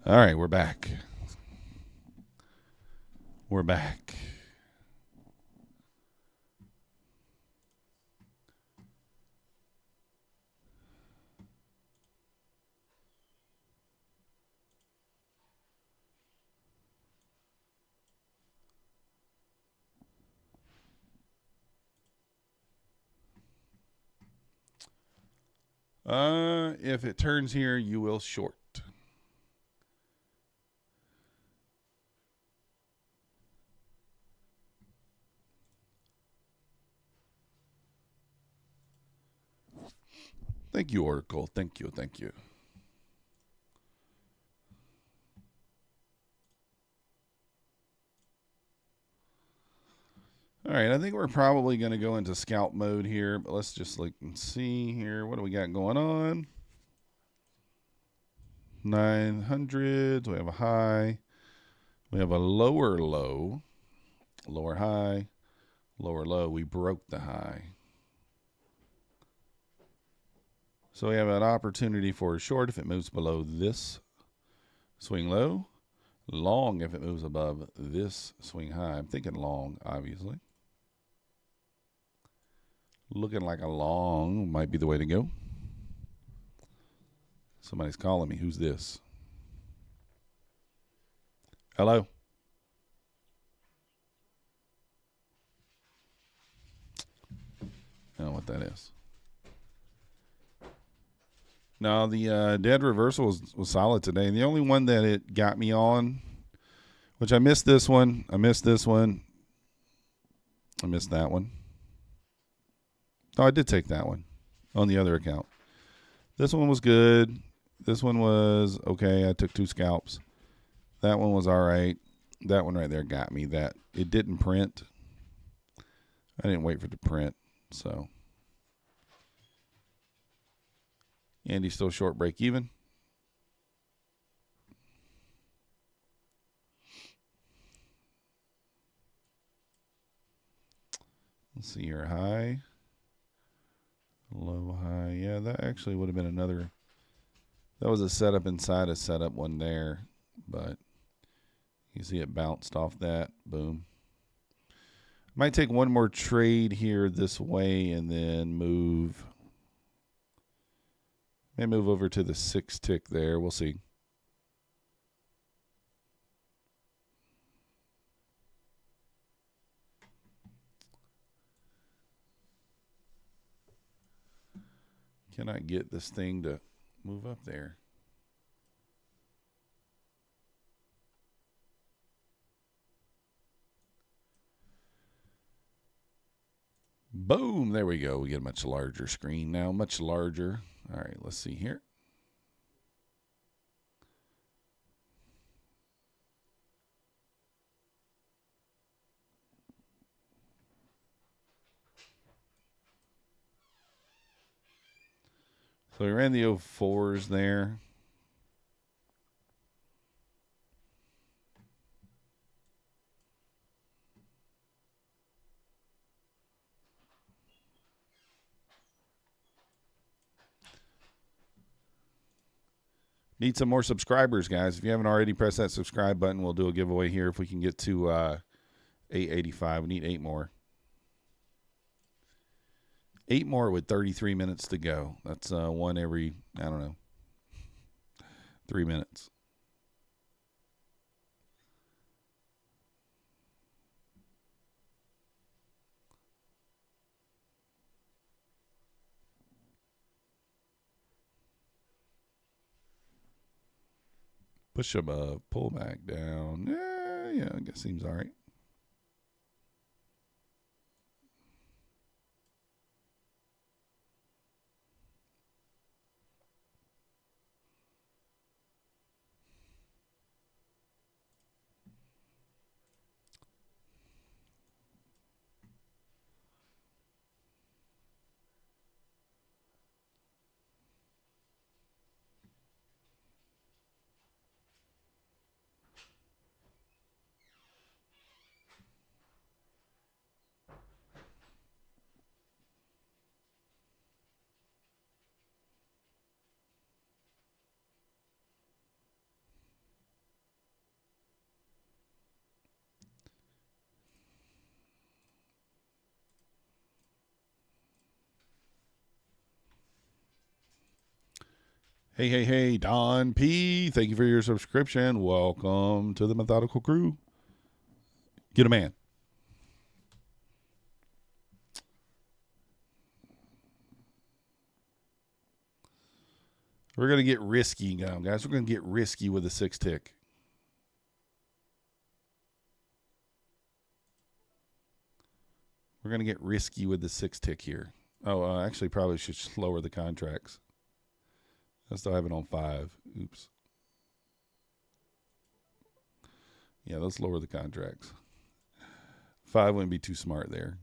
Speaker 1: All right, we're back. We're back. If it turns here, you will short. Thank you, Oracle. Thank you. Thank you. All right, I think we're probably going to go into scalp mode here, but let's just look and see here. What do we got going on? 900s. We have a high. We have a lower low, lower high, lower low. We broke the high. So we have an opportunity for a short if it moves below this swing low. Long if it moves above this swing high. I'm thinking long, obviously. Looking like a long might be the way to go. Somebody's calling me. Who's this? Hello? I don't know what that is. No, the dead reversal was solid today. And the only one that it got me on, which I missed this one. I missed this one. I missed that one. Oh, I did take that one on the other account. This one was good. This one was okay. I took 2 scalps. That one was all right. That one right there got me. That it didn't print. I didn't wait for it to print. So Andy's still short break even. Let's see here. High. Low, high. Yeah, that actually would have been another. That was a setup inside a setup one there. But you see it bounced off that. Boom. Might take one more trade here this way and then move. May move over to the 6 tick there. We'll see. Can I get this thing to move up there? Boom. There we go. We get a much larger screen now. Much larger. All right, let's see here. So we ran the 04s there. Need some more subscribers, guys. If you haven't already, press that subscribe button. We'll do a giveaway here if we can get to 885. We need 8 more. 8 more with 33 minutes to go. That's one every, I don't know, 3 minutes. Push above, pull back down. Yeah, I guess seems all right. Hey, Don P. Thank you for your subscription. Welcome to the Methodical Crew. Get a man. We're going to get risky now, guys. We're going to get risky with the 6 tick. We're going to get risky with the 6 tick here. Oh, actually, probably should lower the contracts. I still have it on 5. Oops. Yeah, let's lower the contracts. 5 wouldn't be too smart there.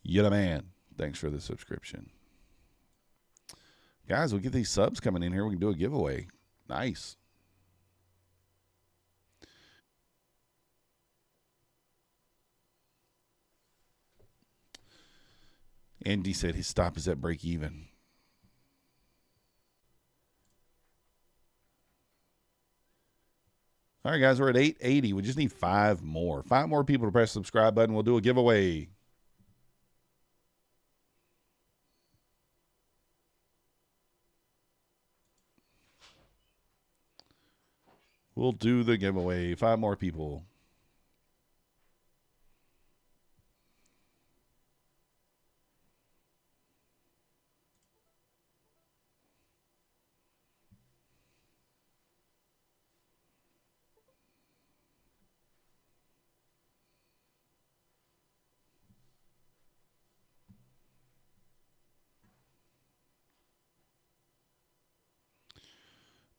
Speaker 1: You're the man. Thanks for the subscription. Guys, we'll get these subs coming in here. We can do a giveaway. Nice. Andy said his stop is at break even. All right, guys, we're at 880. We just need 5 more. 5 more people to press the subscribe button. We'll do a giveaway. We'll do the giveaway. 5 more people.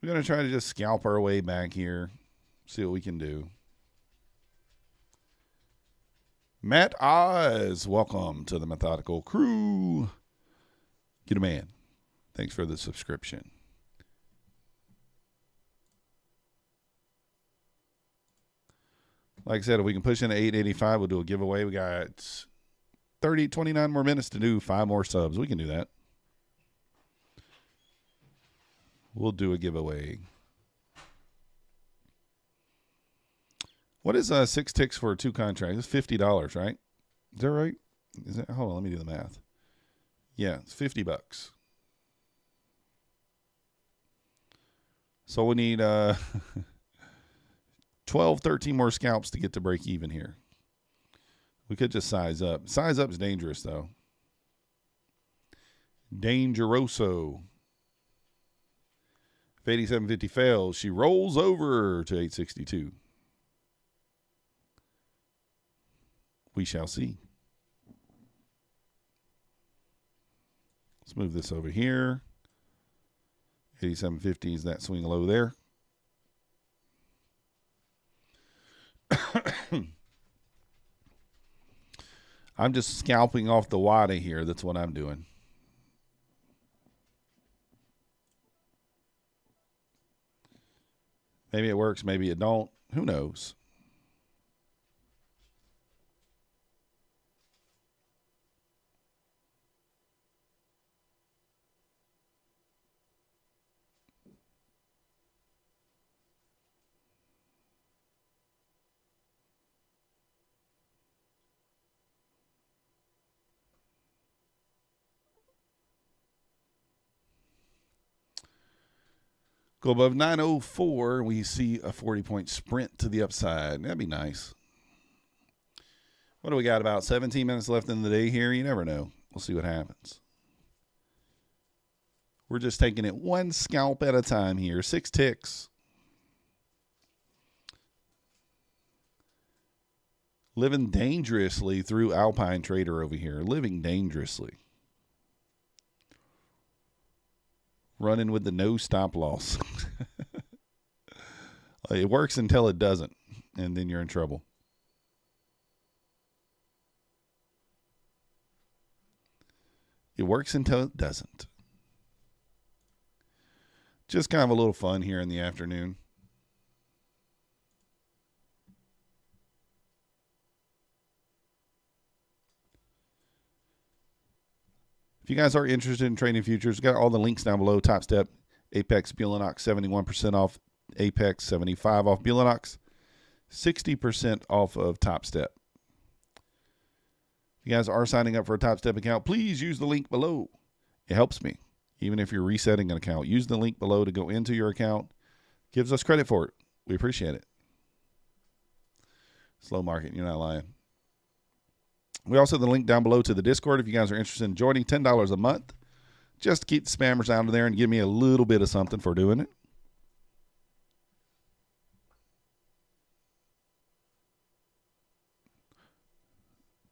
Speaker 1: We're going to try to just scalp our way back here. See what we can do. Matt Oz, welcome to the Methodical Crew. Get a man. Thanks for the subscription. Like I said, if we can push into 885, we'll do a giveaway. We got 29 more minutes to do 5 more subs. We can do that. We'll do a giveaway. What is 6 ticks for 2 contracts? It's $50, right? Is that right? Is that? Hold on, let me do the math. Yeah, it's $50. So we need 12, 13 more scalps to get to break even here. We could just size up. Size up is dangerous, though. Dangeroso. If 8750 fails, she rolls over to 862. We shall see. Let's move this over here. 8750 is that swing low there. I'm just scalping off the WADA here. That's what I'm doing. Maybe it works, maybe it don't. Who knows? Go above 904, we see a 40-point sprint to the upside. That'd be nice. What do we got? About 17 minutes left in the day here. You never know. We'll see what happens. We're just taking it one scalp at a time here. 6 ticks. Living dangerously through Alpine Trader over here. Living dangerously. Running with the no stop loss. It works until it doesn't, and then you're in trouble. It works until it doesn't. Just kind of a little fun here in the afternoon. If you guys are interested in trading futures, got all the links down below. Topstep, APEX, Bulenox, 71% off APEX, 75% off Bulenox, 60% off of Topstep. If you guys are signing up for a Topstep account, please use the link below. It helps me. Even if you're resetting an account, use the link below to go into your account. Gives us credit for it. We appreciate it. Slow market, you're not lying. We also have the link down below to the Discord if you guys are interested in joining. $10 a month. Just to keep the spammers out of there and give me a little bit of something for doing it.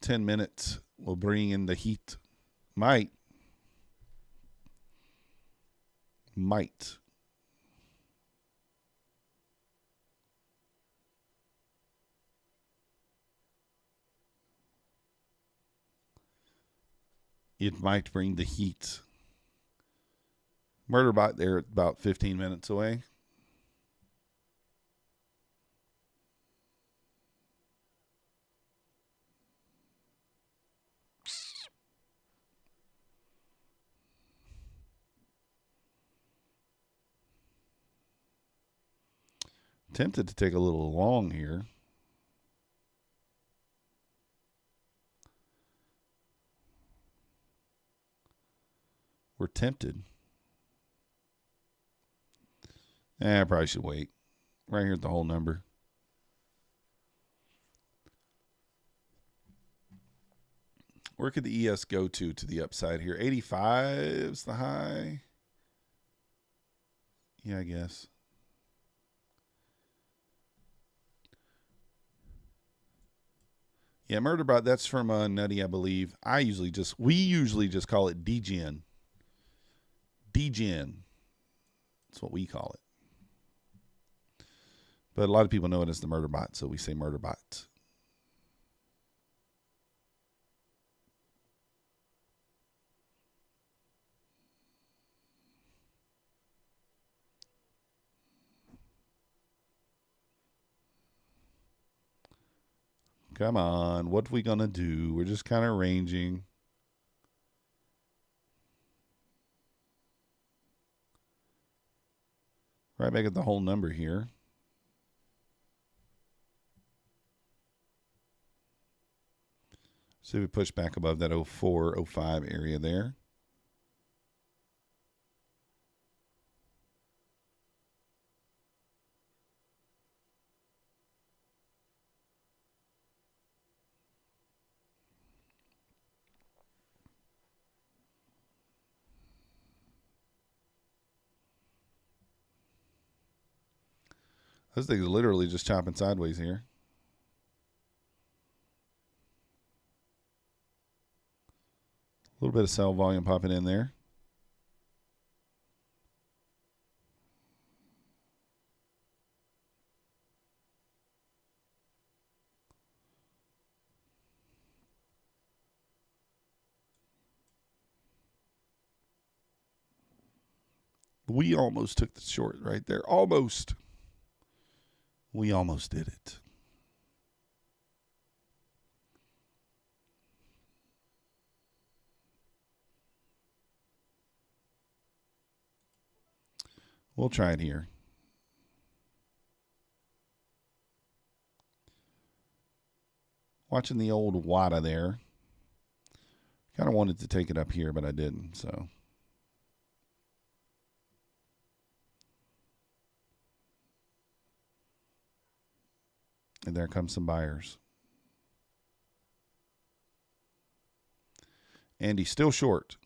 Speaker 1: $10 minutes will bring in the heat. Might. It might bring the heat. Murderbot there about 15 minutes away. Tempted to take a little long here. We're tempted. I probably should wait. Right here at the whole number. Where could the ES go to the upside here? 85 is the high. Yeah, I guess. Yeah, Murderbot, that's from Nutty, I believe. We usually just call it DGen. DGen. That's what we call it. But a lot of people know it as the Murderbot, so we say Murderbot. Come on, what are we going to do? We're just kind of ranging. Right back at the whole number here. See if we push back above that 04, 05 area there. This thing is literally just chopping sideways here. A little bit of sell volume popping in there. We almost took the short right there. Almost. We almost did it. We'll try it here. Watching the old WADA there. Kind of wanted to take it up here, but I didn't, so. And there comes some buyers. And he's still short.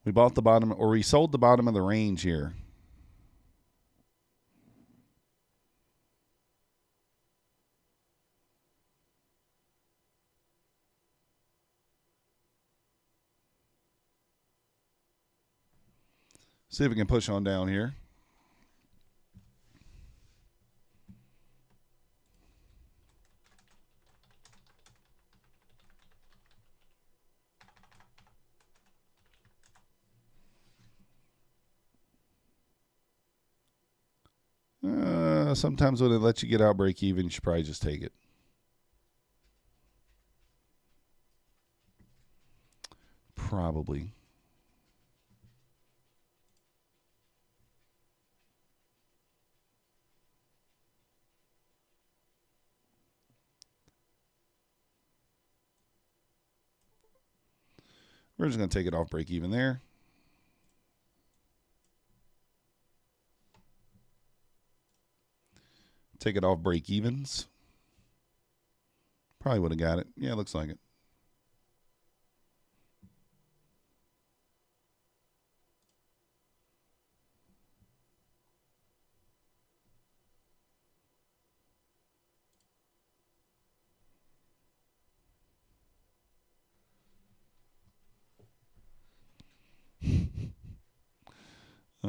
Speaker 1: We bought the bottom, or we sold the bottom of the range here. See if we can push on down here. Sometimes when it lets you get out break even, you should probably just take it. probably. We're just going to take it off break even there. Take it off break evens. Probably would have got it. Yeah, looks like it.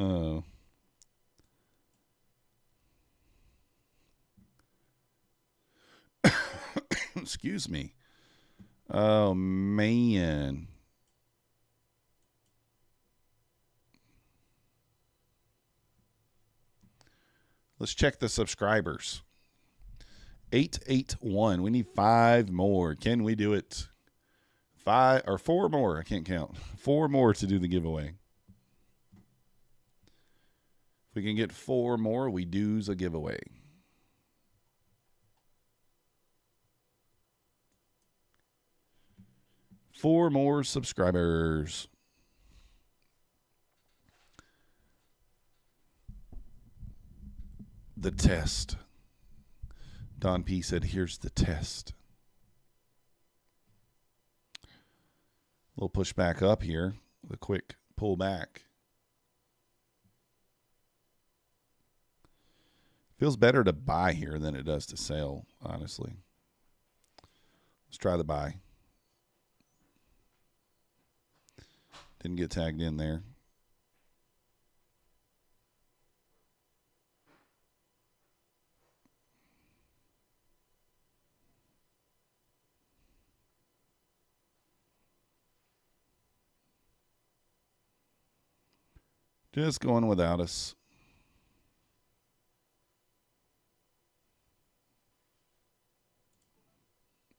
Speaker 1: Oh. Excuse me. Oh, man. Let's check the subscribers. 881. We need 5 more. Can we do it? 5 or 4 more. I can't count. 4 more to do the giveaway. If we can get 4 more, we do's a giveaway. Four more subscribers. The test. Don P said, here's the test. A little push back up here. A quick pull back. Feels better to buy here than it does to sell, honestly. Let's try the buy. Didn't get tagged in there. Just going without us.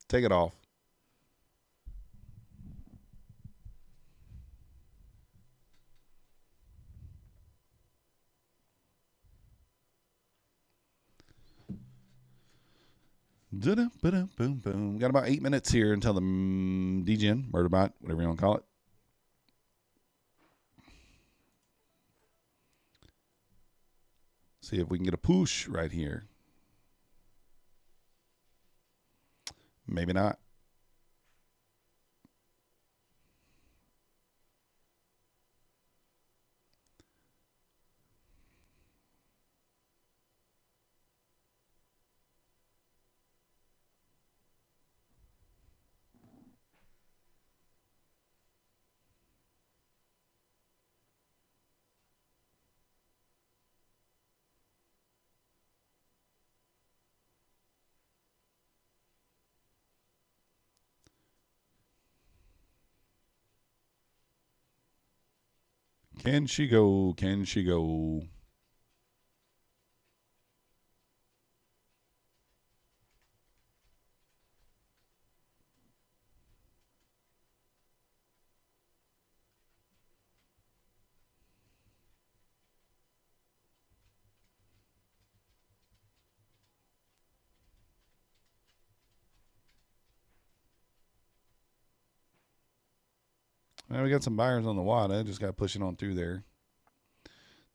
Speaker 1: Take it off. Boom, boom. Got about 8 minutes here until the DGen, Murderbot, whatever you want to call it. See if we can get a push right here. Maybe not. Can she go? Can she go? Well, we got some buyers on the WADA. Just got pushing on through there.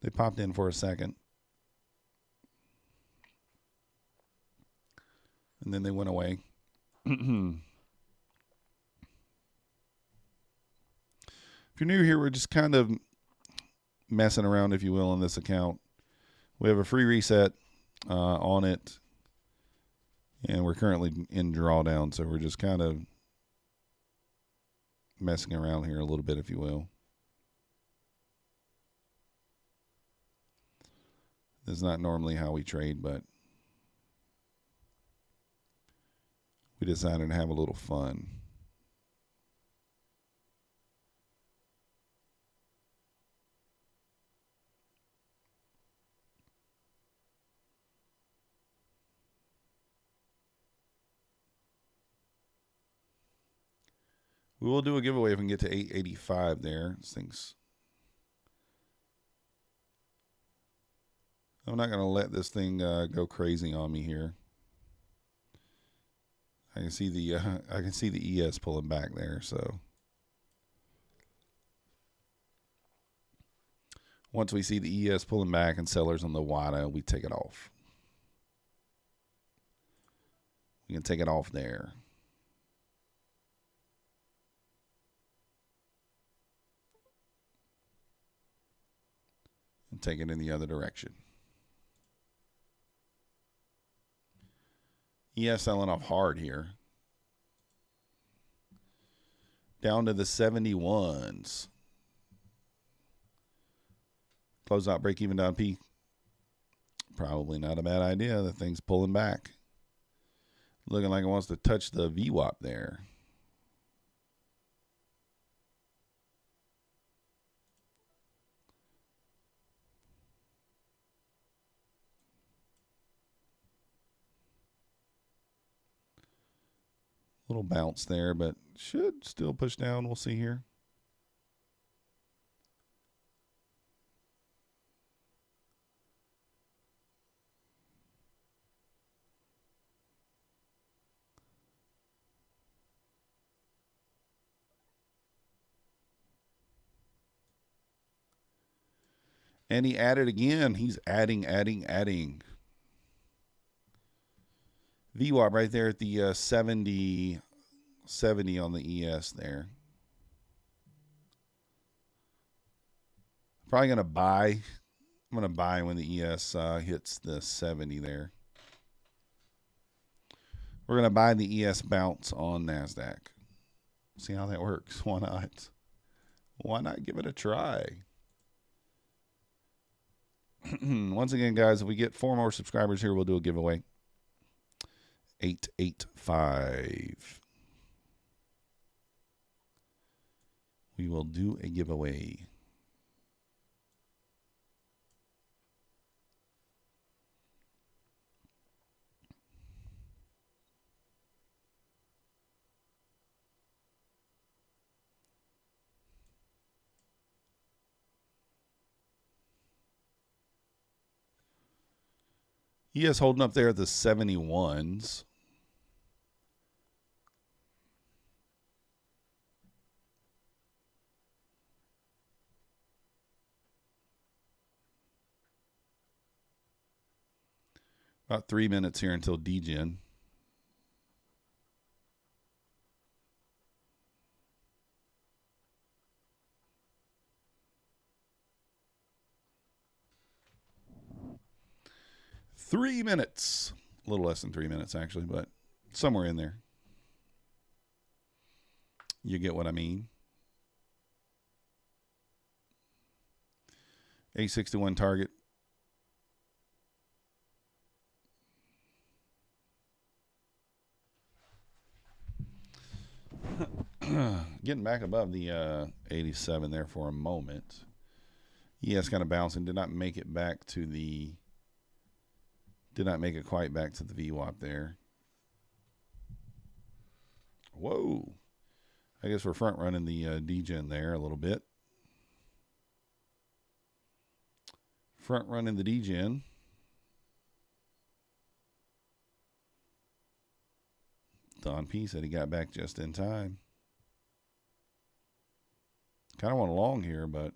Speaker 1: They popped in for a second. And then they went away. If you're new here, we're just kind of messing around, if you will, on this account. We have a free reset on it. And we're currently in drawdown, so we're just kind of messing around here a little bit, if you will. This is not normally how we trade, but we decided to have a little fun. We will do a giveaway if we can get to 885 there. This thing's... I'm not going to let this thing go crazy on me here. I can see the ES pulling back there, so once we see the ES pulling back and sellers on the WADA, we take it off. We can take it off there. And take it in the other direction. ES selling off hard here. Down to the 71s. Close out, break even down P. Probably not a bad idea. The thing's pulling back. Looking like it wants to touch the VWAP there. Little bounce there, but should still push down. We'll see here. And he added again. He's adding. VWAP right there at the 70 on the ES there. Probably going to buy. I'm going to buy when the ES hits the 70 there. We're going to buy the ES bounce on Nasdaq. See how that works. Why not? Why not give it a try? Once again, guys, if we get 4 more subscribers here, we'll do a giveaway. 885. We will do a giveaway. He is holding up there at the 71s. About 3 minutes here until DGen. Three minutes. A little less than 3 minutes, actually, but somewhere in there. You get what I mean. 861 target. Getting back above the 87 there for a moment. Yes, kind of bouncing. Did not make it back to the... Did not make it quite back to the VWAP there. Whoa. I guess we're front running the DGen there a little bit. Front running the DGen. Don P said he got back just in time. Kind of went along here, but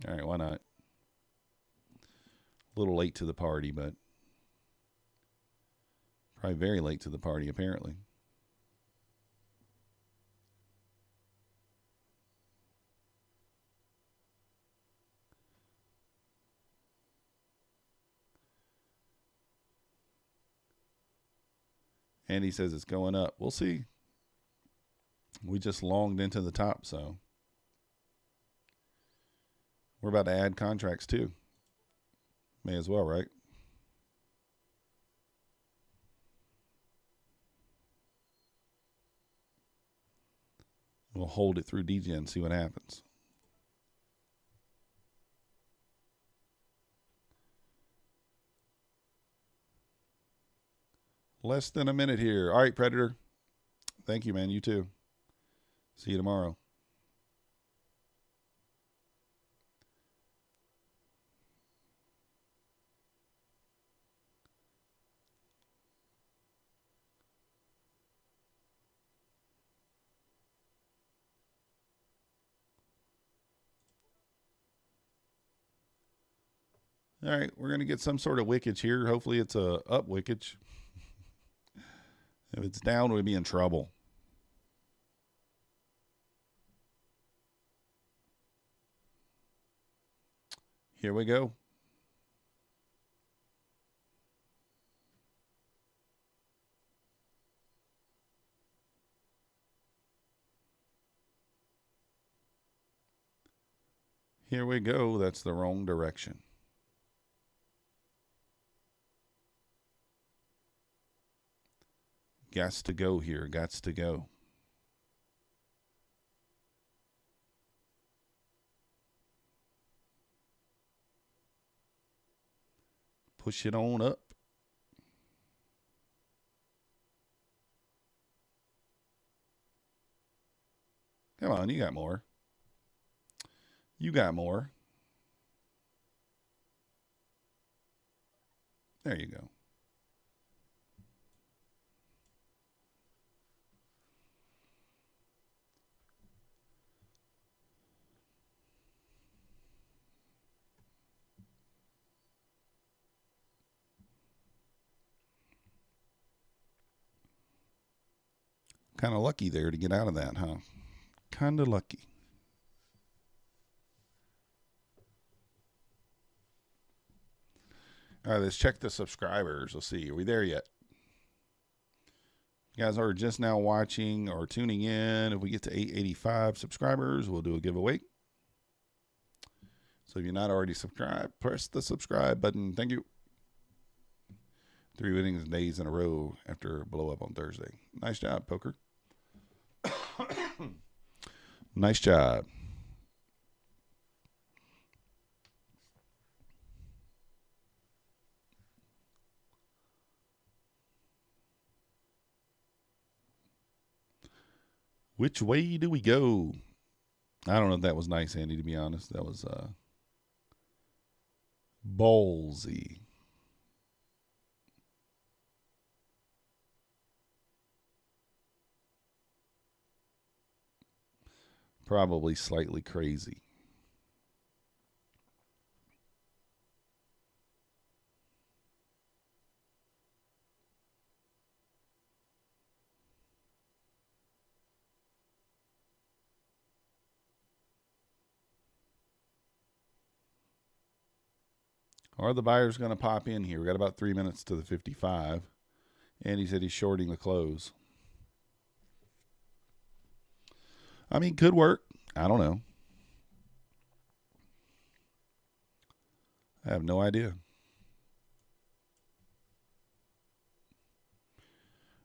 Speaker 1: all right, why not? A little late to the party, but probably very late to the party, apparently. And he says it's going up. We'll see. We just longed into the top, so we're about to add contracts too. May as well, right? We'll hold it through DGen and see what happens. Less than a minute here. All right, Predator. Thank you, man. You too. See you tomorrow. All right, we're going to get some sort of wickage here. Hopefully it's a up wickage. If it's down, we'd be in trouble. Here we go. Here we go. That's the wrong direction. Gots to go here. Gots to go. Push it on up. Come on, you got more. You got more. There you go. Kind of lucky there to get out of that, huh? Kind of lucky. All right, let's check the subscribers. Let's see. Are we there yet? You guys are just now watching or tuning in. If we get to 885 subscribers, we'll do a giveaway. So if you're not already subscribed, press the subscribe button. Thank you. 3 winning days in a row after blow up on Thursday. Nice job, poker. Nice job. Which way do we go? I don't know if that was nice, Andy, to be honest. That was ballsy. Probably slightly crazy. Are the buyers going to pop in here? We got about 3 minutes to the 55. And he said he's shorting the close. I mean, could work. I don't know. I have no idea.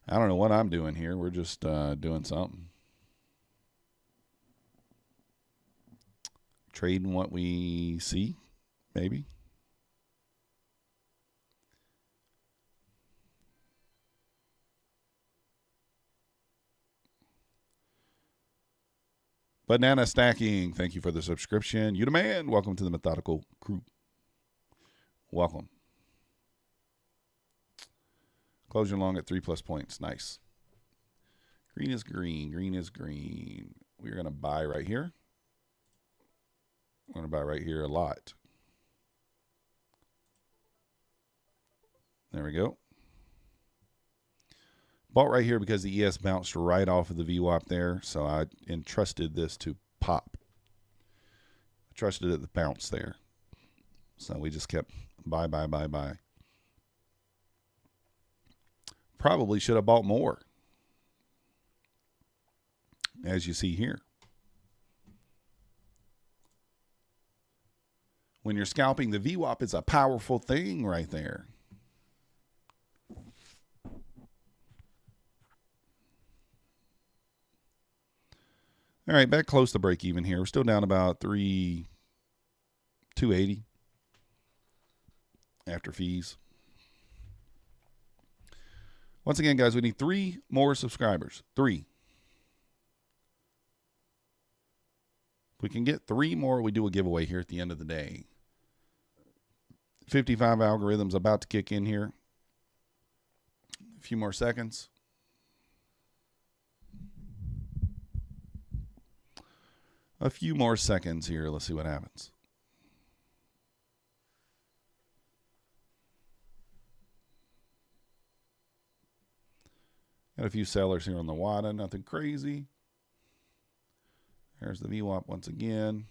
Speaker 1: I don't know what I'm doing here. We're just doing something. Trading what we see, maybe. Banana Stacking, thank you for the subscription. You the man. Welcome to the Methodical Crew. Welcome. Closure long at 3+ points. Nice. Green is green. Green is green. We're going to buy right here. We're going to buy right here a lot. There we go. Bought right here because the ES bounced right off of the VWAP there, so I entrusted this to pop. I trusted it to bounce there. So we just kept buy. Probably should have bought more, as you see here. When you're scalping, the VWAP is a powerful thing right there. All right, back close to break even here. We're still down about 280 after fees. Once again, guys, we need 3 more subscribers. 3. If we can get 3 more, we do a giveaway here at the end of the day. 55 algorithms about to kick in here. A few more seconds. A few more seconds here. Let's see what happens. Got a few sellers here on the WADA. Nothing crazy. There's the VWAP once again.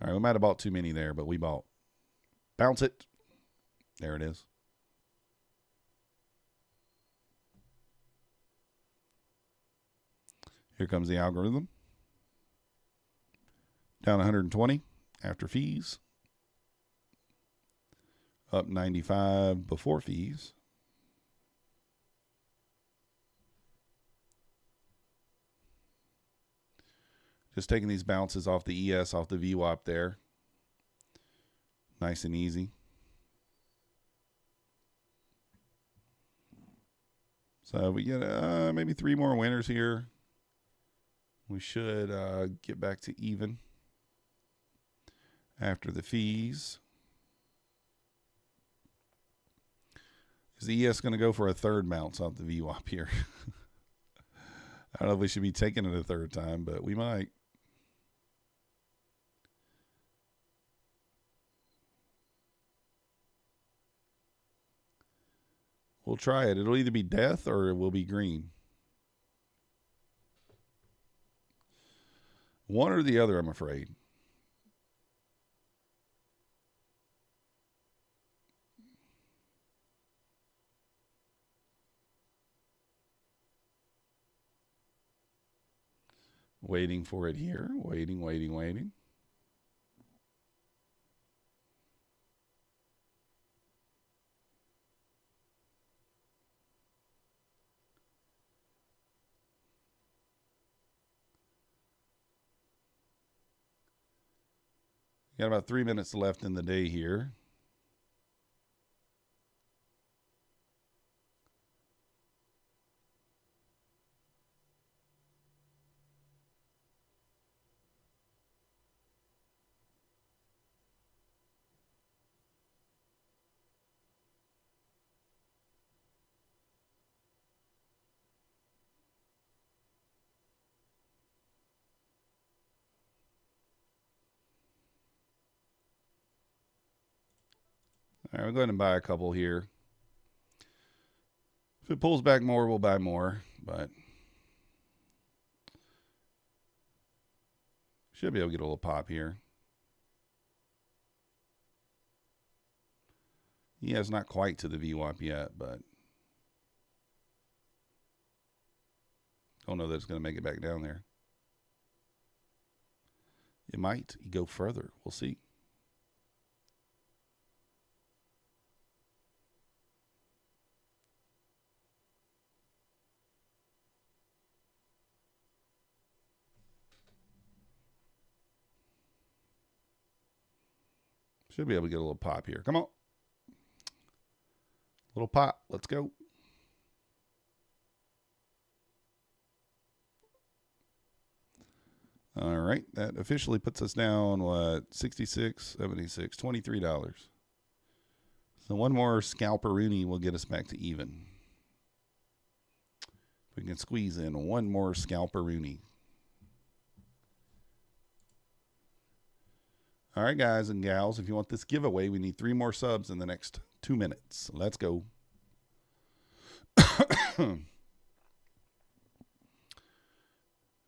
Speaker 1: All right, we might have bought too many there, but we bought. Bounce it. There it is. Here comes the algorithm. Down 120 after fees. Up 95 before fees. Just taking these bounces off the ES, off the VWAP there. Nice and easy. So we get maybe 3 more winners here. We should get back to even after the fees. Is the ES going to go for a third bounce off the VWAP here? I don't know if we should be taking it a third time, but we might. We'll try it. It'll either be death or it will be green. One or the other, I'm afraid. Waiting for it here. Waiting. Got about 3 minutes left in the day here. All right, we'll go ahead and buy a couple here. If it pulls back more, we'll buy more, but should be able to get a little pop here. Yeah, it's not quite to the VWAP yet, but don't know that it's going to make it back down there. It might go further. We'll see. Should be able to get a little pop here. Come on. Little pop. Let's go. All right. That officially puts us down, what, 66, 76, $23. So one more scalperoonie will get us back to even. We can squeeze in one more scalperoonie. All right, guys and gals, if you want this giveaway, we need 3 more subs in the next 2 minutes. Let's go.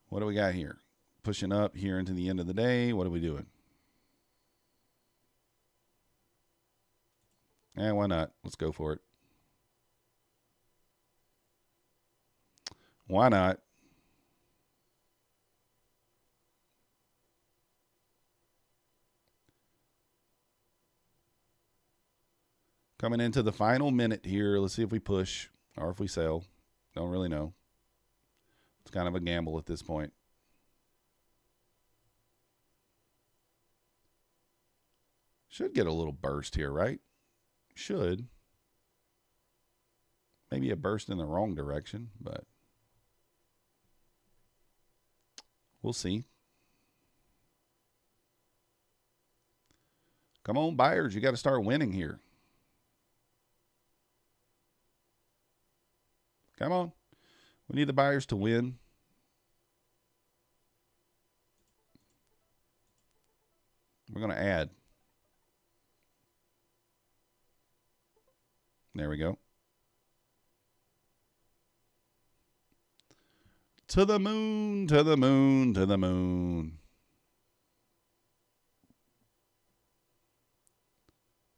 Speaker 1: What do we got here? Pushing up here into the end of the day. What are we doing? Why not? Let's go for it. Why not? Coming into the final minute here. Let's see if we push or if we sell. Don't really know. It's kind of a gamble at this point. Should get a little burst here, right? Should. Maybe a burst in the wrong direction, but We'll see. Come on, buyers. You got to start winning here. Come on. We need the buyers to win. We're going to add. There we go. To the moon, to the moon, to the moon.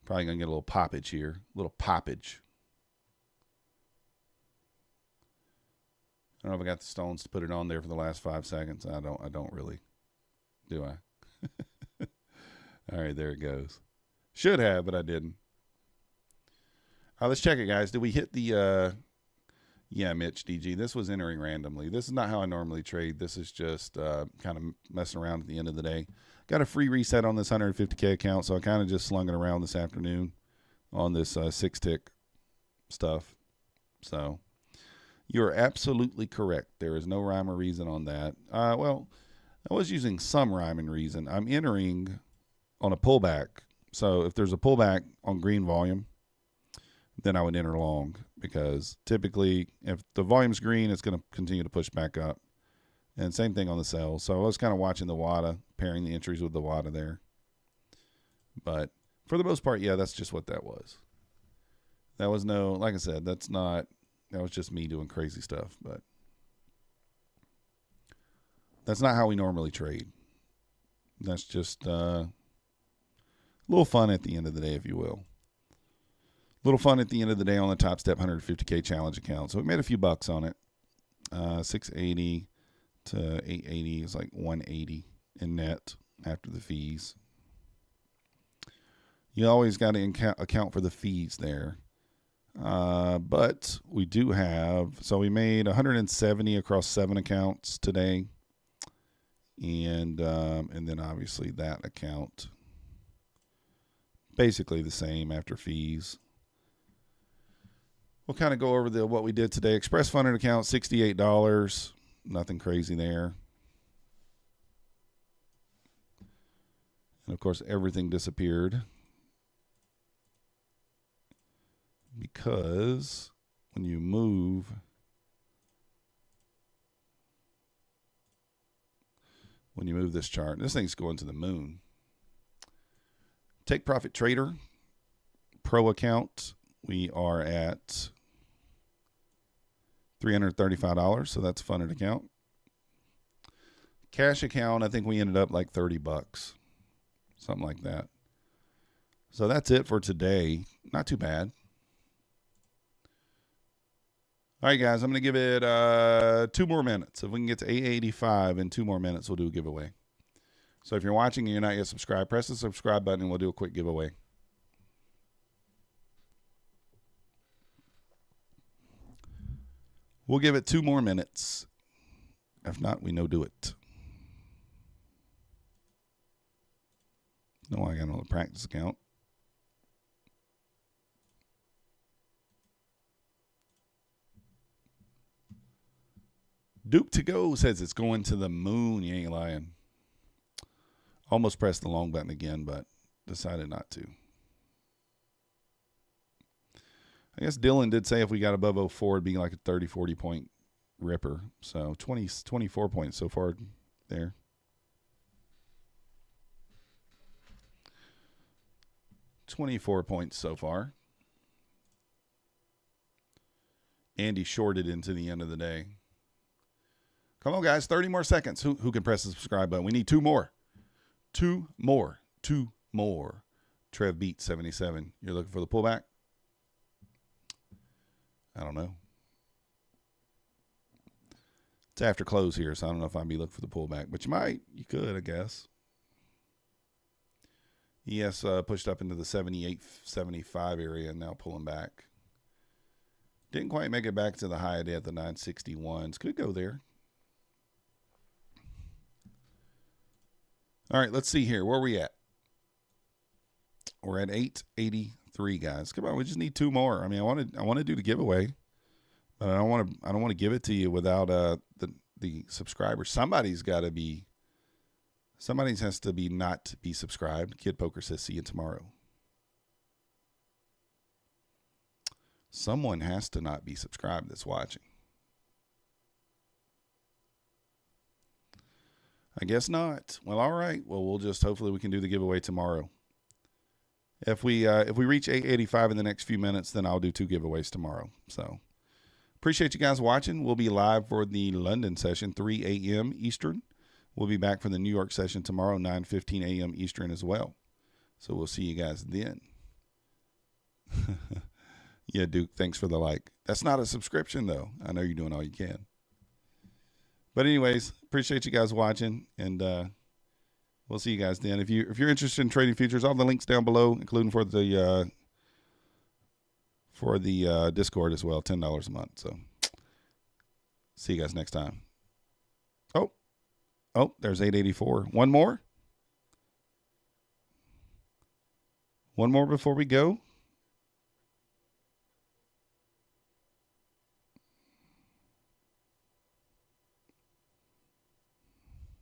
Speaker 1: Probably going to get a little poppage here. A little poppage. I don't know if I got the stones to put it on there for the last 5 seconds. I don't really. Do I? All right, there it goes. Should have, but I didn't. Let's check it, guys. Did we hit the yeah, Mitch DG. This was entering randomly. This is not how I normally trade. This is just kind of messing around at the end of the day. Got a free reset on this 150K account, so I kind of just slung it around this afternoon on this 6-tick stuff. So you're absolutely correct. There is no rhyme or reason on that. Well, I was using some rhyme and reason. I'm entering on a pullback. So if there's a pullback on green volume, then I would enter long, because typically if the volume's green, it's going to continue to push back up. And same thing on the sell. So I was kind of watching the WADA, pairing the entries with the WADA there. But for the most part, yeah, that's just what that was. That was no, like I said, that was just me doing crazy stuff. But that's not how we normally trade. That's just a little fun at the end of the day, if you will. Little fun at the end of the day on the Topstep 150K challenge account. So we made a few bucks on it. 680 to 880 is like 180 in net after the fees. You always got to account for the fees there. But we do have, so we made 170 across 7 accounts today. And then obviously that account, basically the same after fees. We'll kind of go over what we did today. Express funded account, $68. Nothing crazy there. And of course, everything disappeared because when you move this chart, this thing's going to the moon. Take Profit Trader Pro account, we are at $335, so that's a funded account. Cash account, I think we ended up like $30, something like that. So that's it for today. Not too bad. All right, guys, I'm going to give it 2 more minutes. If we can get to 885 in 2 more minutes, we'll do a giveaway. So if you're watching and you're not yet subscribed, press the subscribe button and we'll do a quick giveaway. We'll give it 2 more minutes. If not, we no do it. No, I got another practice account. Duke to go says it's going to the moon. You ain't lying. Almost pressed the long button again, but decided not to. I guess Dylan did say if we got above 04, it'd be like a 30, 40 point ripper. So 24 points so far there. $24 points so far. Andy shorted into the end of the day. Come on, guys. 30 more seconds. Who can press the subscribe button? We need 2 more. 2 more. 2 more. Trev Beat 77. You're looking for the pullback? I don't know. It's after close here, so I don't know if I'd be looking for the pullback. But you might. You could, I guess. ES pushed up into the 78, 75 area and now pulling back. Didn't quite make it back to the high day at the 961s. Could go there. All right, let's see here. Where are we at? We're at 883, guys. Come on, we just need 2 more. I mean, I want to do the giveaway, but I don't want to give it to you without the the subscribers. Somebody has to be not be subscribed. Kid Poker says, see you tomorrow. Someone has to not be subscribed that's watching. I guess not. Well, all right. Well, hopefully we can do the giveaway tomorrow. If we reach 885 in the next few minutes, then I'll do 2 giveaways tomorrow. So appreciate you guys watching. We'll be live for the London session, 3 a.m. Eastern. We'll be back for the New York session tomorrow, 9:15 a.m. Eastern as well. So we'll see you guys then. Yeah, Duke, thanks for the like. That's not a subscription, though. I know you're doing all you can. But anyways, appreciate you guys watching, and we'll see you guys then. If you're interested in trading futures, all the links down below, including for the Discord as well, $10 a month. So see you guys next time. Oh, there's 884. One more? One more before we go?